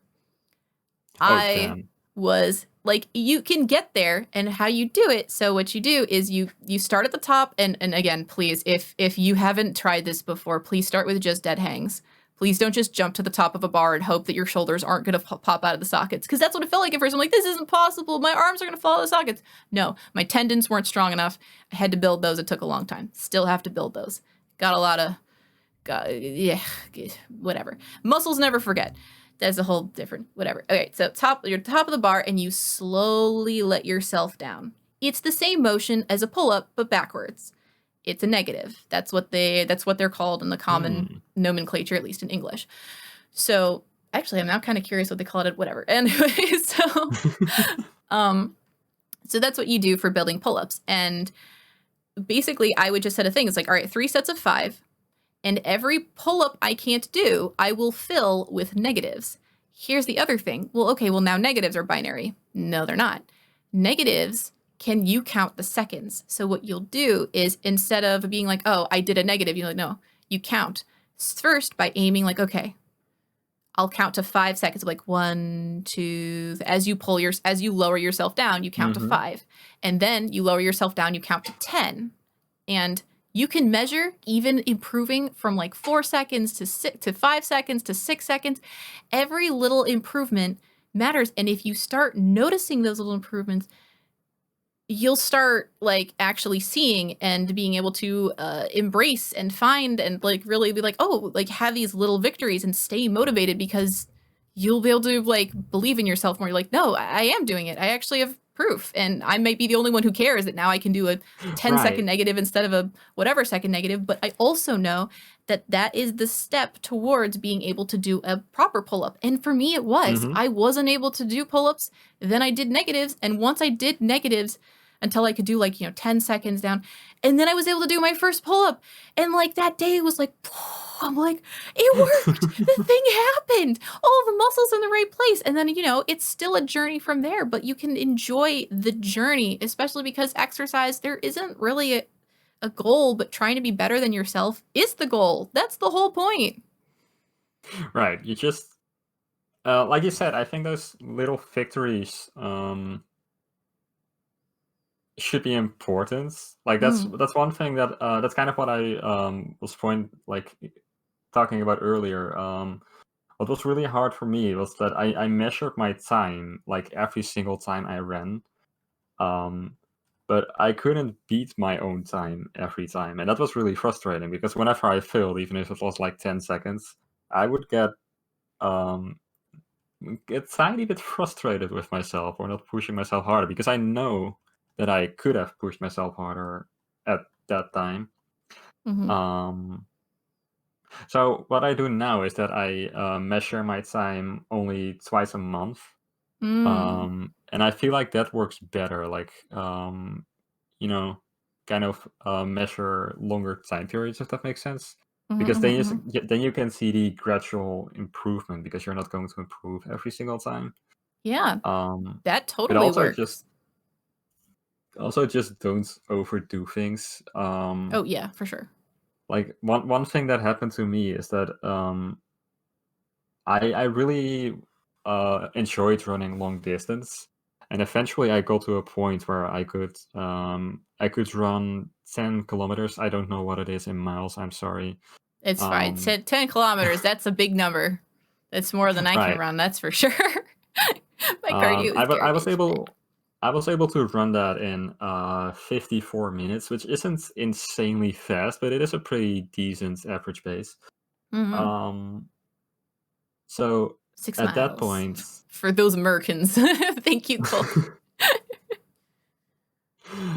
Oh, I damn. was like, you can get there, and how you do it. So what you do is you start at the top, and again, please, if you haven't tried this before, please start with just dead hangs. Please don't just jump to the top of a bar and hope that your shoulders aren't going to pop out of the sockets, because that's what it felt like at first. I'm like, this isn't possible. My arms are going to fall out of the sockets. No, my tendons weren't strong enough. I had to build those. It took a long time. Still have to build those. Got a lot of yeah, whatever. Muscles never forget. That's a whole different whatever. Okay, so you're top of the bar and you slowly let yourself down. It's the same motion as a pull-up, but backwards. It's a negative. That's what they're called in the common Mm. nomenclature, at least in English. So actually I'm now kind of curious what they call it, whatever. Anyway, um so that's what you do for building pull-ups. And basically I would just set a thing. It's like, all right, 3 sets of 5. And every pull-up I can't do, I will fill with negatives. Here's the other thing. Well, okay, well now negatives are binary. No, they're not. Negatives, can you count the seconds? So what you'll do is instead of being like, oh, I did a negative, you're like, no, you count first by aiming like, okay, I'll count to 5 seconds, like 1, 2, as you lower yourself down, you count to Mhm. 5. And then you lower yourself down, you count to 10. And you can measure even improving from like 4 seconds to 5 seconds to 6 seconds. Every little improvement matters. And if you start noticing those little improvements, you'll start like actually seeing and being able to embrace and find and like really be like, oh, like have these little victories and stay motivated because you'll be able to like believe in yourself more. You're like, no, I am doing it. I actually have proof, and I might be the only one who cares that now I can do a 10-second Right. negative instead of a whatever second negative. But I also know that that is the step towards being able to do a proper pull-up. And for me, it was. Mm-hmm. I wasn't able to do pull-ups. Then I did negatives, and once I did negatives until I could do like 10 seconds down, and then I was able to do my first pull-up, and like that day was like, I'm like, it worked. The thing happened. All the muscles in the right place. And then, it's still a journey from there, but you can enjoy the journey, especially because exercise, there isn't really a goal, but trying to be better than yourself is the goal. That's the whole point. Right. You just like you said, I think those little victories should be important. Like Mm, that's one thing that's kind of what I was talking about earlier. What was really hard for me was that I measured my time like every single time I ran. Um, but I couldn't beat my own time every time, and that was really frustrating because whenever I failed, even if it was like 10 seconds, I would um, get tiny bit frustrated with myself or not pushing myself harder because I know that I could have pushed myself harder at that time. mm-hmm. Um, so what I do now is that I measure my time only twice a month. Mm, And I feel like that works better. You know, kind of measure longer time periods, if that makes sense. mm-hmm, Because mm-hmm, mm-hmm. then you can see the gradual improvement because you're not going to improve every single time. Yeah, Um, that but totally works. also just don't overdo things. Oh, yeah, for sure. Like one thing that happened to me is that I really enjoyed running long distance, and eventually I got to a point where I could run 10 kilometers. I don't know what it is in miles. I'm sorry. It's fine. Um, 10 kilometers, that's a big number. That's more than I can right. run, that's for sure. My cardio is garbage. I was able to run that in 54 minutes, which isn't insanely fast, but it is a pretty decent average pace. Mm-hmm. Um, so Six at that miles. point. For those Americans. Thank you, Cole.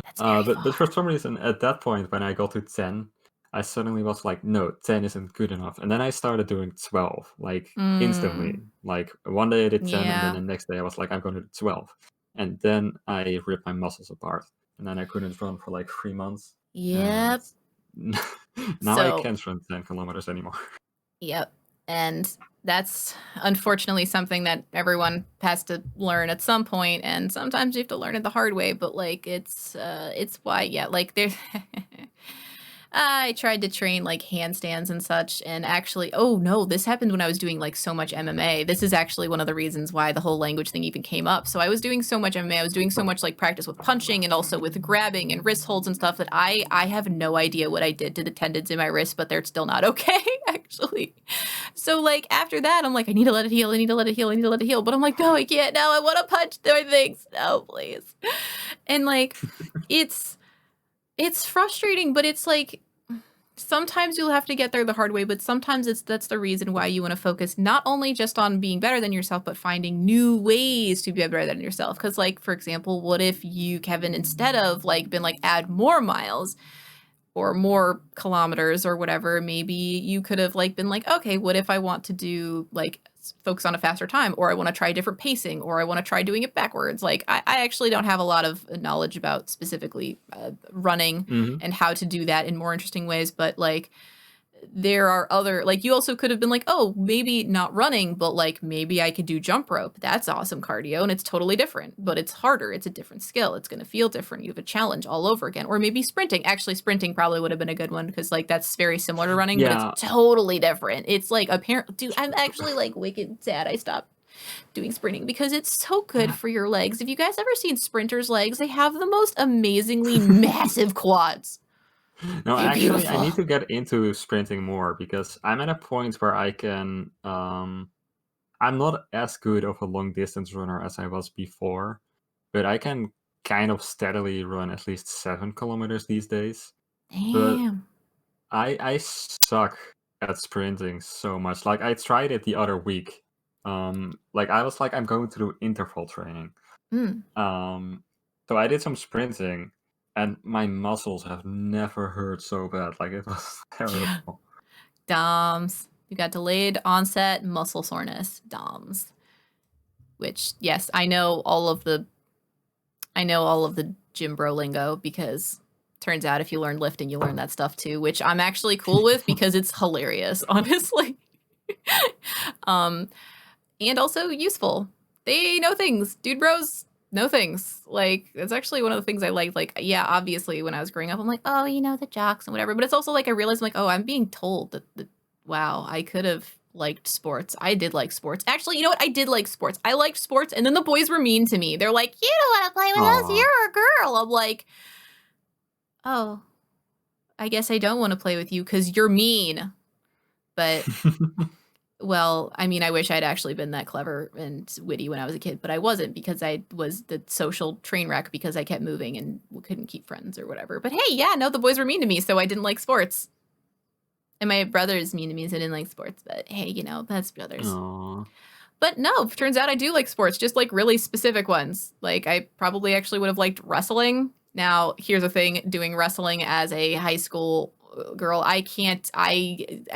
That's very But for far. some reason, at that point, when I got to 10, I suddenly was like, no, 10 isn't good enough. And then I started doing 12, like instantly. Mm, Like one day I did 10, and then yeah. the next day I was like, I'm going to do 12. And then I ripped my muscles apart. And then I couldn't run for like 3 months. And Yep. now I So, can't run 10 kilometers anymore. yep. And that's unfortunately something that everyone has to learn at some point, and sometimes you have to learn it the hard way, but like it's why, yeah, like there I tried to train like handstands and such, and actually, oh no, this happened when I was doing like so much MMA. This is actually one of the reasons why the whole language thing even came up. So I was doing so much MMA, I was doing so much like practice with punching and also with grabbing and wrist holds and stuff that I have no idea what I did to the tendons in my wrist, but they're still not okay, actually. So like after that, I'm like, I need to let it heal, I need to let it heal, I need to let it heal. But I'm like, no, I can't now. I want to punch their things. No, please. And like it's frustrating, but it's like sometimes you'll have to get there the hard way, but sometimes that's the reason why you want to focus not only just on being better than yourself, but finding new ways to be better than yourself. Because, like, for example, what if you, Kevin, instead of like been like add more miles or more kilometers or whatever, maybe you could have like been like, okay, what if I want to do like focus on a faster time, or I want to try different pacing, or I want to try doing it backwards. Like I actually don't have a lot of knowledge about specifically running Hmm. and how to do that in more interesting ways, but like there are other like you also could have been like, oh, maybe not running, but like maybe I could do jump rope. That's awesome cardio, and it's totally different, but it's harder. It's a different skill. It's going to feel different. You have a challenge all over again. Or maybe sprinting. Actually, sprinting probably would have been a good one because like that's very similar to running, but it's Yeah. totally different. It's like apparent dude, I'm actually like wicked sad I stopped doing sprinting because it's so good for your legs. If you guys ever seen sprinters' legs, they have the most amazingly massive quads. No, They're actually, I beautiful. need to get into sprinting more because I'm at a point where I'm not as good of a long distance runner as I was before, but I can kind of steadily run at least 7 kilometers these days. But Damn. I suck at sprinting so much. Like I tried it the other week, Like I was like, I'm going to do interval training. Mm. Um, so I did some sprinting, and my muscles have never hurt so bad. Like it was terrible. DOMS. You got delayed onset muscle soreness. DOMS. Which, yes, I know all of the gym bro lingo because turns out if you learn lifting, you learn that stuff too, which I'm actually cool with because it's hilarious, honestly. um, and also useful. They know things. Dude bros know things. Like, it's actually one of the things I like. Like, yeah, obviously when I was growing up, I'm like, oh, you know, the jocks and whatever. But it's also like I realized I'm like, oh, I'm being told that wow, I could have liked sports. I did like sports. Actually, you know what? I did like sports. I liked sports, and then the boys were mean to me. They're like, you don't want to play with us. Aw. You're a girl. I'm like, oh, I guess I don't want to play with you because you're mean. But well, I mean, I wish I'd actually been that clever and witty when I was a kid, but I wasn't because I was the social train wreck because I kept moving and couldn't keep friends or whatever. But hey, yeah, no, the boys were mean to me, so I didn't like sports. And my brother's mean to me, so I didn't like sports. But hey, you know, that's brothers. Aw. But no, turns out I do like sports, just like really specific ones. Like I probably actually would have liked wrestling. Now, here's the thing, doing wrestling as a high school girl, I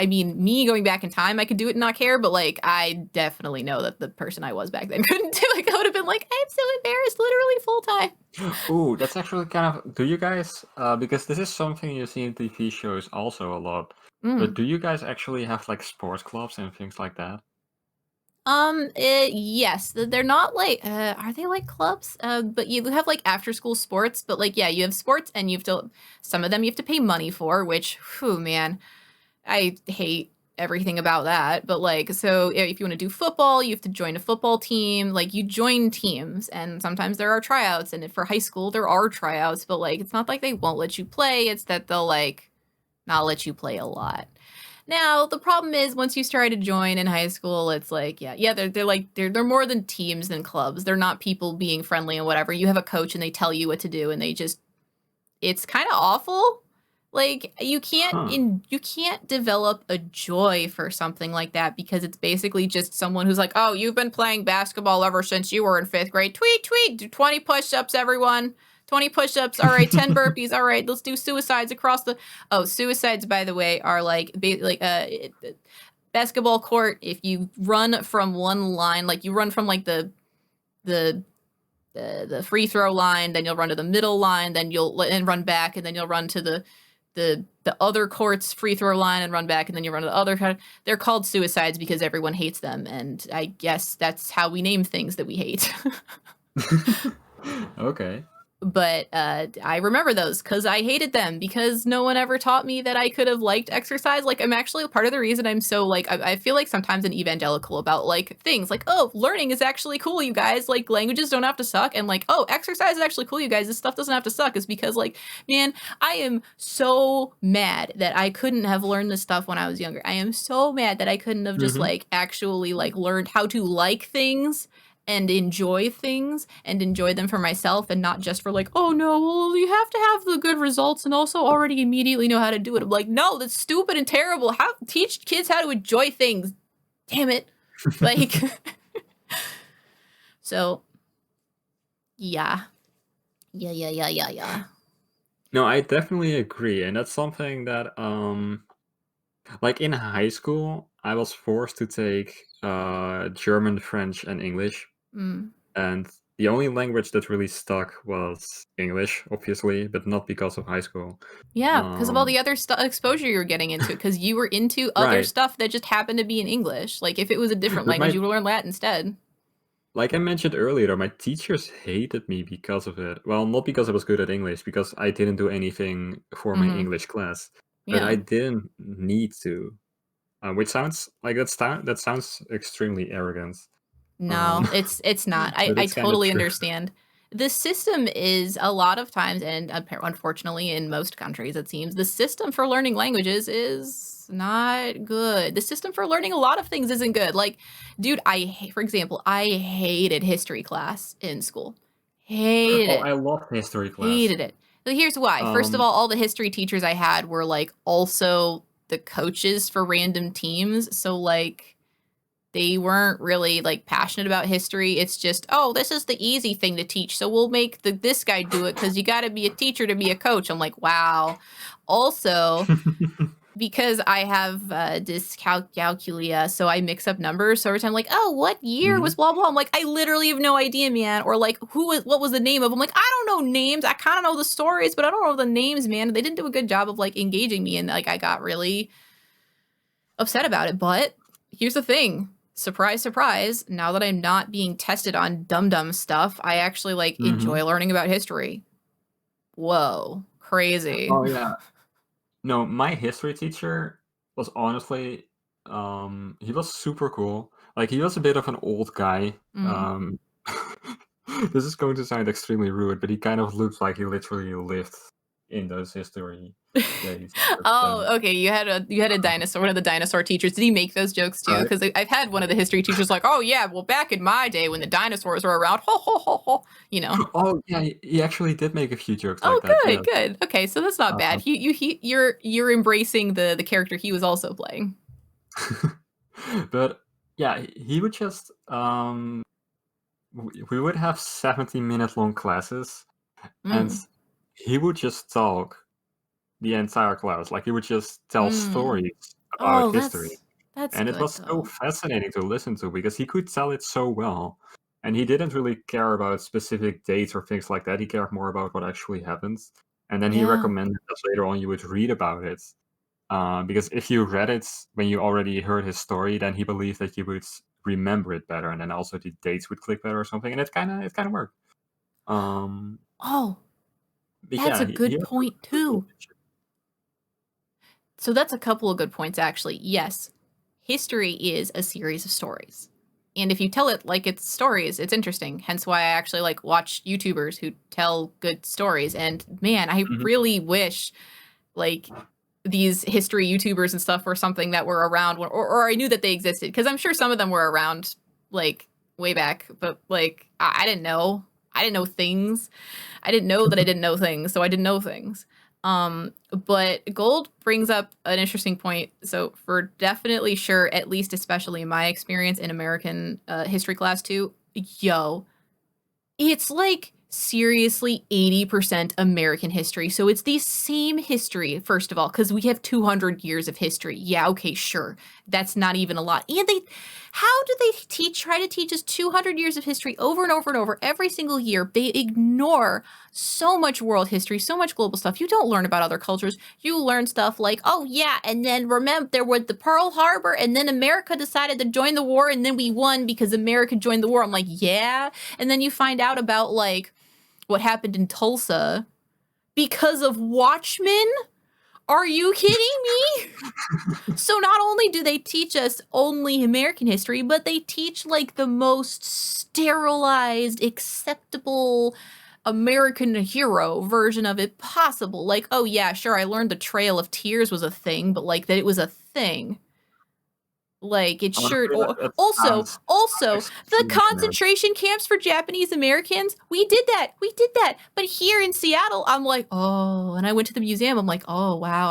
mean, me going back in time, I could do it and not care, but like I definitely know that the person I was back then couldn't do it. I would have been like, I'm so embarrassed, literally full time. Ooh, that's actually kind of. Do you guys? Because this is something you see in TV shows also a lot. But Mm. do you guys actually have like sports clubs and things like that? Yes, they're not like, are they like clubs? But you have like after school sports, but like, yeah, you have sports and you have to, some of them you have to pay money for, which, whew, man, I hate everything about that. But like, so if you want to do football, you have to join a football team. Like, you join teams, and sometimes there are tryouts. And if for high school, there are tryouts, but like, it's not like they won't let you play. It's that they'll like not let you play a lot. Now, the problem is once you start to join in high school, it's like, yeah, they're like they're more than teams than clubs. They're not people being friendly and whatever. You have a coach and they tell you what to do and they just it's kind of awful. Like Huh. you can't develop a joy for something like that because it's basically just someone who's like, "Oh, you've been playing basketball ever since you were in 5th grade. Tweet, tweet, do 20 push-ups everyone. 20 push-ups. All right, 10 burpees. All right, let's do suicides across the Oh, suicides by the way are like basketball court if you run from one line, like you run from like the the free throw line, then you'll run to the middle line, then you'll and run back, and then you'll run to the other court's free throw line and run back, and then you run to the other. They're called suicides because everyone hates them, and I guess that's how we name things that we hate. Okay. But I remember those because I hated them because no one ever taught me that I could have liked exercise. Like I'm actually part of the reason I'm so like I feel like sometimes an evangelical about like things like, oh, learning is actually cool, you guys. Like languages don't have to suck, and like, oh, exercise is actually cool, you guys. This stuff doesn't have to suck. Is because like, man, I am so mad that I couldn't have learned this stuff when I was younger. I am so mad that I couldn't have just Mm-hmm. like actually like learned how to like things and enjoy things and enjoy them for myself and not just for like, oh no, well, you have to have the good results and also already immediately know how to do it. I'm like, no, that's stupid and terrible. How teach kids how to enjoy things? Damn it. Like so yeah. Yeah. No, I definitely agree, and that's something that like in high school, I was forced to take German, French, and English, Mm. and the only language that really stuck was English, obviously, but not because of high school. Yeah, because of all Um, the other exposure you're getting into, because you were into other right. stuff that just happened to be in English. Like if it was a different But language, my you would learn Latin instead. like I mentioned earlier, my teachers hated me because of it. Well, not because I was good at English, because I didn't do anything for my Mm-hmm. English class, but I Yeah. didn't need to, which sounds like that sounds extremely arrogant. No, Um, it's not. I but I it's kind of totally true. understand. The system is a lot of times, and unfortunately in most countries, it seems, the system for learning languages is not good. The system for learning a lot of things isn't good. Like, dude, for example, I hated history class in school. Hated Oh, it. I love history class. Hated it. But here's why. First of Um, all the history teachers I had were like also the coaches for random teams. So like they weren't really like passionate about history. It's just, oh, this is the easy thing to teach, so we'll make this guy do it because you got to be a teacher to be a coach. I'm like, wow. Also, because I have dyscalculia, so I mix up numbers. So every time I'm like, oh, what year Hmm. was blah blah? I'm like, I literally have no idea, man. Or like, what was the name of? I'm like, I don't know names. I kind of know the stories, but I don't know the names, man. They didn't do a good job of like engaging me, and like I got really upset about it. But here's the thing. Surprise, surprise. Now that I'm not being tested on dumb stuff, I actually like Hmm. enjoy learning about history. Whoa, crazy. Oh yeah. No, my history teacher was honestly, he was super cool. Like he was a bit of an old guy. Mm. This is going to sound extremely rude, but he kind of looks like he literally lived in those history days. Oh, okay. You had a dinosaur, one of the dinosaur teachers. Did he make those jokes too? Right. Because I've had one of the history teachers like, oh yeah, well back in my day when the dinosaurs were around, ho ho ho ho, you know. Oh yeah, he actually did make a few jokes like Oh, that. good, Yeah. good. Okay, so that's not bad. Uh, You're embracing the character he was also playing. but yeah, he would just we would have 70-minute long classes, and Mm, he would just talk the entire class. Like he would just tell mm. stories about Oh, history, that's and it good was so though. fascinating to listen to because he could tell it so well. And he didn't really care about specific dates or things like that. He cared more about what actually happened. And then he Yeah. recommended that later on you would read about it. Because if you read it when you already heard his story, then he believed that you would remember it better, and then also the dates would click better or something. And it kind of worked. Um, Oh, but that's yeah, a he good was point really cool too. teacher. So that's a couple of good points, actually. Yes, history is a series of stories. And if you tell it like it's stories, it's interesting. Hence why I actually like watch YouTubers who tell good stories. And man, I Mhm. really wish like these history YouTubers and stuff were something that were around when, or I knew that they existed. Because I'm sure some of them were around like way back, but like I didn't know. I didn't know things. I didn't know that I didn't know things, so I didn't know things. But Gold brings up an interesting point. So for definitely sure, at least especially in my experience in American history class too, yo, it's like seriously 80% American history. So it's the same history, first of all, because we have 200 years of history. Yeah, okay, sure. That's not even a lot. And how do they try to teach us 200 years of history over and over and over every single year? They ignore so much world history, so much global stuff. You don't learn about other cultures. You learn stuff like, oh yeah, and then remember there was the Pearl Harbor, and then America decided to join the war, and then we won because America joined the war. I'm like, yeah. And then you find out about like what happened in Tulsa because of Watchmen? Are you kidding me? So not only do they teach us only American history, but they teach like the most sterilized, acceptable American hero version of it possible. Like, oh yeah, sure, I learned the Trail of Tears was a thing, but like that it was a thing. Like it sure Honestly, or that also sounds also the extremely generic. concentration camps for Japanese Americans. We did that. We did that. But here in Seattle, I'm like, "Oh," and I went to the museum. I'm like, "Oh, wow.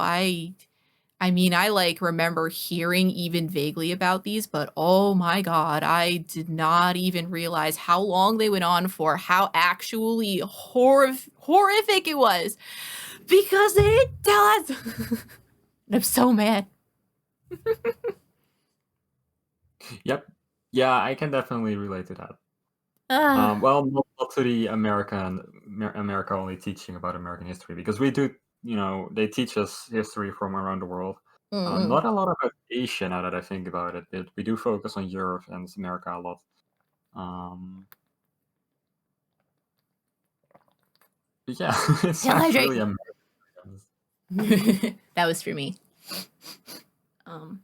I mean, I like remember hearing even vaguely about these, but oh my God, I did not even realize how long they went on for, how actually horrific it was because they didn't tell us." And I'm so mad. Yep. Yeah, I can definitely relate to that. Uh, Well, not to the America only teaching about American history because we do, they teach us history from around the world. mm-mm. Not a lot about Asia now that I think about it, but we do focus on Europe and America a lot. Um, but yeah, it Still sounds hydrate. really American. That was for me. Um,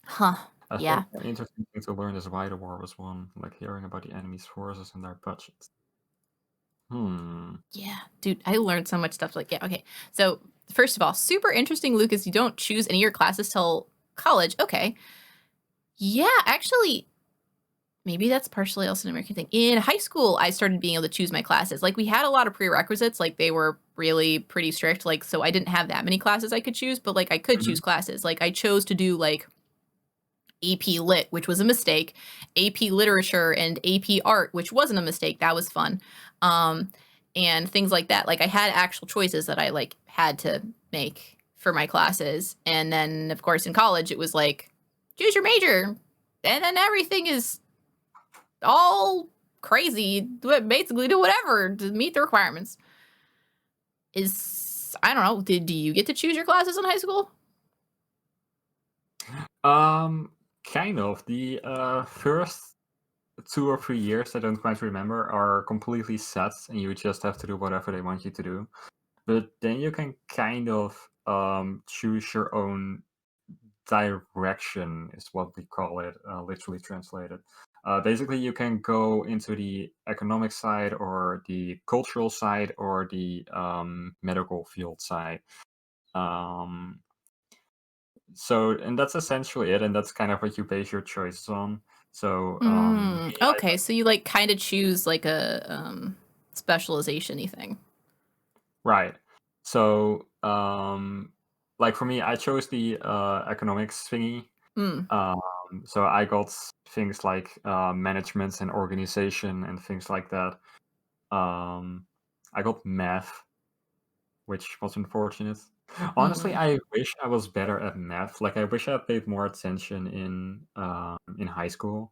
huh. I think Yeah. an interesting thing to learn is why the war was won, like hearing about the enemy's forces and their budgets. Hmm. Yeah. Dude, I learned so much stuff. Like, yeah, okay. So, first of all, super interesting, Lucas. You don't choose any of your classes till college. Okay. Yeah, actually, maybe that's partially also an American thing. In high school, I started being able to choose my classes. Like, we had a lot of prerequisites. Like, they were really pretty strict. Like, so I didn't have that many classes I could choose, but like, I could choose Mhm. classes. Like, I chose to do like AP Lit, which was a mistake, AP Literature, and AP Art, which wasn't a mistake. That was fun. Um, and things like that. Like I had actual choices that I like had to make for my classes. And then of course in college it was like choose your major. And then everything is all crazy, basically do whatever to meet the requirements. I don't know, do you get to choose your classes in high school? Kind of. The first 2 or 3 years, I don't quite remember, are completely set, and you just have to do whatever they want you to do. But then you can kind of choose your own direction, is what we call it, literally translated. Basically, you can go into the economic side, or the cultural side, or the medical field side. And that's essentially it, and that's kind of what you base your choices on. So, Okay, so you like kind of choose like a specialization-y thing. right. So, like for me, I chose the economics thingy. Mm, So I got things like management and organization and things like that. I got math, which was unfortunate. Honestly, mm. I wish I was better at math. Like, I wish I paid more attention in high school.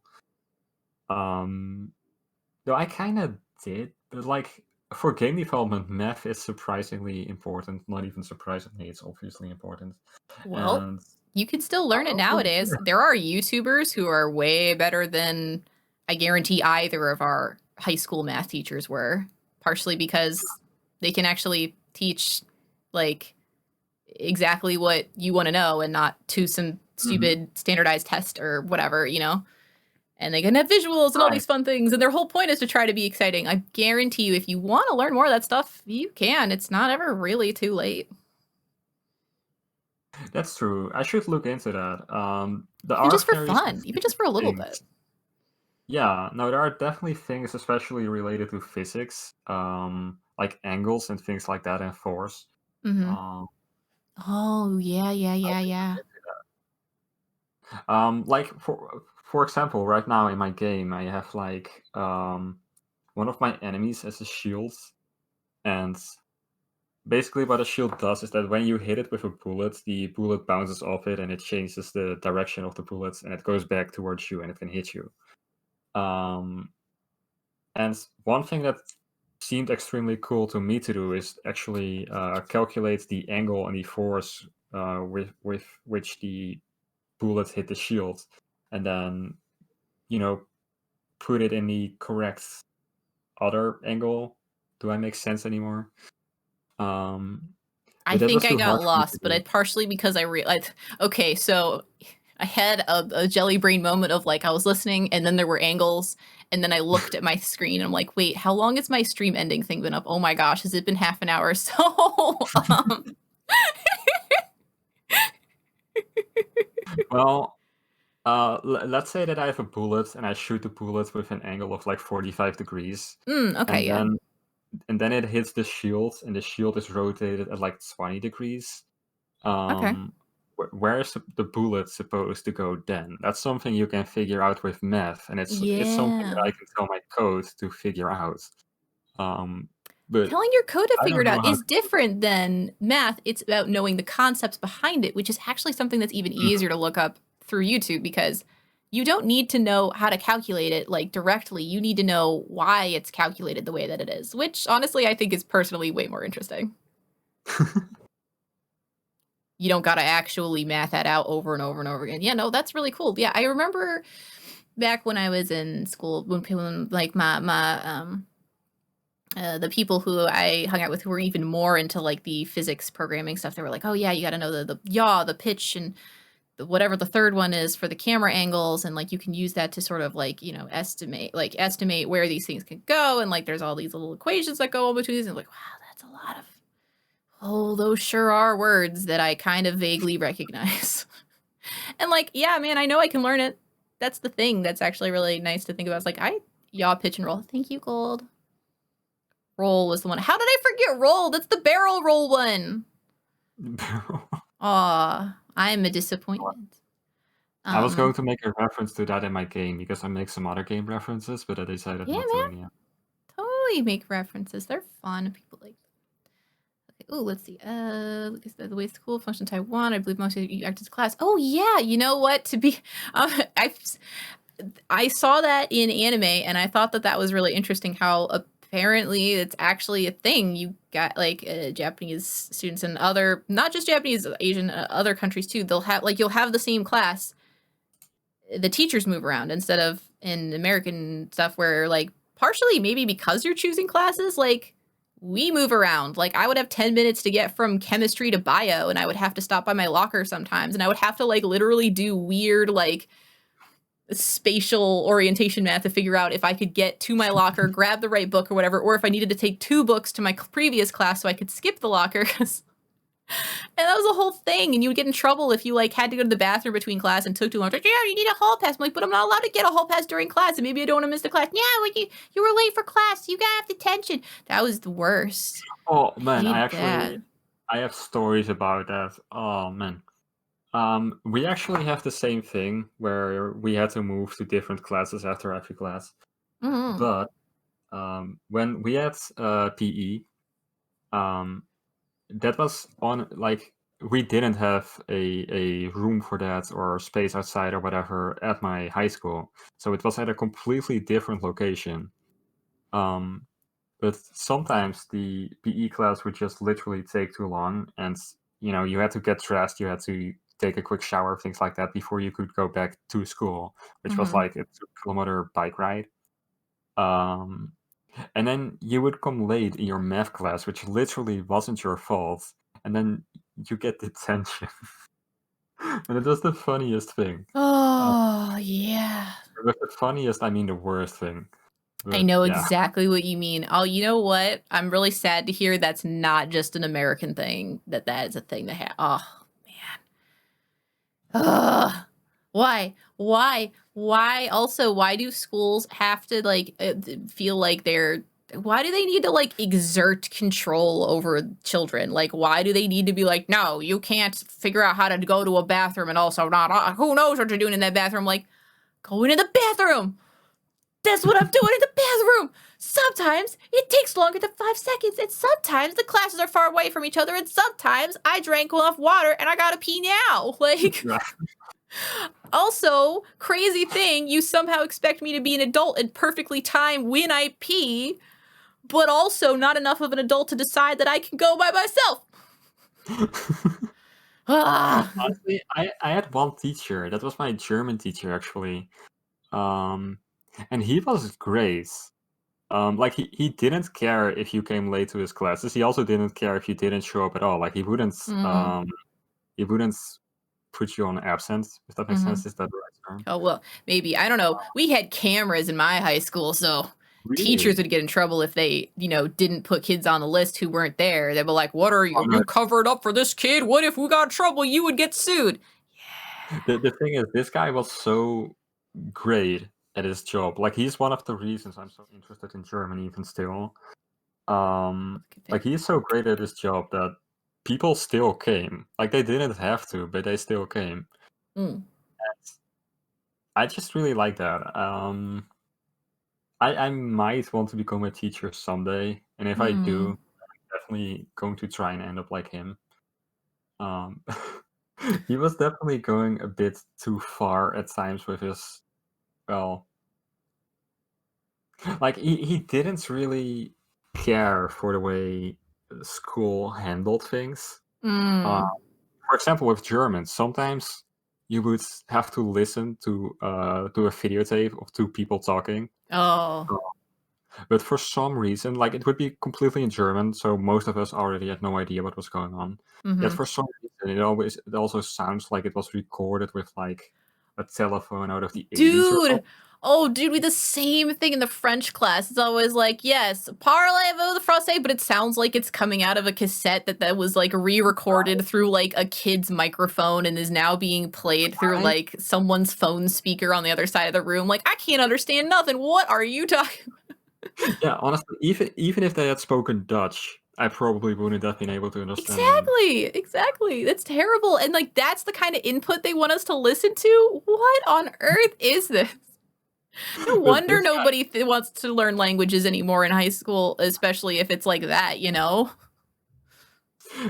Um, though I kind of did, but like for game development, math is surprisingly important. Not even surprisingly, it's obviously important. Well, And you can still learn it oh, nowadays. sure. There are YouTubers who are way better than I guarantee either of our high school math teachers were, partially because they can actually teach like exactly what you want to know and not to some Mhm. stupid standardized test or whatever, you know? And they can have visuals and all Right. these fun things. And their whole point is to try to be exciting. I guarantee you, if you want to learn more of that stuff, you can. It's not ever really too late. That's true. I should look into that. There Even are just for very fun, even just specific for a little things. bit. Yeah, no, there are definitely things, especially related to physics, like angles and things like that, and force. Hmm. Um, Oh, yeah, yeah, I yeah, should look yeah. into that. Like for example, right now in my game, I have like one of my enemies as a shield, and basically what a shield does is that when you hit it with a bullet, the bullet bounces off it and it changes the direction of the bullets, and it goes back towards you and it can hit you. Um, And one thing that seemed extremely cool to me to do is actually calculate the angle and the force with which the bullet hit the shield, and then you know put it in the correct other angle. Do I make sense anymore? Um, I but that think was I too got hard for me to lost, but do. it partially because I realized, okay, so I had a jelly brain moment of like I was listening and then there were angles and then I looked at my screen and I'm like, wait, how long has my stream ending thing been up? Oh my gosh, has it been half an hour? So Well, let's say that I have a bullet and I shoot the bullet with an angle of like 45 degrees, okay, and yeah. then it hits the shield, and the shield is rotated at like 20 degrees. Okay. Where is the bullet supposed to go then? That's something you can figure out with math, and it's something that Yeah. I can tell my code to figure out. Um, but Telling your code to I figure don't it know out how is to do it. different than math. It's about knowing the concepts behind it, which is actually something that's even easier to look up through YouTube because you don't need to know how to calculate it like directly. You need to know why it's calculated the way that it is, which honestly I think is personally way more interesting. You don't got to actually math that out over and over and over again. Yeah, no, that's really cool. Yeah, I remember back when I was in school when people like the people who I hung out with who were even more into like the physics programming stuff, they were like, "Oh yeah, you got to know the yaw, the pitch, and whatever the third one is for the camera angles, and like you can use that to sort of like estimate where these things can go, and like there's all these little equations that go in between these, and like wow, that's a lot of those sure are words that I kind of vaguely recognize, and like yeah, man, I know I can learn it. That's the thing that's actually really nice to think about. It's like I yaw, pitch, and roll. Thank you, Gold. Roll was the one. How did I forget roll? That's the barrel roll one. Aw, I'm a disappointment. I was going Um, to make a reference to that in my game because I make some other game references, but I decided yeah, not to man, in the end. totally make references. They're fun. People like. Okay, oh, let's see. Is that the way school functions in Taiwan? I believe most of you act as class. Oh yeah, you know what? To be, I I saw that in anime, and I thought that that was really interesting. How apparently it's actually a thing. You got like Japanese students and other, not just Japanese, Asian, other countries too. They'll have like you'll have the same class. The teachers move around instead of in American stuff where like partially maybe because you're choosing classes like we move around. Like I would have 10 minutes to get from chemistry to bio and I would have to stop by my locker sometimes and I would have to like literally do weird like spatial orientation math to figure out if I could get to my locker, grab the right book or whatever, or if I needed to take 2 books to my previous class so I could skip the locker. And that was the whole thing. And you would get in trouble if you like had to go to the bathroom between class and took too long. Like, yeah, you need a hall pass. I'm like, but I'm not allowed to get a hall pass during class, and maybe I don't want to miss the class. Yeah, well, you were late for class. You got detention. That was the worst. Oh I man, hate that. I have stories about that. Oh man. We actually have the same thing where we had to move to different classes after every class. Mm-hmm. But when we had PE, um, that was on like we didn't have a room for that or space outside or whatever at my high school, so it was at a completely different location. Um, but sometimes the PE class would just literally take too long, and you had to get dressed, you had to take a quick shower, things like that, before you could go back to school, which was Mm-hmm. like a 2 kilometer bike ride. Um, and then you would come late in your math class, which literally wasn't your fault, and then you get detention. And it was the funniest thing. Uh, Oh yeah. with the funniest, I mean the worst thing. I But know yeah. exactly what you mean. Oh, you know what? I'm really sad to hear that's not just an American thing. That is a thing that oh man. Ugh. Why? Why? Why? Also, why do schools have to like feel like they're? Why do they need to like exert control over children? Like, why do they need to be like, no, you can't figure out how to go to a bathroom, and also not who knows what you're doing in that bathroom? Like, go into the bathroom. That's what I'm doing in the bathroom. Sometimes it takes longer than 5 seconds, and sometimes the classes are far away from each other, and sometimes I drank enough water and I gotta pee now. Like, Yeah. also, crazy thing, you somehow expect me to be an adult and perfectly time when I pee, but also not enough of an adult to decide that I can go by myself. Ah. Honestly, I had one teacher. That was my German teacher, actually. Um, and he was great. Like he didn't care if you came late to his classes. He also didn't care if you didn't show up at all. Like Mm-hmm. he wouldn't put you on absent, if that makes Mm-hmm. sense. Is that the right term? Oh, well, maybe. I don't know. We had cameras in my high school, so teachers Really? would get in trouble if they, didn't put kids on the list who weren't there. They'd be like, "What are Oh you? no. You covered up for this kid? What if we got in trouble? You would get sued." The thing is, this guy was so great at his job. Like he's one of the reasons I'm so interested in Germany even still. Like he's so great at his job that people still came. Like they didn't have to, but they still came. Mm. I just really like that. I might want to become a teacher someday, and if I do, Mm. I'm definitely going to try and end up like him. Um, he was definitely going a bit too far at times with his, well, like he didn't really care for the way school handled things. Uh, Mm. for example, with German, sometimes you would have to listen to a videotape of 2 people talking. Oh. But for some reason, like it would be completely in German, so most of us already had no idea what was going on. Yet Mm-hmm. for some reason, it also sounds like it was recorded with like a telephone out of the 80s or Dude. something. Oh, dude, we the same thing in the French class. It's always like, yes, parlez-vous the français, but it sounds like it's coming out of a cassette that was like re-recorded through like a kid's microphone and is now being played through Right? like someone's phone speaker on the other side of the room. Like, I can't understand nothing. What are you talking? Yeah, honestly, even if they had spoken Dutch, I probably wouldn't have been able to understand them. Exactly. That's terrible. And like that's the kind of input they want us to listen to. What on earth is this? No But wonder nobody wants to learn languages anymore in high school, especially if it's like that, you know?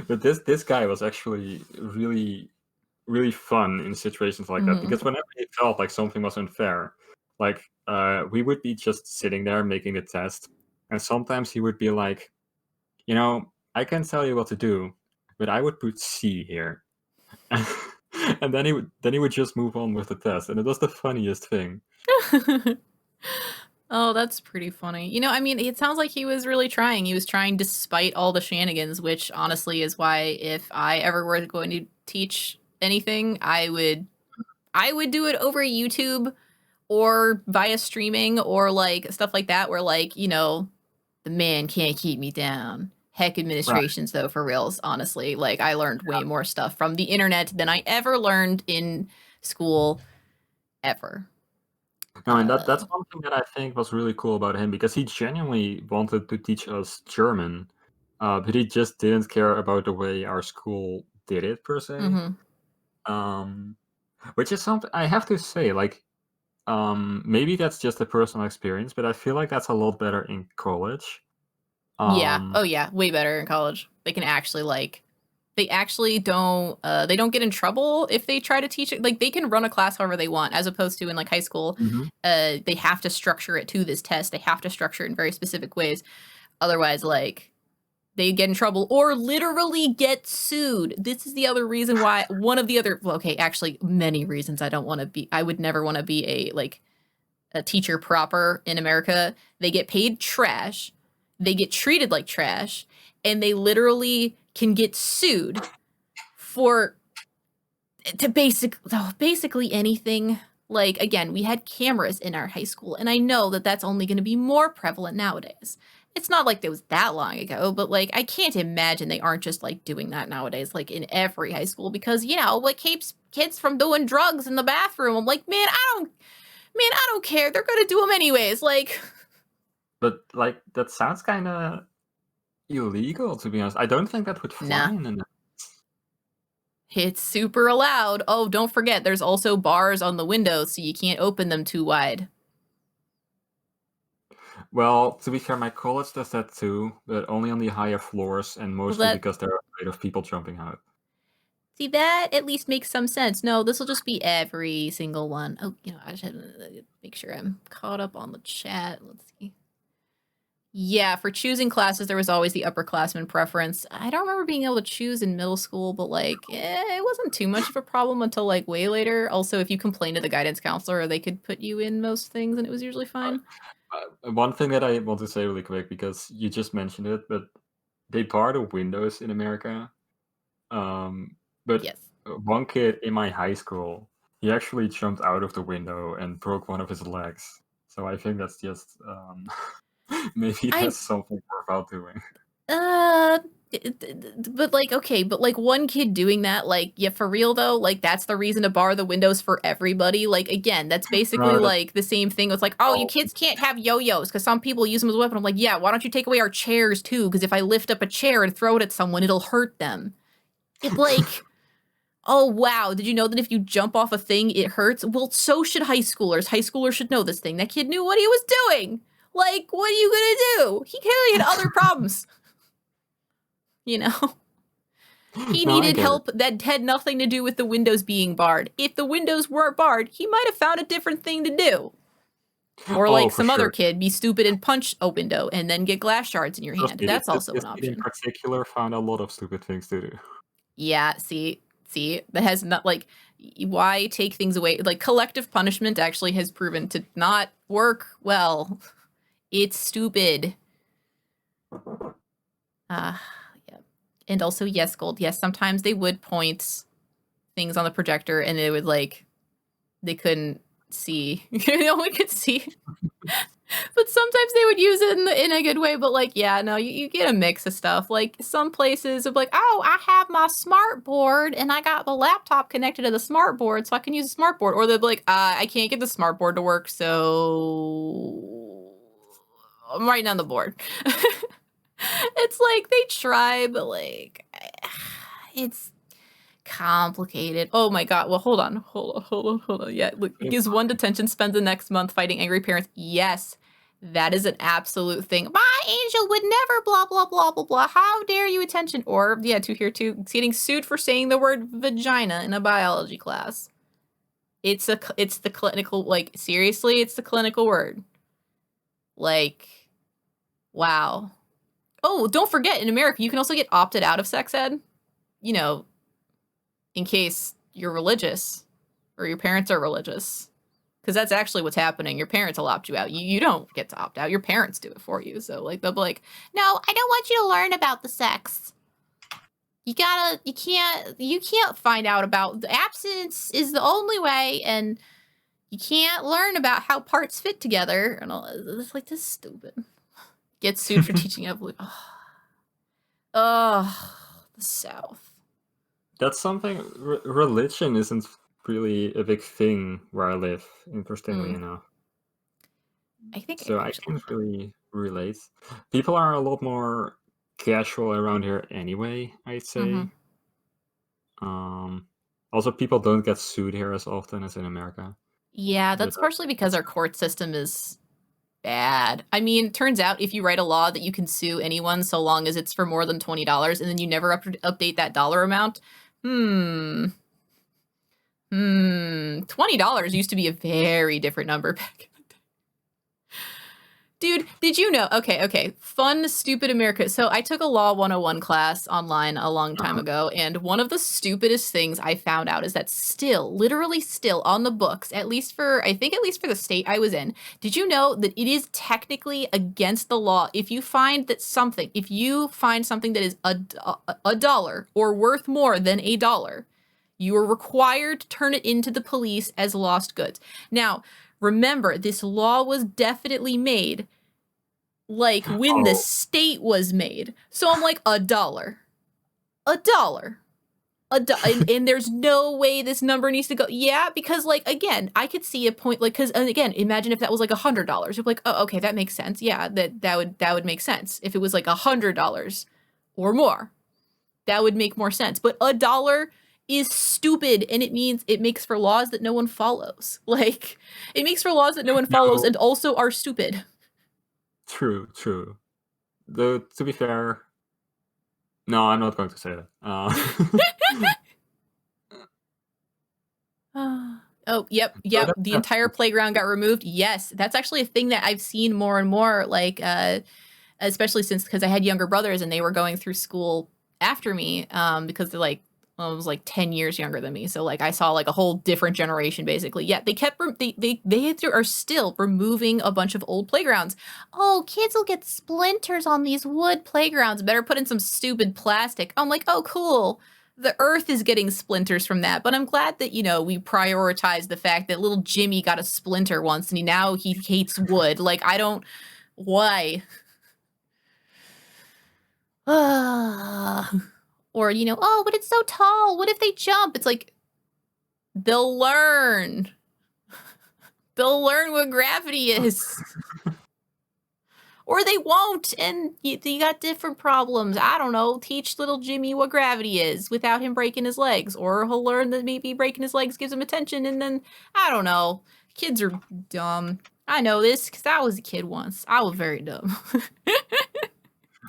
this guy was actually really fun in situations like that, Hmm. because whenever he felt like something was unfair, like we would be just sitting there making the test, and sometimes he would be like, I can tell you what to do, but I would put C here. And then he would just move on with the test, and it was the funniest thing. Oh, that's pretty funny. You know, I mean, it sounds like he was really trying. He was trying despite all the shenanigans, which honestly is why if I ever were going to teach anything, I would do it over YouTube or via streaming or like stuff like that where like, the man can't keep me down. Heck Right. administrations though for reals, honestly. Like I learned way more stuff from the internet than I ever learned in school ever. No, and that's one thing that I think was really cool about him, because he genuinely wanted to teach us German, but he just didn't care about the way our school did it per se. Mhm. Um, which is something I have to say, like, maybe that's just a personal experience, but I feel like that's a lot better in college. Yeah. Um, Oh yeah, way better in college. They can actually like they actually don't get in trouble if they try to teach it. Like they can run a class however they want as opposed to in like high school, mhm. they have to structure it to this test. They have to structure it in very specific ways. Otherwise like they get in trouble or literally get sued. This is the other reason why one of the other well, okay, actually many reasons I would never want to be a teacher proper in America. They get paid trash, they get treated like trash, and they literally can get sued for basically anything. Like again, we had cameras in our high school, and I know that that's only going to be more prevalent nowadays. It's not like it was that long ago, but like I can't imagine they aren't just like doing that nowadays, like in every high school, because what keeps kids from doing drugs in the bathroom? I'm like, man, I don't care. They're gonna do them anyways. Like, But like that sounds kind of illegal, to be honest. I don't think that would fly nah, in an. it's super allowed. Oh, don't forget, there's also bars on the windows, so you can't open them too wide. Well, to be fair, my college does that too, but only on the higher floors, and Well, mostly that because they're afraid of people jumping out. see that at least makes some sense. No, this will just be every single one. Oh, I just had to make sure I'm caught up on the chat. Let's see. Yeah, for choosing classes, there was always the upperclassman preference. I don't remember being able to choose in middle school, but like, it wasn't too much of a problem until like way later. Also, if you complained to the guidance counselor, they could put you in most things, and it was usually fine. One thing that I want to say really quick, because you just mentioned it, but they bar the windows in America. But Yes. one kid in my high school, he actually jumped out of the window and broke one of his legs. So I think that's just maybe I that's something worthwhile doing. Uh, but like, okay, but like one kid doing that, like, yeah, for real though, like that's the reason to bar the windows for everybody. Like, again, that's basically No, that's like the same thing. It's like, oh, you all. kids can't have yo-yos because some people use them as a weapon. I'm like, yeah, why don't you take away our chairs too? Because if I lift up a chair and throw it at someone, it'll hurt them. It like, oh wow, did you know that if you jump off a thing, it hurts? Well, so should high schoolers. High schoolers should know this thing. That kid knew what he was doing. Like, what are you gonna do? He clearly had other problems, you know? He No, I needed get it. help that had nothing to do with the windows being barred. If the windows weren't barred, he might have found a different thing to do. Or Oh, like for some other sure. kid, be stupid and punch a window and then get glass shards in your Trust hand. me, That's also this an kid in option. particular found a lot of stupid things to do. Yeah, see, that has not like why take things away? Like collective punishment actually has proven to not work well. It's stupid. Uh yeah. And also yes, Gold. Yes, sometimes they would point things on the projector and they would like they couldn't see. No one could see. But sometimes they would use it in a good way. But like, yeah, no, you get a mix of stuff. Like some places of like, oh, I have my smart board and I got the laptop connected to the smart board, so I can use the smart board. Or they'll be like, I can't get the smart board to work, so I'm writing on the board. It's like they try, but like it's complicated. Oh my god. Well, hold on. Yeah, look, it gives one detention, spends the next month fighting angry parents. Yes, that is an absolute thing. My angel would never blah blah blah blah blah. How dare you attention? Or yeah, to here too, getting sued for saying the word vagina in a biology class. It's the clinical, like, seriously, it's the clinical word. Like, wow. Oh, don't forget, in America, you can also get opted out of sex ed. You know, in case you're religious or your parents are religious. Because that's actually what's happening. Your parents will opt you out. You don't get to opt out. Your parents do it for you. So, like, they'll be like, no, I don't want you to learn about the sex. You can't find out about the abstinence is the only way, and you can't learn about how parts fit together. And all, it's like, this is stupid. Get sued for teaching evolution. Oh, the South. That's something. Religion isn't really a big thing where I live, interestingly enough. I think So I can't really relate. People are a lot more casual around here anyway, I'd say. Also, people don't get sued here as often as in America. Yeah, that's partially because our court system is bad. I mean, turns out if you write a law that you can sue anyone so long as it's for more than $20 and then you never update that dollar amount, $20 used to be a very different number back. Dude, did you know? Okay. Fun, stupid America. So I took a Law 101 class online a long time ago, and one of the stupidest things I found out is that still, literally still on the books, at least for the state I was in, did you know that it is technically against the law if you find something that is a dollar or worth more than a dollar, you are required to turn it into the police as lost goods. Now, remember, this law was definitely made like when the state was made. So I'm like, a dollar. And there's no way this number needs to go. Yeah, because like, again, I could see a point, like, because again, imagine if that was like $100. You're like, oh, okay, that makes sense. Yeah, that would make sense. If it was like $100 or more, that would make more sense. But a dollar is stupid, and it makes for laws that no one follows. Like, it makes for laws that no one follows and also are stupid. True. Though, to be fair, no, I'm not going to say that. Oh, yep. The entire playground got removed. Yes, that's actually a thing that I've seen more and more, like, especially because I had younger brothers and they were going through school after me, because they're like, well, it was like 10 years younger than me. So like I saw like a whole different generation basically. Yeah, they are still removing a bunch of old playgrounds. Oh, kids will get splinters on these wood playgrounds. Better put in some stupid plastic. I'm like, oh, cool. The earth is getting splinters from that. But I'm glad that, we prioritize the fact that little Jimmy got a splinter once and now he hates wood. Like, why? Or, oh, but it's so tall. What if they jump? It's like, they'll learn. They'll learn what gravity is. Or they won't, and you got different problems. I don't know. Teach little Jimmy what gravity is without him breaking his legs. Or he'll learn that maybe breaking his legs gives him attention, and then, I don't know. Kids are dumb. I know this because I was a kid once. I was very dumb.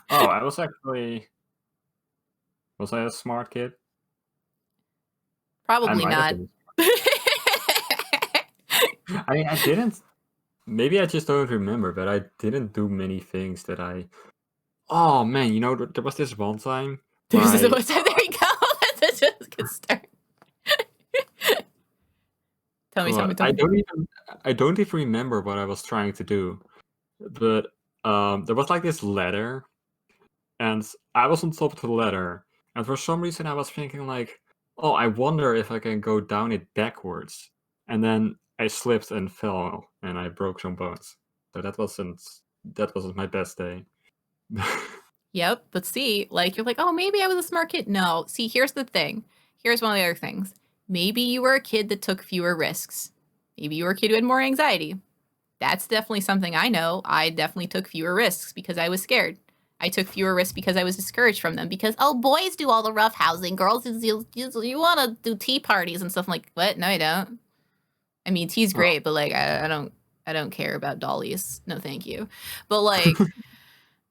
I was actually... Was I a smart kid? Probably not. I mean, I didn't. Maybe I just don't remember, but I didn't do many things that I. Oh man, there was this one time. There you go. That's a good start. Tell me. I don't even remember what I was trying to do, but there was like this letter, and I was on top of the letter. And for some reason, I was thinking like, oh, I wonder if I can go down it backwards. And then I slipped and fell, and I broke some bones. So that wasn't my best day. Yep, but see, like, you're like, oh, maybe I was a smart kid. No, see, here's the thing. Here's one of the other things. Maybe you were a kid that took fewer risks. Maybe you were a kid who had more anxiety. That's definitely something I know. I definitely took fewer risks because I was scared. I took fewer risks because I was discouraged from them because, oh, boys do all the rough housing, girls, you want to do tea parties and stuff. I'm like, what? No, I don't. I mean, tea's Oh, great, but like, I don't care about dollies. No, thank you. But like,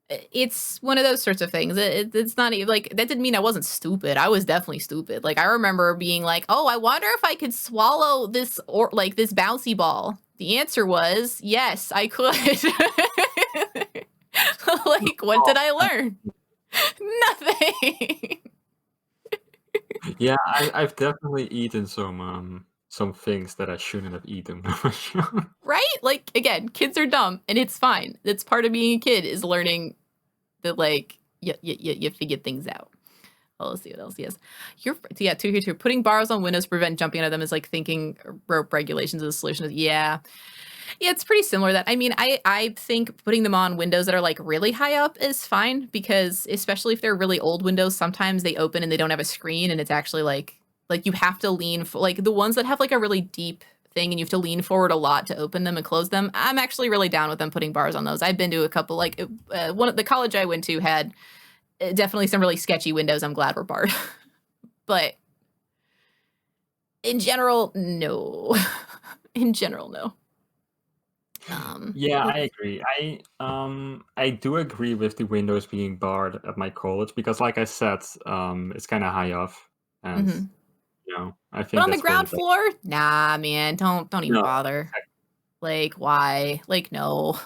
it's one of those sorts of things. It's not even like that didn't mean I wasn't stupid. I was definitely stupid. Like I remember being like, "Oh, I wonder if I could swallow this or like this bouncy ball." The answer was yes, I could. Like, what did I learn? Nothing. yeah, I've definitely eaten some things that I shouldn't have eaten when I was young. Right? Like again, kids are dumb and it's fine. It's part of being a kid is learning that like you figure things out. Oh, let's see what else he has. Yeah, two here too. Putting bars on windows to prevent jumping out of them is like thinking rope regulations is the solution. Yeah. Yeah, it's pretty similar to that. I mean, I think putting them on windows that are like really high up is fine because especially if they're really old windows, sometimes they open and they don't have a screen and it's actually like you have to lean like the ones that have like a really deep thing and you have to lean forward a lot to open them and close them. I'm actually really down with them putting bars on those. I've been to a couple like one of the college I went to had definitely some really sketchy windows I'm glad were barred. But in general, no. In general, no. Yeah, I Let's agree. I do agree with the windows being barred at my college because, like I said, it's kind of high off, and mhm. I But think on the that's for the ground best. floor? Nah, man, don't even No, bother. Like, why? Like, no.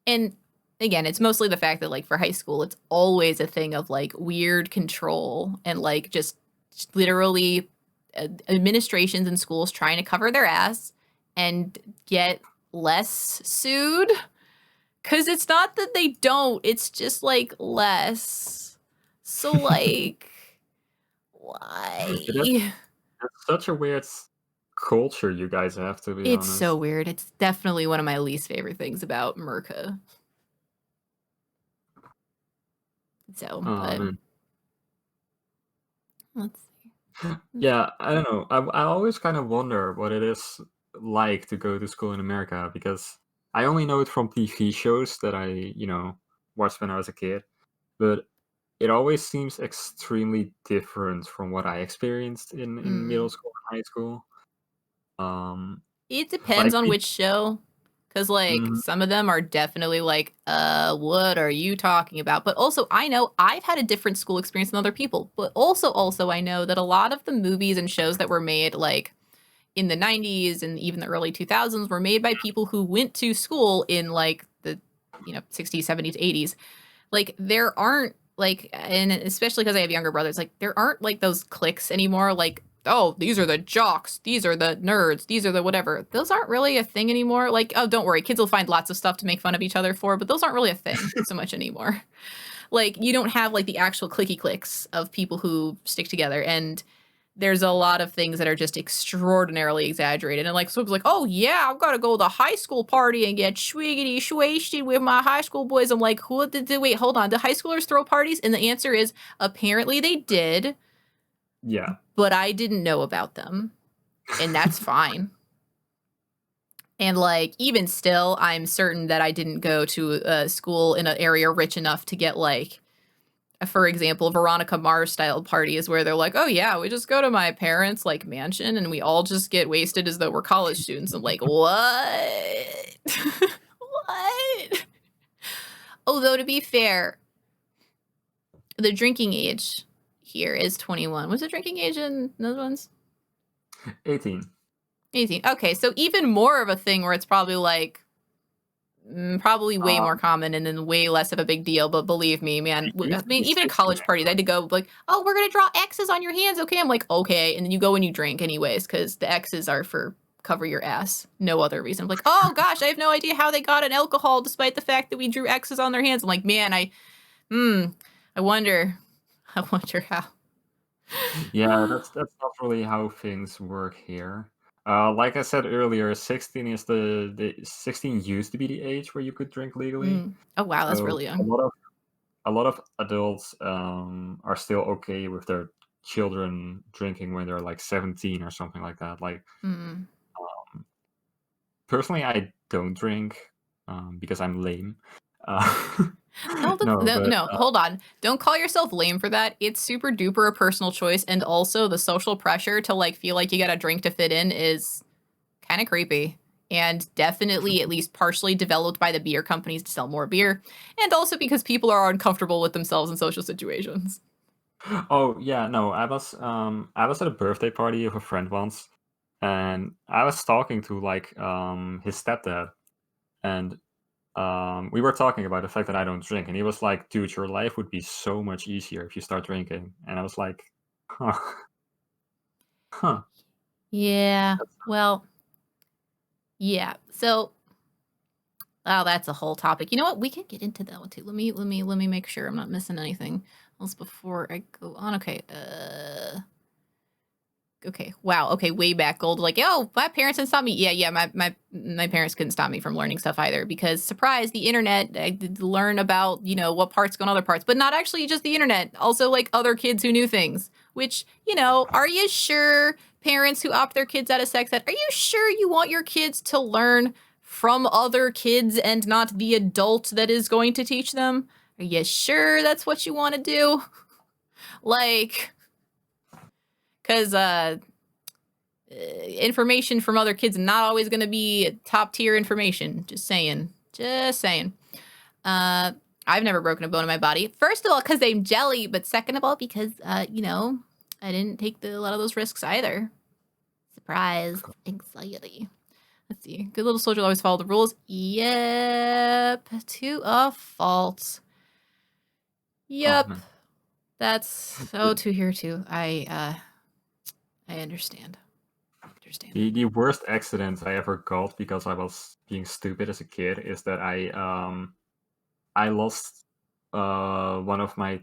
And again, it's mostly the fact that like for high school, it's always a thing of like weird control and like just literally administrations and schools trying to cover their ass and get less sued. Cause it's not that they don't, it's just like less. So like, yeah, that's why? that's such a weird culture you guys have, to be It's so honest. weird. It's definitely one of my least favorite things about Merca. So, Oh but man. let's see. Yeah, I don't know. I always kind of wonder what it is like to go to school in America because I only know it from TV shows that I watched when I was a kid. But it always seems extremely different from what I experienced in middle Mm. school and high school. Um, It like, depends on which show. Cause like mhm, some of them are definitely like, what are you talking about? But also I know I've had a different school experience than other people. But also I know that a lot of the movies and shows that were made like in the 90s and even the early 2000s were made by people who went to school in like the 60s, 70s, 80s. Like there aren't like and especially because I have younger brothers, like there aren't like those cliques anymore. Like, oh, these are the jocks, these are the nerds, these are the whatever. Those aren't really a thing anymore. Like, oh, don't worry, kids will find lots of stuff to make fun of each other for, but those aren't really a thing so much anymore. Like you don't have like the actual clicky clicks of people who stick together and there's a lot of things that are just extraordinarily exaggerated. And like, so it's like, oh yeah, I've got to go to the high school party and get swiggity swasted with my high school boys. I'm like, who did, wait, hold on. Do high schoolers throw parties? And the answer is apparently they did, yeah. but I didn't know about them. And that's fine. And like, even still, I'm certain that I didn't go to a school in an area rich enough to get like for example, Veronica Mars style parties where they're like, oh yeah, we just go to my parents' like mansion and we all just get wasted as though we're college students. I'm like, what? What? Although to be fair, the drinking age here is 21. What's the drinking age in those ones? 18. 18. Okay, so even more of a thing where it's probably like probably way more Um, common and then way less of a big deal. But believe me, man, it I used to mean, be even at 16 college parties, I had to go like, oh, we're gonna draw X's on your hands, okay? I'm like, okay, and then you go and you drink anyways because the X's are for cover your ass, no other reason. I'm like, oh gosh, I have no idea how they got an alcohol despite the fact that we drew X's on their hands. I'm like, man, I wonder, I wonder how. Yeah, that's not really how things work here. Like I said earlier, 16 is the 16 used to be the age where you could drink legally. Oh wow, that's So really a young. lot of a lot of adults are still okay with their children drinking when they're like 17 or something like that. Like Mm. personally, I don't drink because I'm lame. Uh, No, No, no, but no, hold on. Don't call yourself lame for that. It's super duper a personal choice, and also the social pressure to like feel like you got a drink to fit in is kind of creepy. And definitely at least partially developed by the beer companies to sell more beer, and also because people are uncomfortable with themselves in social situations. oh yeah, no, I was at a birthday party of a friend once, and I was talking to like his stepdad, and we were talking about the fact that I don't drink, and he was like, "Dude, your life would be so much easier if you start drinking." And I was like, "Huh, huh." Yeah. Well, yeah. So, oh, that's a whole topic. You know what? We can get into that one too. Let me make sure I'm not missing anything else before I go on. Okay. Okay. Wow. Okay. Way back gold. Like, oh, my parents didn't stop me. Yeah. My parents couldn't stop me from learning stuff either because surprise, the internet. I did learn about what parts go on other parts, but not actually just the internet. Also, like other kids who knew things. Which are you sure parents who opt their kids out of sex ed? Are you sure you want your kids to learn from other kids and not the adult that is going to teach them? Are you sure that's what you want to do? Like, because information from other kids not always going to be top tier information. Just saying. Just saying. I've never broken a bone in my body. First of all, because I'm jelly, but second of all, because I didn't take a lot of those risks either. Surprise. Anxiety. Let's see. Good little soldier always follow the rules. Yep. To a fault. Oh Yep. man. That's so to here too. I understand. Understand. The worst accident I ever got because I was being stupid as a kid is that I lost one of my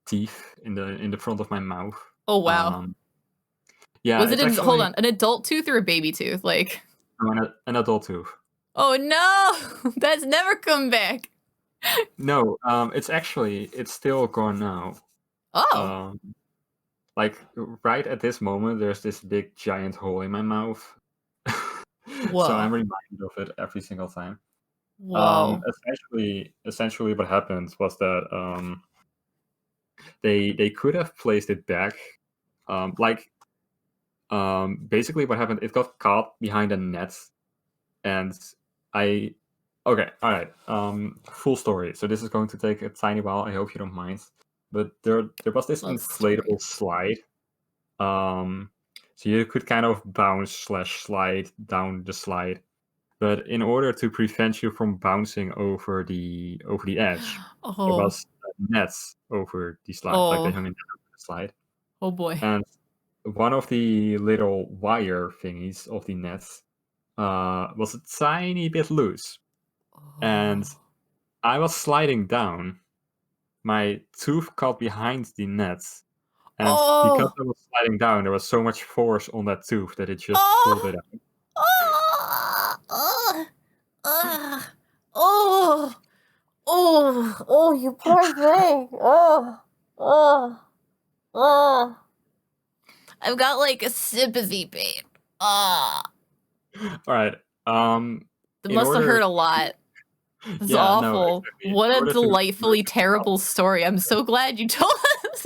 teeth in the front of my mouth. Oh wow. Um, yeah, Was it it's hold actually on, an adult tooth or a baby tooth? Like, an adult tooth. oh no, that's never come back. No, it's still gone now. Oh, Um, like right at this moment, there's this big giant hole in my mouth. So whoa, I'm reminded of it every single time. whoa. Essentially, what happened was that they could have placed it back. Like basically, what happened? It got caught behind a net, and I. Okay, all right. Full story. So this is going to take a tiny while. I hope you don't mind. But there was this Love story. inflatable slide. Um, so you could kind of bounce slash slide down the slide. But in order to prevent you from bouncing over the edge, there Oh, was nets over the slide, like they oh, hung a net over the slide. oh boy. And one of the little wire thingies of the nets was a tiny bit loose. And Oh, I was sliding down. My tooth caught behind the net. And because oh, I was sliding down, there was so much force on that tooth that it just pulled oh, it out. oh, oh, oh, oh, oh, oh, you poor thing. Oh, oh, oh. I've got like a sympathy pain. Ah, All right. it In must have hurt order, a lot. It's yeah, no, awful. exactly. What In a order to delightfully terrible story. I'm so glad you told us.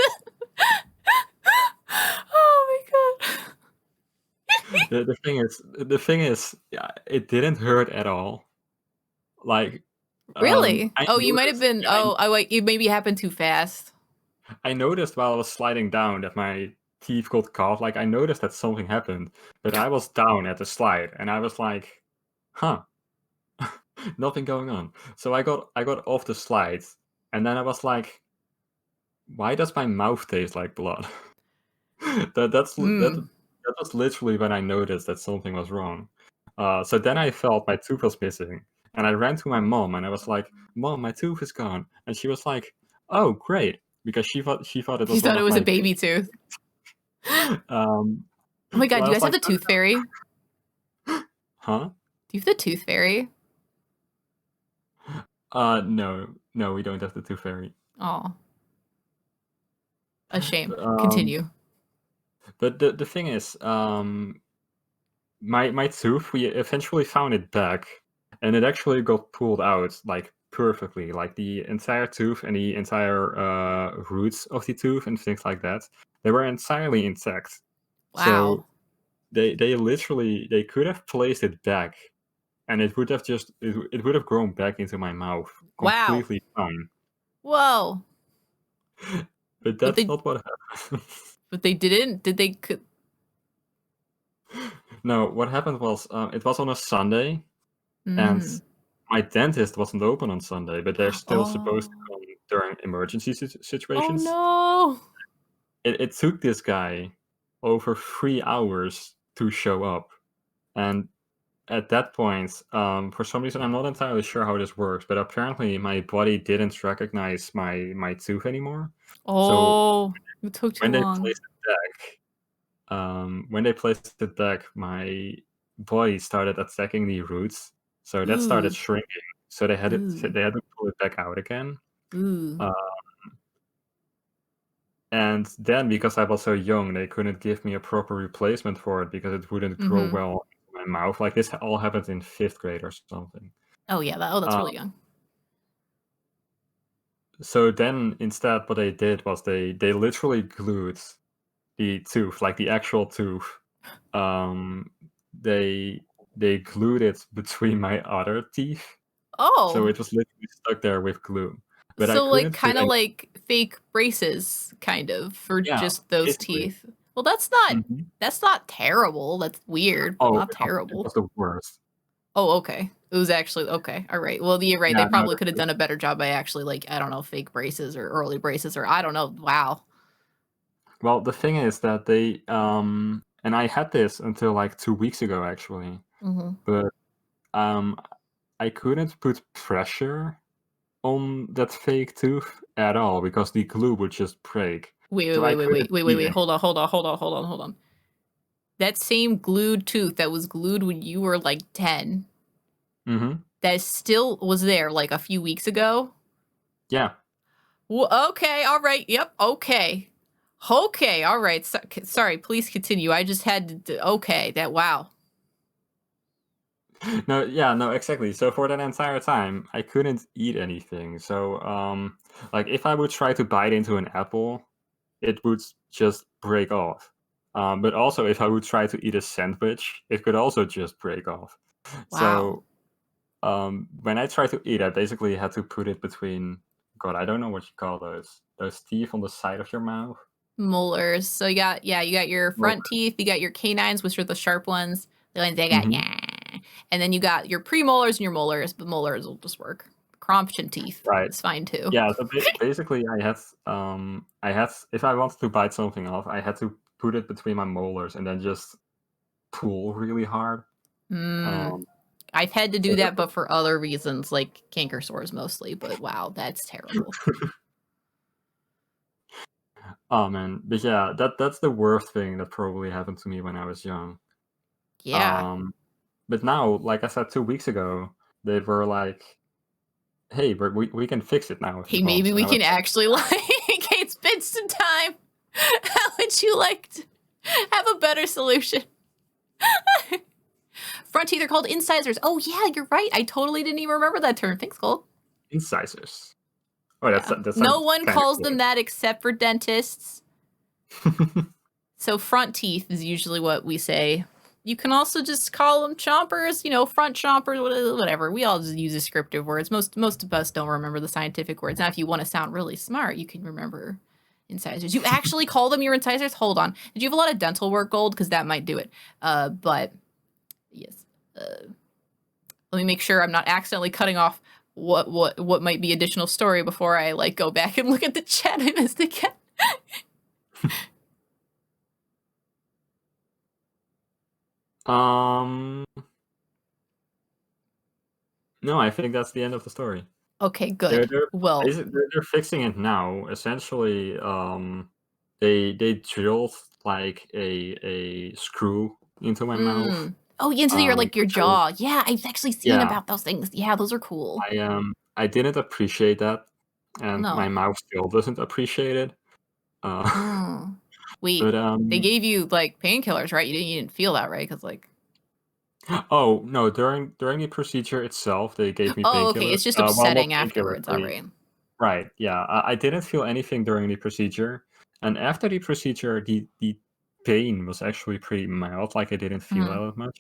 Oh my god. the thing is, yeah, it didn't hurt at all. Like, Really? I Oh, you might have noticed, been. yeah, Oh, I like. It maybe happened too fast. I noticed while I was sliding down that my teeth got caught. Like, I noticed that something happened, but I was down at the slide, and I was like, "Huh, nothing going on." So I got off the slide, and then I was like, "Why does my mouth taste like blood?" Hmm. That was literally when I noticed that something was wrong. So then I felt my tooth was missing, and I ran to my mom, and I was like, "Mom, my tooth is gone." And she was like, "Oh, great," because she thought it You was one thought it of was a my baby tooth. um, Oh my so god, I do you was guys have like, the tooth fairy? "Huh? Do you have the tooth fairy? No, no, we don't have the tooth fairy." Oh, a shame. Um, Continue. but the thing is, my tooth, we eventually found it back, and it actually got pulled out like perfectly, like the entire tooth and the entire roots of the tooth and things like that. They were entirely intact. Wow. So they literally they could have placed it back, and it would have it would have grown back into my mouth Wow. completely fine. Whoa. But But that's they not what happened. but they didn't. Did they No, what happened was it was on a Sunday, and Mm. my dentist wasn't open on Sunday, but they're still supposed to Oh. come during emergency Oh situations. no. It took this guy over 3 hours to show up, and at that point, for some reason, I'm not entirely sure how this works, but apparently my body didn't recognize my tooth anymore. So Oh, it took too when they long. placed it when they placed it back, my body started attacking the roots, so that started Ooh. shrinking. So Ooh. they had to pull it back out again. Ooh. Uh, and then because I was so young, they couldn't give me a proper replacement for it because it wouldn't grow Mhm. well in my mouth. Like this all happened in 5th grade or something. Oh yeah, that's Uh, really young. so then instead what they did was they literally glued the tooth, like the actual tooth. Um, they they glued it between my other teeth, so Oh. it was literally stuck there with glue. But I So like couldn't put kind of any. like fake braces kind of for Yeah, just those basically. teeth. Well, Mhm. that's not terrible. That's weird, but Oh, not it terrible. was the worst. Oh, okay. It was actually okay. All right. Well, you're right. They Yeah, no, probably could have done a better job by actually like I don't know, fake braces or early braces or I don't know. Wow. well, the thing is that they and I had this until like 2 weeks ago actually, Mhm. but um I couldn't put pressure on that fake tooth at all because the glue would just break. Wait, wait, So I wait, wait, couldn't wait, wait, wait, eat wait. any. Hold on, hold on, hold on, hold on, hold on. That same glued tooth that was glued when you were like 10, Mhm. that still was there like a few weeks ago. Yeah. Okay, all right. Yep. Okay. Okay. All right. Sorry. Please continue. I just had to. Okay. That. Wow. No, yeah, no, exactly. So for that entire time, I couldn't eat anything. So, like if I would try to bite into an apple, it would just break off. But also, if I would try to eat a sandwich, it could also just break off. Wow. So, when I tried to eat, I basically had to put it between. God, I don't know what you call those. Those teeth on the side of your mouth. Molars. So you got yeah. You got your Well, front teeth. You got your canines, which are the sharp ones. The ones they got mhm, yeah. And then you got your premolars and your molars. But molars will just work. Crompion teeth right. is fine too. Yeah, so basically, I had if I wanted to bite something off, I had to put it between my molars and then just pull really hard. Hmm. Um, I've had to so do that that, but for other reasons, like canker sores mostly. But wow, that's terrible. oh man, but yeah, that's the worst thing that probably happened to me when I was young. Yeah. Um, but now, like I said 2 weeks ago, they were like, "Hey, we can fix it now if you Hey, want," maybe and we I was can like, actually like it's been some time. How would you like to have a better solution? Front teeth are called incisors. Oh yeah, you're right. I totally didn't even remember that term. Thanks, Cole. "Incisors." Oh, Yeah. that No sounds one kinda calls cool. them that except for dentists. So front teeth is usually what we say. You can also just call them chompers, front chompers, whatever. We all just use descriptive words. Most of us don't remember the scientific words. Now, if you want to sound really smart, you can remember incisors. You actually call them your incisors? Hold on. Did you have a lot of dental work, Gold? Because that might do it. But yes. Let me make sure I'm not accidentally cutting off what might be additional story before I like go back and look at the chat I missed again. Um, no, I think that's the end of the story. Okay, good. Well, They're fixing it now. Essentially, they drilled like a screw into my mouth. oh, yeah, into your like your So jaw. Yeah, I've actually seen yeah, about those things. Yeah, those are cool. I didn't appreciate that, and my No. mouth still doesn't appreciate it. Uh, Oh. Wait, but they gave you like painkillers, right? You didn't feel that, right? Because like, Oh no, during the procedure itself, they gave me Oh, okay. painkillers. It's just Well, not upsetting painkillers. afterwards. All right. Right, yeah. I didn't feel anything during the procedure, and after the procedure, the pain was actually pretty mild. Like I didn't feel Mm-hmm. that much.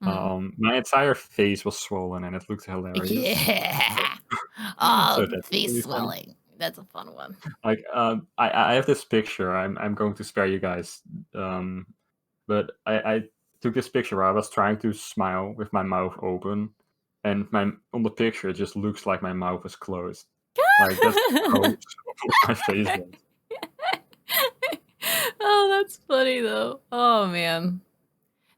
Mm-hmm. My entire face was swollen, and it looked hilarious. So, Yeah. Oh, so the that's face really funny. swelling. That's a fun one. Like, I have this picture. I'm going to spare you guys. Um, but I took this picture where I was trying to smile with my mouth open, and my on the picture it just looks like my mouth is closed. Like that's how swollen my face was. Oh, that's funny though. Oh man.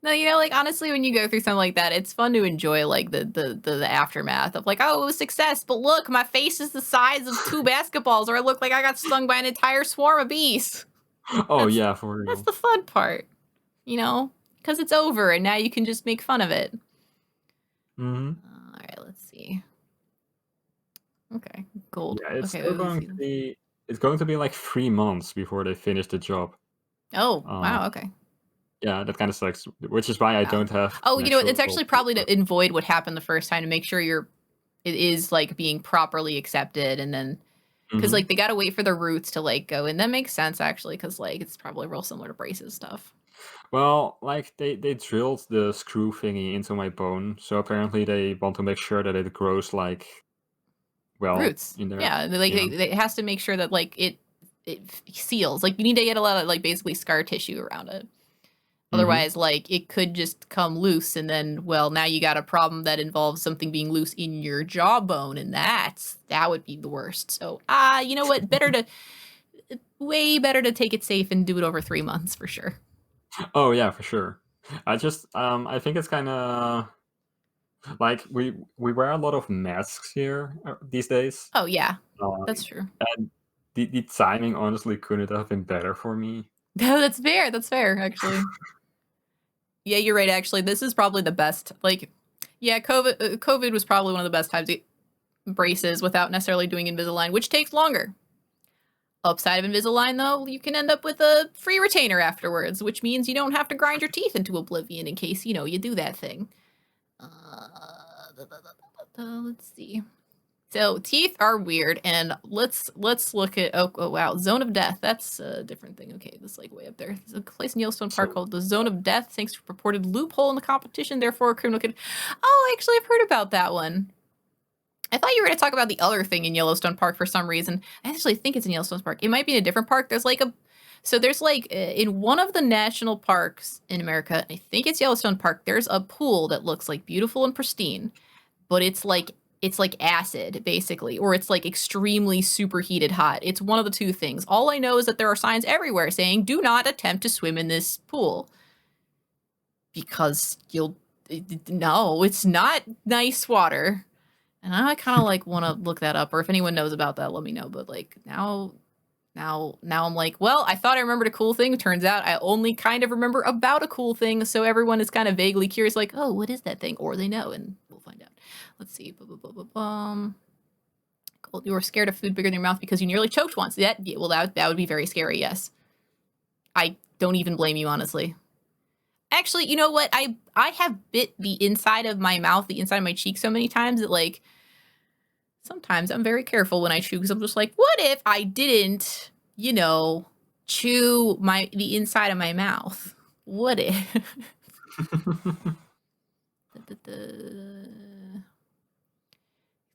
No, like honestly, when you go through something like that, it's fun to enjoy like the aftermath of like, oh, it was success, but look, my face is the size of two basketballs, or I look like I got stung by an entire swarm of bees. Oh That's yeah, for that's real. the fun part, you know, because it's over and now you can just make fun of it. Hmm. All right, let's see. Okay, gold. Yeah, it's Okay, still let's going see. to be. It's going to be like 3 months before they finish the job. Oh, Uh, wow. Okay. yeah, that kind of sucks. Which is why I Wow. don't have Oh, an it's actual actually probably paper. to avoid what happened the first time to make sure it is like being properly accepted, and then because Hmm. like they gotta wait for the roots to like go, and that makes sense actually, because like it's probably real similar to braces stuff. Well, like they drilled the screw thingy into my bone, so apparently they want to make sure that it grows like well Roots, in there. yeah, like Yeah. it has to make sure that like it seals. Like you need to get a lot of like basically scar tissue around it. Hmm. Otherwise, like it could just come loose, and then well, now you got a problem that involves something being loose in your jawbone, and that would be the worst. So, you know what? Way better to take it safe and do it over 3 months for sure. Oh yeah, for sure. I think it's kind of like we wear a lot of masks here these days. Oh yeah, that's Um, true. and the timing honestly couldn't have been better for me. No, that's fair. That's fair, actually. Yeah, you're right. Actually, this is probably the best. Like, yeah, COVID was probably one of the best times to get braces without necessarily doing Invisalign, which takes longer. Upside of Invisalign, though, you can end up with a free retainer afterwards, which means you don't have to grind your teeth into oblivion in case, you do that thing. Let's see. So teeth are weird, and let's look at oh wow, Zone of Death. That's a different thing. Okay, this is like way up there. There's a place in Yellowstone Park So called the Zone of Death, thanks to a purported loophole in the competition. Therefore, a criminal could. Oh, actually, I've heard about that one. I thought you were going to talk about the other thing in Yellowstone Park for some reason. I actually think it's in Yellowstone Park. It might be in a different park. There's like in one of the national parks in America, I think it's Yellowstone Park, there's a pool that looks like beautiful and pristine, but it's like acid basically, or it's like extremely superheated hot. It's one of the two things. All I know is that there are signs everywhere saying do not attempt to swim in this pool because no, it's not nice water. And I kind of like want to look that up, or if anyone knows about that, let me know. But like now I'm like, well, I thought I remembered a cool thing. Turns out I only kind of remember about a cool thing. So everyone is kind of vaguely curious, like, oh, what is that thing? Or they know, and we'll find out. Let's see. Cool. You were scared of food bigger than your mouth because you nearly choked once. That would be very scary. Yes, I don't even blame you, honestly. Actually, you know what? I have bit the inside of my mouth, the inside of my cheek so many times that like sometimes I'm very careful when I chew because I'm just like, what if I didn't, chew the inside of my mouth? What if?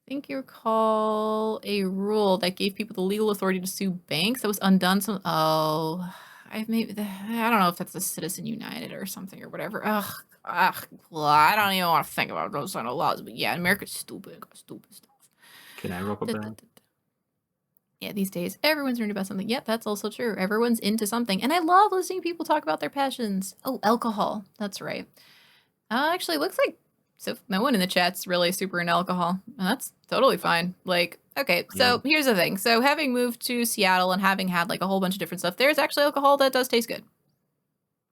Think you recall a rule that gave people the legal authority to sue banks that was undone. I don't know if that's a Citizen United or something or whatever. Well, I don't even want to think about those kind of laws. But yeah, America's stupid. Got stupid stuff. can I rub a band? Yeah, these days everyone's learning about something. Yep, that's also true. Everyone's into something, and I love listening to people talk about their passions. Oh, alcohol. That's right. Actually, looks like so no one in the chat's really super into alcohol. And that's totally fine. Like, okay, Yeah. so here's the thing. So having moved to Seattle and having had like a whole bunch of different stuff, there's actually alcohol that does taste good.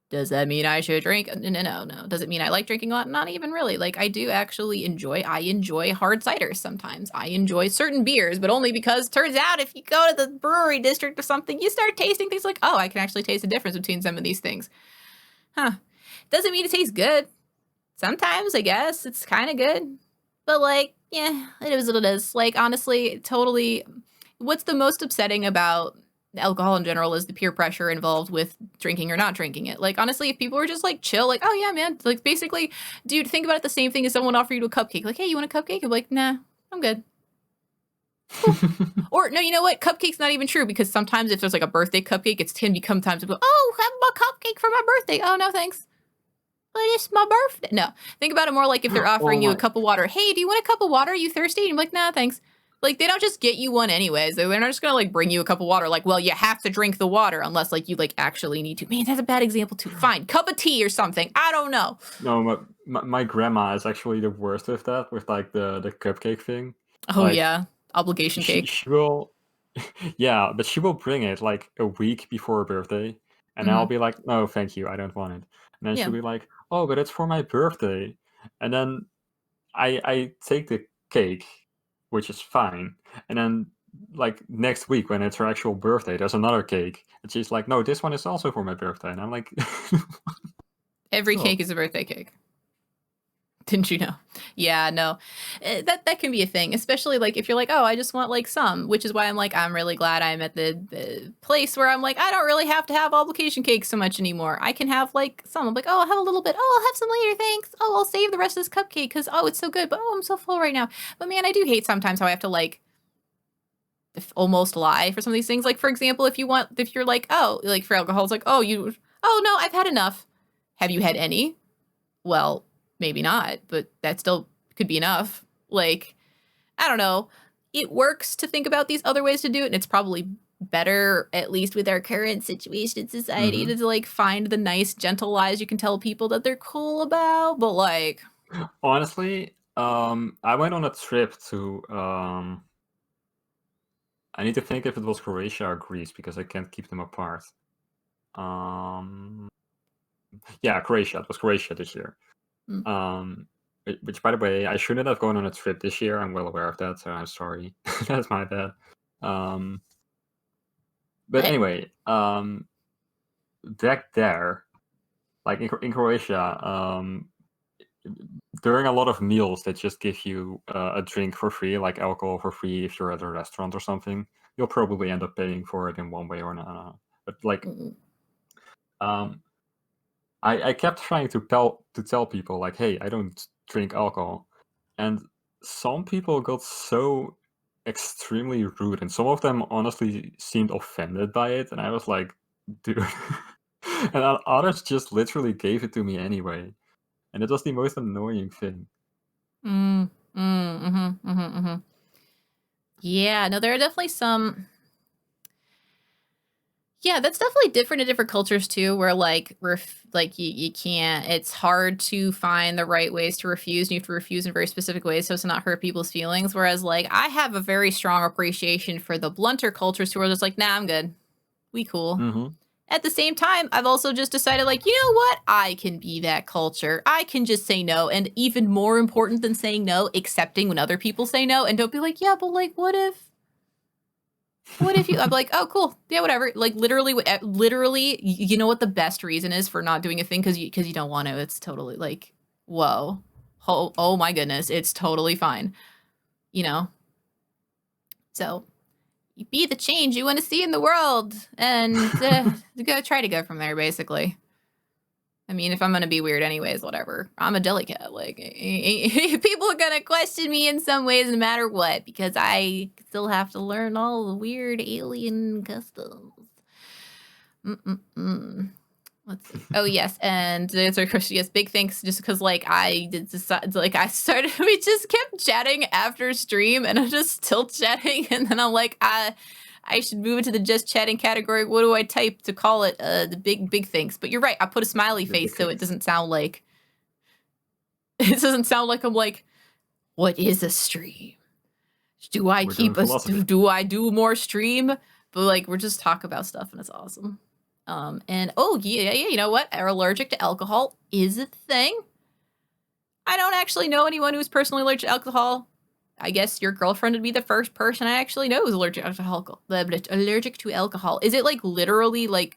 Does that mean I should drink? No. Does it mean I like drinking a lot? Not even really. Like I do actually I enjoy hard ciders sometimes. I enjoy certain beers, but only because turns out if you go to the brewery district or something, you start tasting things like, oh, I can actually taste the difference between some of these things. Huh. Doesn't mean it tastes good. Sometimes, I guess, it's kind of good. But, like, yeah, it is what it is. Like, honestly, totally. What's the most upsetting about alcohol in general is the peer pressure involved with drinking or not drinking it. Like, honestly, if people were just like chill, like, oh yeah, man, like basically, dude, think about it the same thing as someone offer you a cupcake. Like, hey, you want a cupcake? I'm like, nah, I'm good. Cool. Or no, you know what? Cupcake's not even true because sometimes if there's like a birthday cupcake, it can become times to go, oh, have a cupcake for my birthday. Oh no, thanks. But it's my birthday. No, think about it more like if they're Oh offering you a my. cup of water. Hey, do you want a cup of water? Are you thirsty? And you're like, nah, thanks. Like they don't just get you one anyways. They're not just gonna like bring you a cup of water. Like, well, you have to drink the water unless like you like actually need to. Man, that's a bad example too. Fine, cup of tea or something. I don't know. No, my grandma is actually the worst with that, with like the cupcake thing. Oh Like yeah, obligation she cake. she will, yeah, but she will bring it like a week before her birthday, and Mm-hmm. I'll be like, no, thank you, I don't want it. And then Yeah. she'll be like, oh, but it's for my birthday, and then I take the cake, which is fine, and then like next week when it's her actual birthday, there's another cake, and she's like, no, this one is also for my birthday, and I'm like, Every stop. cake is a birthday cake. Didn't you know? Yeah, no. That can be a thing, especially like if you're like, oh, I just want like some, which is why I'm like, I'm really glad I'm at the place where I'm like, I don't really have to have obligation cake so much anymore. I can have like some. I'm like, oh, I'll have a little bit. Oh, I'll have some later, thanks. Oh, I'll save the rest of this cupcake because oh, it's so good. But oh, I'm so full right now. But man, I do hate sometimes how I have to like almost lie for some of these things. Like for example, if you're like, oh, like for alcohol, it's like, oh no, I've had enough. Have you had any? Well, maybe not, but that still could be enough. Like, I don't know. It works to think about these other ways to do it, and it's probably better, at least with our current situation in society, Hmm. to like find the nice, gentle lies you can tell people that they're cool about. But like, Honestly, I went on a trip to I need to think if it was Croatia or Greece because I can't keep them apart. Um, yeah, Croatia. It was Croatia this year. mm, Um, which, by the way, I shouldn't have gone on a trip this year. I'm well aware of that, so I'm sorry. That's my bad. Um, but hey, anyway, back there, like in Croatia, during a lot of meals, they just give you a drink for free, like alcohol for free if you're at a restaurant or something. You'll probably end up paying for it in one way or another. But like, mm, um, I kept trying to tell people like, hey, I don't drink alcohol, and some people got so extremely rude, and some of them honestly seemed offended by it, and I was like, dude. And others just literally gave it to me anyway, and it was the most annoying thing. mm, yeah, no, there are definitely some. Yeah, that's definitely different in different cultures too, where like you can't it's hard to find the right ways to refuse, and you have to refuse in very specific ways so as to not hurt people's feelings. Whereas like I have a very strong appreciation for the blunter cultures who are just like, nah, I'm good. We cool. Hmm. At the same time, I've also just decided, like, you know what? I can be that culture. I can just say no. And even more important than saying no, accepting when other people say no. And don't be like, yeah, but like, what if you? I'm like, oh, cool, yeah, whatever. Like literally, you know what the best reason is for not doing a thing because you don't want to. It's totally like, whoa, oh my goodness, it's totally fine. You know, so you be the change you want to see in the world, and go try to go from there. Basically, I mean, if I'm gonna be weird anyways, whatever. I'm a delicat. Like people are gonna question me in some ways, no matter what, because I still have to learn all the weird alien customs. Mm-mm-mm. Let's see. Oh yes, and to answer your question, yes, big thanks. Just because like I did decide, like I started, we just kept chatting after stream, and I'm just still chatting, and then I'm like, I should move it to the just chatting category. What do I type to call it? The big thanks. But you're right. I put a smiley The face big so it things. doesn't sound like it doesn't sound like I'm like, what is a stream? Do I We're doing keep us? philosophy. Do I do more stream? But like we're just talk about stuff and it's awesome. And oh yeah, you know what? Are allergic to alcohol is a thing. I don't actually know anyone who's personally allergic to alcohol. I guess your girlfriend would be the first person I actually know who's allergic to alcohol. Allergic to alcohol. Is it like literally like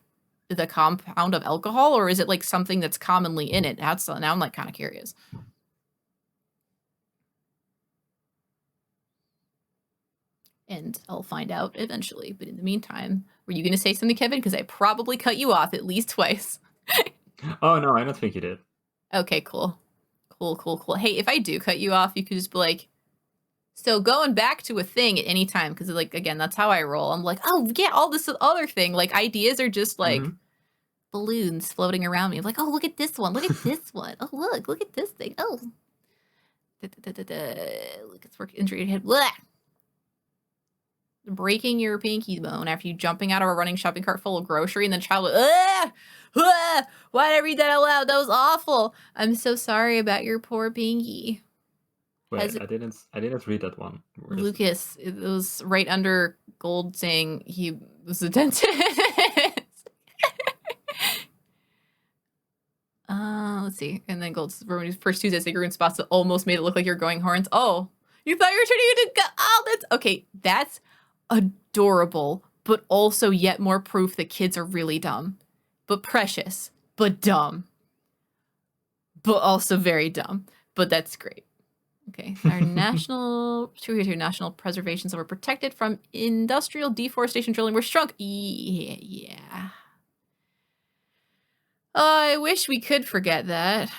the compound of alcohol, or is it like something that's commonly in it? Now I'm like kind of curious. And I'll find out eventually. But in the meantime, were you going to say something, Kevin? Because I probably cut you off at least twice. Oh no, I don't think you did. Okay, cool. Cool. Hey, if I do cut you off, you could just be like, so going back to a thing at any time, because like, again, that's how I roll. I'm like, oh yeah, all this other thing. Like ideas are just like balloons floating around me. I'm like, oh, look at this one. Look at this one. Oh, look at this thing. Oh. Look, it's work injury head. Blah. Breaking your pinky bone after you jumping out of a running shopping cart full of grocery, and then child, why did I read that out loud? That was awful. I'm so sorry about your poor pinky. Wait, I didn't read that one. Lucas, it was right under Gold saying he was a dentist. Let's see. And then Gold's first Tuesday, they grew in spots that almost made it look like you're going horns. Oh, you thought you were turning into oh, that's okay. That's adorable, but also yet more proof that kids are really dumb, but precious, but dumb, but also very dumb. But that's great. Okay, our national preservation, so we're protected from industrial deforestation drilling. We're shrunk. Yeah. Oh, I wish we could forget that.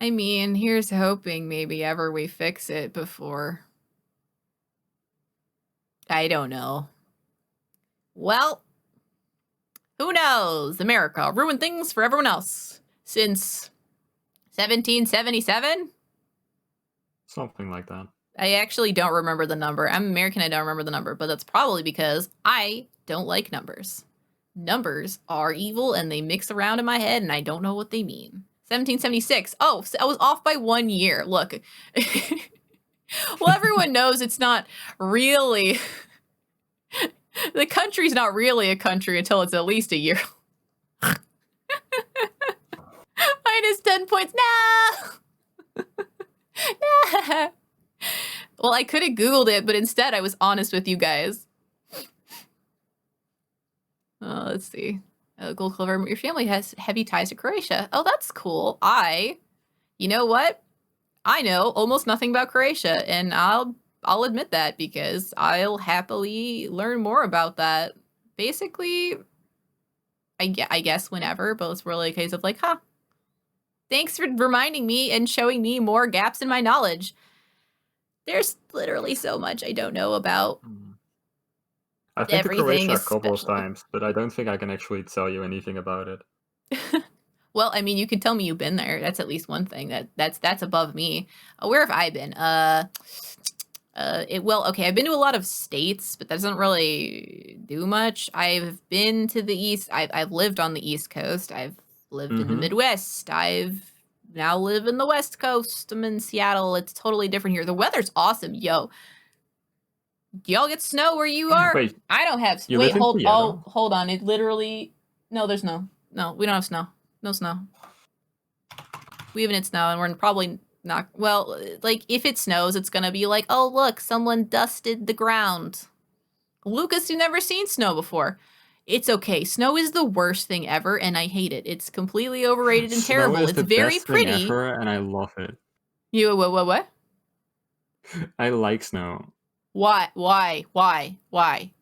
I mean, here's hoping maybe ever we fix it before. I don't know. Well, who knows? America ruined things for everyone else since 1777? Something like that. I actually don't remember the number. I'm American, I don't remember the number, but that's probably because I don't like numbers. Numbers are evil and they mix around in my head and I don't know what they mean. 1776. Oh, I was off by 1 year. Look. Well, everyone knows it's not really... The country's not really a country until it's at least a year. Minus 10 points. No! No! Well, I could have Googled it, but instead I was honest with you guys. Let's see. Gold Clover, your family has heavy ties to Croatia. Oh, that's cool. You know what? I know almost nothing about Croatia, and I'll admit that because I'll happily learn more about that. Basically, I guess whenever, but it's really a case of like, thanks for reminding me and showing me more gaps in my knowledge. There's literally so much I don't know about. I've been to Croatia a couple of times, but I don't think I can actually tell you anything about it. Well, I mean, you can tell me you've been there. That's at least one thing that's above me. Where have I been? Okay, I've been to a lot of states, but that doesn't really do much. I've been to the East. I've lived on the East Coast. I've lived in the Midwest. I've now live in the West Coast. I'm in Seattle. It's totally different here. The weather's awesome, yo. Do y'all get snow where you are? Wait, I don't have. Wait, hold on. It literally. No, there's no. No, we don't have snow. No snow. We haven't had snow, and we're probably not. Well, like if it snows, it's gonna be like, oh look, someone dusted the ground. Lucas, you've never seen snow before. It's okay. Snow is the worst thing ever, and I hate it. It's completely overrated and terrible. Snow is it's the very best pretty, thing ever, and I love it. You what? I like snow. Why? How? Why?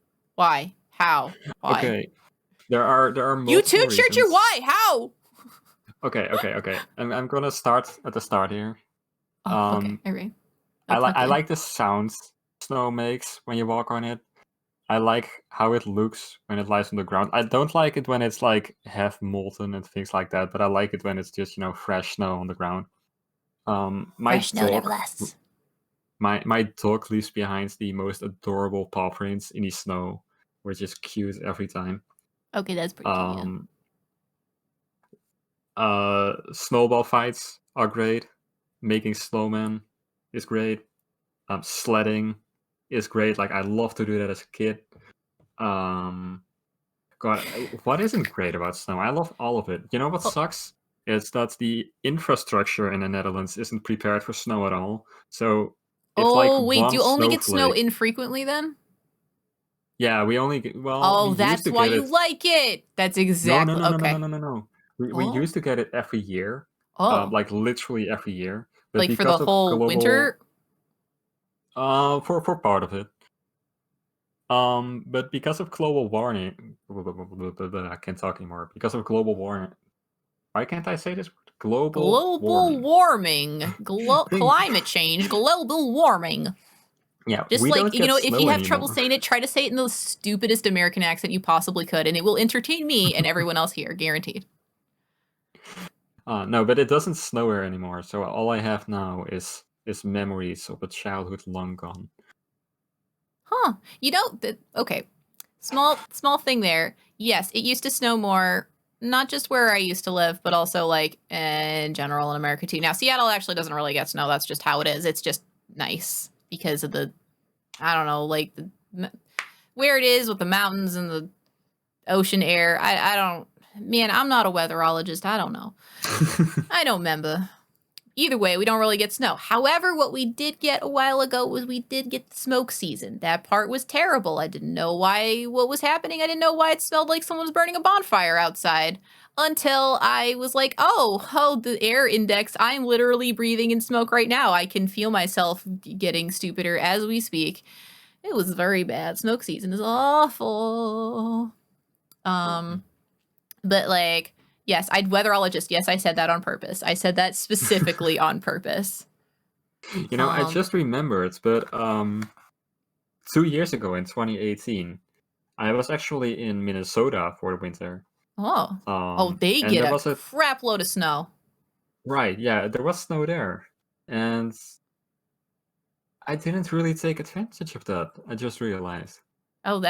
Okay, there are multiple You too, reasons. Church. Why? How? Okay. I'm gonna start at the start here. Oh, okay, all right. I like the sounds snow makes when you walk on it. I like how it looks when it lies on the ground. I don't like it when it's like half molten and things like that, but I like it when it's just fresh snow on the ground. Fresh snow, nevertheless. My dog leaves behind the most adorable paw prints in the snow, which is cute every time. Okay, that's pretty cute. Snowball fights are great. Making snowmen is great. Sledding is great. Like I love to do that as a kid. God, what isn't great about snow? I love all of it. You know what sucks? Is that the infrastructure in the Netherlands isn't prepared for snow at all. So wait, do you only get snow infrequently then? Yeah, we Oh, used that's to why get you it. like it. That's No, no, exactly no, no, no, no, okay. no, no, no. We Oh, used to get it every year, oh, like literally every year. But like for the because of whole global, winter. for part of it, but because of global warming, I can't talk anymore. Because of global warming, why can't I say this word? Global Global warming. warming, Thing, climate change, global warming. yeah, Just we like, don't get if you snow have trouble anymore. saying it, try to say it in the stupidest American accent you possibly could, and it will entertain me and everyone else here, guaranteed. No, but it doesn't snow here anymore. So all I have now is memories of a childhood long gone. Huh. Okay. Small thing there. Yes, it used to snow more, not just where I used to live, but also like in general in America too. Now, Seattle actually doesn't really get snow. That's just how it is. It's just nice because of I don't know, like where it is with the mountains and the ocean air. I don't, man, I'm not a weatherologist. I don't know. I don't remember. Either way, we don't really get snow. However, what we did get a while ago was we did get the smoke season. That part was terrible. I didn't know what was happening. I didn't know why it smelled like someone was burning a bonfire outside until I was like, oh, the air index. I'm literally breathing in smoke right now. I can feel myself getting stupider as we speak. It was very bad. Smoke season is awful. But like, yes, I'd weatherologist. Yes, I said that on purpose. I said that specifically on purpose. I Um, just remembered, but 2 years ago in 2018, I was actually in Minnesota for the winter. oh, they And get there a was a crap load of snow. right, yeah, there was snow there, and I didn't really take advantage of that. I just realized. Oh,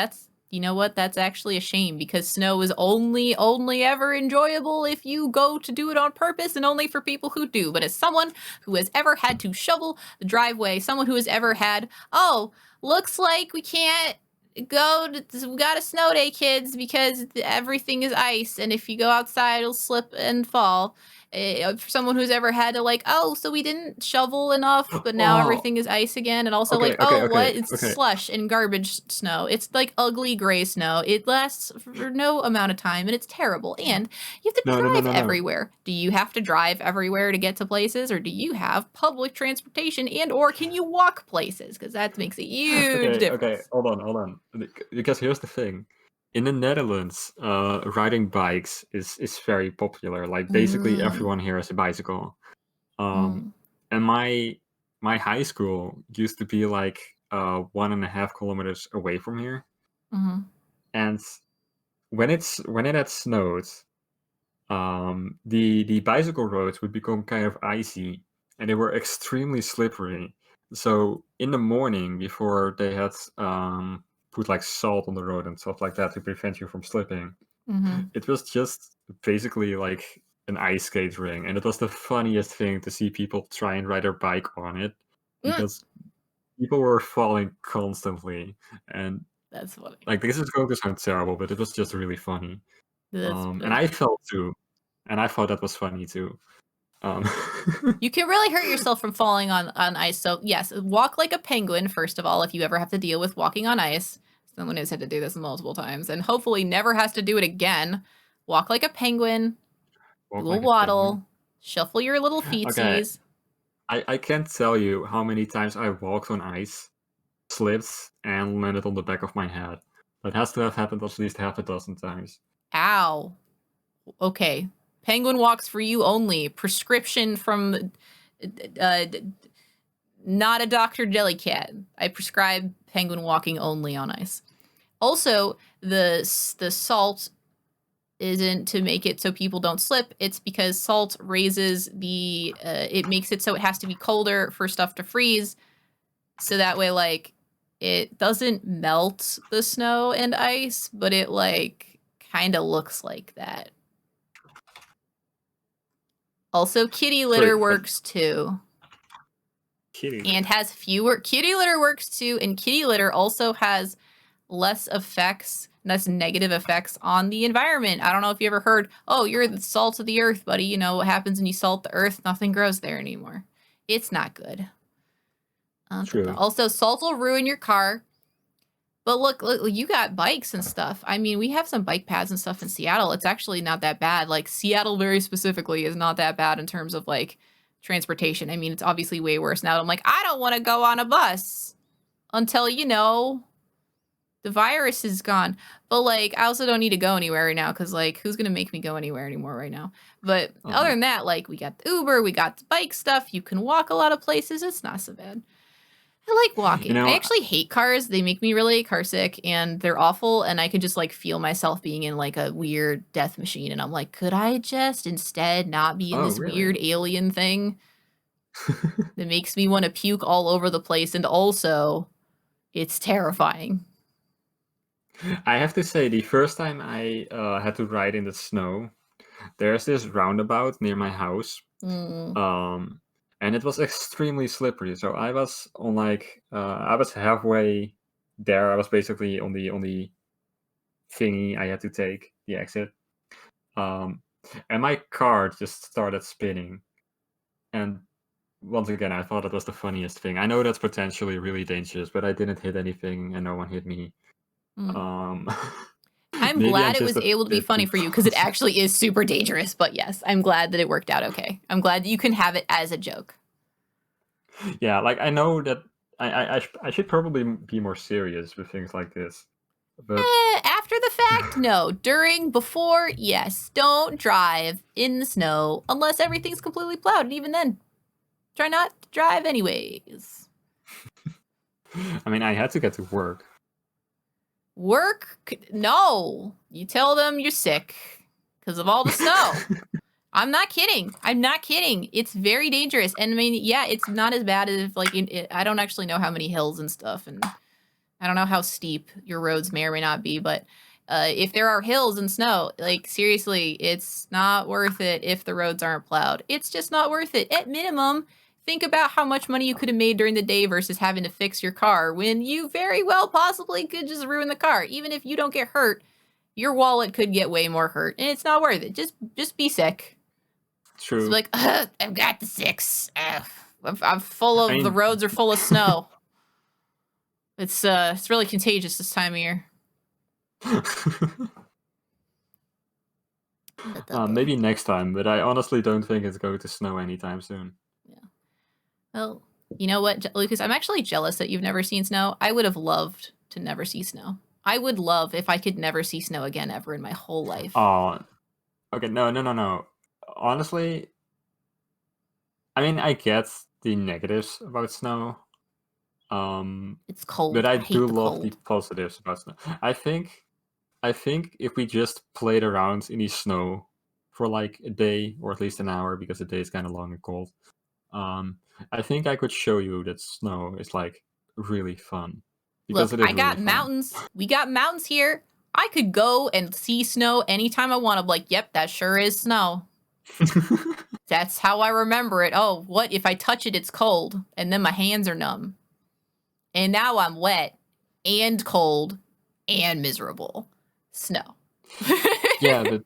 you know what? That's actually a shame because snow is only ever enjoyable if you go to do it on purpose and only for people who do. But as someone who has ever had to shovel the driveway, someone who has ever had, oh, looks like we can't we got a snow day, kids, because everything is ice, and if you go outside, it'll slip and fall. For someone who's ever had to like, oh, so we didn't shovel enough, but now Oh, everything is ice again, and also okay, like, okay, oh, what? okay, It's okay. slush and garbage snow. It's like ugly gray snow. It lasts for no amount of time, and it's terrible. And you have to No, no, no, drive no, no. everywhere. Do you have to drive everywhere to get to places, or do you have public transportation, and or can you walk places? Because that makes a huge Okay, okay, difference. hold on. Because here's the thing. In the Netherlands, riding bikes is very popular. Like basically Mm, everyone here has a bicycle. Um, mm, and my high school used to be like 1.5 kilometers away from here. mm, And when it had snowed, the bicycle roads would become kind of icy, and they were extremely slippery. So in the morning, before they had put like salt on the road and stuff like that to prevent you from slipping, mm. it was just basically like an ice skate ring, and it was the funniest thing to see people try and ride their bike on it Mm. because people were falling constantly, and That's funny. like this is going to sound terrible, but it was just really funny. That's And I fell too, and I thought that was funny too. Um, You can really hurt yourself from falling on ice. So yes, walk like a penguin, first of all, if you ever have to deal with walking on ice. Someone has had to do this multiple times and hopefully never has to do it again. Walk like a penguin, do walk a like a penguin. waddle, shuffle your little Okay, feetsies. I can't tell you how many times I walked on ice, slipped, and landed on the back of my head. That has to have happened at least half a dozen times. Ow. Okay. Penguin walks for you only. Prescription from uh, not a Dr. JellyCattin. I prescribe penguin walking only on ice. Also, the salt isn't to make it so people don't slip. It's because salt raises it makes it so it has to be colder for stuff to freeze. So that way, like, it doesn't melt the snow and ice, but it, like, kind of looks like that. Also, kitty So, litter works too. kitty. And has fewer. Kitty litter works too, and kitty litter also has less negative effects on the environment. I don't know if you ever heard, oh, you're the salt of the earth, buddy. You know what happens when you salt the earth? Nothing grows there anymore. It's not good. True. Also, salt will ruin your car. But look, you got bikes and stuff. I mean, we have some bike paths and stuff in Seattle. It's actually not that bad. Like Seattle very specifically is not that bad in terms of like transportation. I mean, it's obviously way worse now. I'm like, I don't want to go on a bus until, the virus is gone. But like, I also don't need to go anywhere right now because like, who's gonna make me go anywhere anymore right now? But other than that, like, we got the Uber, we got the bike stuff. You can walk a lot of places. It's not so bad. I like walking. I actually hate cars. They make me really car sick and they're awful. And I could just like feel myself being in like a weird death machine. And I'm like, could I just instead not be in this weird alien thing that makes me want to puke all over the place? And also, it's terrifying. I have to say, the first time I had to ride in the snow, there's this roundabout near my house. And it was extremely slippery. So I was on like I was halfway there. I was basically on the thingy I had to take, the exit. And my car just started spinning. And once again, I thought it was the funniest thing. I know that's potentially really dangerous, but I didn't hit anything and no one hit me. I'm glad it was able to be funny for you because it actually is super dangerous. But yes, I'm glad that it worked out okay. I'm glad that you can have it as a joke. Yeah, like I know that I should probably be more serious with things like this. But after the fact, no. During, before, yes. Don't drive in the snow unless everything's completely plowed. And even then, try not to drive anyways. I mean, I had to get to work. Work? No. You tell them you're sick because of all the snow. I'm not kidding. I'm not kidding. It's very dangerous. And I mean, yeah, it's not as bad as like, I don't actually know how many hills and stuff. And I don't know how steep your roads may or may not be. But if there are hills and snow, like seriously, it's not worth it if the roads aren't plowed. It's just not worth it. At minimum, think about how much money you could have made during the day versus having to fix your car when you very well possibly could just ruin the car. Even if you don't get hurt, your wallet could get way more hurt. And it's not worth it. Just be sick. True. It's like, I've got the six. I'm full of, the roads are full of snow. It's really contagious this time of year. Maybe next time, but I honestly don't think it's going to snow anytime soon. Yeah. Well, you know what, Lucas? I'm actually jealous that you've never seen snow. I would have loved to never see snow. I would love if I could never see snow again ever in my whole life. Oh, okay. No. Honestly, I mean, I get the negatives about snow. It's cold. But I do love the positives about snow. I think if we just played around in the snow for like a day or at least an hour, because the day is kind of long and cold, I think I could show you that snow is like really fun. Because look, I got mountains. We got mountains here. I could go and see snow anytime I want. I'm like, yep, that sure is snow. That's how I remember it. Oh, what if I touch it? It's cold, and then my hands are numb. And now I'm wet and cold and miserable. Snow. Yeah, but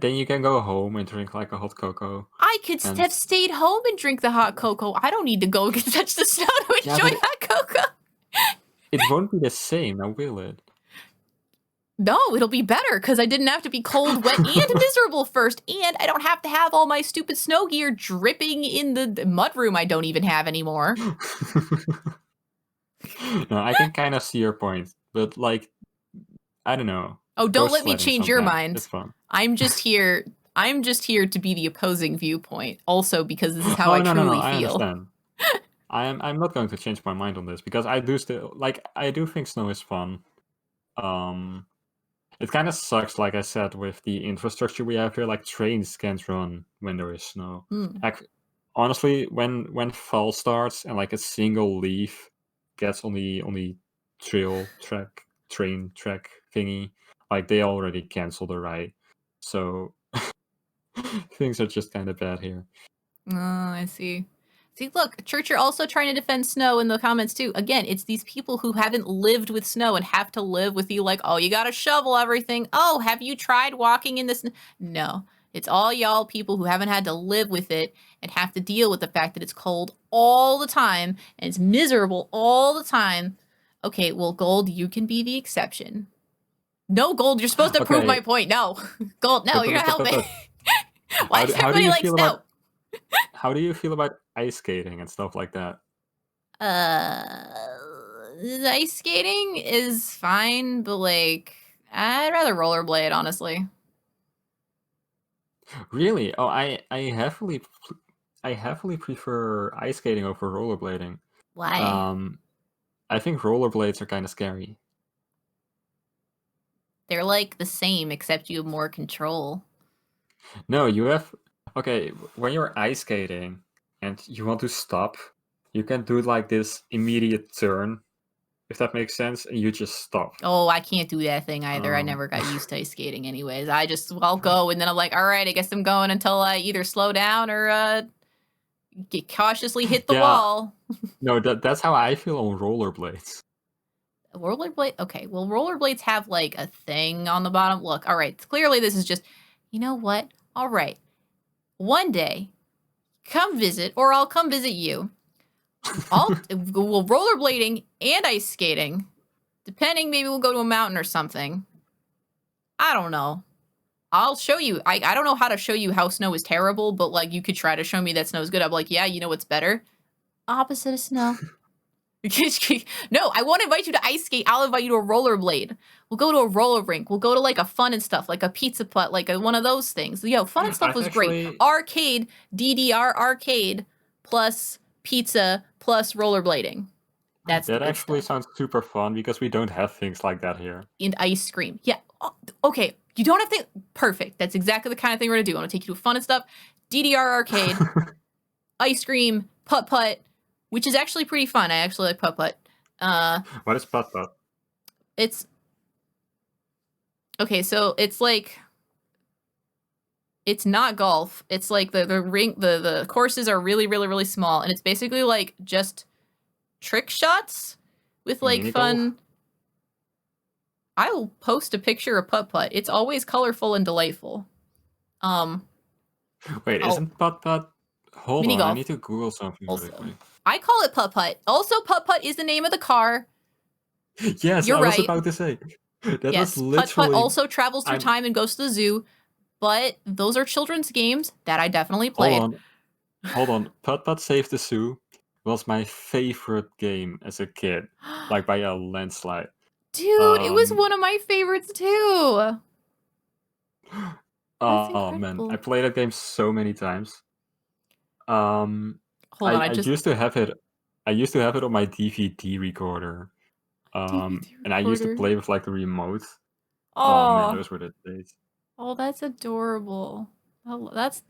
then you can go home and drink like a hot cocoa. I could have stayed home and drink the hot cocoa. I don't need to go touch the snow to enjoy hot cocoa. It won't be the same, now will it? No, it'll be better because I didn't have to be cold, wet, and miserable first. And I don't have to have all my stupid snow gear dripping in the mudroom I don't even have anymore. No, I can kind of see your point, but like, I don't know. Oh, don't let me change your mind. It's fun. I'm just here to be the opposing viewpoint. Also, because this is how I truly feel. I understand. I'm not going to change my mind on this because I do think snow is fun. It kind of sucks, like I said, with the infrastructure we have here. Like trains can't run when there is snow. Like, honestly, when fall starts and like a single leaf gets on the train track thingy, like they already canceled the ride. So things are just kind of bad here. Oh, I see. See, look, Church, you're also trying to defend snow in the comments too. Again, it's these people who haven't lived with snow and have to live with you like, oh, you gotta shovel everything. Oh, have you tried walking in this? No, it's all y'all people who haven't had to live with it and have to deal with the fact that it's cold all the time and it's miserable all the time. Okay, well, Gold, you can be the exception. No, Gold, you're supposed to prove my Okay, point. No. Gold, no, you're not helping. Why does how do everybody you like feel snow? about ice skating and stuff like that? Uh, ice skating is fine, but like, I'd rather rollerblade, honestly. Really? Oh, I heavily prefer ice skating over rollerblading. Why? Um, I think rollerblades are kind of scary. They're like the same, except you have more control. No, you have okay, when you're ice skating and you want to stop, you can do like this immediate turn, if that makes sense, and you just stop. Oh, I can't do that thing either. I Um, never got used to ice skating anyways. I'll go and then I'm like, all right, I guess I'm going until I either slow down or get cautiously hit the yeah, wall. no, that's how I feel on rollerblades. Rollerblade. Okay, well, rollerblades have like a thing on the bottom. Look, all right. Clearly, this is just. You know what? All right. One day, come visit, or I'll come visit you. We'll rollerblading and ice skating. Depending, maybe we'll go to a mountain or something. I don't know. I'll show you. I don't know how to show you how snow is terrible, but like you could try to show me that snow is good. I'm like, yeah, you know what's better? Opposite of snow. No, I won't invite you to ice skate. I'll invite you to a rollerblade. We'll go to a roller rink. We'll go to like a fun and stuff, like a pizza putt, like one of those things. Yo, fun and stuff I've was great. actually Arcade, DDR arcade, plus pizza, plus rollerblading. That's the that good actually stuff. sounds super fun because we don't have things like that here. And ice cream. Yeah. Okay. You don't have to. Perfect. That's exactly the kind of thing we're gonna do. I'm gonna take you to fun and stuff. DDR arcade, ice cream, putt putt, which is actually pretty fun. I actually like putt putt. What is putt putt? It's okay. So it's like it's not golf. It's like the courses are really really really small, and it's basically like just trick shots with like Mini golf? fun. I will post a picture of putt putt. It's always colorful and delightful. Um, Wait, oh, isn't putt putt? Hold mini on, I golf need to Google something really also. quick. I call it putt putt. Also, putt putt is the name of the car. Yes, You're I was right. about to say. That was Yes, putt putt literally. also travels through I'm. time and goes to the zoo. But those are children's games that I definitely Hold played. on, hold on. Putt Putt Save the Zoo was my favorite game as a kid, like by a landslide. Dude, it was Um. one of my favorites too. That's Oh man, I incredible. played that game so many times. Um, Hold on, I I just used to have it. I used to have it on my DVD recorder. DVD And I used to recorder. play with like the remote. Oh man, Oh, those were the days. oh, that's adorable. Oh, that's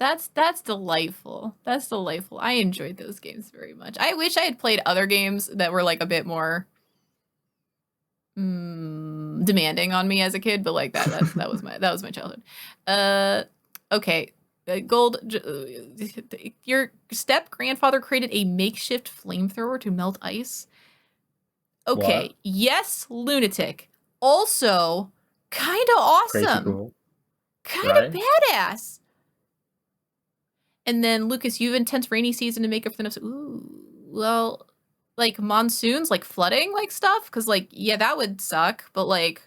delightful. That's delightful. I enjoyed those games very much. I wish I had played other games that were like a bit more demanding on me as a kid, but like that was my childhood. Okay. Gold, your step grandfather created a makeshift flamethrower to melt ice. What? Okay, yes, lunatic. Also, kind of Crazy awesome, cool, kind of right? badass. And then Lucas, you have intense rainy season to make up for the next. Ooh, well, like monsoons, like flooding, like stuff. Because like, yeah, that would suck. But like,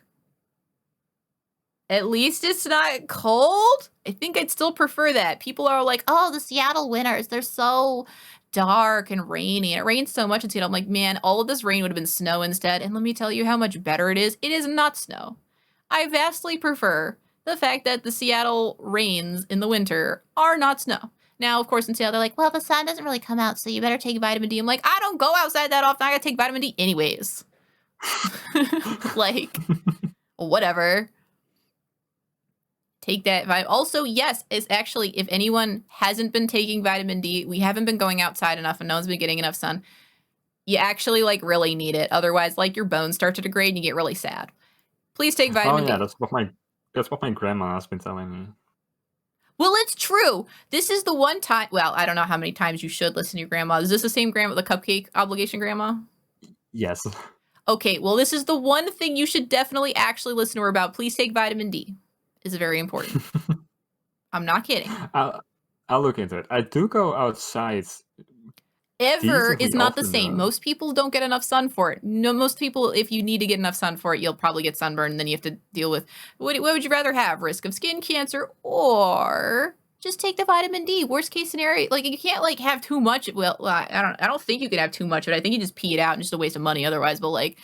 at least it's not cold. I think I'd still prefer that. People are like, oh, the Seattle winters, they're so dark and rainy. And it rains so much in Seattle. I'm like, man, all of this rain would have been snow instead. And let me tell you how much better it is. It is not snow. I vastly prefer the fact that the Seattle rains in the winter are not snow. Now, of course, in Seattle, they're like, well, the sun doesn't really come out, so you better take vitamin D. I'm like, I don't go outside that often. I gotta take vitamin D anyways. Like, whatever. Take that vibe. Also, yes, it's actually, if anyone hasn't been taking vitamin D, we haven't been going outside enough and no one's been getting enough sun. You actually like really need it. Otherwise, like your bones start to degrade and you get really sad. Please take Oh vitamin yeah, D. that's what my grandma has been telling me. Well, it's true. This is the one time. Well, I don't know how many times you should listen to your grandma. Is this the same grandma, the cupcake obligation grandma? Yes. Okay, well, this is the one thing you should definitely actually listen to her about. Please take vitamin D. It's very important. I'm not kidding. I'll I'll look into it. I do go outside. ever is Decently not the often, same. though. Most people don't get enough sun for it. No, most people, if you need to get enough sun for it, you'll probably get sunburned, and then you have to deal with what would you rather have? Risk of skin cancer or just take the vitamin D? Worst case scenario, like you can't like have too much. Well, I don't think you could have too much of it. I think you just pee it out and just a waste of money otherwise. But like,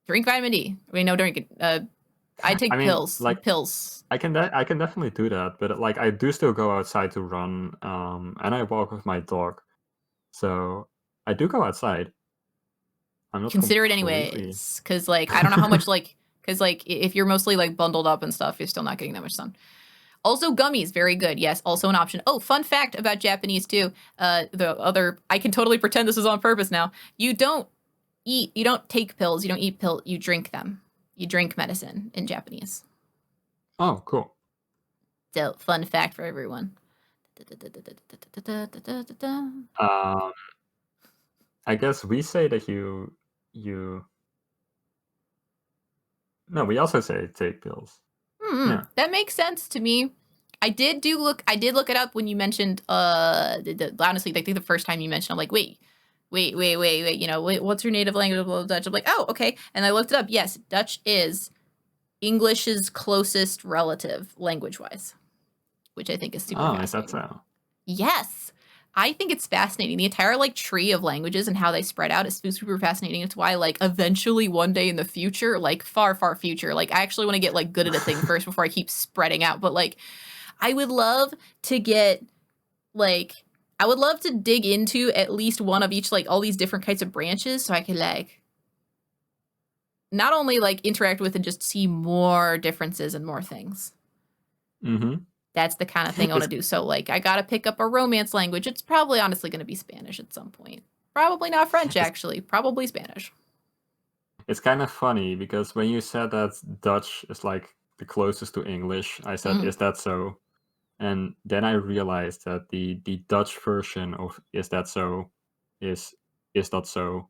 drink vitamin D. I mean, no, drink it. I take I mean, pills. like, Pills. I can definitely do that, but like I do still go outside to run, and I walk with my dog, so I do go outside. I'm not Consider it completely. anyways, because like I don't know how much because like if you're mostly like bundled up and stuff, you're still not getting that much sun. Also, gummies, very good. Yes, also an option. Oh, fun fact about Japanese too. I can totally pretend this is on purpose now. You don't take pills. You don't eat pills. You drink them. You drink medicine in Japanese. Oh, cool. So, fun fact for everyone. Um, I guess we say that you. No, we also say take pills. Yeah. That makes sense to me. I did look it up when you mentioned honestly, I think the first time you mentioned, I'm like, wait, you know, what's your native language of Dutch? I'm like, oh, okay. And I looked it up. Yes, Dutch is English's closest relative language-wise, which I think is super fascinating. Is that so? Yes. I think it's fascinating. The entire like tree of languages and how they spread out is super fascinating. It's why like eventually one day in the future, like far future, like I actually want to get like good at a thing first before I keep spreading out. But like I would love to get like I would love to dig into at least one of each, like all these different kinds of branches, so I could like not only like interact with and just see more differences and more things. Mm-hmm. That's the kind of thing I want to do. So like I gotta pick up a romance language. It's probably honestly going to be Spanish at some point. Probably not French, actually. Probably Spanish. It's kind of funny because when you said that Dutch is like the closest to English, I said, "Is that so?" And then I realized that the Dutch version of "Is that so?" is that so?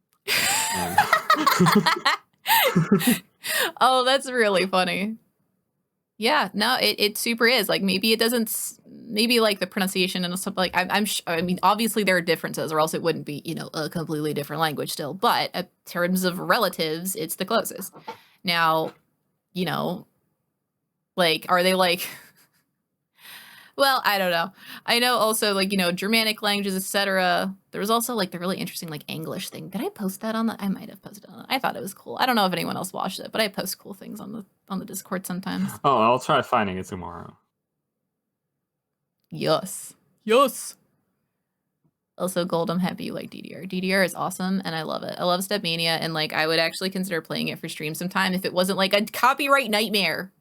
Oh, that's really funny. Yeah, no, it super is. Like maybe it doesn't. Maybe like the pronunciation and stuff. Like I mean, obviously there are differences, or else it wouldn't be, you know, a completely different language still. But in terms of relatives, it's the closest. Now, you know, like are they like? Well, I don't know. I know also like, you know, Germanic languages, etc. There was also like the really interesting like English thing. Did I post that on the? I might have posted it on. I thought it was cool. I don't know if anyone else watched it, but I post cool things on the Discord sometimes. Oh, I'll try finding it tomorrow. Yes. Also, Gold, I'm happy you like DDR. DDR is awesome, and I love it. I love Stepmania, and like I would actually consider playing it for stream sometime if it wasn't like a copyright nightmare.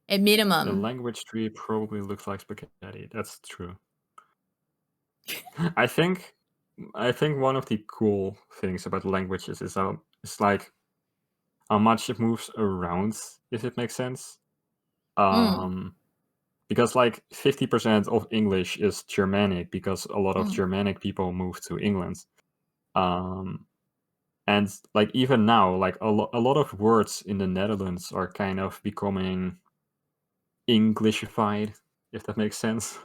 At minimum. The language tree probably looks like spaghetti. That's true. I think one of the cool things about languages is it's like how much it moves around, if it makes sense. Because like 50% of English is Germanic because a lot of Germanic people moved to England. And like even now, like a lot of words in the Netherlands are kind of becoming Englishified, if that makes sense.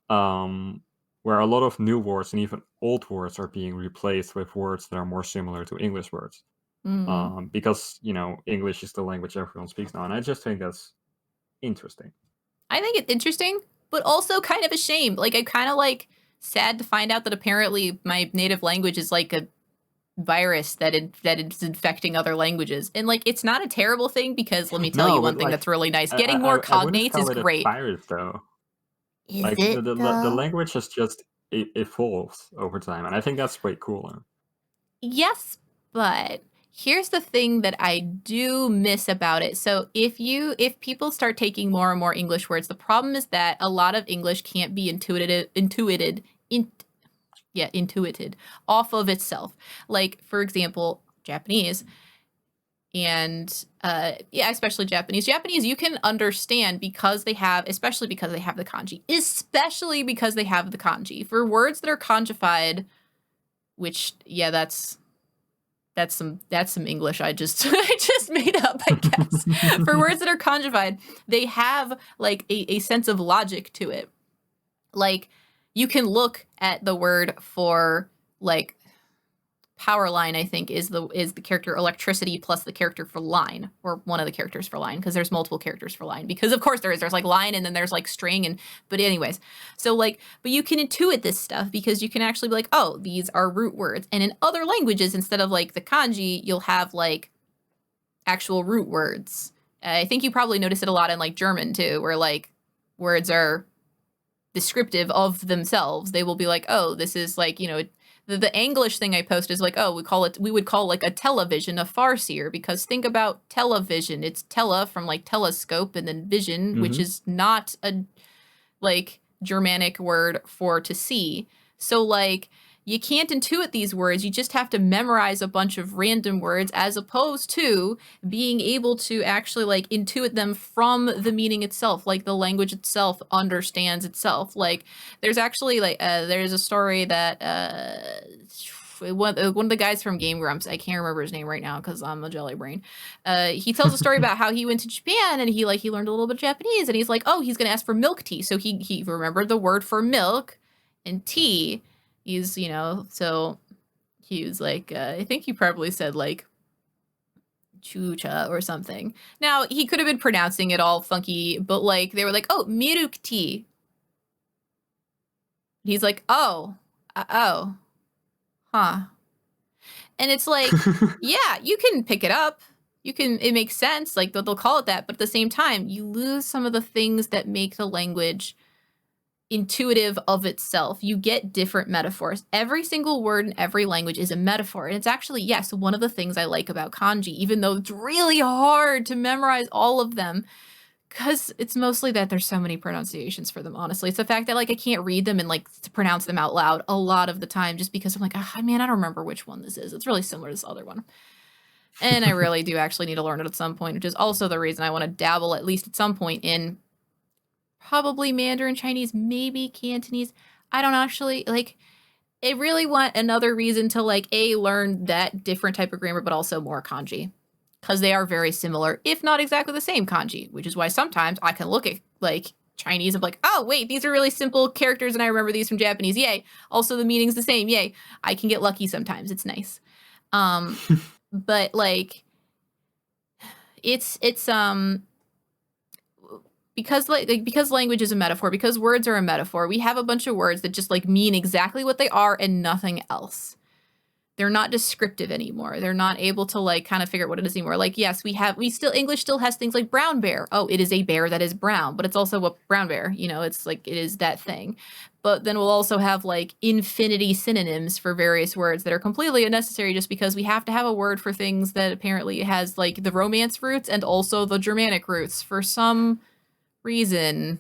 Where a lot of new words and even old words are being replaced with words that are more similar to English words. Because, you know, English is the language everyone speaks now. And I just think that's interesting. I think it's interesting, but also kind of a shame. Like, I kind of like sad to find out that apparently my native language is like a virus that is infecting other languages. And like, it's not a terrible thing because let me tell you one thing that's really nice. Getting more cognates is great. A virus, though. Is like it, the language has just evolved over time, and I think that's way cooler. Yes, but here's the thing that I do miss about it. So if people start taking more and more English words, the problem is that a lot of English can't be intuited off of itself. Like, for example, Japanese and especially Japanese. Japanese you can understand because they have the kanji. Especially because they have the kanji. For words that are kanjified, which that's some English I just made up, I guess. For words that are conjugated, they have like a sense of logic to it. Like, you can look at the word for like power line, I think, is the character electricity plus the character for line, or one of the characters for line, because there's multiple characters for line, because of course there's like line and then there's like string, and but anyways, so like, but you can intuit this stuff because you can actually be like, oh, these are root words. And in other languages, instead of like the kanji, you'll have like actual root words. I think you probably notice it a lot in like German too, where like words are descriptive of themselves. They will be like, oh, this is like, you know, the English thing I post is like, oh, we would call like a television a farseer, because think about television. It's tele from like telescope, and then vision, which is not a like Germanic word for to see. So like, you can't intuit these words. You just have to memorize a bunch of random words, as opposed to being able to actually like intuit them from the meaning itself. Like the language itself understands itself. Like there's actually like there's a story that one of the guys from Game Grumps, I can't remember his name right now because I'm a jelly brain. He tells a story about how he went to Japan and he learned a little bit of Japanese, and he's like, oh, he's gonna ask for milk tea. So he remembered the word for milk and tea. He's, you know, so he was like, I think he probably said like chucha or something. Now, he could have been pronouncing it all funky, but like they were like, oh, milk tea. He's like, oh, oh, huh. And it's like, yeah, you can pick it up. It makes sense. Like they'll call it that. But at the same time, you lose some of the things that make the language intuitive of itself. You get different metaphors. Every single word in every language is a metaphor. And it's actually, yes, one of the things I like about kanji, even though it's really hard to memorize all of them, because it's mostly that there's so many pronunciations for them, honestly. It's the fact that like I can't read them and like to pronounce them out loud a lot of the time, just because I'm like, oh, man, I don't remember which one this is. It's really similar to this other one. And I really do actually need to learn it at some point, which is also the reason I want to dabble at least at some point in probably Mandarin Chinese, maybe Cantonese. I don't actually, like, I really want another reason to, like, learn that different type of grammar, but also more kanji. Because they are very similar, if not exactly the same kanji, which is why sometimes I can look at, like, Chinese and be like, oh, wait, these are really simple characters and I remember these from Japanese. Yay. Also, the meaning's the same. Yay. I can get lucky sometimes. It's nice. But, like, it's because because language is a metaphor, because words are a metaphor, we have a bunch of words that just like mean exactly what they are and nothing else. They're not descriptive anymore. They're not able to like kind of figure out what it is anymore. Like, yes, English still has things like brown bear. Oh, it is a bear that is brown, but it's also a brown bear, you know, it's like, it is that thing. But then we'll also have like infinity synonyms for various words that are completely unnecessary, just because we have to have a word for things that apparently has like the Romance roots and also the Germanic roots for some reason.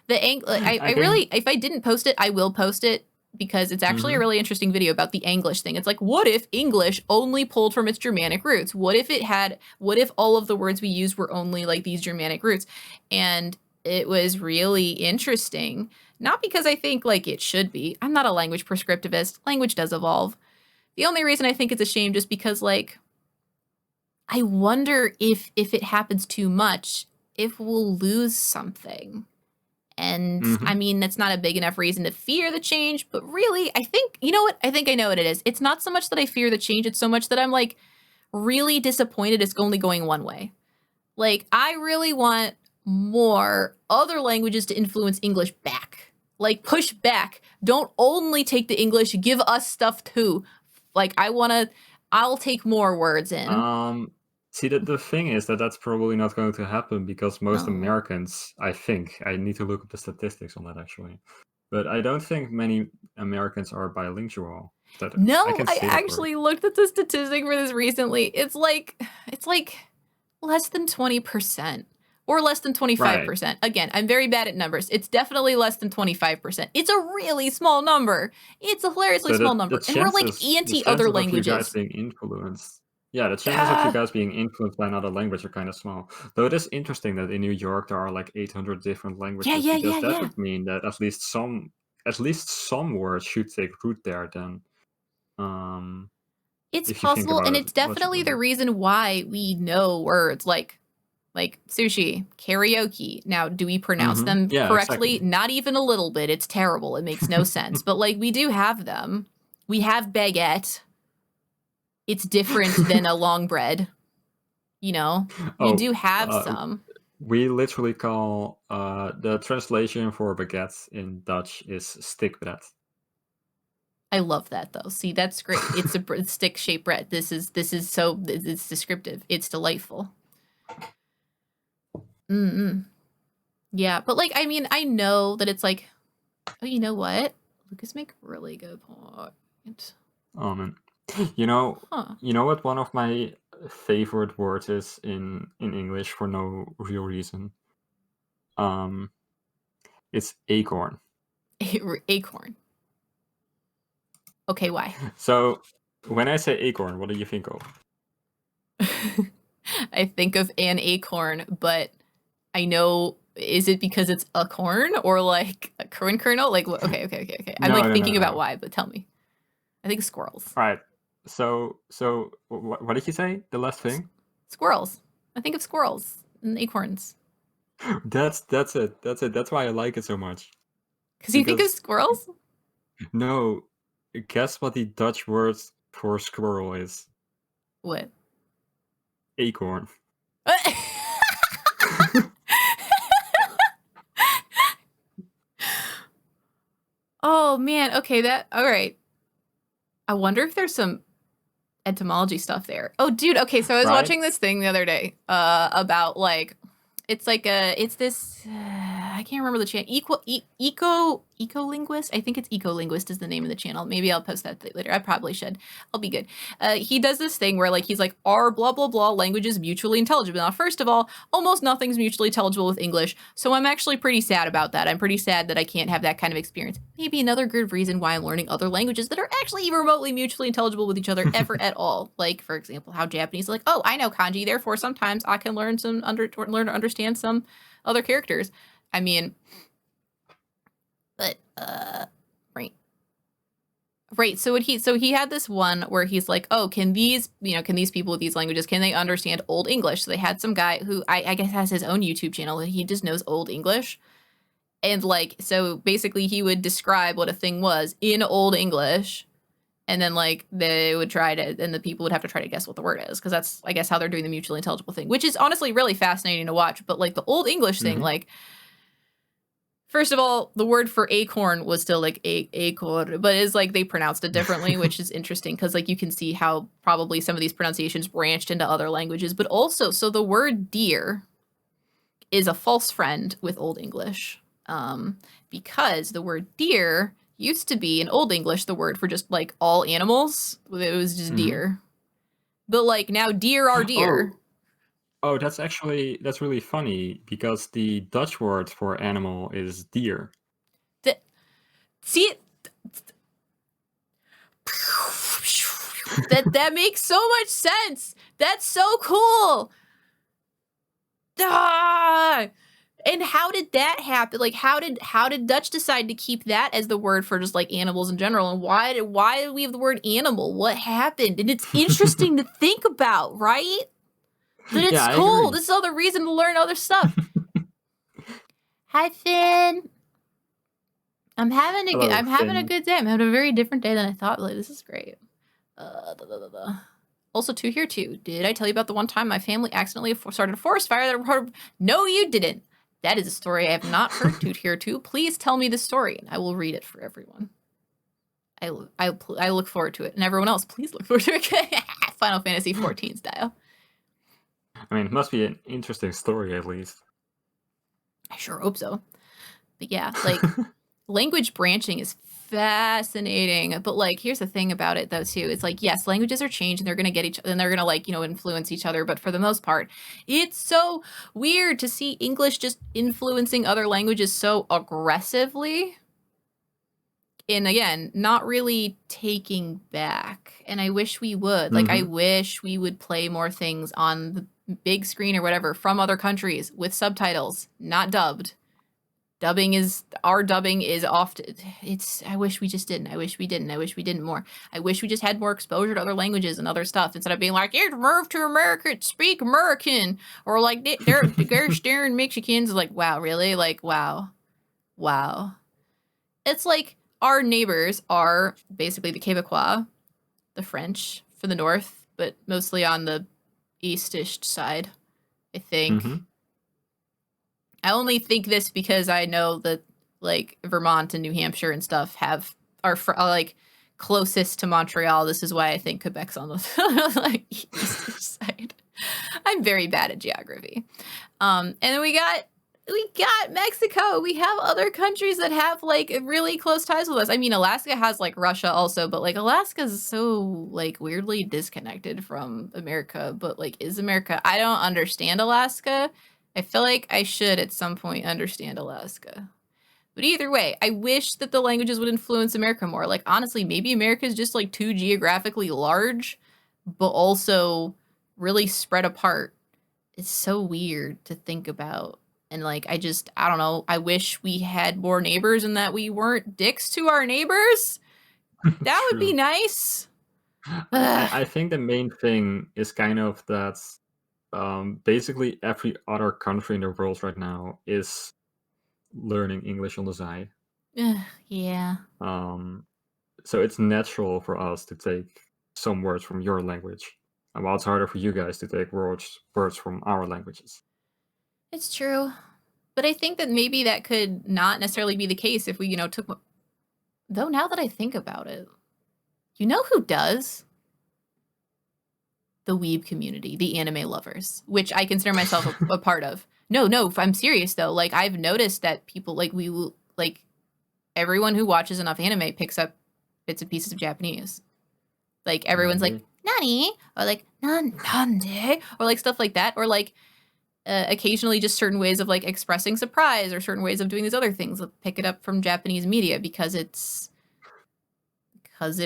I really, if I didn't post it, I will post it, because it's actually a really interesting video about the English thing. It's like, what if English only pulled from its Germanic roots? What if all of the words we use were only like these Germanic roots? And it was really interesting. Not because I think like it should be. I'm not a language prescriptivist. Language does evolve. The only reason I think it's a shame just because like, I wonder if it happens too much, if we'll lose something. And I mean, that's not a big enough reason to fear the change, but really, I think, you know what? I think I know what it is. It's not so much that I fear the change, it's so much that I'm like really disappointed it's only going one way. Like, I really want more other languages to influence English back. Like, push back. Don't only take the English, give us stuff too. Like, I'll take more words in. See, the thing is that that's probably not going to happen, because most Americans, I think, I need to look up the statistics on that actually, but I don't think many Americans are bilingual. I actually looked at the statistic for this recently. It's like less than 20%. Or less than 25%. Right. Again, I'm very bad at numbers. It's definitely less than 25%. It's a really small number. It's a hilariously small number. And we're like anti other languages. You guys being influenced. Yeah, the chances of you guys being influenced by another language are kind of small. Though it is interesting that in New York there are like 800 different languages. Because that would mean that at least some words should take root there then. It's possible, and it's definitely the reason why we know words like Like sushi, karaoke. Now, do we pronounce Mm-hmm. them Yeah, correctly? exactly. Not even a little bit. It's terrible. It makes no sense. But like we do have them. We have baguette. It's different than a long bread. You know, we Oh, do have some. we literally call the translation for baguette in Dutch is stickbread. I love that though. See, that's great. It's a stick shaped bread. This is so it's descriptive. It's delightful. Mm-mm. Yeah, but like I mean, I know that it's like, oh, you know what? Lucas make a really good point. Oh man, Huh. you know what? One of my favorite words is in English for no real reason. It's acorn. Acorn. Okay, why? So when I say acorn, what do you think of? I think of an acorn, but I know, is it because it's a corn or like a corn kernel? Like, okay. I'm No, like no, no, thinking about no. why, but tell me. I think squirrels. All right. So what did you say? The last thing? Squirrels. I think of squirrels and acorns. That's it. That's it. That's why I like it so much. Because you think of Because squirrels? no, guess what the Dutch word for squirrel is? What? Acorn. Oh man, okay, all right. I wonder if there's some etymology stuff there. Oh dude, okay, so I was Right? watching this thing the other day about like it's this I can't remember the channel. Ecolinguist. I think it's Ecolinguist is the name of the channel. Maybe I'll post that later. I probably should. I'll be good. He does this thing where like he's like, are blah blah blah languages mutually intelligible? Now, first of all, almost nothing's mutually intelligible with English, so I'm actually pretty sad about that. I'm pretty sad that I can't have that kind of experience. Maybe another good reason why I'm learning other languages that are actually even remotely mutually intelligible with each other ever at all. Like, for example, how Japanese is like, oh, I know kanji, therefore sometimes I can learn to understand some other characters. I mean, but right. So he had this one where he's like, oh, can these people with these languages, can they understand Old English? So they had some guy who I guess has his own YouTube channel and he just knows Old English. And like, so basically he would describe what a thing was in Old English. And then like they would try to, and the people would have to try to guess what the word is. Cause that's, I guess, how they're doing the mutually intelligible thing, which is honestly really fascinating to watch. But like the Old English thing, like, first of all, the word for acorn was still like acorn, but it's like they pronounced it differently, which is interesting because like you can see how probably some of these pronunciations branched into other languages. But also, so the word deer is a false friend with Old English, because the word deer used to be in Old English the word for just like all animals. It was just deer. But like now deer are deer. Oh, that's really funny because the Dutch word for animal is deer. See it? That makes so much sense. That's so cool. Ah! And how did that happen? Like, how did Dutch decide to keep that as the word for just like animals in general? And why did we have the word animal? What happened? And it's interesting to think about, right? But it's cool. This is all the reason to learn other stuff. Hi, Finn. I'm having a good day. I'm having a very different day than I thought. Like, this is great. Also, two here too. Did I tell you about the one time my family accidentally started a forest fire that No, you didn't. That is a story I have not heard. Toot here too. Please tell me the story, and I will read it for everyone. I look forward to it, and everyone else, please look forward to it. Final Fantasy 14 style. I mean, it must be an interesting story at least. I sure hope so. But yeah, like language branching is fascinating. But like, here's the thing about it though too. It's like, yes, languages are changed and they're gonna get and they're gonna like, influence each other. But for the most part, it's so weird to see English just influencing other languages so aggressively. And again, not really taking back. And I wish we would. Like, I wish we would play more things on the big screen or whatever from other countries with subtitles, not dubbed. our dubbing is often, I wish we just didn't. I wish we didn't more. I wish we just had more exposure to other languages and other stuff instead of being like, you move to America, speak American. Or like, they're staring Mexicans. Like, wow, really? Like, wow. Wow. It's like our neighbors are basically the Quebecois, the French for the north, but mostly on the eastish side, I think. Hmm. I only think this because I know that like Vermont and New Hampshire and stuff are like closest to Montreal. This is why I think Quebec's on the like eastish side. I'm very bad at geography. And then we got Mexico. We have other countries that have like really close ties with us. I mean, Alaska has like Russia also, but like Alaska is so like weirdly disconnected from America. But like, is America? I don't understand Alaska. I feel like I should at some point understand Alaska. But either way, I wish that the languages would influence America more. Like, honestly, maybe America is just like too geographically large, but also really spread apart. It's so weird to think about. And like, I don't know. I wish we had more neighbors and that we weren't dicks to our neighbors. That would be True. nice. Ugh. I think the main thing is kind of that basically every other country in the world right now is learning English on the side. Ugh, yeah. Um, so it's natural for us to take some words from your language, and while it's harder for you guys to take words from our languages. It's true. But I think that maybe that could not necessarily be the case if we, took. Though now that I think about it, you know who does? The weeb community, the anime lovers, which I consider myself a part of. No, I'm serious though. Like I've noticed that people like everyone who watches enough anime picks up bits and pieces of Japanese. Like I everyone's like agree. nani or like nande or like stuff like that or like occasionally just certain ways of like expressing surprise or certain ways of doing these other things. Pick it up from Japanese media because it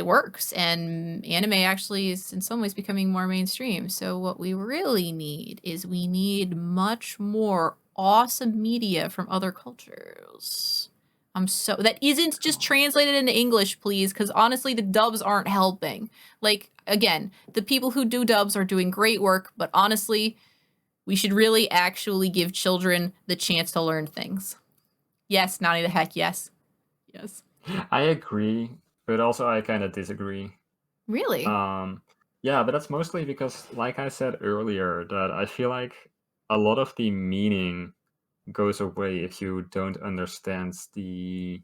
works and anime actually is in some ways becoming more mainstream. So what we really need is we need much more awesome media from other cultures. That isn't just translated into English, please, because honestly the dubs aren't helping. Like again, the people who do dubs are doing great work, but honestly, we should really actually give children the chance to learn things. Yes, Nani the heck, yes. Yes. I agree, but also I kind of disagree. Really? Um, yeah, but that's mostly because, like I said earlier, that I feel like a lot of the meaning goes away if you don't understand the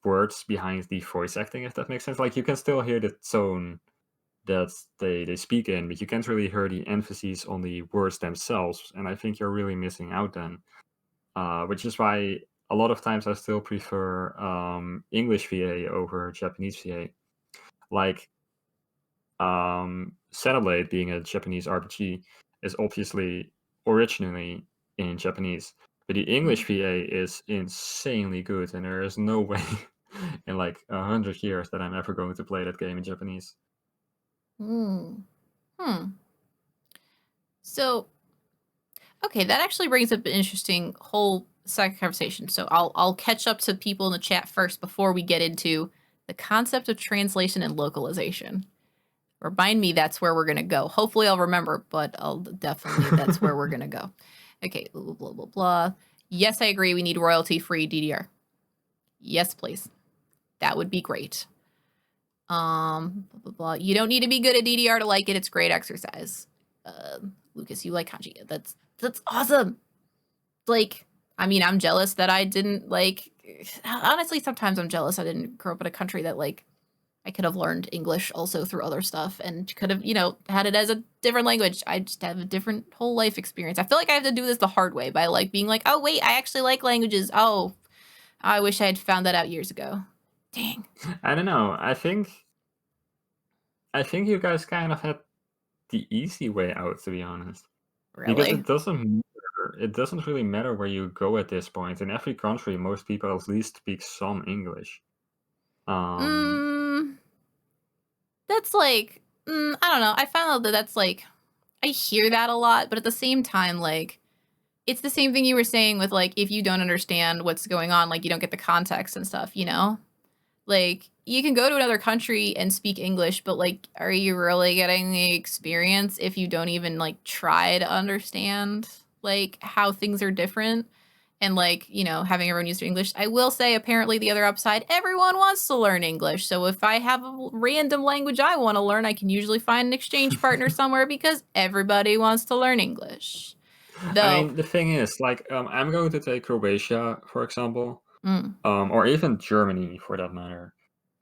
words behind the voice acting, if that makes sense. Like you can still hear the tone that they speak in, but you can't really hear the emphasis on the words themselves. And I think you're really missing out then. Which is why a lot of times I still prefer English VA over Japanese VA. Like Xenoblade, being a Japanese RPG, is obviously originally in Japanese, but the English VA is insanely good, and there is no way in like 100 years that I'm ever going to play that game in Japanese. Hmm. Hmm. So, okay, that actually brings up an interesting whole second conversation. So I'll catch up to people in the chat first before we get into the concept of translation and localization. Remind me that's where we're gonna go. Hopefully I'll remember, but I'll definitely that's where we're gonna go. Okay, blah blah blah blah. Yes, I agree. We need royalty-free DDR. Yes, please. That would be great. Blah, blah, blah. You don't need to be good at DDR to like it. It's great exercise. Lucas, you like kanji. That's awesome. Like, I mean, I'm jealous that I didn't like. Honestly, sometimes I'm jealous I didn't grow up in a country that like I could have learned English also through other stuff and could have, had it as a different language. I just have a different whole life experience. I feel like I have to do this the hard way by like being like, oh wait, I actually like languages. Oh, I wish I had found that out years ago. Dang. I don't know. I think you guys kind of had the easy way out, to be honest, because Really? it doesn't really matter where you go at this point. In every country, most people at least speak some English. Um, Mm, that's like, I don't know. I found out that that's like, I hear that a lot, but at the same time, like, it's the same thing you were saying with like if you don't understand what's going on, like you don't get the context and stuff, you know? Like you can go to another country and speak English, but like are you really getting the experience if you don't even like try to understand like how things are different? And like, you know, having everyone used to English. I will say apparently the other upside, everyone wants to learn English. So if I have a random language I want to learn, I can usually find an exchange partner somewhere because everybody wants to learn English. I Though, mean, the thing is, like, I'm going to take Croatia, for example, mm, or even Germany for that matter.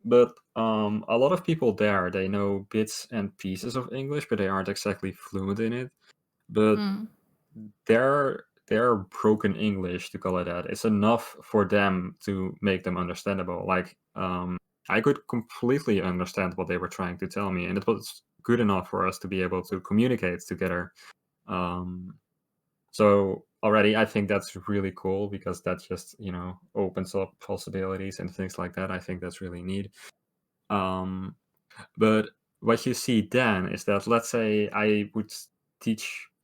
But a lot of people there, they know bits and pieces of English, but they aren't exactly fluent in it. But mm, their broken English, to call it that, is enough for them to make them understandable. Like, I could completely understand what they were trying to tell me, and it was good enough for us to be able to communicate together. Um, so already, I think that's really cool because that just opens up possibilities and things like that. I think that's really neat. Um, but what you see then is that, let's say I would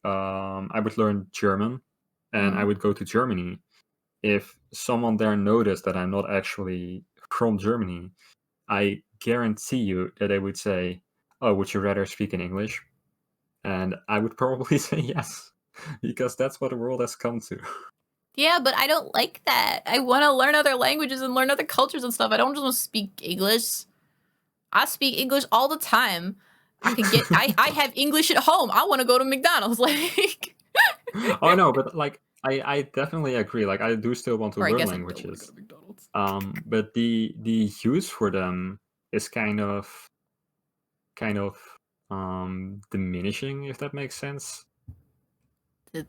I would learn German and I mm. would go to Germany. If someone there noticed that I'm not actually from Germany, I guarantee you that they would say, "Oh, would you rather speak in English?" And I would probably say yes, because that's what the world has come to. Yeah, but I don't like that. I want to learn other languages and learn other cultures and stuff. I don't just want to speak English. I speak English all the time. I have English at home. I want to go to McDonald's like Oh no, but like I definitely agree. Like I do still want to or I learn guess I don't want to go languages. to McDonald's. But the use for them is kind of diminishing, if that makes sense. The,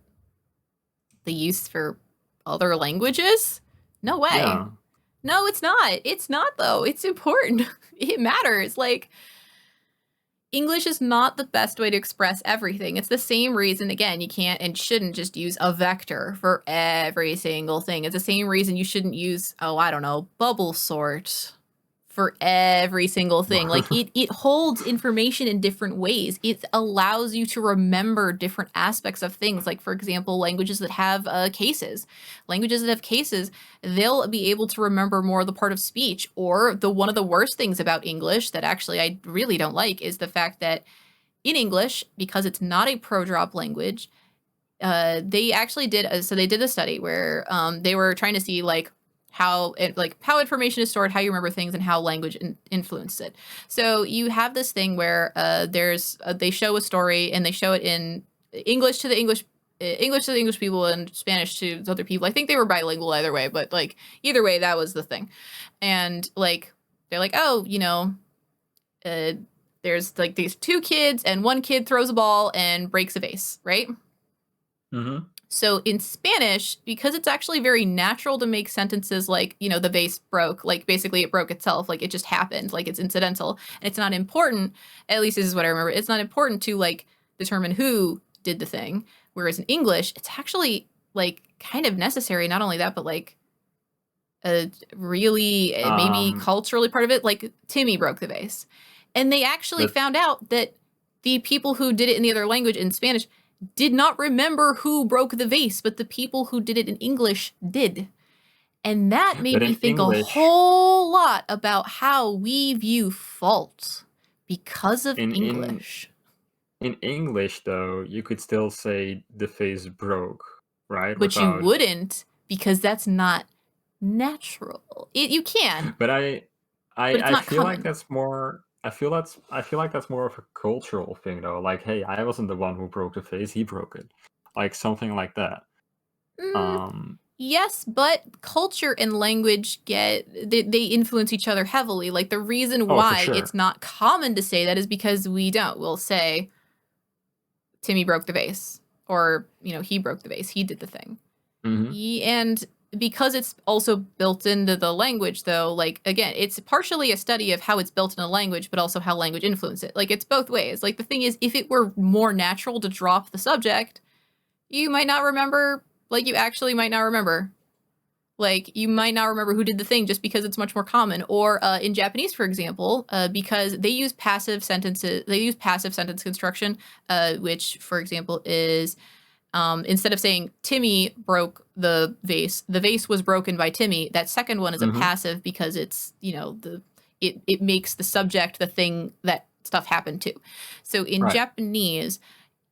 the use for other languages? No way. Yeah. No, it's not. It's not though. It's important. It matters. Like English is not the best way to express everything. It's the same reason, again, you can't and shouldn't just use a vector for every single thing. It's the same reason you shouldn't use, oh, I don't know, bubble sort for every single thing. Like it holds information in different ways. It allows you to remember different aspects of things. Like for example, languages that have cases. Languages that have cases, they'll be able to remember more of the part of speech. Or the one of the worst things about English that actually I really don't like is the fact that in English, because it's not a pro-drop language, they actually did so they did a study where they were trying to see how information is stored, how you remember things, and how language influences it. So you have this thing where they show a story and they show it in English to the English to the English people and Spanish to the other people. I think they were bilingual either way, but like either way, that was the thing. And like they're like, oh, uh, there's like these two kids and one kid throws a ball and breaks a vase, right? Hmm. So in Spanish, because it's actually very natural to make sentences like, the vase broke, like basically it broke itself, like it just happened, like it's incidental, and it's not important, at least this is what I remember, it's not important to like determine who did the thing. Whereas in English, it's actually like kind of necessary, not only that, but like really maybe Um, culturally part of it, like Timmy broke the vase. And they actually but found out that the people who did it in the other language, in Spanish, did not remember who broke the vase, but the people who did it in English did. And that made but me in think a English, whole lot about how we view fault because of in in English. in English though, you could still say the face broke, right? But you Without. wouldn't because that's not natural. You can, But I but I it's I not feel like common. that's more. I feel like that's more of a cultural thing though. Like, hey, I wasn't the one who broke the face; he broke it, like something like that. Mm, Um. yes, but culture and language they influence each other heavily. Like the reason Oh, for why it's sure. not common to say that is because we don't. We'll say Timmy broke the vase, or he broke the vase. He did the thing. Hmm. And because it's also built into the language, though, like again, it's partially a study of how it's built in a language, but also how language influences it. Like it's both ways. Like the thing is, if it were more natural to drop the subject, you might not remember. Like you actually might not remember. Like you might not remember who did the thing just because it's much more common. Or in Japanese, for example, because they use passive sentences, they use passive sentence construction, which, for example, is Instead of saying Timmy broke the vase was broken by Timmy, that second one is a passive because it's, it makes the subject the thing that stuff happened to. So in Japanese,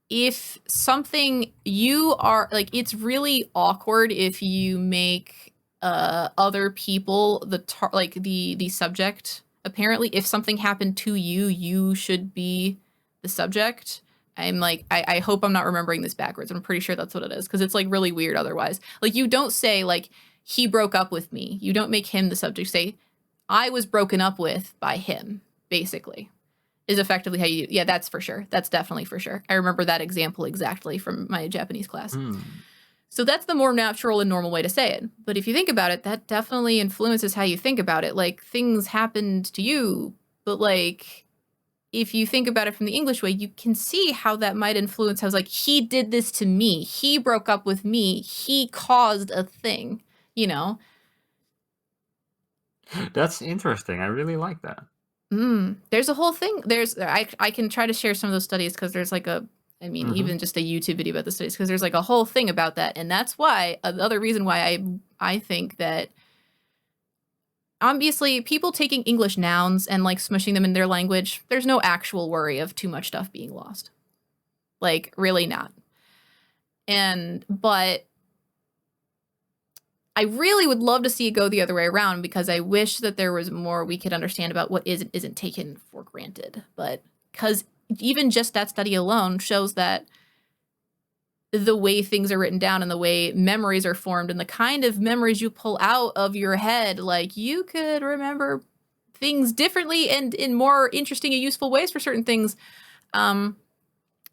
if something you are like, it's really awkward if you make other people the subject. Apparently, if something happened to you, you should be the subject. I'm like, I hope I'm not remembering this backwards. I'm pretty sure that's what it is, because it's like really weird otherwise. Like, you don't say like, he broke up with me. You don't make him the subject. Say, I was broken up with by him, basically, is effectively how you, yeah, that's for sure. That's definitely for sure. I remember that example exactly from my Japanese class. So that's the more natural and normal way to say it. But if you think about it, that definitely influences how you think about it. Like, things happened to you, but like, if you think about it from the English way, you can see how that might influence how it's like, he did this to me. He broke up with me. He caused a thing, That's interesting. I really like that. There's a whole thing. I can try to share some of those studies, because there's like even just a YouTube video about the studies, because there's like a whole thing about that. And that's why, another reason why I think that obviously people taking English nouns and like smushing them in their language, there's no actual worry of too much stuff being lost. Like, really not. But I really would love to see it go the other way around, because I wish that there was more we could understand about what is and isn't taken for granted. But because even just that study alone shows that the way things are written down and the way memories are formed and the kind of memories you pull out of your head, like, you could remember things differently and in more interesting and useful ways for certain things.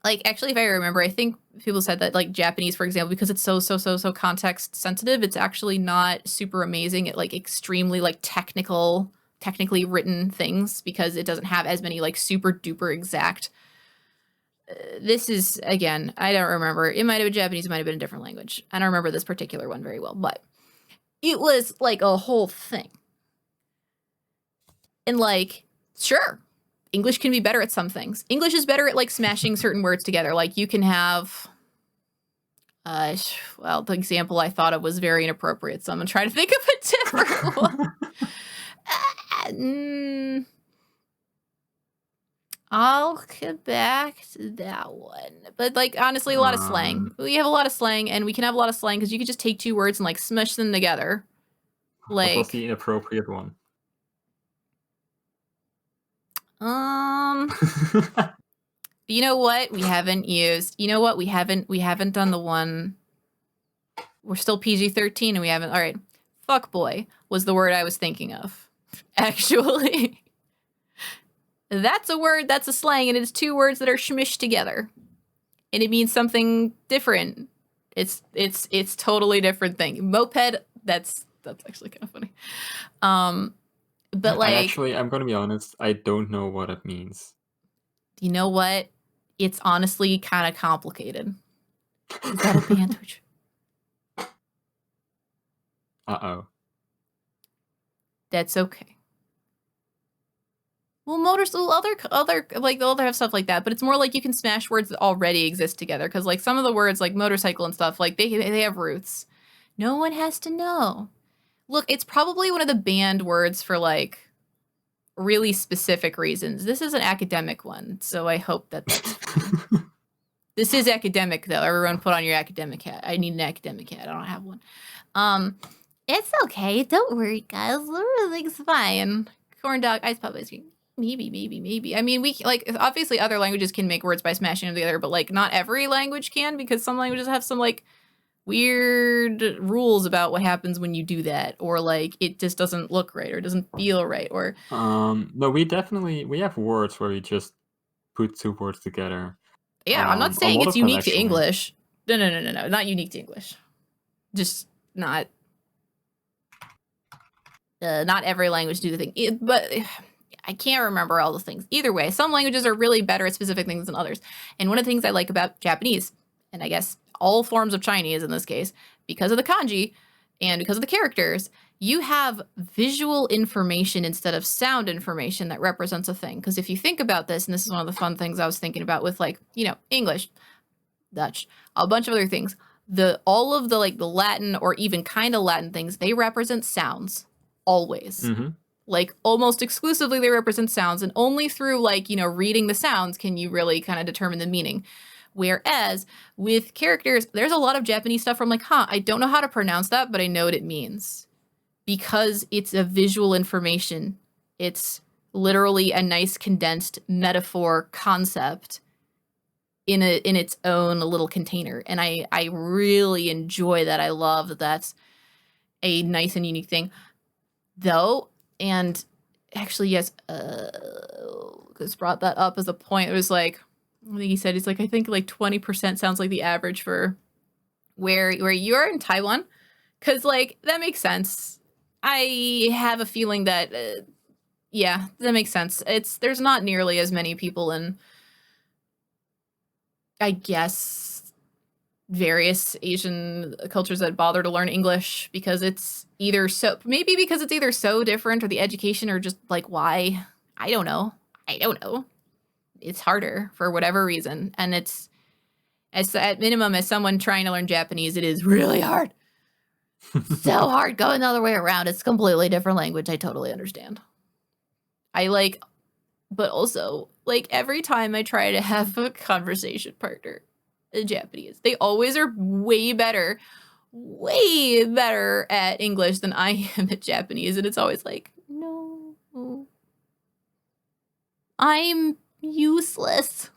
Like, actually, if I remember, I think people said that, like, Japanese, for example, because it's so context sensitive, it's actually not super amazing at like extremely like technically written things, because it doesn't have as many like super duper exact. This is, again, I don't remember. It might have been Japanese, it might have been a different language. I don't remember this particular one very well, but it was like a whole thing. And like, sure, English can be better at some things. English is better at like smashing certain words together. Like, you can have, well, the example I thought of was very inappropriate, so I'm gonna try to think of a different one. I'll get back to that one. But like, honestly, a lot of slang. We have a lot of slang, and we can have a lot of slang because you could just take two words and like smush them together. Like, what was the inappropriate one? You know what? We haven't used. You know what? We haven't done the one. We're still PG-13 and we haven't. All right. Fuck boy was the word I was thinking of. Actually. That's a word, that's a slang, and it's two words that are smushed together. And it means something different. It's totally different thing. Moped, that's actually kind of funny. But like, I'm gonna be honest, I don't know what it means. You know what? It's honestly kind of complicated. Is that a bandage? Uh-oh. That's okay. Well, other like they'll have stuff like that, but it's more like you can smash words that already exist together, because like some of the words like motorcycle and stuff, like they have roots. No one has to know. Look, it's probably one of the banned words for like really specific reasons. This is an academic one, so I hope that that's fine. This is academic though. Everyone put on your academic hat. I need an academic hat. I don't have one. It's okay. Don't worry, guys. Everything's fine. Corn dog, ice pop ice cream. Maybe. I mean, we like, obviously other languages can make words by smashing them together, but like not every language can, because some languages have some like weird rules about what happens when you do that, or like it just doesn't look right or doesn't feel right, or no, we have words where we just put two words together. Yeah, I'm not saying it's unique to English. No, not unique to English. Just not every language do the thing. But I can't remember all the things. Either way, some languages are really better at specific things than others. And one of the things I like about Japanese, and I guess all forms of Chinese in this case, because of the kanji and because of the characters, you have visual information instead of sound information that represents a thing. Because if you think about this, and this is one of the fun things I was thinking about with like, English, Dutch, a bunch of other things. All of the like the Latin or even kind of Latin things, they represent sounds always. Mm-hmm. Like almost exclusively they represent sounds, and only through like, reading the sounds can you really kind of determine the meaning. Whereas with characters, there's a lot of Japanese stuff where I'm like, I don't know how to pronounce that, but I know what it means. Because it's a visual information. It's literally a nice condensed metaphor concept in its own little container. And I really enjoy that. I love that that's a nice and unique thing. Though, and actually, yes, Lucas brought that up as a point. It was like, I think he said, it's like, I think like 20% sounds like the average for where you're in Taiwan. Cause like, that makes sense. I have a feeling that, yeah, that makes sense. There's not nearly as many people in, I guess, various Asian cultures that bother to learn English because it's either maybe because it's either so different or the education or just like why. I don't know. It's harder for whatever reason. And it's, at minimum, as someone trying to learn Japanese, it is really hard. So hard going the other way around. It's a completely different language. I totally understand. But also, like, every time I try to have a conversation partner in Japanese, they always are way better at English than I am at Japanese. And it's always like, no, I'm useless.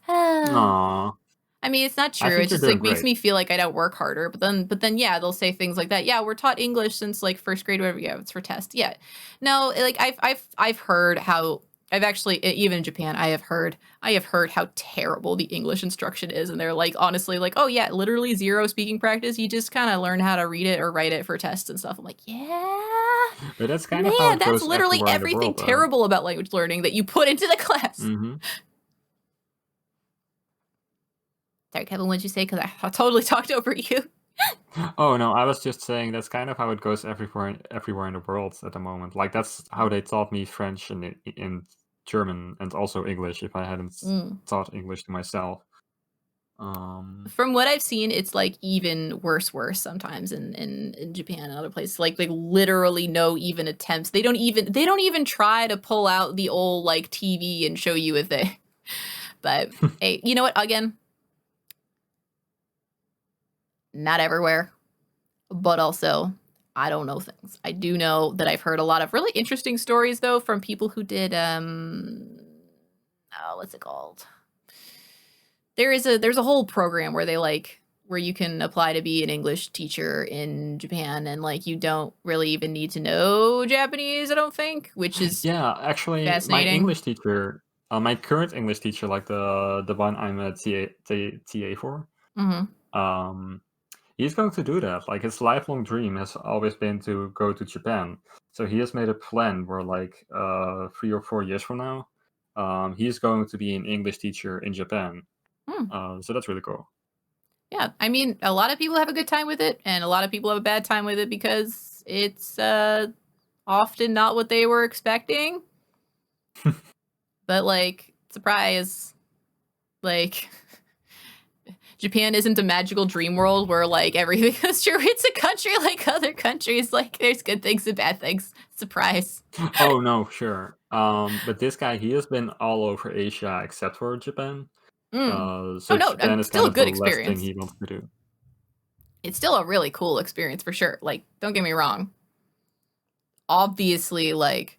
Aww. I mean, it's not I true. think It you're just doing like makes great. me feel like I don't work harder. But then, yeah, they'll say things like that. Yeah, we're taught English since like first grade, whatever. Yeah, it's for test. Yeah, no, like I've heard how I've actually even in Japan I have heard how terrible the English instruction is, and they're like honestly like, oh yeah, literally zero speaking practice. You just kind of learn how to read it or write it for tests and stuff. I'm like, yeah, But that's kind of how man, it that's goes literally everywhere in the everything world, though. terrible about language learning that you put into the class. Mm-hmm. Sorry, Kevin, what'd you say? Because I totally talked over you. Oh no, I was just saying that's kind of how it goes everywhere in the world at the moment. Like that's how they taught me French and German and also English if I hadn't Mm. taught English to myself. From what I've seen, it's like even worse sometimes in Japan and other places. Like literally no even attempts. They don't even try to pull out the old like TV and show you a thing. But hey, you know what? Again, not everywhere, but also I don't know things. I do know that I've heard a lot of really interesting stories though from people who did what's it called? There's a whole program where where you can apply to be an English teacher in Japan, and like you don't really even need to know Japanese, I don't think, which is Yeah, actually, my fascinating. English teacher, my current English teacher, like the one I'm a TA for, Mm-hmm. um, he's going to do that. Like his lifelong dream has always been to go to Japan. So he has made a plan where like 3 or 4 years from now, he's going to be an English teacher in Japan. Hmm. So that's really cool. Yeah, I mean, a lot of people have a good time with it, and a lot of people have a bad time with it because it's often not what they were expecting. But like, surprise, like Japan isn't a magical dream world where like everything is true. It's a country like other countries. Like there's good things and bad things. Surprise. Oh no, sure. But this guy, he has been all over Asia except for Japan. Mm. Oh So no, Japan is still kind a of the good last thing experience. he wants to do. It's still a really cool experience for sure. Like, don't get me wrong. Obviously, like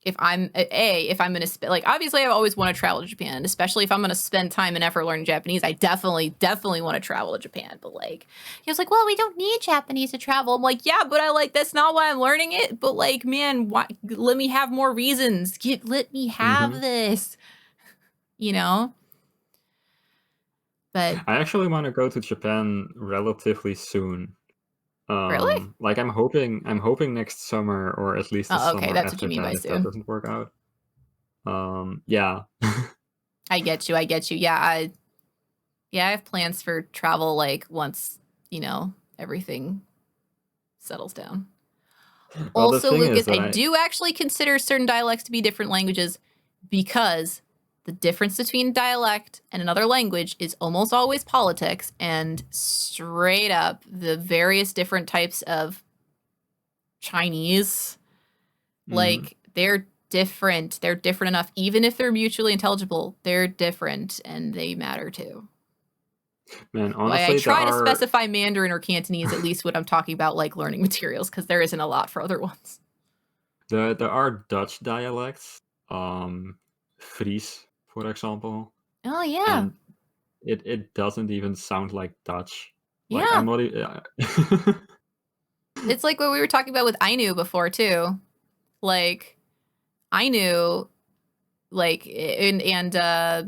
if I'm gonna spend like obviously I always want to travel to Japan, and especially if I'm gonna spend time and effort learning Japanese, I definitely want to travel to Japan. But like he was like, well, we don't need Japanese to travel. I'm like, yeah, but I like that's not why I'm learning it. But like, man, why, let me have more reasons. Let me have Hmm. this, you know. But I actually want to go to Japan relatively soon. really, Like I'm hoping next summer or at least the oh, okay, summer that's what you after mean by that if that soon. doesn't work out. Yeah. I get you. Yeah, I have plans for travel like once everything settles down. Well, the Also, thing Lucas, is I that I do actually consider certain dialects to be different languages because the difference between dialect and another language is almost always politics, and straight up the various different types of Chinese, like they're different. They're different enough, even if they're mutually intelligible, they're different and they matter too. Man, Why I honestly, there try to are specify Mandarin or Cantonese, at least when I'm talking about like learning materials, because there isn't a lot for other ones. there are Dutch dialects, Fries, for example, Oh yeah, and it doesn't even sound like Dutch. Like I'm yeah. not. It's like what we were talking about with Ainu before too. Like Ainu, like and it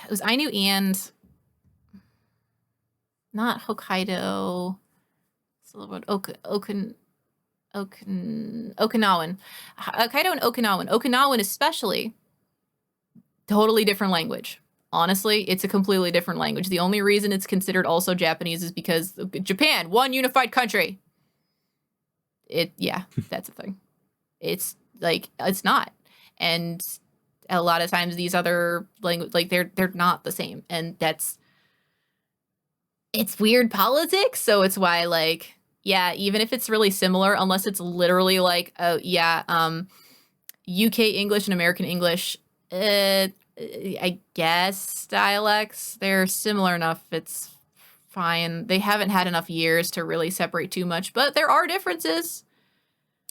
was Ainu and not Hokkaido. It's a little bit Okinawan. Hokkaido and Okinawan. Okinawan especially, totally different language. Honestly, it's a completely different language. The only reason it's considered also Japanese is because Japan, one unified country. Yeah, that's a thing. It's like it's not. And a lot of times these other language like they're not the same. And it's weird politics, so it's why like yeah, even if it's really similar, unless it's literally like oh yeah, UK English and American English, I guess dialects, they're similar enough. It's fine. They haven't had enough years to really separate too much, but there are differences.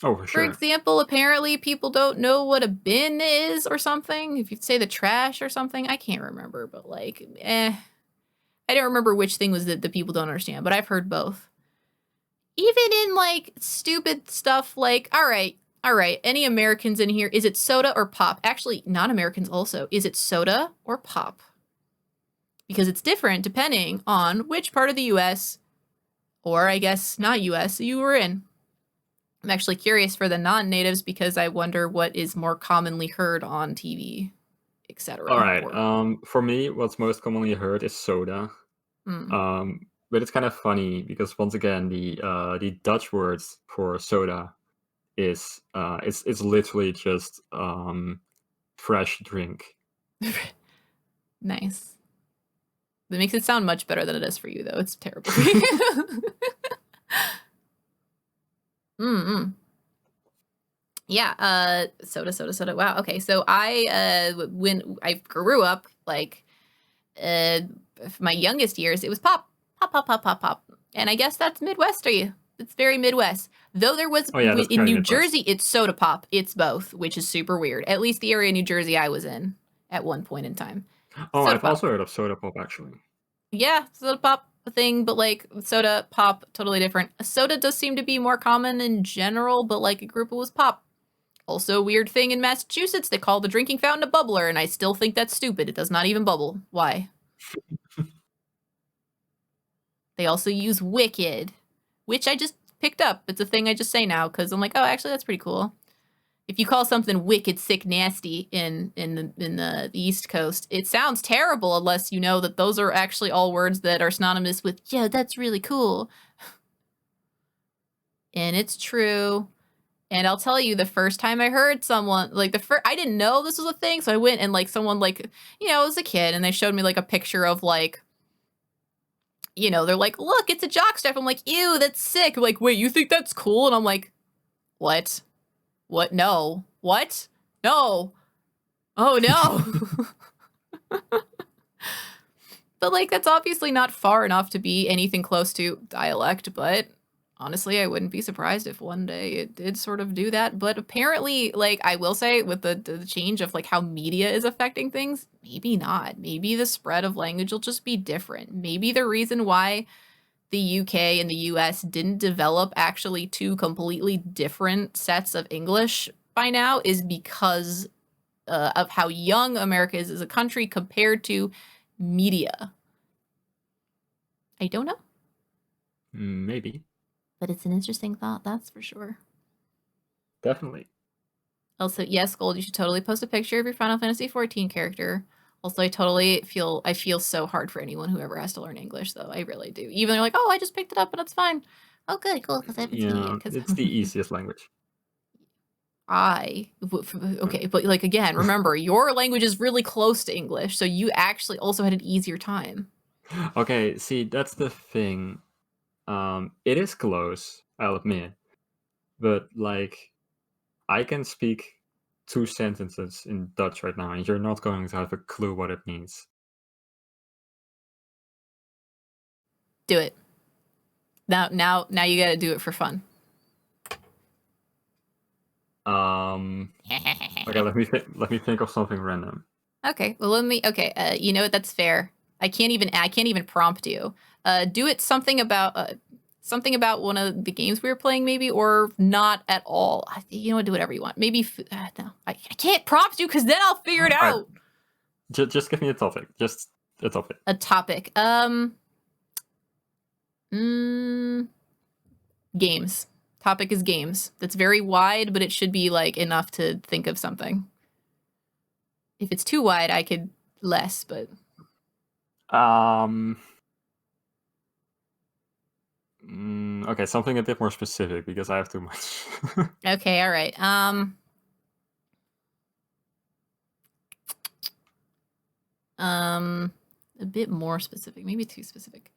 Oh, for For sure. example, apparently people don't know what a bin is or something. If you say the trash or something, I can't remember, but like, I don't remember which thing was that the people don't understand, but I've heard both. Even in like stupid stuff like, all right, any Americans in here, is it soda or pop? Actually, non-Americans also. Is it soda or pop? Because it's different depending on which part of the US, or I guess not US, you were in. I'm actually curious for the non-natives because I wonder what is more commonly heard on TV, All etc. right. Or For me, what's most commonly heard is soda. mm. But it's kind of funny because once again, the Dutch words for soda is it's literally just fresh drink. Nice. That makes it sound much better than it is for you, though. It's terrible for you. Mm-mm. Yeah, soda. Wow. Okay, so when I grew up, like, uh, my youngest years, it was pop. And I guess that's Midwestery. It's very Midwest. Though there was, Oh yeah, that's in very New Midwest. Jersey, it's soda pop. It's both, which is super weird. At least the area of New Jersey I was in at one point in time. Oh, Soda I've pop. also heard of soda pop actually. Yeah, soda pop a thing, but like soda pop, totally different. Soda does seem to be more common in general, but like a group was pop. Also, a weird thing in Massachusetts, they call the drinking fountain a bubbler, and I still think that's stupid. It does not even bubble. Why? They also use wicked, which I just picked up. It's a thing I just say now because I'm like, oh, actually, that's pretty cool. If you call something wicked, sick, nasty in the East Coast, it sounds terrible unless you know that those are actually all words that are synonymous with, yeah, that's really cool. And it's true. And I'll tell you, the first time I heard someone like I didn't know this was a thing, so I went and like someone like it was a kid, and they showed me like a picture of like they're like, look, it's a jockstrap. I'm like, ew, that's sick. I'm like, wait, you think that's cool? And I'm like, what? What? No. What? No. Oh no. But like that's obviously not far enough to be anything close to dialect, but honestly, I wouldn't be surprised if one day it did sort of do that. But apparently, like I will say with the change of like how media is affecting things, maybe not. Maybe the spread of language will just be different. Maybe the reason why the UK and the US didn't develop actually two completely different sets of English by now is because of how young America is as a country compared to media. I don't know, Maybe. but it's an interesting thought, that's for sure. Definitely. Also, yes, Gold, you should totally post a picture of your Final Fantasy 14 character. Also, I feel so hard for anyone who ever has to learn English, though. I really do. Even they're like, oh, I just picked it up and it's fine. Oh, good, cool, because I haven't seen it Yeah, yet. Because it's the easiest language. Okay, but like again, remember your language is really close to English, so you actually also had an easier time. Okay, see, that's the thing. It is close, I'll admit, but like I can speak 2 sentences in Dutch right now, and you're not going to have a clue what it means. Do it. Now you gotta do it for fun. Okay, let me think of something random. Okay, well you know what, that's fair. I can't even prompt you. Do it something about one of the games we were playing maybe, or not at all. You know what, do whatever you want. Maybe no, I can't prompt you because then I'll figure it All right, out. just give me a topic. Just a topic. A topic. Mm, games. Topic is games. That's very wide, but it should be like enough to think of something. If it's too wide, I could less, but Okay, something a bit more specific because I have too much. okay, all right. A bit more specific, maybe too specific.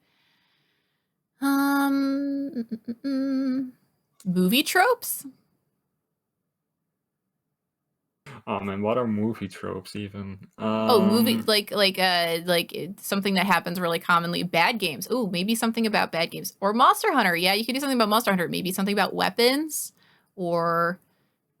Movie tropes? Oh man, what are movie tropes even? Movie like something that happens really commonly. Bad games. Ooh, maybe something about bad games. Or Monster Hunter. Yeah, you could do something about Monster Hunter. Maybe something about weapons or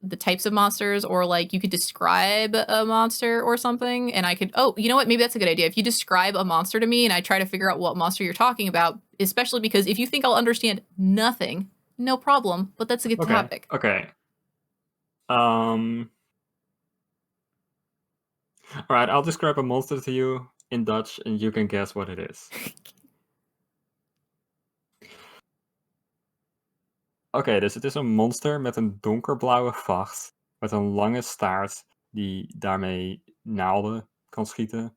the types of monsters, or like you could describe a monster or something, and I could, oh, you know what, maybe that's a good idea. If you describe a monster to me and I try to figure out what monster you're talking about, especially because if you think I'll understand nothing, no problem, but that's a good topic. Okay. All right, I'll describe a monster to you in Dutch and you can guess what it is. Oké, dus het is een monster met een donkerblauwe vacht, met een lange staart die daarmee naalden kan schieten.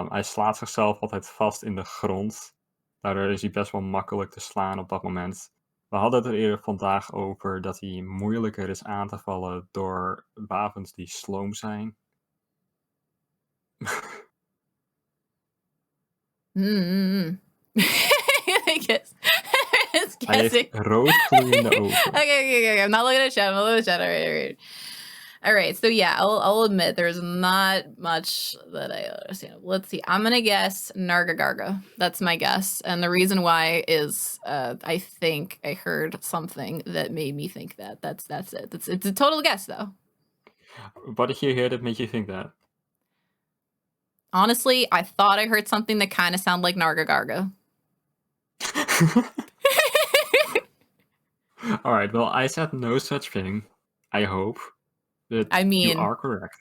Hij slaat zichzelf altijd vast in de grond. Daardoor is hij best wel makkelijk te slaan op dat moment. We hadden het er eerder vandaag over dat hij moeilijker is aan te vallen door wapens die sloom zijn. I guess. It's Hij heeft guessing. roodgloeiende ogen. Okay. I'm not looking at chat. I'm not looking at chat. All right. So yeah, I'll admit there's not much that I understand. Let's see. I'm gonna guess Nargagarga. That's my guess, and the reason why is I think I heard something that made me think that. That's it. It's a total guess though. What did you hear that made you think that? Honestly, I thought I heard something that kind of sounded like Nargagarga. All right. Well, I said no such thing. I hope that I mean, you are correct.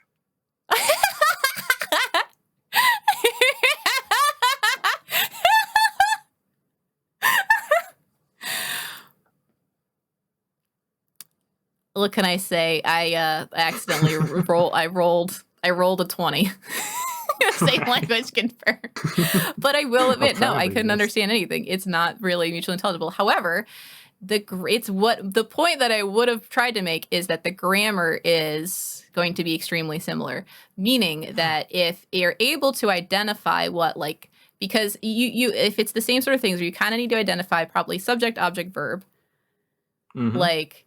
What can I say? I accidentally I rolled a 20. Same language confirmed. But I will admit, no, I couldn't understand anything. It's not really mutually intelligible. However, the point that I would have tried to make is that the grammar is going to be extremely similar, meaning that if you're able to identify what, like, because you if it's the same sort of things where you kind of need to identify probably subject, object, verb, like,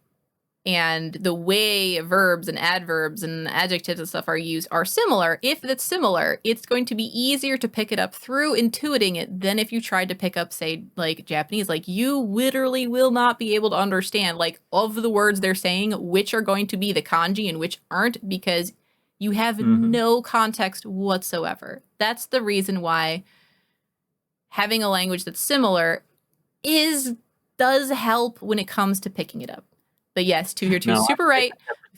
and the way verbs and adverbs and adjectives and stuff are used are similar. If it's similar, it's going to be easier to pick it up through intuiting it than if you tried to pick up, say, like Japanese. Like, you literally will not be able to understand, like, of the words they're saying, which are going to be the kanji and which aren't, because you have no context whatsoever. That's the reason why having a language that's similar does help when it comes to picking it up. But yes, 2 here, 2 No, super right.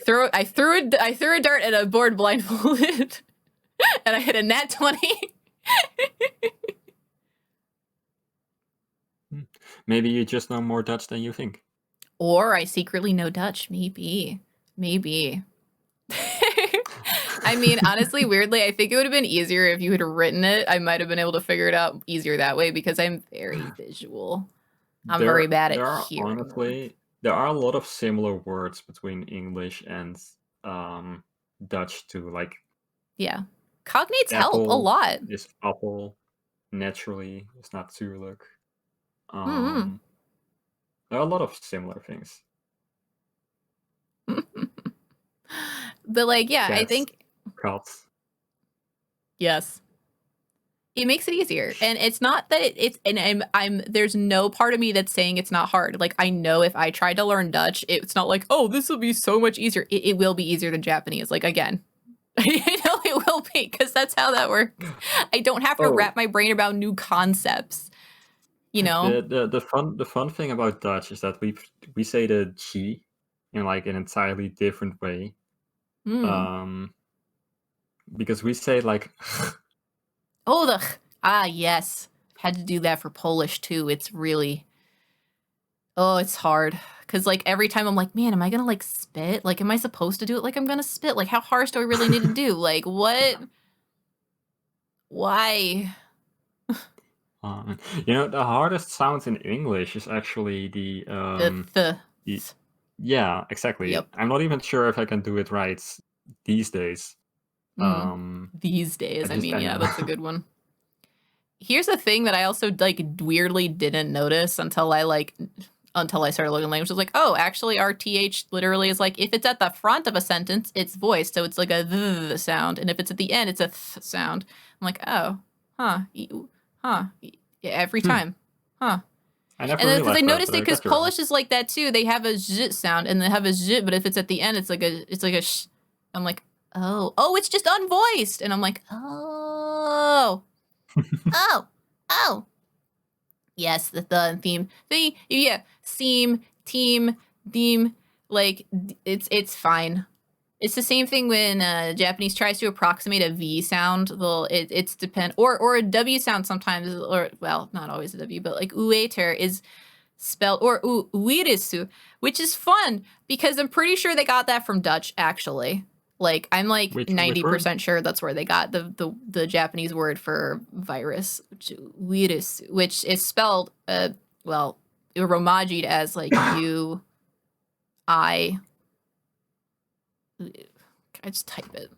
I threw a dart at a board blindfolded, and I hit a nat 20. Maybe you just know more Dutch than you think. Or I secretly know Dutch. Maybe. I mean, honestly, weirdly, I think it would have been easier if you had written it. I might have been able to figure it out easier that way because I'm very visual. I'm very bad at hearing. Honestly, There are a lot of similar words between English and um, Dutch too. Like Yeah. Cognates help a apple lot. is apple naturally. It's not zuurlijk. Mm-hmm. Um, there are a lot of similar things. But like, yeah, I Cats, think cats. yes. It makes it easier. And it's not that it's and I'm there's no part of me that's saying it's not hard. Like I know if I tried to learn Dutch, it's not like, oh, this will be so much easier. It will be easier than Japanese. Like again. I know it will be because that's how that works. I don't have to Oh, wrap my brain around new concepts, you know? the fun thing about Dutch is that we say the G in like an entirely different way. Mm. Um, because we say like Oh, yes. Had to do that for Polish too. It's really, oh, it's hard. Cause like every time I'm like, man, am I gonna like spit? Like, am I supposed to do it like I'm gonna spit? Like, how harsh do I really need to do? Like, what? Why? the hardest sound in English is actually The, the yeah, exactly. yep. I'm not even sure if I can do it right these days. Mm. These I days, I just mean, kind yeah, that's a of good one. Here's a thing that I also like weirdly didn't notice until I started looking at language. I was like, oh, actually, our th literally is like if it's at the front of a sentence, it's voiced, so it's like a th sound, and if it's at the end, it's a th sound. I'm like, oh, huh, huh, yeah, every hmm, time, huh. I And never then because I realized that, noticed but it, I because guess you're right. Polish is like that too. They have a zh sound, and they have a zh, but if it's at the end, it's like a sh. I'm like, oh, it's just unvoiced, and I'm like, oh, oh. Yes, the theme. Yeah, theme, theme, like it's fine. It's the same thing when Japanese tries to approximate a V sound. It's depend or a W sound sometimes, or well, not always a W, but like ueter is spelled or uirisu, which is fun because I'm pretty sure they got that from Dutch actually. Like I'm like Which word? 90% sure that's where they got the Japanese word for virus, virus, which is spelled well, romajied as like U I. I just type it.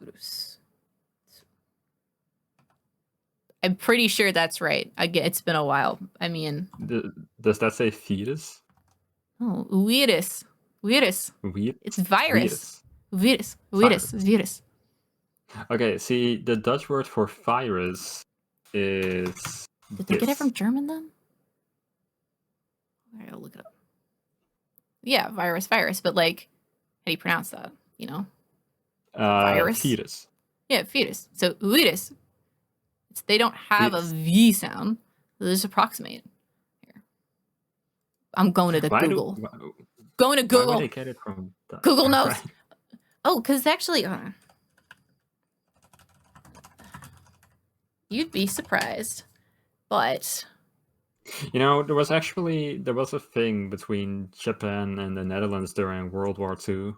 Virus. I'm pretty sure that's right. It's been a while. I mean, Does that say fetus? oh, virus, virus. Weird. It's virus. Virus. Virus, virus, Virus. virus. Okay, see, the Dutch word for virus is Did they get it this. from German then? I gotta look it up. Yeah, virus. But like, how do you pronounce that? You know, virus. Fetus. Yeah, fetus. So virus. They don't have a Fetus. V sound. They just approximate. Here, I'm going to the Why do Google. Going to why would they Google. get it from Dutch? Google knows. Right. Oh, because actually, you'd be surprised, but There was a thing between Japan and the Netherlands during World War II,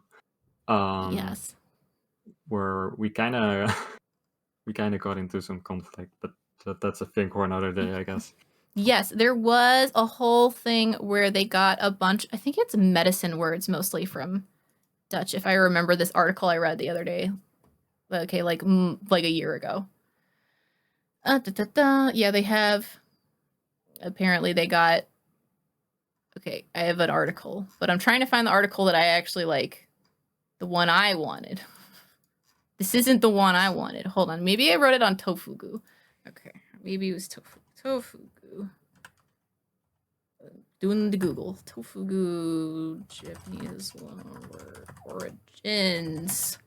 yes. where we kind of we kind of got into some conflict, but that's a thing for another day, I guess. Yes, there was a whole thing where they got a bunch, I think it's medicine words mostly from Dutch, if I remember this article I read the other day. Okay, like a year ago. Yeah, they have, apparently they got, okay, I have an article, but I'm trying to find the article that I actually like, the one I wanted. This isn't the one I wanted. Hold on, maybe I wrote it on Tofugu. Okay, maybe it was Tofugu. Doing the Google. Tofugu Japanese loanword origins.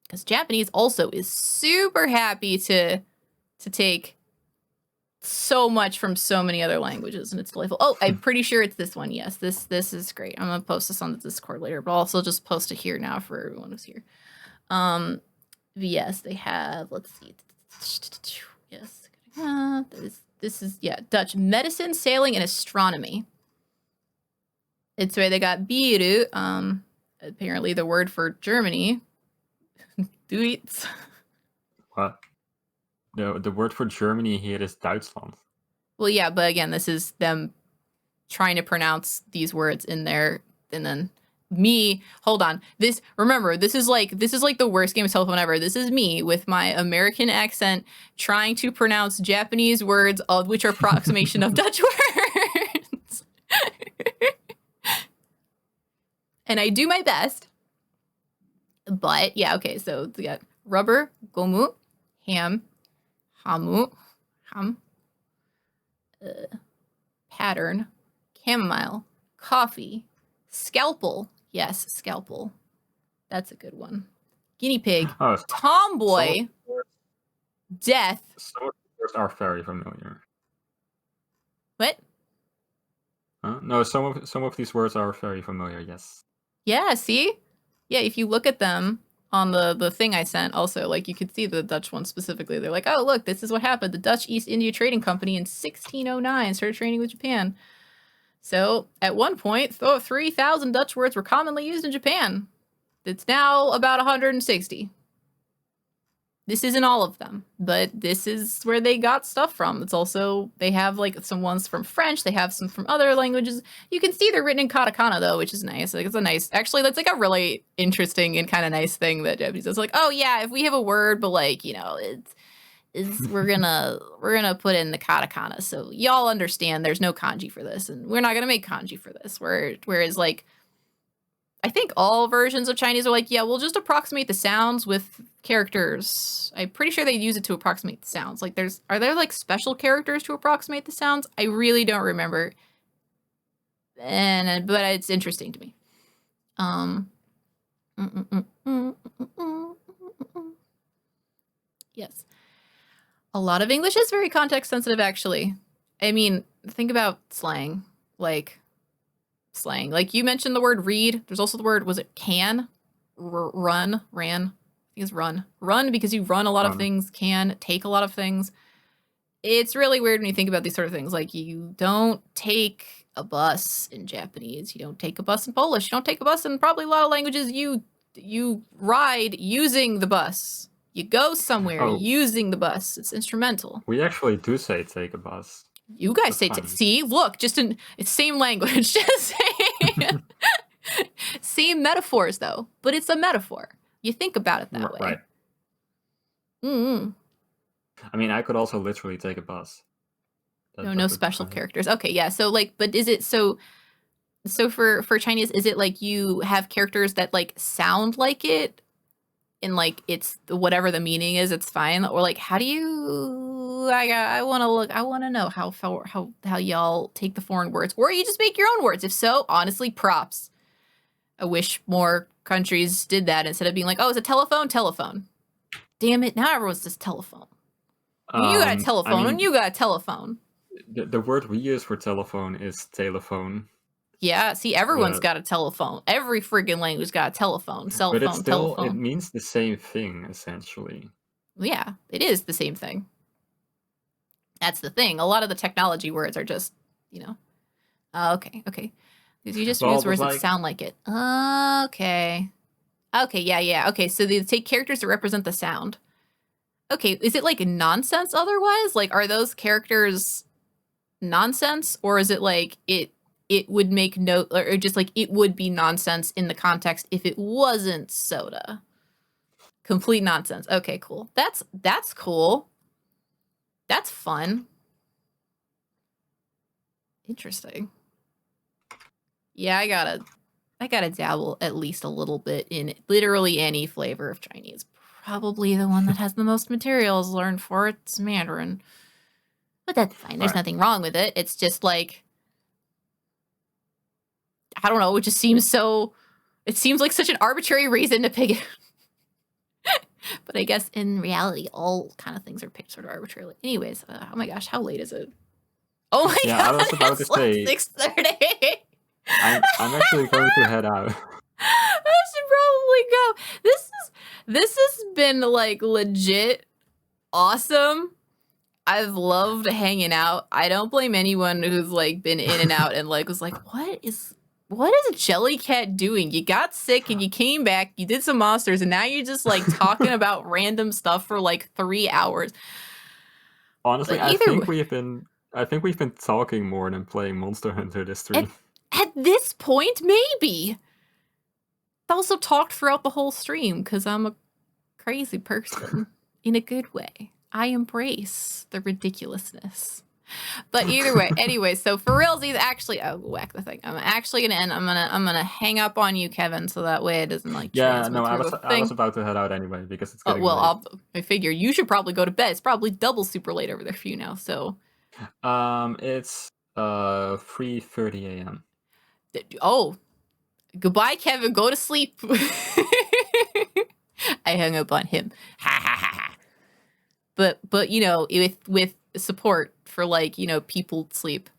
Because Japanese also is super happy to take so much from so many other languages, and it's delightful. Oh, I'm pretty sure it's this one. Yes, this is great. I'm gonna post this on the Discord later, but I'll also just post it here now for everyone who's here. Yes, they have. Let's see. Yes. This is Dutch medicine, sailing, and astronomy. It's where they got biru. Apparently the word for Germany. Duits. What? The word for Germany here is Duitsland. Well, yeah, but again, this is them trying to pronounce these words in there, and then me. Hold on. Remember, this is like the worst game of telephone ever. This is me with my American accent trying to pronounce Japanese words, of which are approximation of Dutch words. And I do my best. But yeah, okay, so we got rubber, gomu, ham, hamu, ham, pattern, chamomile, coffee, scalpel. Yes, scalpel. That's a good one. Guinea pig, Oh, tomboy, death. some of the words are very familiar. What? Huh? No, some of these words are very familiar. Yes. Yeah, see? Yeah, if you look at them on the thing I sent also, like you could see the Dutch one specifically. They're like, oh, look, this is what happened. The Dutch East India Trading Company in 1609 started trading with Japan. So at one point, 3,000 Dutch words were commonly used in Japan. It's now about 160. This isn't all of them, but this is where they got stuff from. It's also, they have like some ones from French, they have some from other languages. You can see they're written in katakana though, which is nice. Like it's actually that's like a really interesting and kind of nice thing that Japanese does. Like, oh yeah, if we have a word, but like, you know, we're gonna put in the katakana so y'all understand there's no kanji for this, and we're not gonna make kanji for this. Whereas like I think all versions of Chinese are like, yeah, we'll just approximate the sounds with characters. I'm pretty sure they use it to approximate the sounds. Like are there like special characters to approximate the sounds? I really don't remember. But it's interesting to me. Yes. A lot of English is very context sensitive, actually. I mean, think about slang. Like you mentioned the word read. There's also the word, was it can? Ran. I think it's run. Run because you run a lot of things, can take a lot of things. It's really weird when you think about these sort of things. Like you don't take a bus in Japanese. You don't take a bus in Polish. You don't take a bus in probably a lot of languages. You ride using the bus. You go somewhere using the bus. It's instrumental. We actually do say take a bus. You guys say, see, look, it's same language, just saying. Same metaphors, though, but it's a metaphor. You think about it that way. Right. Mm-hmm. I mean, I could also literally take a bus. No special characters. Okay, yeah, so, like, but is it, so for Chinese, is it, like, you have characters that, like, sound like it, and, like, it's, whatever the meaning is, it's fine, or, like, how do you... I want to know how y'all take the foreign words, or you just make your own words. If so, honestly, props. I wish more countries did that instead of being like, oh, it's a telephone. Damn it, now everyone says telephone. You got a telephone, and you got a telephone. The word we use for telephone is telephone. Yeah, see, everyone's got a telephone. Every friggin' language got a telephone, cell phone, but it's still, telephone. It means the same thing, essentially. Yeah, it is the same thing. That's the thing. A lot of the technology words are just, you know. Okay. Because you just use words that sound like it. Okay, yeah. Okay, so they take characters to represent the sound. Okay, is it like nonsense otherwise? Like, are those characters nonsense? Or is it like it would make no, or just like it would be nonsense in the context if it wasn't soda? Complete nonsense. Okay, cool. That's cool. That's fun. Interesting. Yeah, I gotta dabble at least a little bit in literally any flavor of Chinese. Probably the one that has the most materials learned for it's Mandarin. But that's fine. There's nothing wrong with it. It's just like, I don't know, it seems like such an arbitrary reason to pick it. But I guess in reality, all kind of things are picked sort of arbitrarily. Anyways, oh my gosh, how late is it? Oh my god, I was about to say 6:30. I'm actually going to head out. I should probably go. This has been like legit awesome. I've loved hanging out. I don't blame anyone who's like been in and out and like was like, what is a JellyCat doing? You got sick and you came back, you did some monsters, and now you're just like talking about random stuff for like 3 hours. Honestly, But either way, I think we've been talking more than playing Monster Hunter this at, stream. at this point, maybe. I also talked throughout the whole stream because I'm a crazy person in a good way. I embrace the ridiculousness. But either way, anyway, so for realsies, actually, oh, whack the thing. I'm actually gonna end. I'm gonna hang up on you, Kevin, so that way it doesn't like Yeah, transmit no, through the I was thing. about to head out anyway because it's Oh getting late. well, I figure you should probably go to bed. It's probably double super late over there for you now. So, It's 3:30 a.m. oh, goodbye, Kevin. Go to sleep. I hung up on him. Ha ha ha ha. But you know, with support for like, you know, people sleep.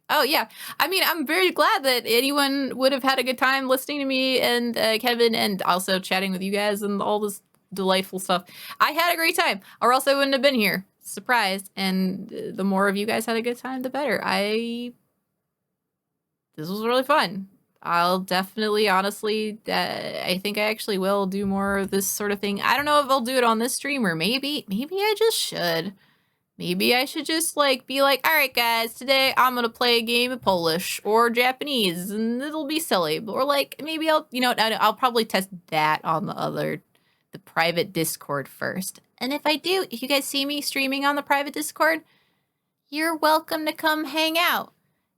Oh yeah, I mean, I'm very glad that anyone would have had a good time listening to me and Kevin, and also chatting with you guys and all this delightful stuff. I had a great time, or else I wouldn't have been here. Surprised, and the more of you guys had a good time, the better. This was really fun. I'll definitely, honestly, I think I actually will do more of this sort of thing. I don't know if I'll do it on this stream, or maybe I just should. Maybe I should just like be like, all right, guys, today I'm gonna play a game of Polish or Japanese, and it'll be silly. Or like maybe I'll, you know, I'll probably test that on the private Discord first. And if I do, if you guys see me streaming on the private Discord, you're welcome to come hang out.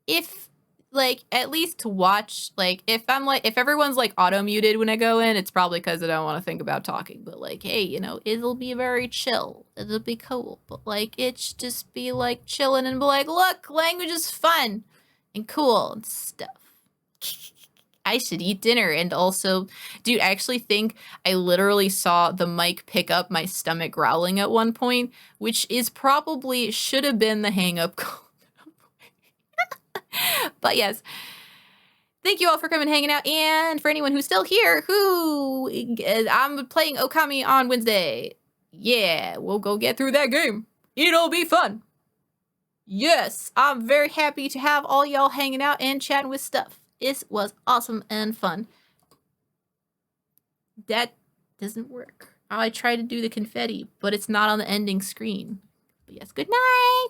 If like at least to watch, like if everyone's like auto muted when I go in, it's probably because I don't want to think about talking. But like, hey, you know, it'll be very chill. It'll be cool. But like it should just be like chilling and be like, look, language is fun and cool and stuff. I should eat dinner. And also, dude, I actually think I literally saw the mic pick up my stomach growling at one point, which is probably should have been the hang up call. But yes, thank you all for coming and hanging out. And for anyone who's still here, I'm playing Okami on Wednesday. Yeah, we'll go get through that game. It'll be fun. Yes, I'm very happy to have all y'all hanging out and chatting with stuff. It was awesome and fun. That doesn't work. I tried to do the confetti, but it's not on the ending screen. But yes, good night.